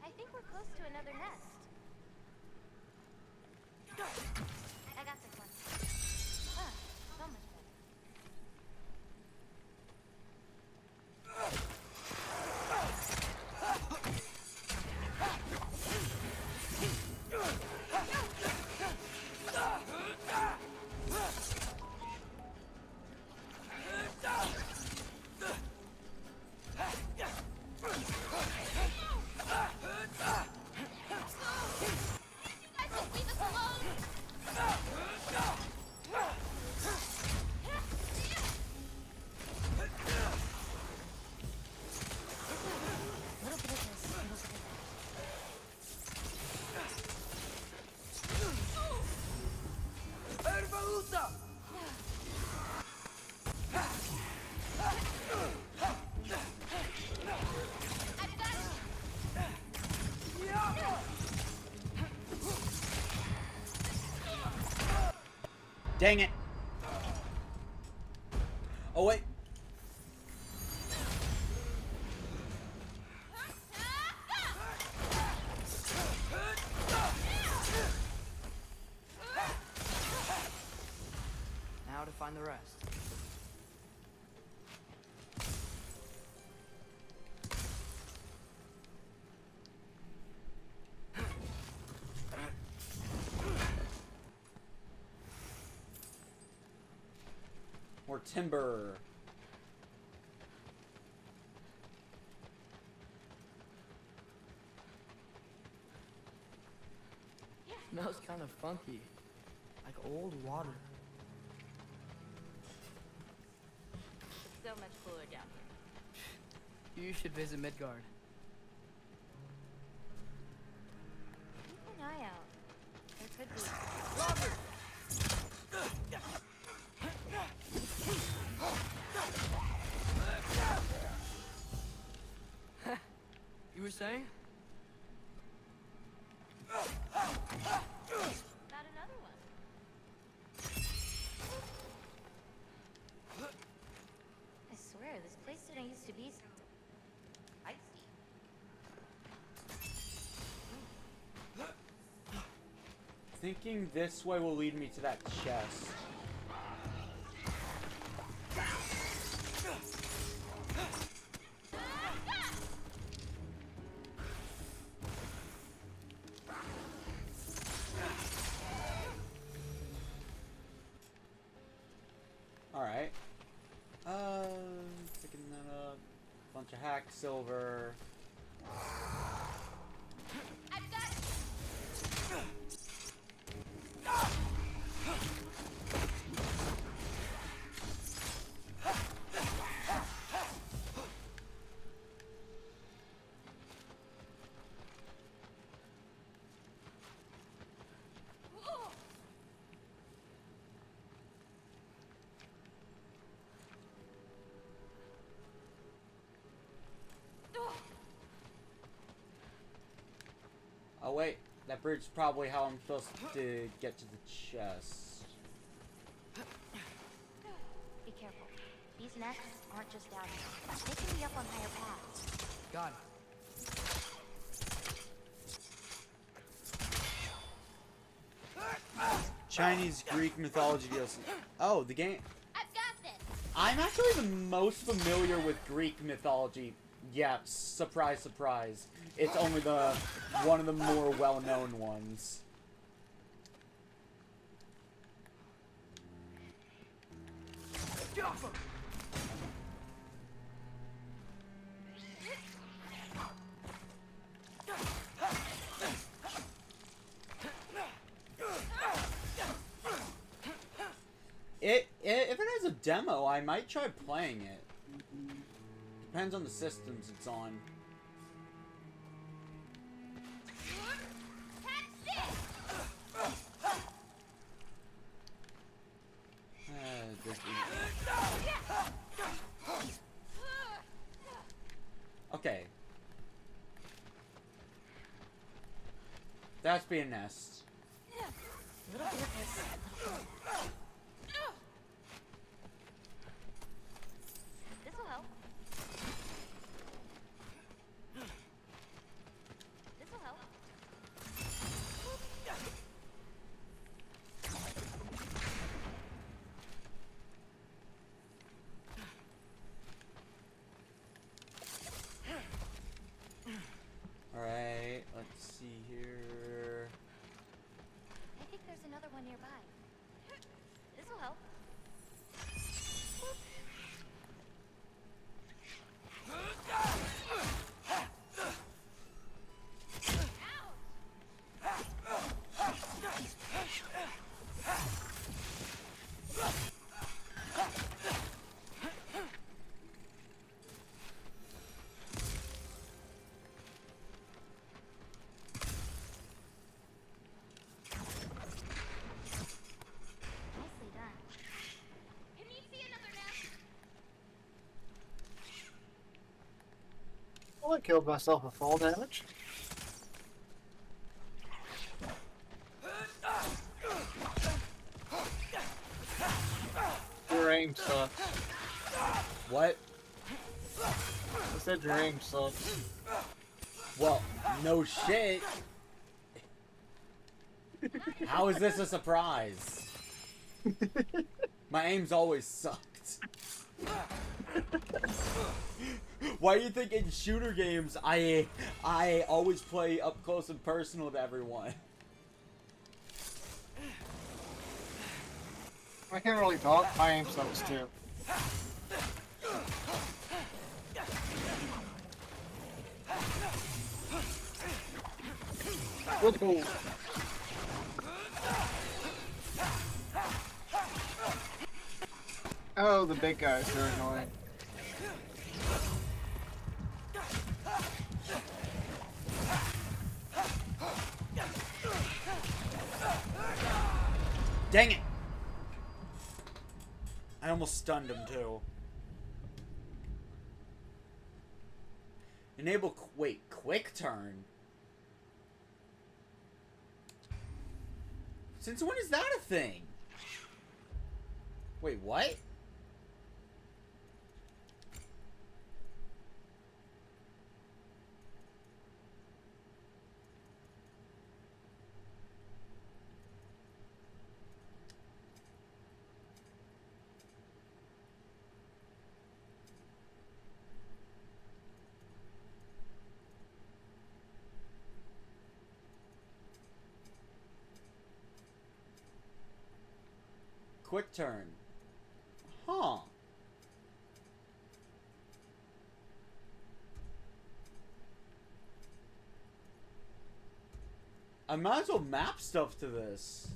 I think we're close to another nest. I got this one. Ah, so much better. Dang it. Oh, wait. Now to find the rest. More timber. Smells kind of funky, like old water. So much cooler down here. You should visit Midgard. Keep an eye out. There could be. You were saying? Not another one. I swear, this place didn't used to be so icy. Thinking this way will lead me to that chest. Alright. Picking that up. Bunch of hack silver. I've got Oh wait, that bridge is probably how I'm supposed to get to the chest. Be careful. These nests aren't just down here. They can be up on higher paths. Got it. Chinese Greek mythology DLC. Oh, the game. I've got this. I'm actually the most familiar with Greek mythology. Yeah, surprise, surprise. It's only one of the more well-known ones. If it has a demo, I might try playing it. Depends on the systems it's on. Okay. That's be a nest. This'll help. This'll help. Alright, let's see here. I think there's another one nearby. This'll help. Nicely done. Can you see another nest? Well, I killed myself with fall damage. aim sucks. What? I said your aim sucks. Well, no shit. How is this a surprise? My aim's always sucked. Why do you think in shooter games I always play up close and personal to everyone? I can't really talk. My aim sucks too. Good goal. Oh, the big guys, they're annoying. Dang it! I almost stunned him too. Enable wait, quick turn? Since when is that a thing? Wait, what? Quick turn. Huh. I might as well map stuff to this.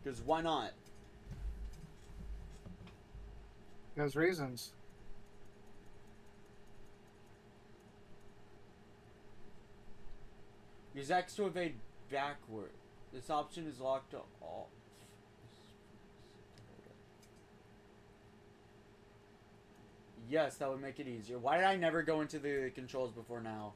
Because why not? There's reasons. Use X to evade backward. This option is locked off. Yes, that would make it easier. Why did I never go into the controls before now?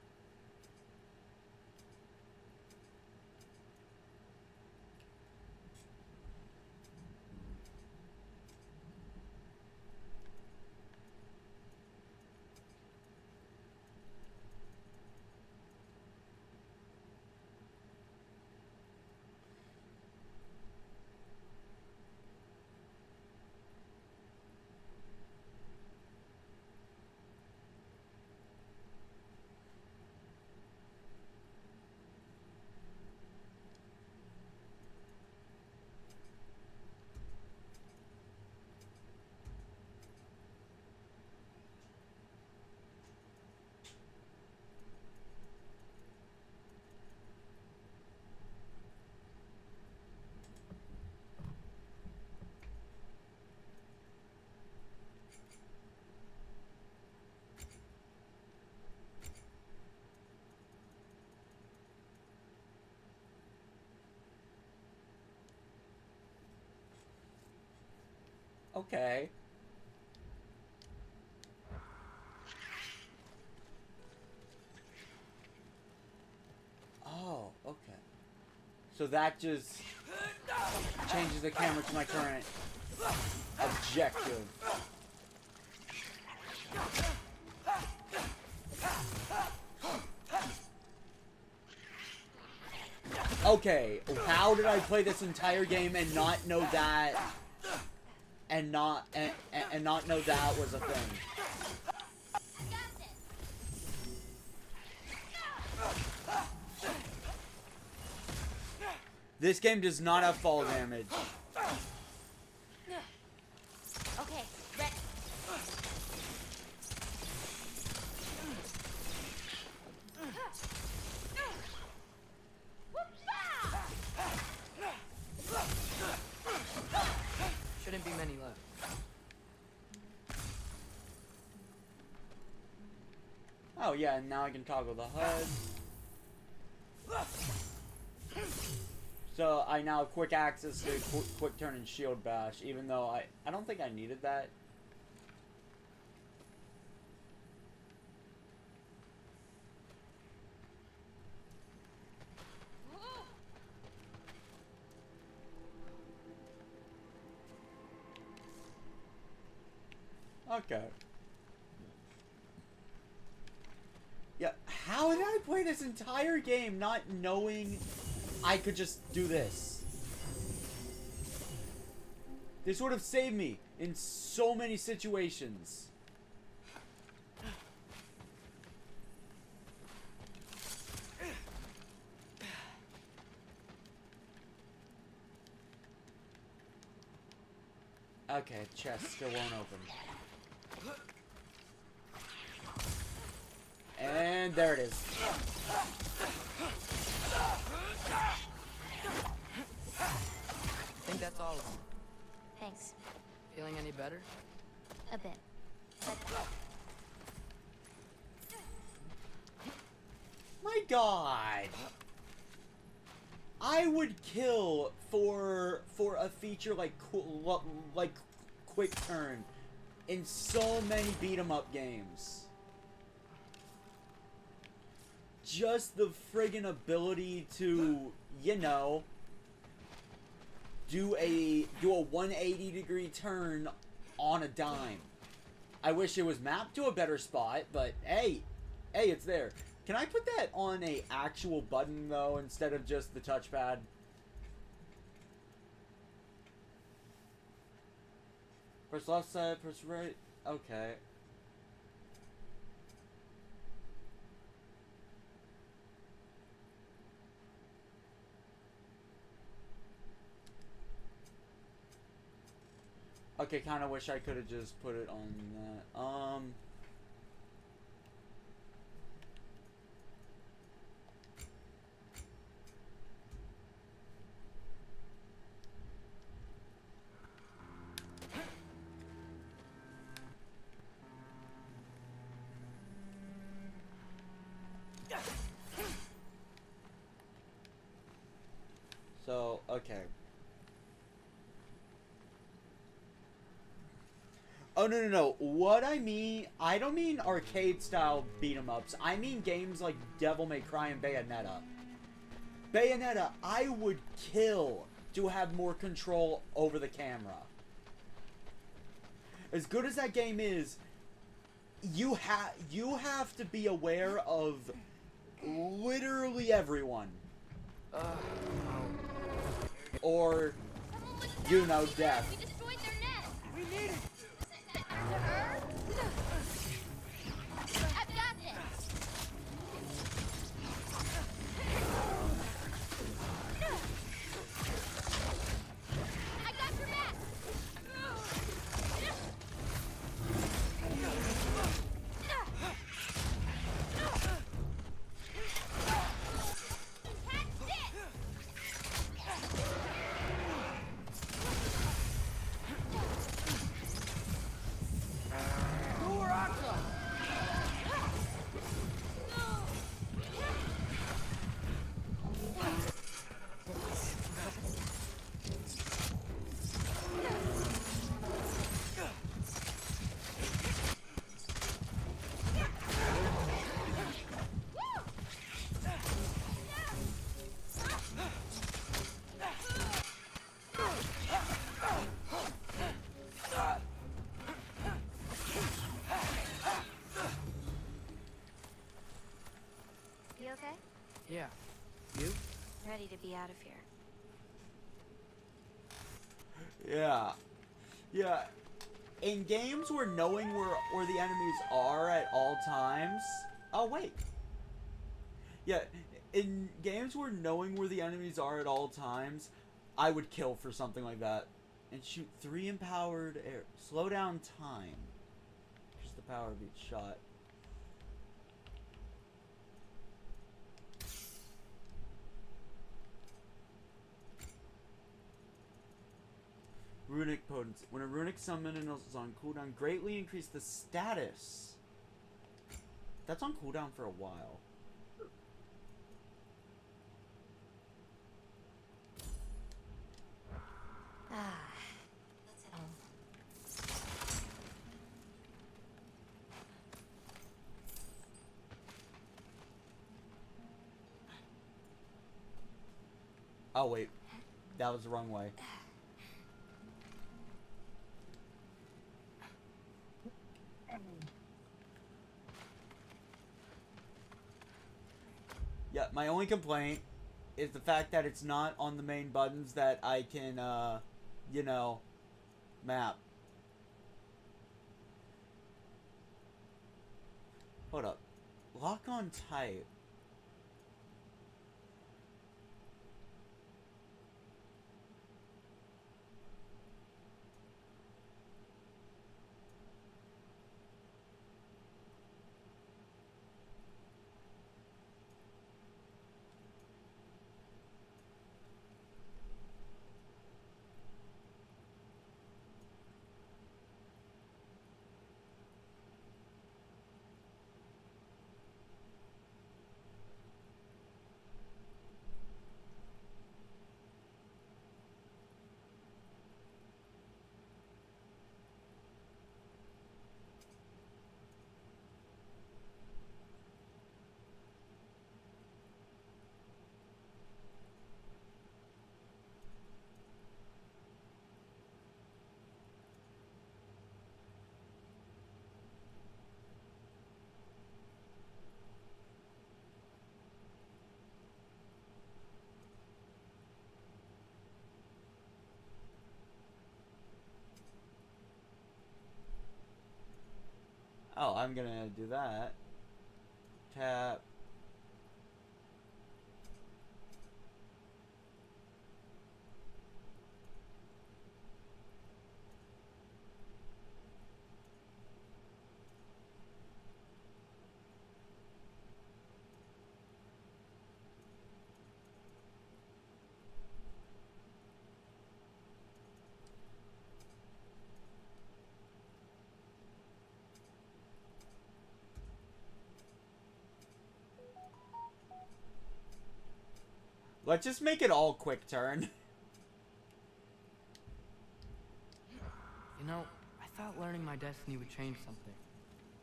Okay. Oh, okay. So that just changes the camera to my current objective. Okay, how did I play this entire game and not know that and not know that was a thing? This game does not have fall damage. Okay, ready. Shouldn't be many left. Oh yeah, and now I can toggle the HUD. So I now have quick access to quick turn and shield bash, even though I don't think I needed that. Okay. Yeah, how did I play this entire game not knowing I could just do this? This would have saved me in so many situations. Okay, chest still won't open. And there it is. I think that's all of them. Thanks. Feeling any better? A bit. My God. I would kill for a feature like quick turn in so many beat 'em up games. Just the friggin' ability to, you know, do a 180-degree turn on a dime. I wish it was mapped to a better spot, but hey, it's there. Can I put that on a actual button though instead of just the touchpad? Press left side, press right. Okay. Okay, kind of wish I could have just put it on that. So, okay. Oh, no. What I mean, I don't mean arcade-style beat-em-ups. I mean games like Devil May Cry and Bayonetta. Bayonetta, I would kill to have more control over the camera. As good as that game is, you have to be aware of literally everyone. Or, you know, death. We destroyed their nest. We need it. To her? I've got this. I got your back. You okay? Yeah. You? Ready to be out of here. Yeah. In games where knowing where the enemies are at all times... Oh, wait. Yeah, in games where knowing where the enemies are at all times, I would kill for something like that. And shoot 3 empowered air. Slow down time. Just the power of each shot. Runic potency. When a runic summon is on cooldown, greatly increase the status. That's on cooldown for a while. Let's head home. Oh wait, that was the wrong way. Yeah, my only complaint is the fact that it's not on the main buttons that I can, you know, map. Hold up. Lock on type. Oh, I'm gonna do that. Tap. Let's just make it all quick turn. You know, I thought learning my destiny would change something,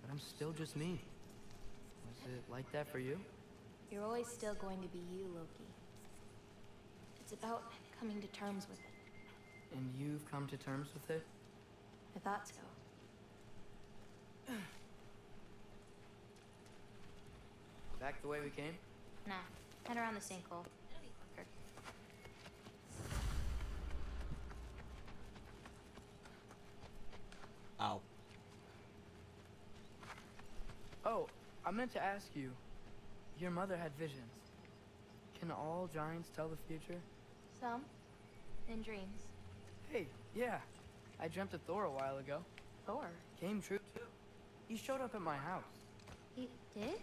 but I'm still just me. Was it like that for you? You're always still going to be you, Loki. It's about coming to terms with it. And you've come to terms with it? I thought so. Back the way we came? Nah, head around the sinkhole. It'll be quicker. Ow. Oh, I meant to ask you. Your mother had visions. Can all giants tell the future? Some. In dreams. Hey, yeah. I dreamt of Thor a while ago. Thor? Came true, too. He showed up at my house. He did?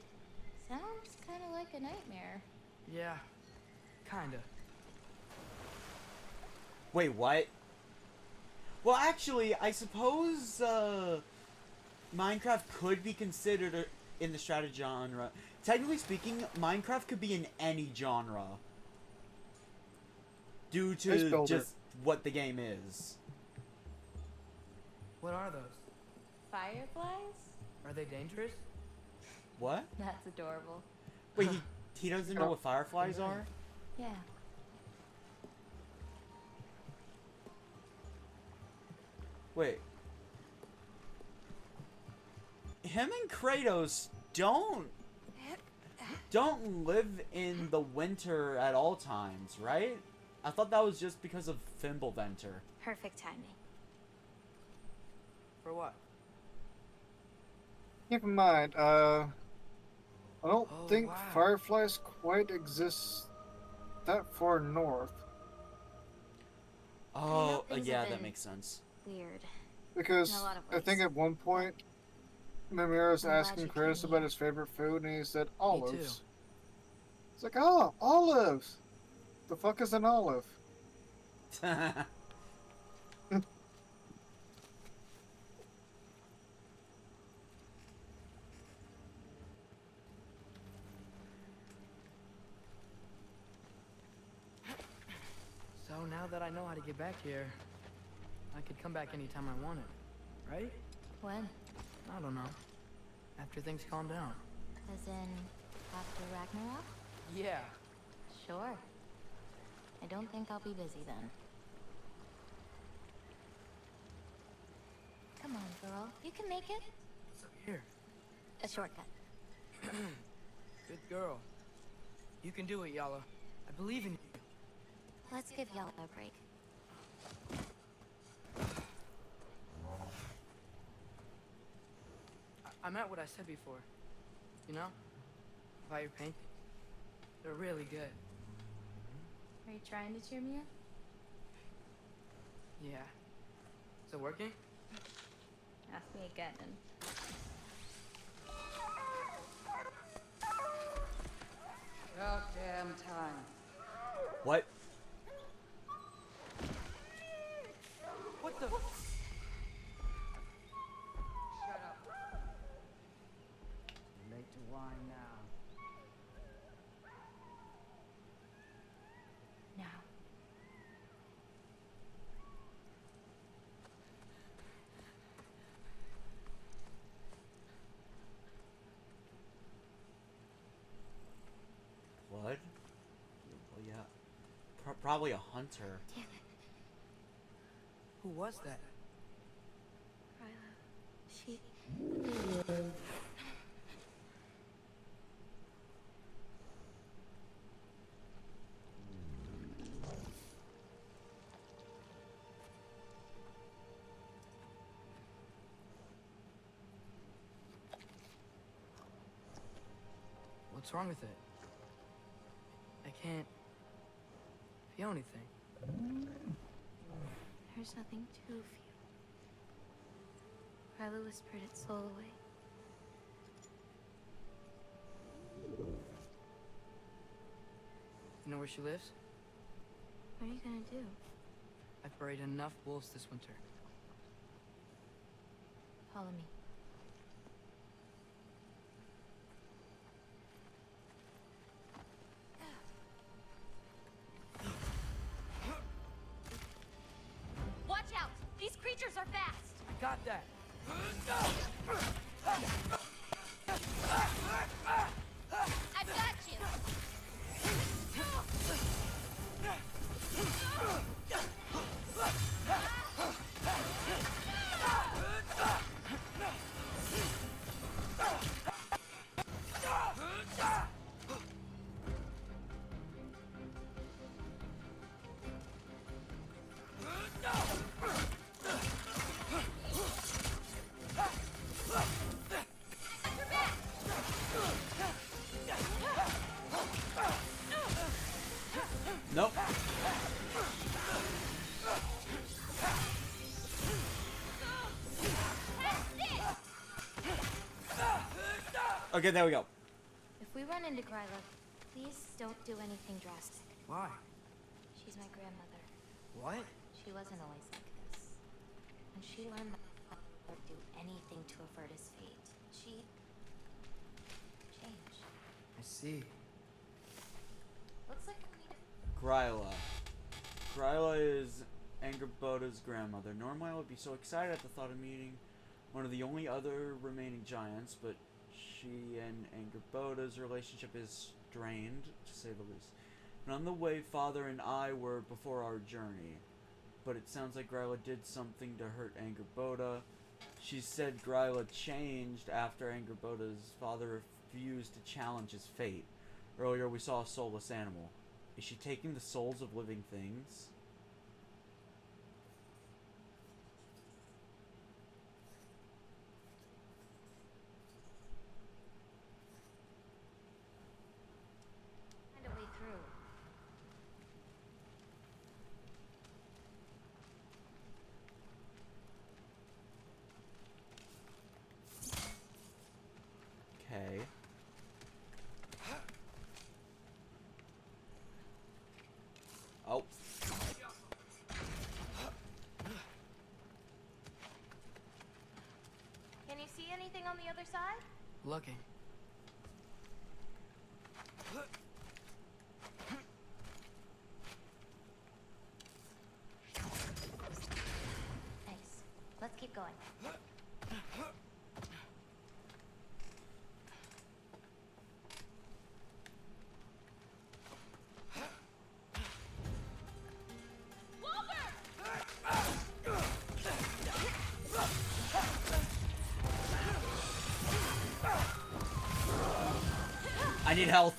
Sounds kind of like a nightmare. Yeah, kinda. Wait, what? Well, actually, I suppose, Minecraft could be considered in the strategy genre. Technically speaking, Minecraft could be in any genre. Due to just what the game is. What are those? Fireflies? Are they dangerous? What? That's adorable. Wait, he doesn't know what fireflies are? Yeah. Wait. Him and Kratos don't live in the winter at all times, right? I thought that was just because of Fimbulventer. Perfect timing. For what? Keep in mind, I don't think fireflies quite exist that far north. Oh, yeah, that makes sense. Weird. Because I think at one point, Mimiro's asking Kratos about his favorite food, and he said olives. It's like, oh, olives! The fuck is an olive? So now that I know how to get back here, I could come back anytime I wanted, right? When? I don't know. After things calm down. As in, after Ragnarok? Yeah. Sure. I don't think I'll be busy then. Come on, girl. You can make it. Here. A shortcut. Good girl. You can do it, Yala. I believe in you. Let's give Yella a break. I meant what I said before. You know? About your paintings. They're really good. Are you trying to cheer me up? Yeah. Is it working? Ask me again and... About damn time. What? What the? Shut up. Late to whine now. No. What? Well, yeah. Probably a hunter. Damn it. Who was that? Ryla. She... What's wrong with it? I can't feel anything. There's nothing to feel. Ryla whispered its soul away. You know where she lives? What are you gonna do? I've buried enough wolves this winter. Follow me. Watch out! These creatures are fast! I got that! I've got you! Nope. Okay, there we go. If we run into Gryla, please don't do anything drastic. Why? She's my grandmother. What? She wasn't always like this. When she learned that I would do anything to avert his fate, she changed. I see. Looks like we need Gryla. Gryla is Angerboda's grandmother. Normally I would be so excited at the thought of meeting one of the only other remaining giants, but she and Angerboda's relationship is strained, to say the least. And on the way, Father and I were before our journey. But it sounds like Gryla did something to hurt Angerboda. She said Gryla changed after Angerboda's father refused to challenge his fate. Earlier we saw a soulless animal. Is she taking the souls of living things? find a way through. Okay. Oh. Can you see anything on the other side? Looking. Nice. Let's keep going. I need health.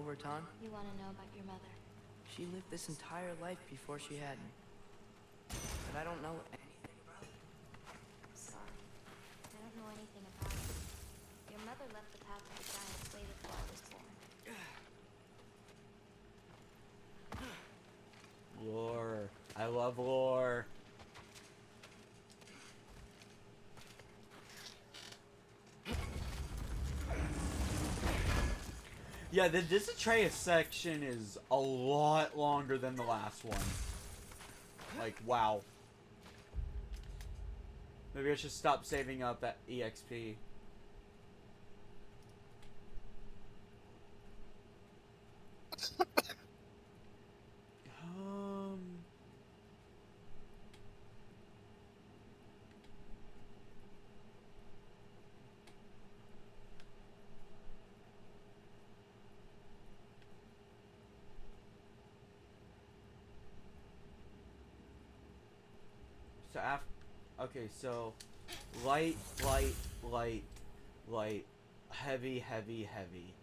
Vertan? You want to know about your mother? She lived this entire life before she had me. But I don't know anything about it. I'm sorry. I don't know anything about it. Your mother left the path of the giants way before I was born. Lore. I love lore. Yeah, this Atreus section is a lot longer than the last one. Like, wow. Maybe I should stop saving up that EXP. So after, okay, so light, light, light, light, heavy, heavy, heavy.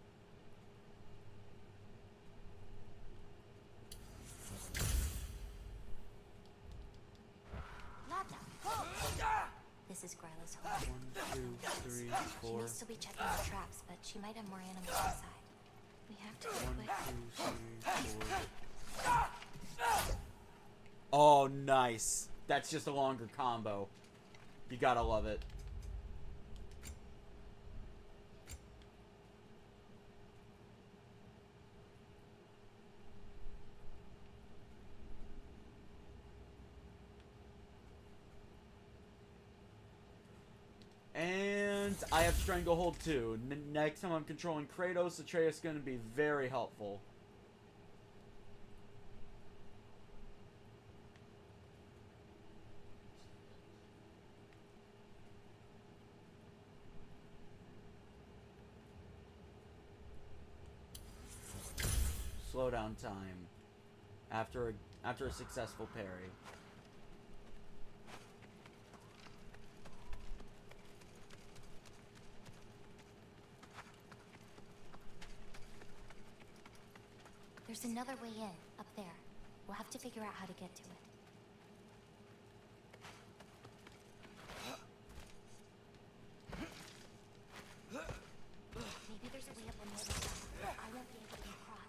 This is Gryla's home. 1, 2, 3, 4. She may still be checking the traps, but she might have more animals inside. We have to be 1, quick. 2, 3, 4. Oh, nice. That's just a longer combo. You gotta love it. And I have Stranglehold too. Next time I'm controlling Kratos, Atreus is going to be very helpful. Slowdown time after a successful parry. There's another way in, up there. We'll have to figure out how to get to it. Maybe there's a way up on the other side. I won't be able to get across.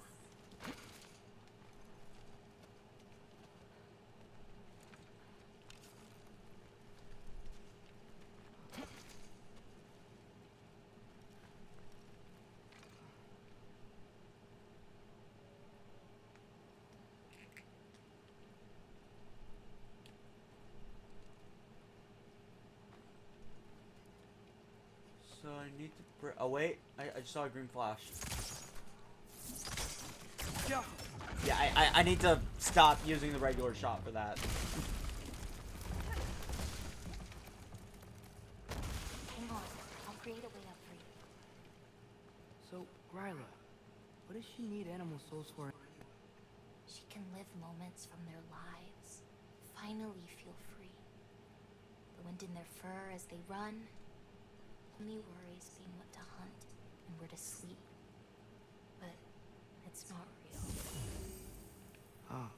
So I need to oh wait, I just saw a green flash. Yeah, I need to stop using the regular shot for that. Hang on, I'll create a way up for you. So, Gryla, what does she need animal souls for? She can live moments from their lives. Finally feel free. The wind in their fur as they run. Only worries being what to hunt and where to sleep. But it's not real. Ah.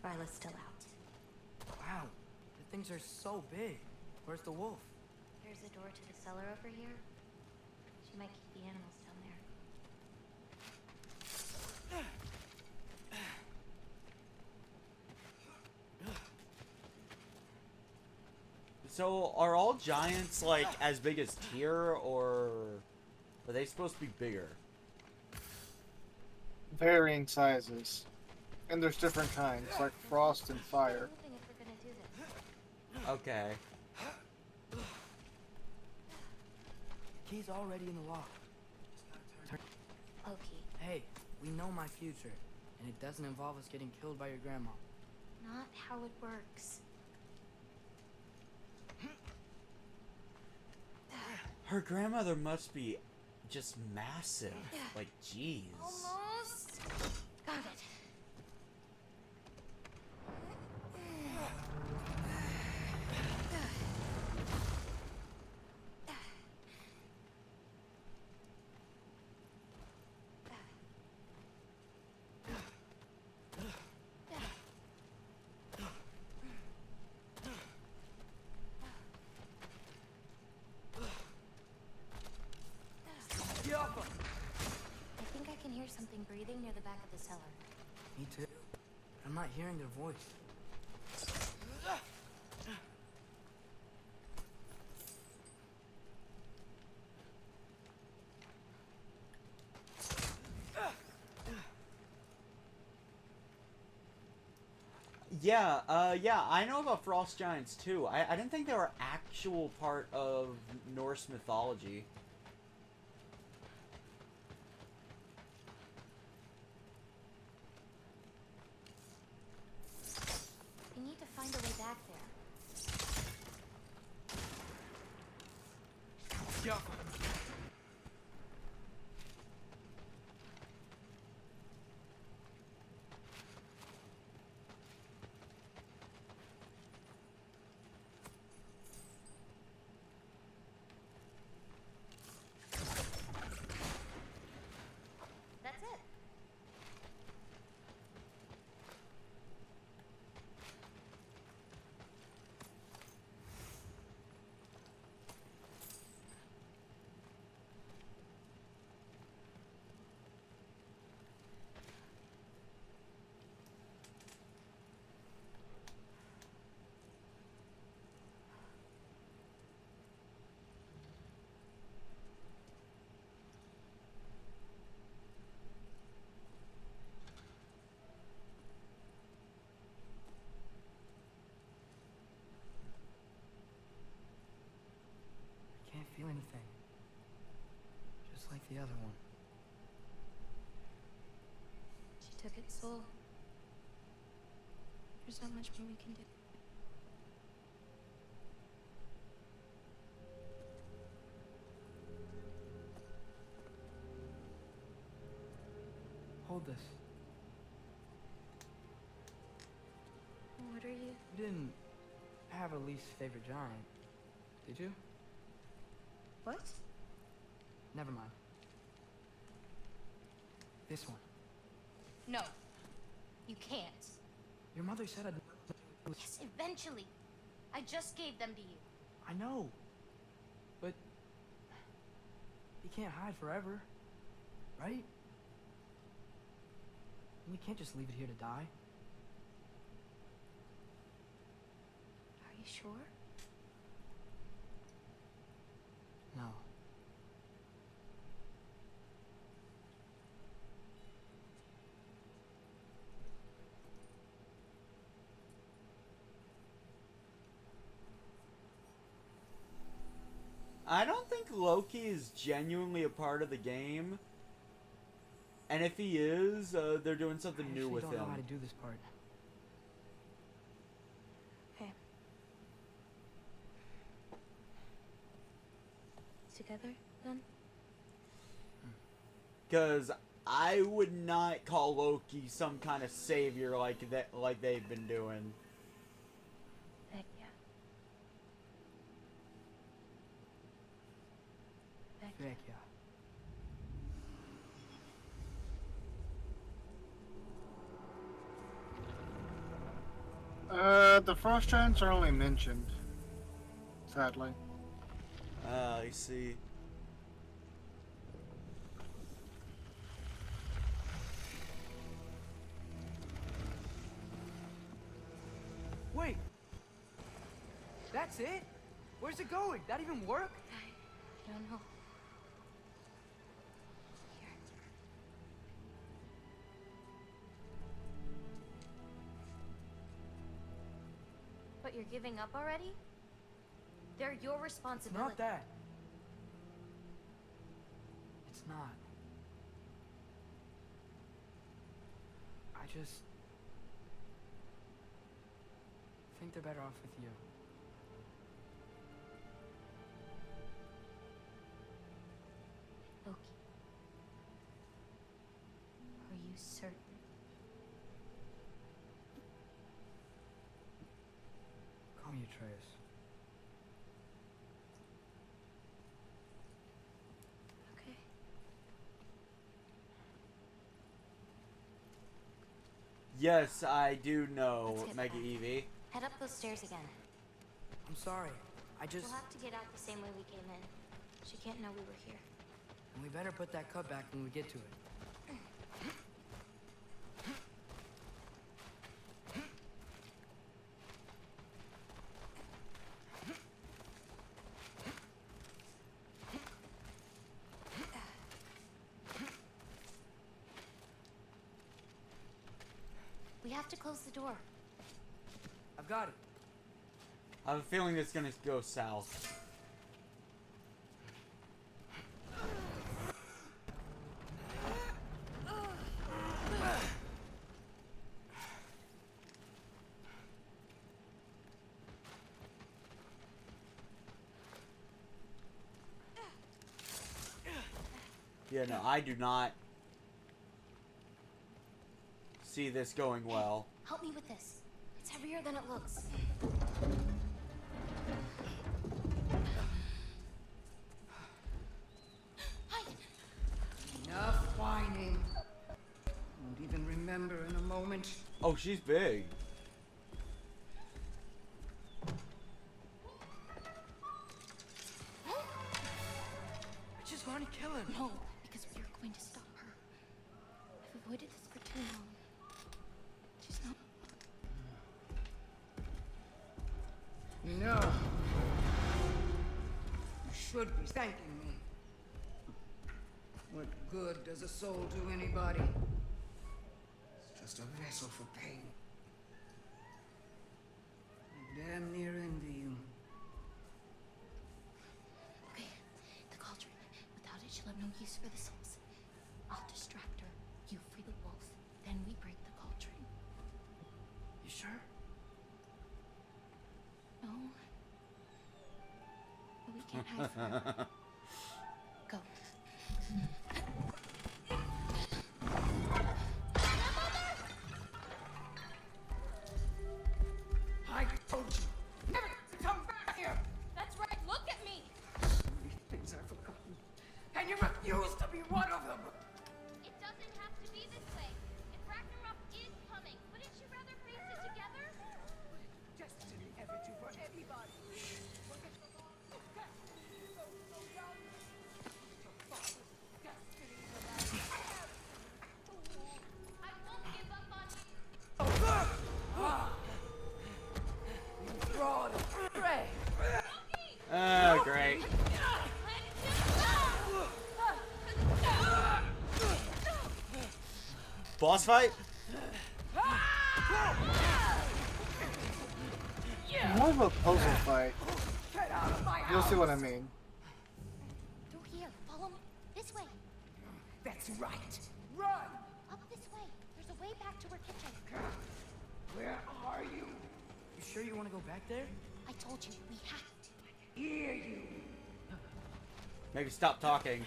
Ryla's still out. Wow, the things are so big. Where's the wolf? There's a door to the cellar over here. She might keep the animals down there. So are all giants like as big as Tyr, or are they supposed to be bigger? Varying sizes. And there's different kinds, like frost and fire. Okay. Key's already in the lock. Okay. Hey, we know my future, and it doesn't involve us getting killed by your grandma. Not how it works. Her grandmother must be just massive. Like, jeez. Almost. Got it. I think I can hear something breathing near the back of the cellar. Me too. I'm not hearing their voice. Yeah, I know about frost giants too. I didn't think they were actual part of Norse mythology. We need to find a way back there. Yeah. That's it. I can't feel anything. Just like the other one. She took its soul. There's not much more we can do. Hold this. What are you? You didn't have a least favorite giant, did you? What? Never mind. This one. No. You can't. Your mother said I'd... Yes, eventually. I just gave them to you. I know. But... you can't hide forever. Right? We can't just leave it here to die. Are you sure? No. I don't think Loki is genuinely a part of the game. And if he is, they're doing something new with I him. don't know how to do this part. Okay. Together, then? Because I would not call Loki some kind of savior like they've been doing. Heck yeah. Heck yeah. The frost giants are only mentioned. Sadly. I see. Wait! That's it? Where's it going? That even work? I don't know. Here. But you're giving up already? They're your It's responsibility. not that. It's not. I just think they're better off with you. Loki. Are you certain? Call me Atreus. Okay. Yes, I do know, Let's get Mega back. Evie. Head up those stairs again. I'm sorry. I just... We'll have to get out the same way we came in. She can't know we were here. And we better put that cut back when we get to it. We have to close the door. I've got it. I have a feeling it's gonna go south. Yeah, no, I do not see this going well. Help me with this. It's heavier than it looks. Enough whining. Won't even remember in a moment. Oh, she's big. I just want to kill him. No, because we're going to stop her. I've avoided this for too long. She's not. You know, you should be thanking me. What good does a soul do anybody? It's just a vessel for pain. I damn near envy you. Okay, the cauldron. Without it, she'll have no use for the souls. I'll distract her. You free the wolf. Then we break the cauldron. You sure? No. But we can't hide forever. Go. I told you never to come back here. That's right. Look at me. These things I've forgotten, and you refuse to be one of them. It doesn't have to be this way. If Ragnarok is coming, wouldn't you rather face it together? Destiny ever do for anybody. Look at the long destiny so young. Your father's destiny for that. I won't give up on you. You fraud of prey. Oh, great. Boss fight? More of a puzzle fight. Get out of my You'll house. see what I mean. Through here. Follow me. This way. That's right. Run. Up this way. There's a way back to her kitchen. Where are you? You sure you want to go back there? I told you, we have to. Hear you. Maybe stop talking.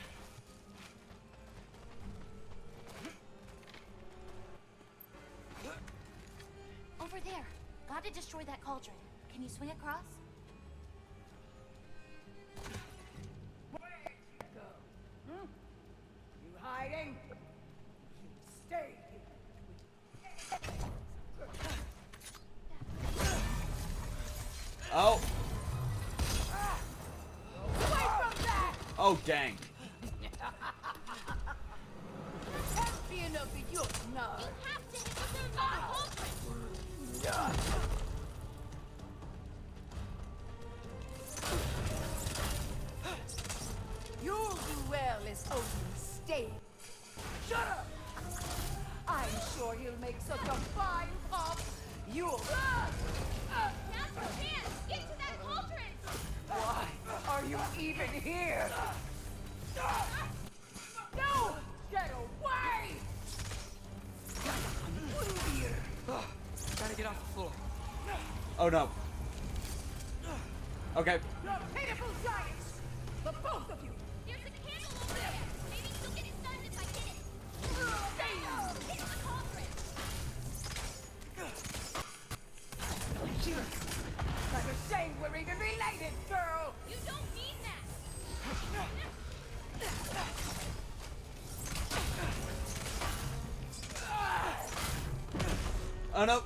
Over there. Gotta destroy that cauldron. Can you swing across? Where'd you go? You hiding? You stay here. Oh. Away from that! Oh, dang. Can't be enough of your nod. You have to hit the cauldron! You'll do well as Odin stays. Shut up! I'm sure he'll make such a fine pop. You'll. Now's your chance! Get to that cauldron! Why are you even here? No! Get away! Gotta get off the floor. Oh, no. Okay. You're pitiful giants! The both of you! There's a candle over there! Oh no.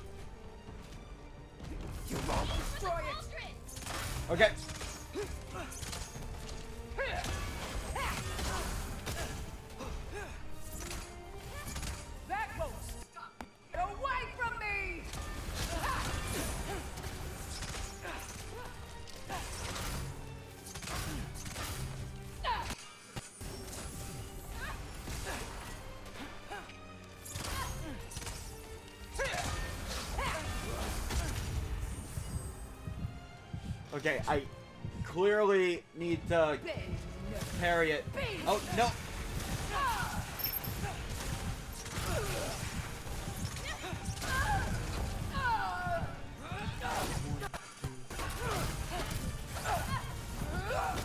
You won't destroy it! Okay. That won't stop! Get away from me! Okay, I clearly need to parry it. Oh, no.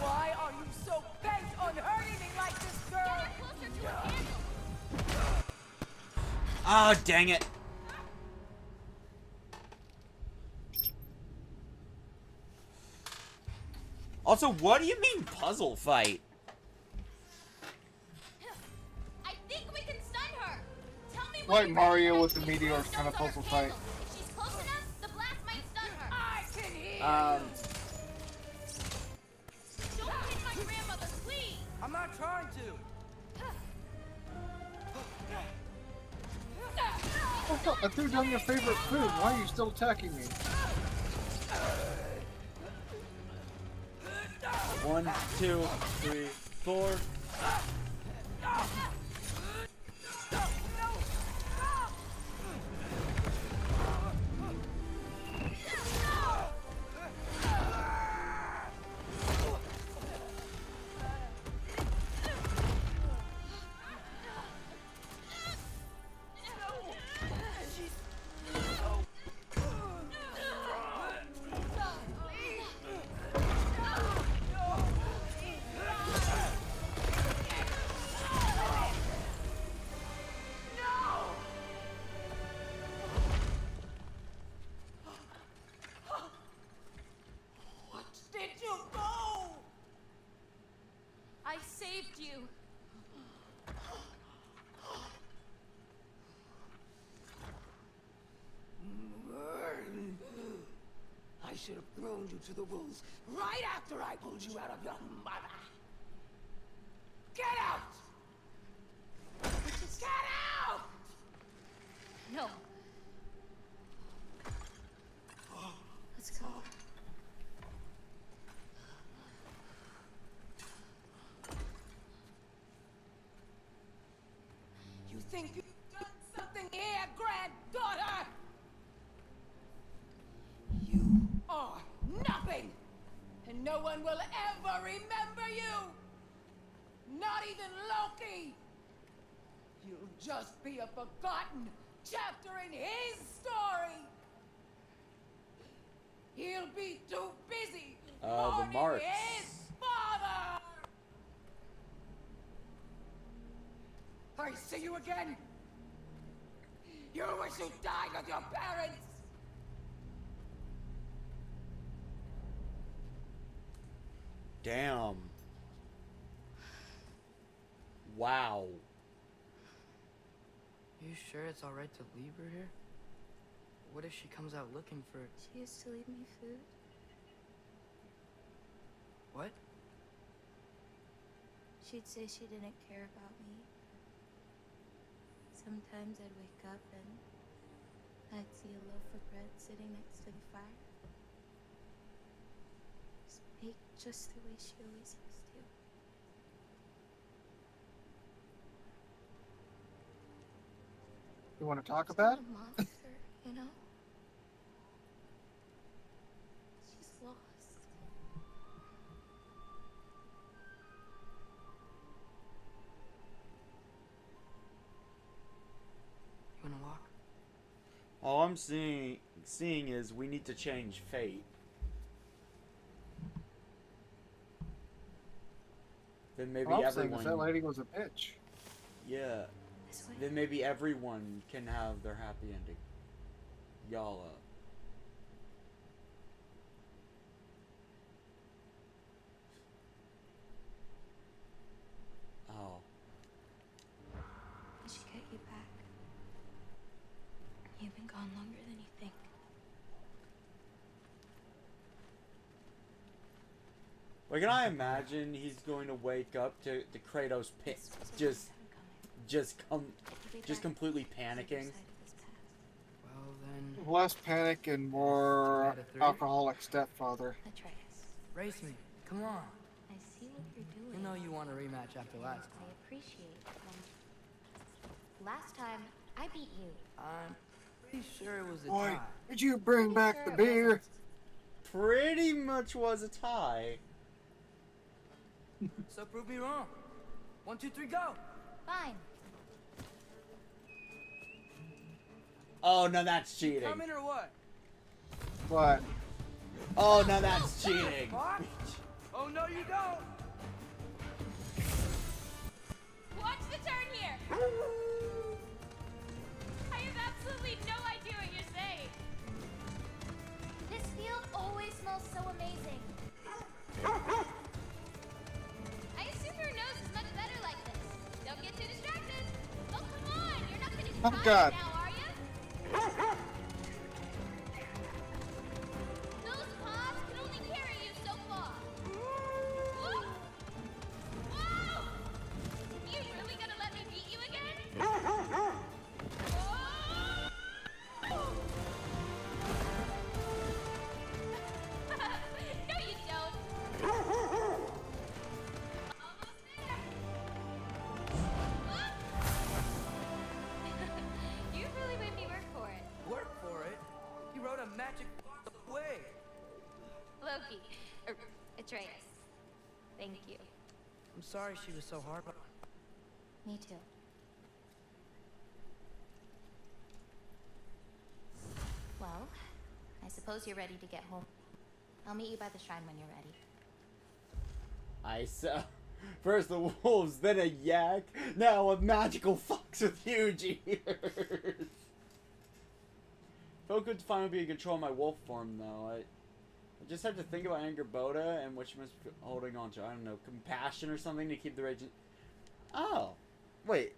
Why are you so bent on hurting me like this, girl? Ah, dang it. Also, what do you mean puzzle fight? I think we can stun her. Tell me Like Mario with the meteor kind of puzzle fight. If she's close enough, the blast might stun her. I can hear Don't hit my grandmother, please. I'm not trying to. Oh, fuck, I threw down your favorite food. Why are you still attacking me? 1, 2, 3, 4. Did you go? I saved you. I should have thrown you to the wolves right after I pulled you out of your mother. Get out! Get out! No. Let's go. You think you've done something here, granddaughter? You are nothing, and no one will ever remember you. Not even Loki. You'll just be a forgotten chapter in his story. He'll be too busy The mourning marks. his father. I see you again. You wish you died with your parents. Damn. Wow. You sure it's alright to leave her here? What if she comes out looking for... She used to leave me food. What? She'd say she didn't care about me. Sometimes I'd wake up and I'd see a loaf of bread sitting next to the fire. Just baked just the way she always used to. You want to talk She's about not it? a monster, you know? She's lost. You wanna walk? All I'm seeing is we need to change fate. Then maybe All I'm saying is everyone. that lady was a bitch. Yeah. This way. Then maybe everyone can have their happy ending. Yalla. I should get you back. You been gone longer than you think. Like, can I imagine he's going to wake up to Kratos just completely panicking? Well then, Less panic and more alcoholic stepfather. Atreus, race me. Come on. I see what you're doing. You know you want a rematch after last I time. appreciate last time, I beat you. I'm pretty sure it was a Boy, tie. did you bring back the beer? Pretty much was a tie. So prove me wrong. 1, 2, 3, go. Fine. Oh, no, that's cheating. Come in or what? What? Oh, no, that's cheating. What? Oh no, you don't. Watch the turn here. I have absolutely no idea what you're saying. This field always smells so amazing. I assume your nose is much better like this. Don't get too distracted. Oh, come on. You're not going to Oh, try God. it now, are you? Those paws can only carry you so far. Whoa! Whoa! You really gonna let me beat you again? Whoa! No, you don't. Almost there. You really made me work for it. Work for it. You wrote a magic way. Loki. Atreus. Thank you. I'm sorry she was so hard. Me too. Well, I suppose you're ready to get home. I'll meet you by the shrine when you're ready. I saw. First the wolves, then a yak, now a magical fox with huge ears. Felt good to finally be in control of my wolf form, though. I just have to think about Angerboda and what she must be holding on to. I don't know, compassion or something to keep the rage. Oh, wait,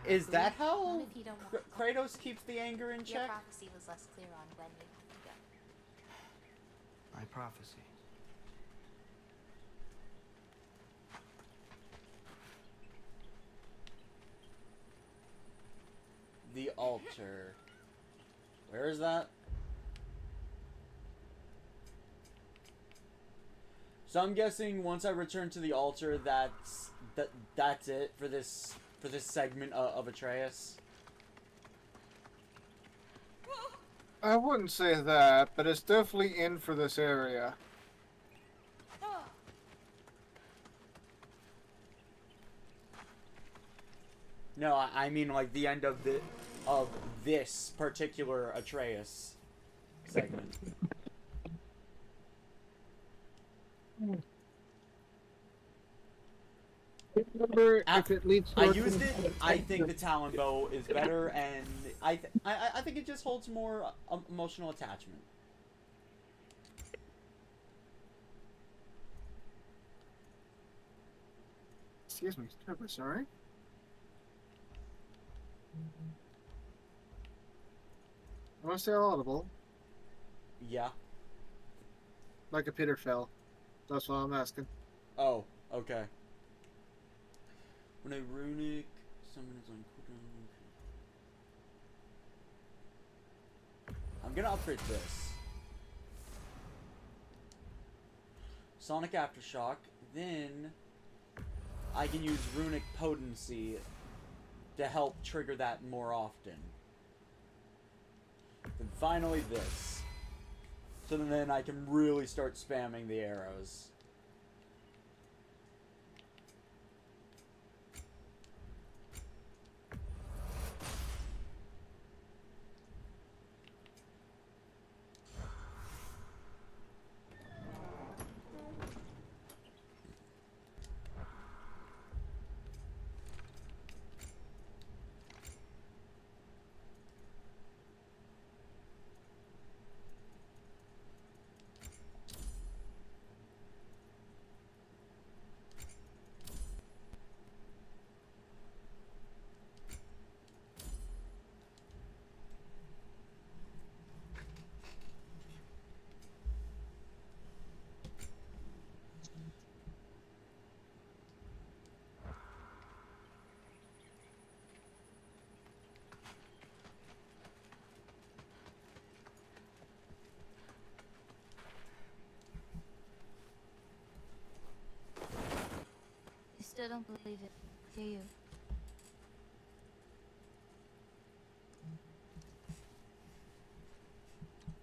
is that how Not if you don't want Kratos keeps the anger in Your check? prophecy was less clear on when you have to go. My prophecy. The altar. Where is that? So I'm guessing once I return to the altar, that's it for this segment of Atreus. I wouldn't say that, but it's definitely in for this area. No, I mean like the end of this particular Atreus segment. Remember, if it leads I towards used it. I think the Talon Bow is better, and I think it just holds more emotional attachment. Excuse me, terribly sorry. I want to stay audible, Yeah. like a Peter fell. That's what I'm asking. Oh, okay. When a runic summon is on cooldown. I'm gonna upgrade this. Sonic Aftershock, then I can use runic potency to help trigger that more often. Then finally this. So then I can really start spamming the arrows. don't believe it, do you?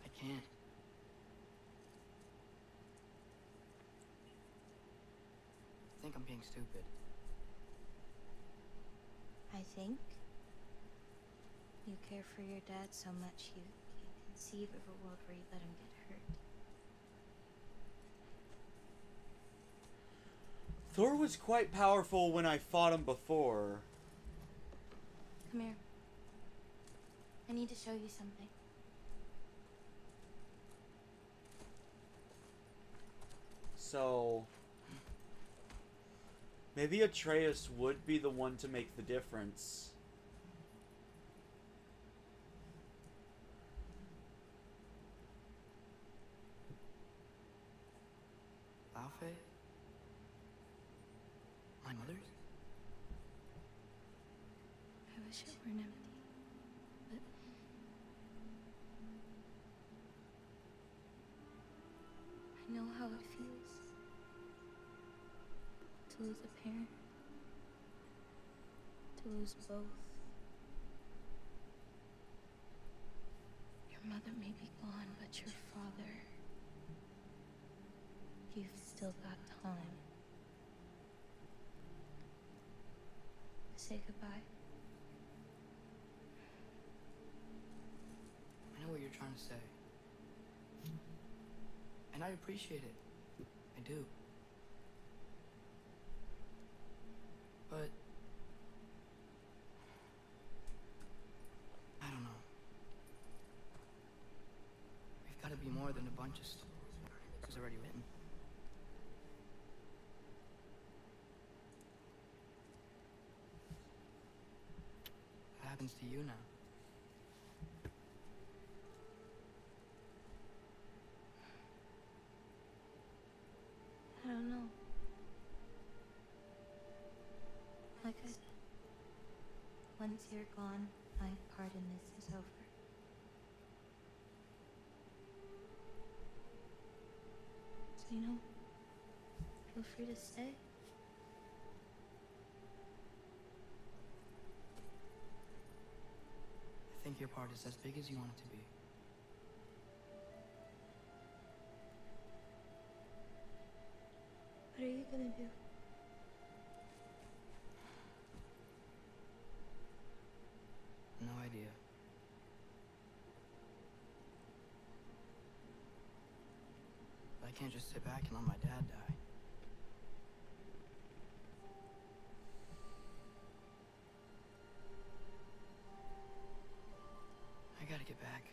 I can't. I think I'm being stupid. I think you care for your dad so much you can't conceive of a world where you let him get hurt. Thor was quite powerful when I fought him before. Come here. I need to show you something. So maybe Atreus would be the one to make the difference. Alfie? My mother's? I wish it weren't empty, but I know how it feels to lose a parent, to lose both. Your mother may be gone, but your father, you've still got time. Say goodbye. I know what you're trying to say. And I appreciate it. I do. But I don't know. We've got to be more than a bunch of stories already written. What happens to you now? I don't know. Like I said, once you're gone, my part in this is over. So, feel free to stay. I think your part is as big as you want it to be. What are you gonna do? No idea. But I can't just sit back and let my dad die. I gotta get back.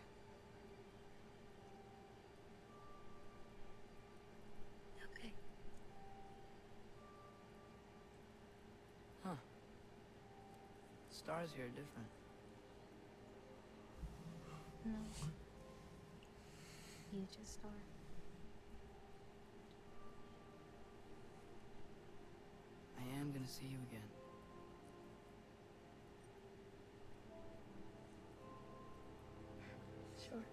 Okay. Huh. Stars here are different. No. You just are. I am gonna see you again. Sure.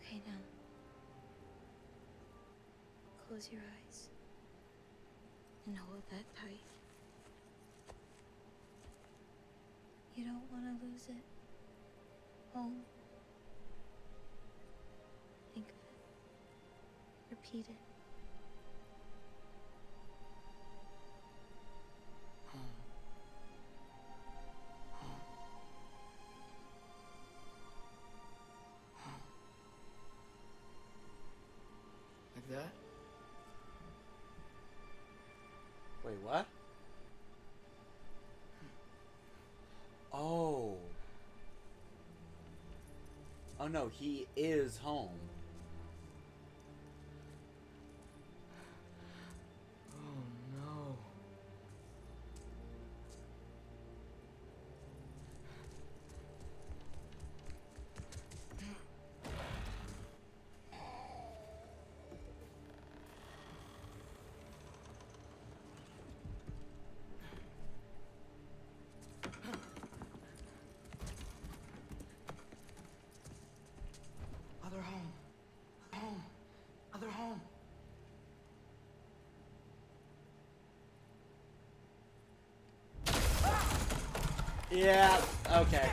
Okay, now. Close your eyes. And hold that tight. You don't want to lose it. Home. Think of it. Repeat it. Home. Home. Home. Like that? Wait, what? Oh. Oh no, he is home. Oh no. Other home. Yeah, okay.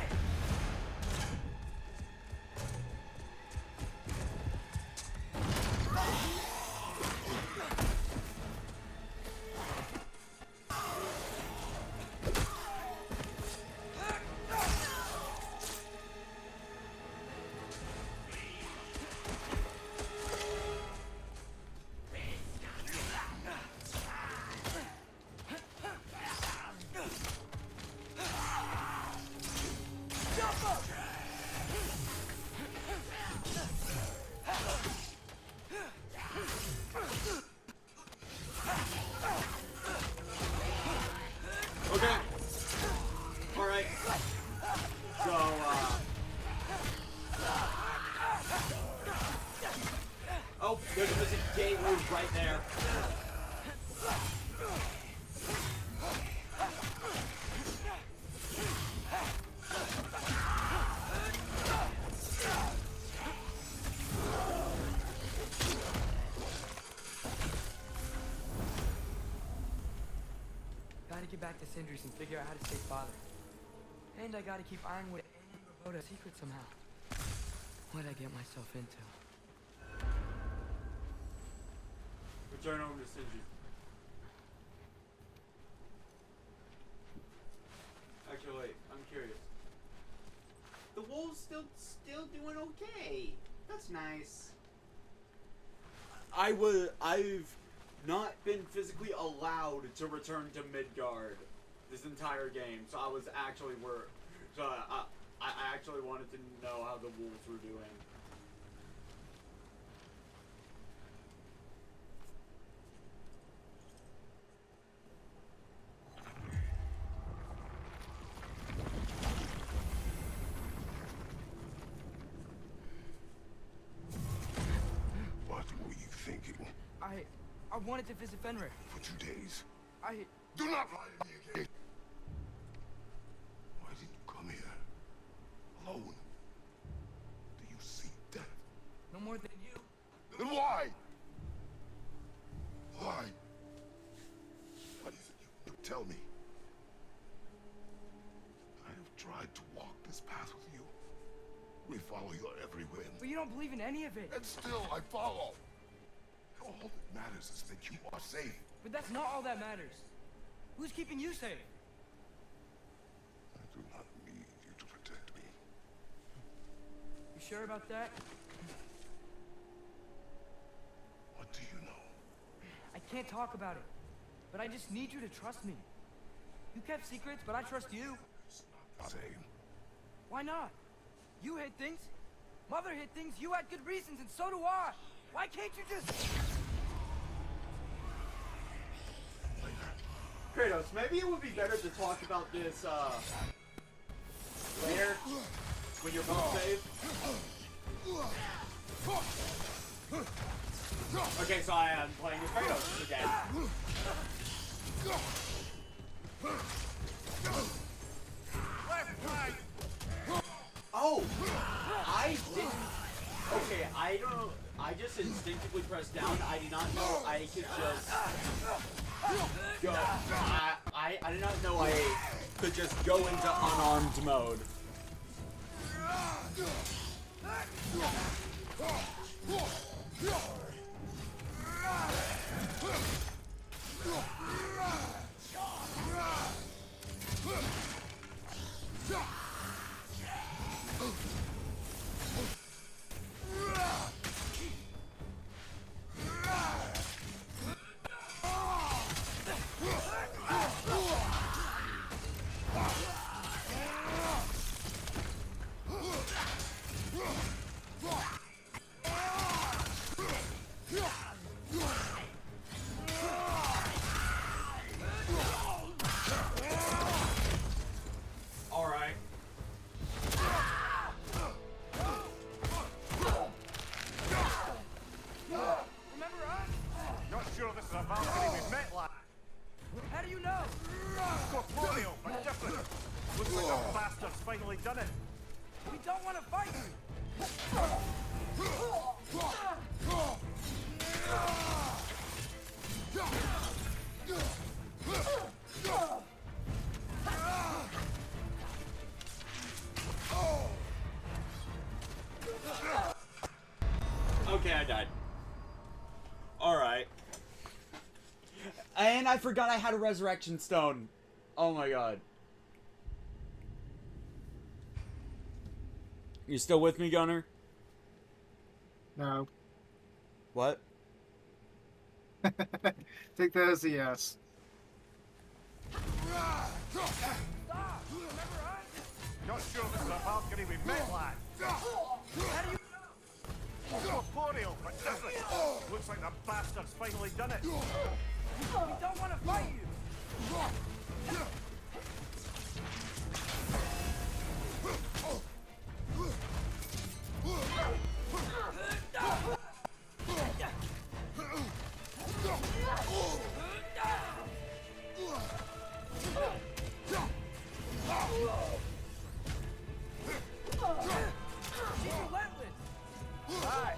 Okay. Alright. So, oh, there's a missing gateway right there. Gotta get back to Sindri's and figure out how to save Father. And I gotta keep Ironwood and Roboda a secret somehow. What'd I get myself into? Return over to Sindri. Actually, wait, I'm curious. The wolves still doing okay. That's nice. I've not been physically allowed to return to Midgard this entire game, so I was actually I actually wanted to know how the wolves were doing. What were you thinking? I wanted to visit Fenrir. For 2 days? I... Do not lie to me again! Why did you come here? Alone? Do you seek death? No more than you. Then why? Why? What is it? You tell me. I have tried to walk this path with you. We follow your every whim. But you don't believe in any of it. And still I follow. All that matters is that you are safe. But that's not all that matters. Who's keeping you safe? I do not need you to protect me. You sure about that? What do you know? I can't talk about it. But I just need you to trust me. You kept secrets, but I trust you. Same. Why not? You hid things. Mother hid things. You had good reasons, and so do I. Why can't you just... Kratos, maybe it would be better to talk about this, later, when you're both saved. Okay, so I am playing with Kratos again. Oh! I didn't... Okay, I don't... I just instinctively pressed down. I did not know I could just... Go. I did not know I could just go into unarmed mode. Finally done it. We don't want to fight. I died. Alright. And I forgot I had a resurrection stone. Oh my god. You still with me, Gunner? No. What? Take that as a yes. Not sure this is a balcony we met, lad. How do you know? Corporeal, but different. Looks like the bastard's finally done it. We don't want to fight you. She's relentless. Aye.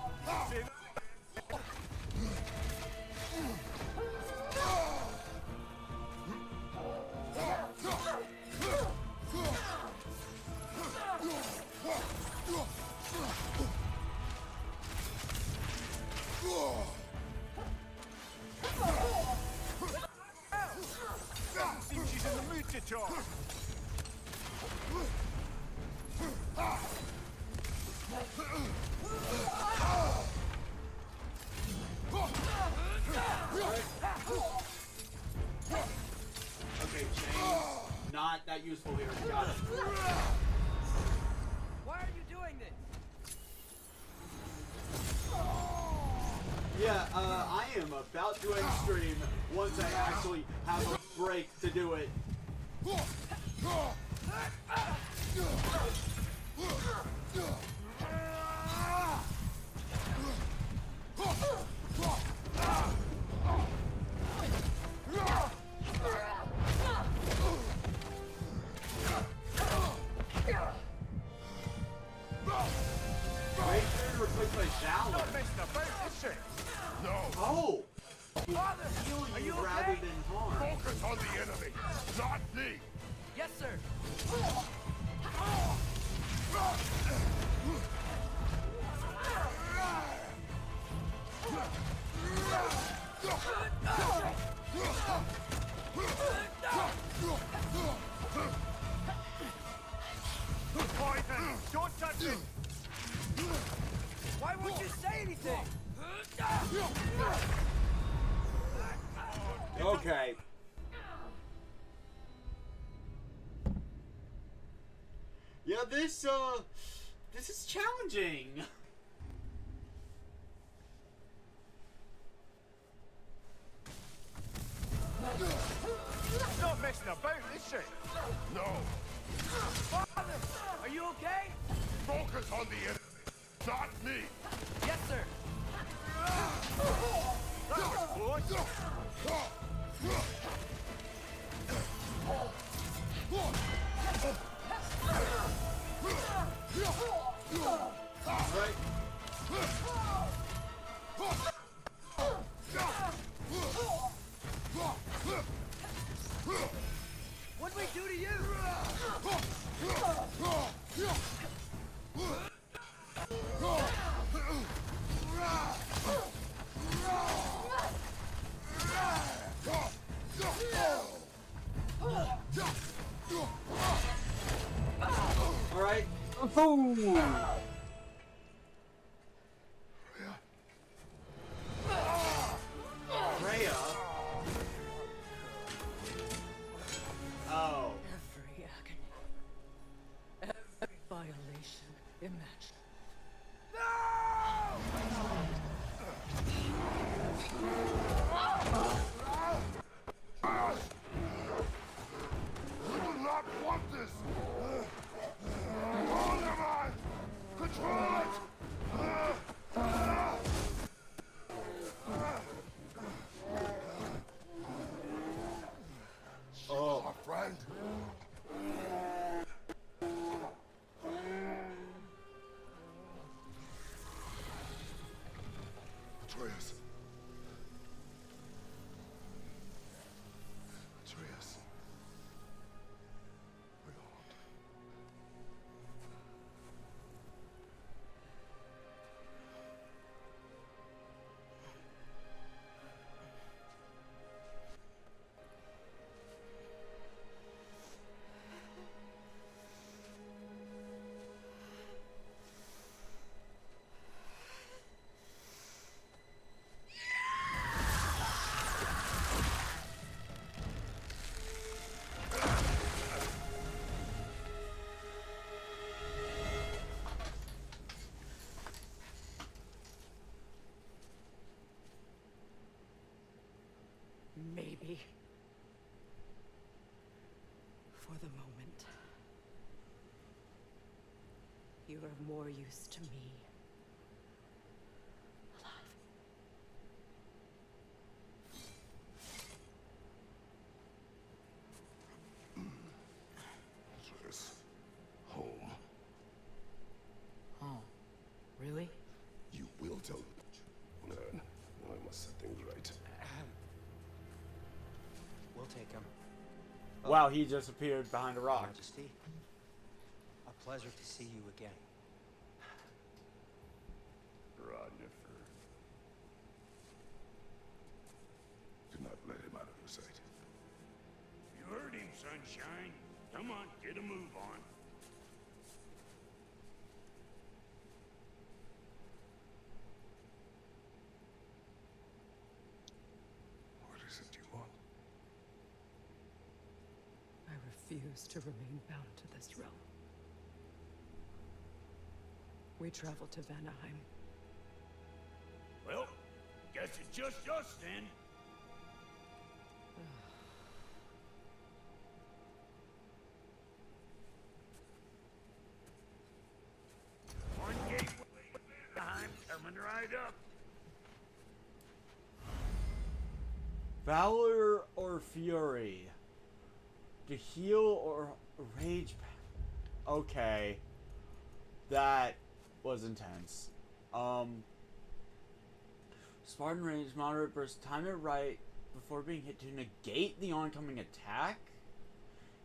Doesn't seem she's in the mood to talk. Okay, chains. Not that useful here. Got it. Why are you doing this? Yeah, I am about to end stream once I actually have a break to do it. Wait, to replace my shower. Not messing about, is she? No. Oh! Father, Heal are you you rather okay? than harm. Focus on the enemy, not me. Yes, sir. Poison! Don't touch him! Why won't you say anything? Okay. Yeah, this is challenging. Not messing about, is she? No. Father, are you okay? Focus on the enemy, not me. Yes, sir. That was close. What'd we do to you? All right. Freya. Oh. Every agony, every violation imagined. We do not want this. Overboard! Control it. Oh. My friend. the moment. You are more use to me. Atreus, home. Oh, really? You will tell me. Learn. I must set things right. We'll take him. Wow, he just appeared behind a rock. Majesty, a pleasure to see you again. Rodnifer. Do not let him out of your sight. You heard him, Sunshine. Come on, get a move on. What is it you want? I refuse to remain bound to this realm. We travel to Vanaheim. Well, guess it's just us then. One gateway, I'm coming right up. Valor or fury? To heal or rage? Okay. That was intense. Spartan range, moderate burst, time it right before being hit to negate the oncoming attack.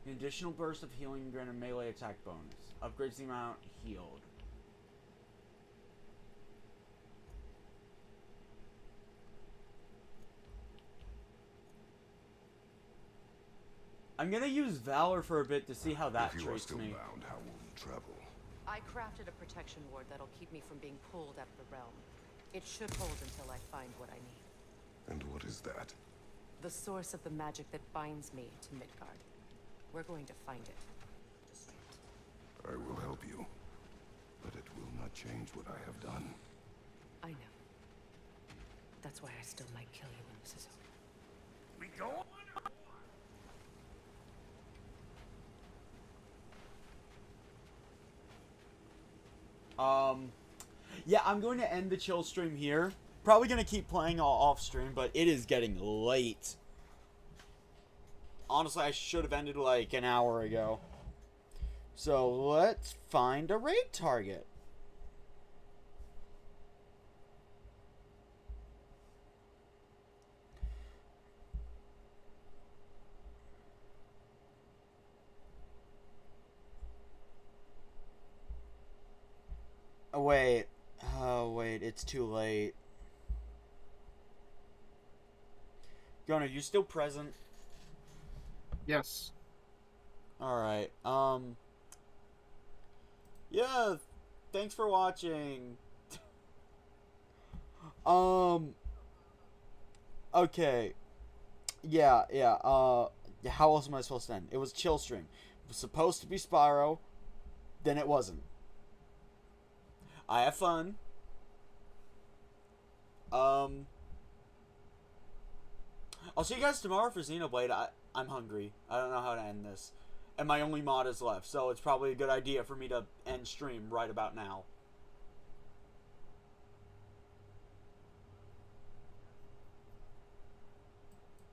An additional burst of healing granted melee attack bonus. Upgrades the amount healed. I'm gonna use Valor for a bit to see how that If you are treats still me. bound, how will you travel? I crafted a protection ward that'll keep me from being pulled out of the realm. It should hold until I find what I need. And what is that? The source of the magic that binds me to Midgard. We're going to find it. I will help you, but it will not change what I have done. I know. That's why I still might kill you when this is over. We go on. Yeah, I'm going to end the chill stream here. Probably going to keep playing all off stream, but it is getting late. Honestly, I should have ended like an hour ago. So let's find a raid target. Oh, wait. Oh, wait. It's too late. Gunnar, you still present? Yes. Alright. Yeah. Thanks for watching. Okay. Yeah. How else am I supposed to end? It was chill stream. It was supposed to be Spyro. Then it wasn't. I have fun. I'll see you guys tomorrow for Xenoblade. I'm hungry. I don't know how to end this. And my only mod is left, so it's probably a good idea for me to end stream right about now.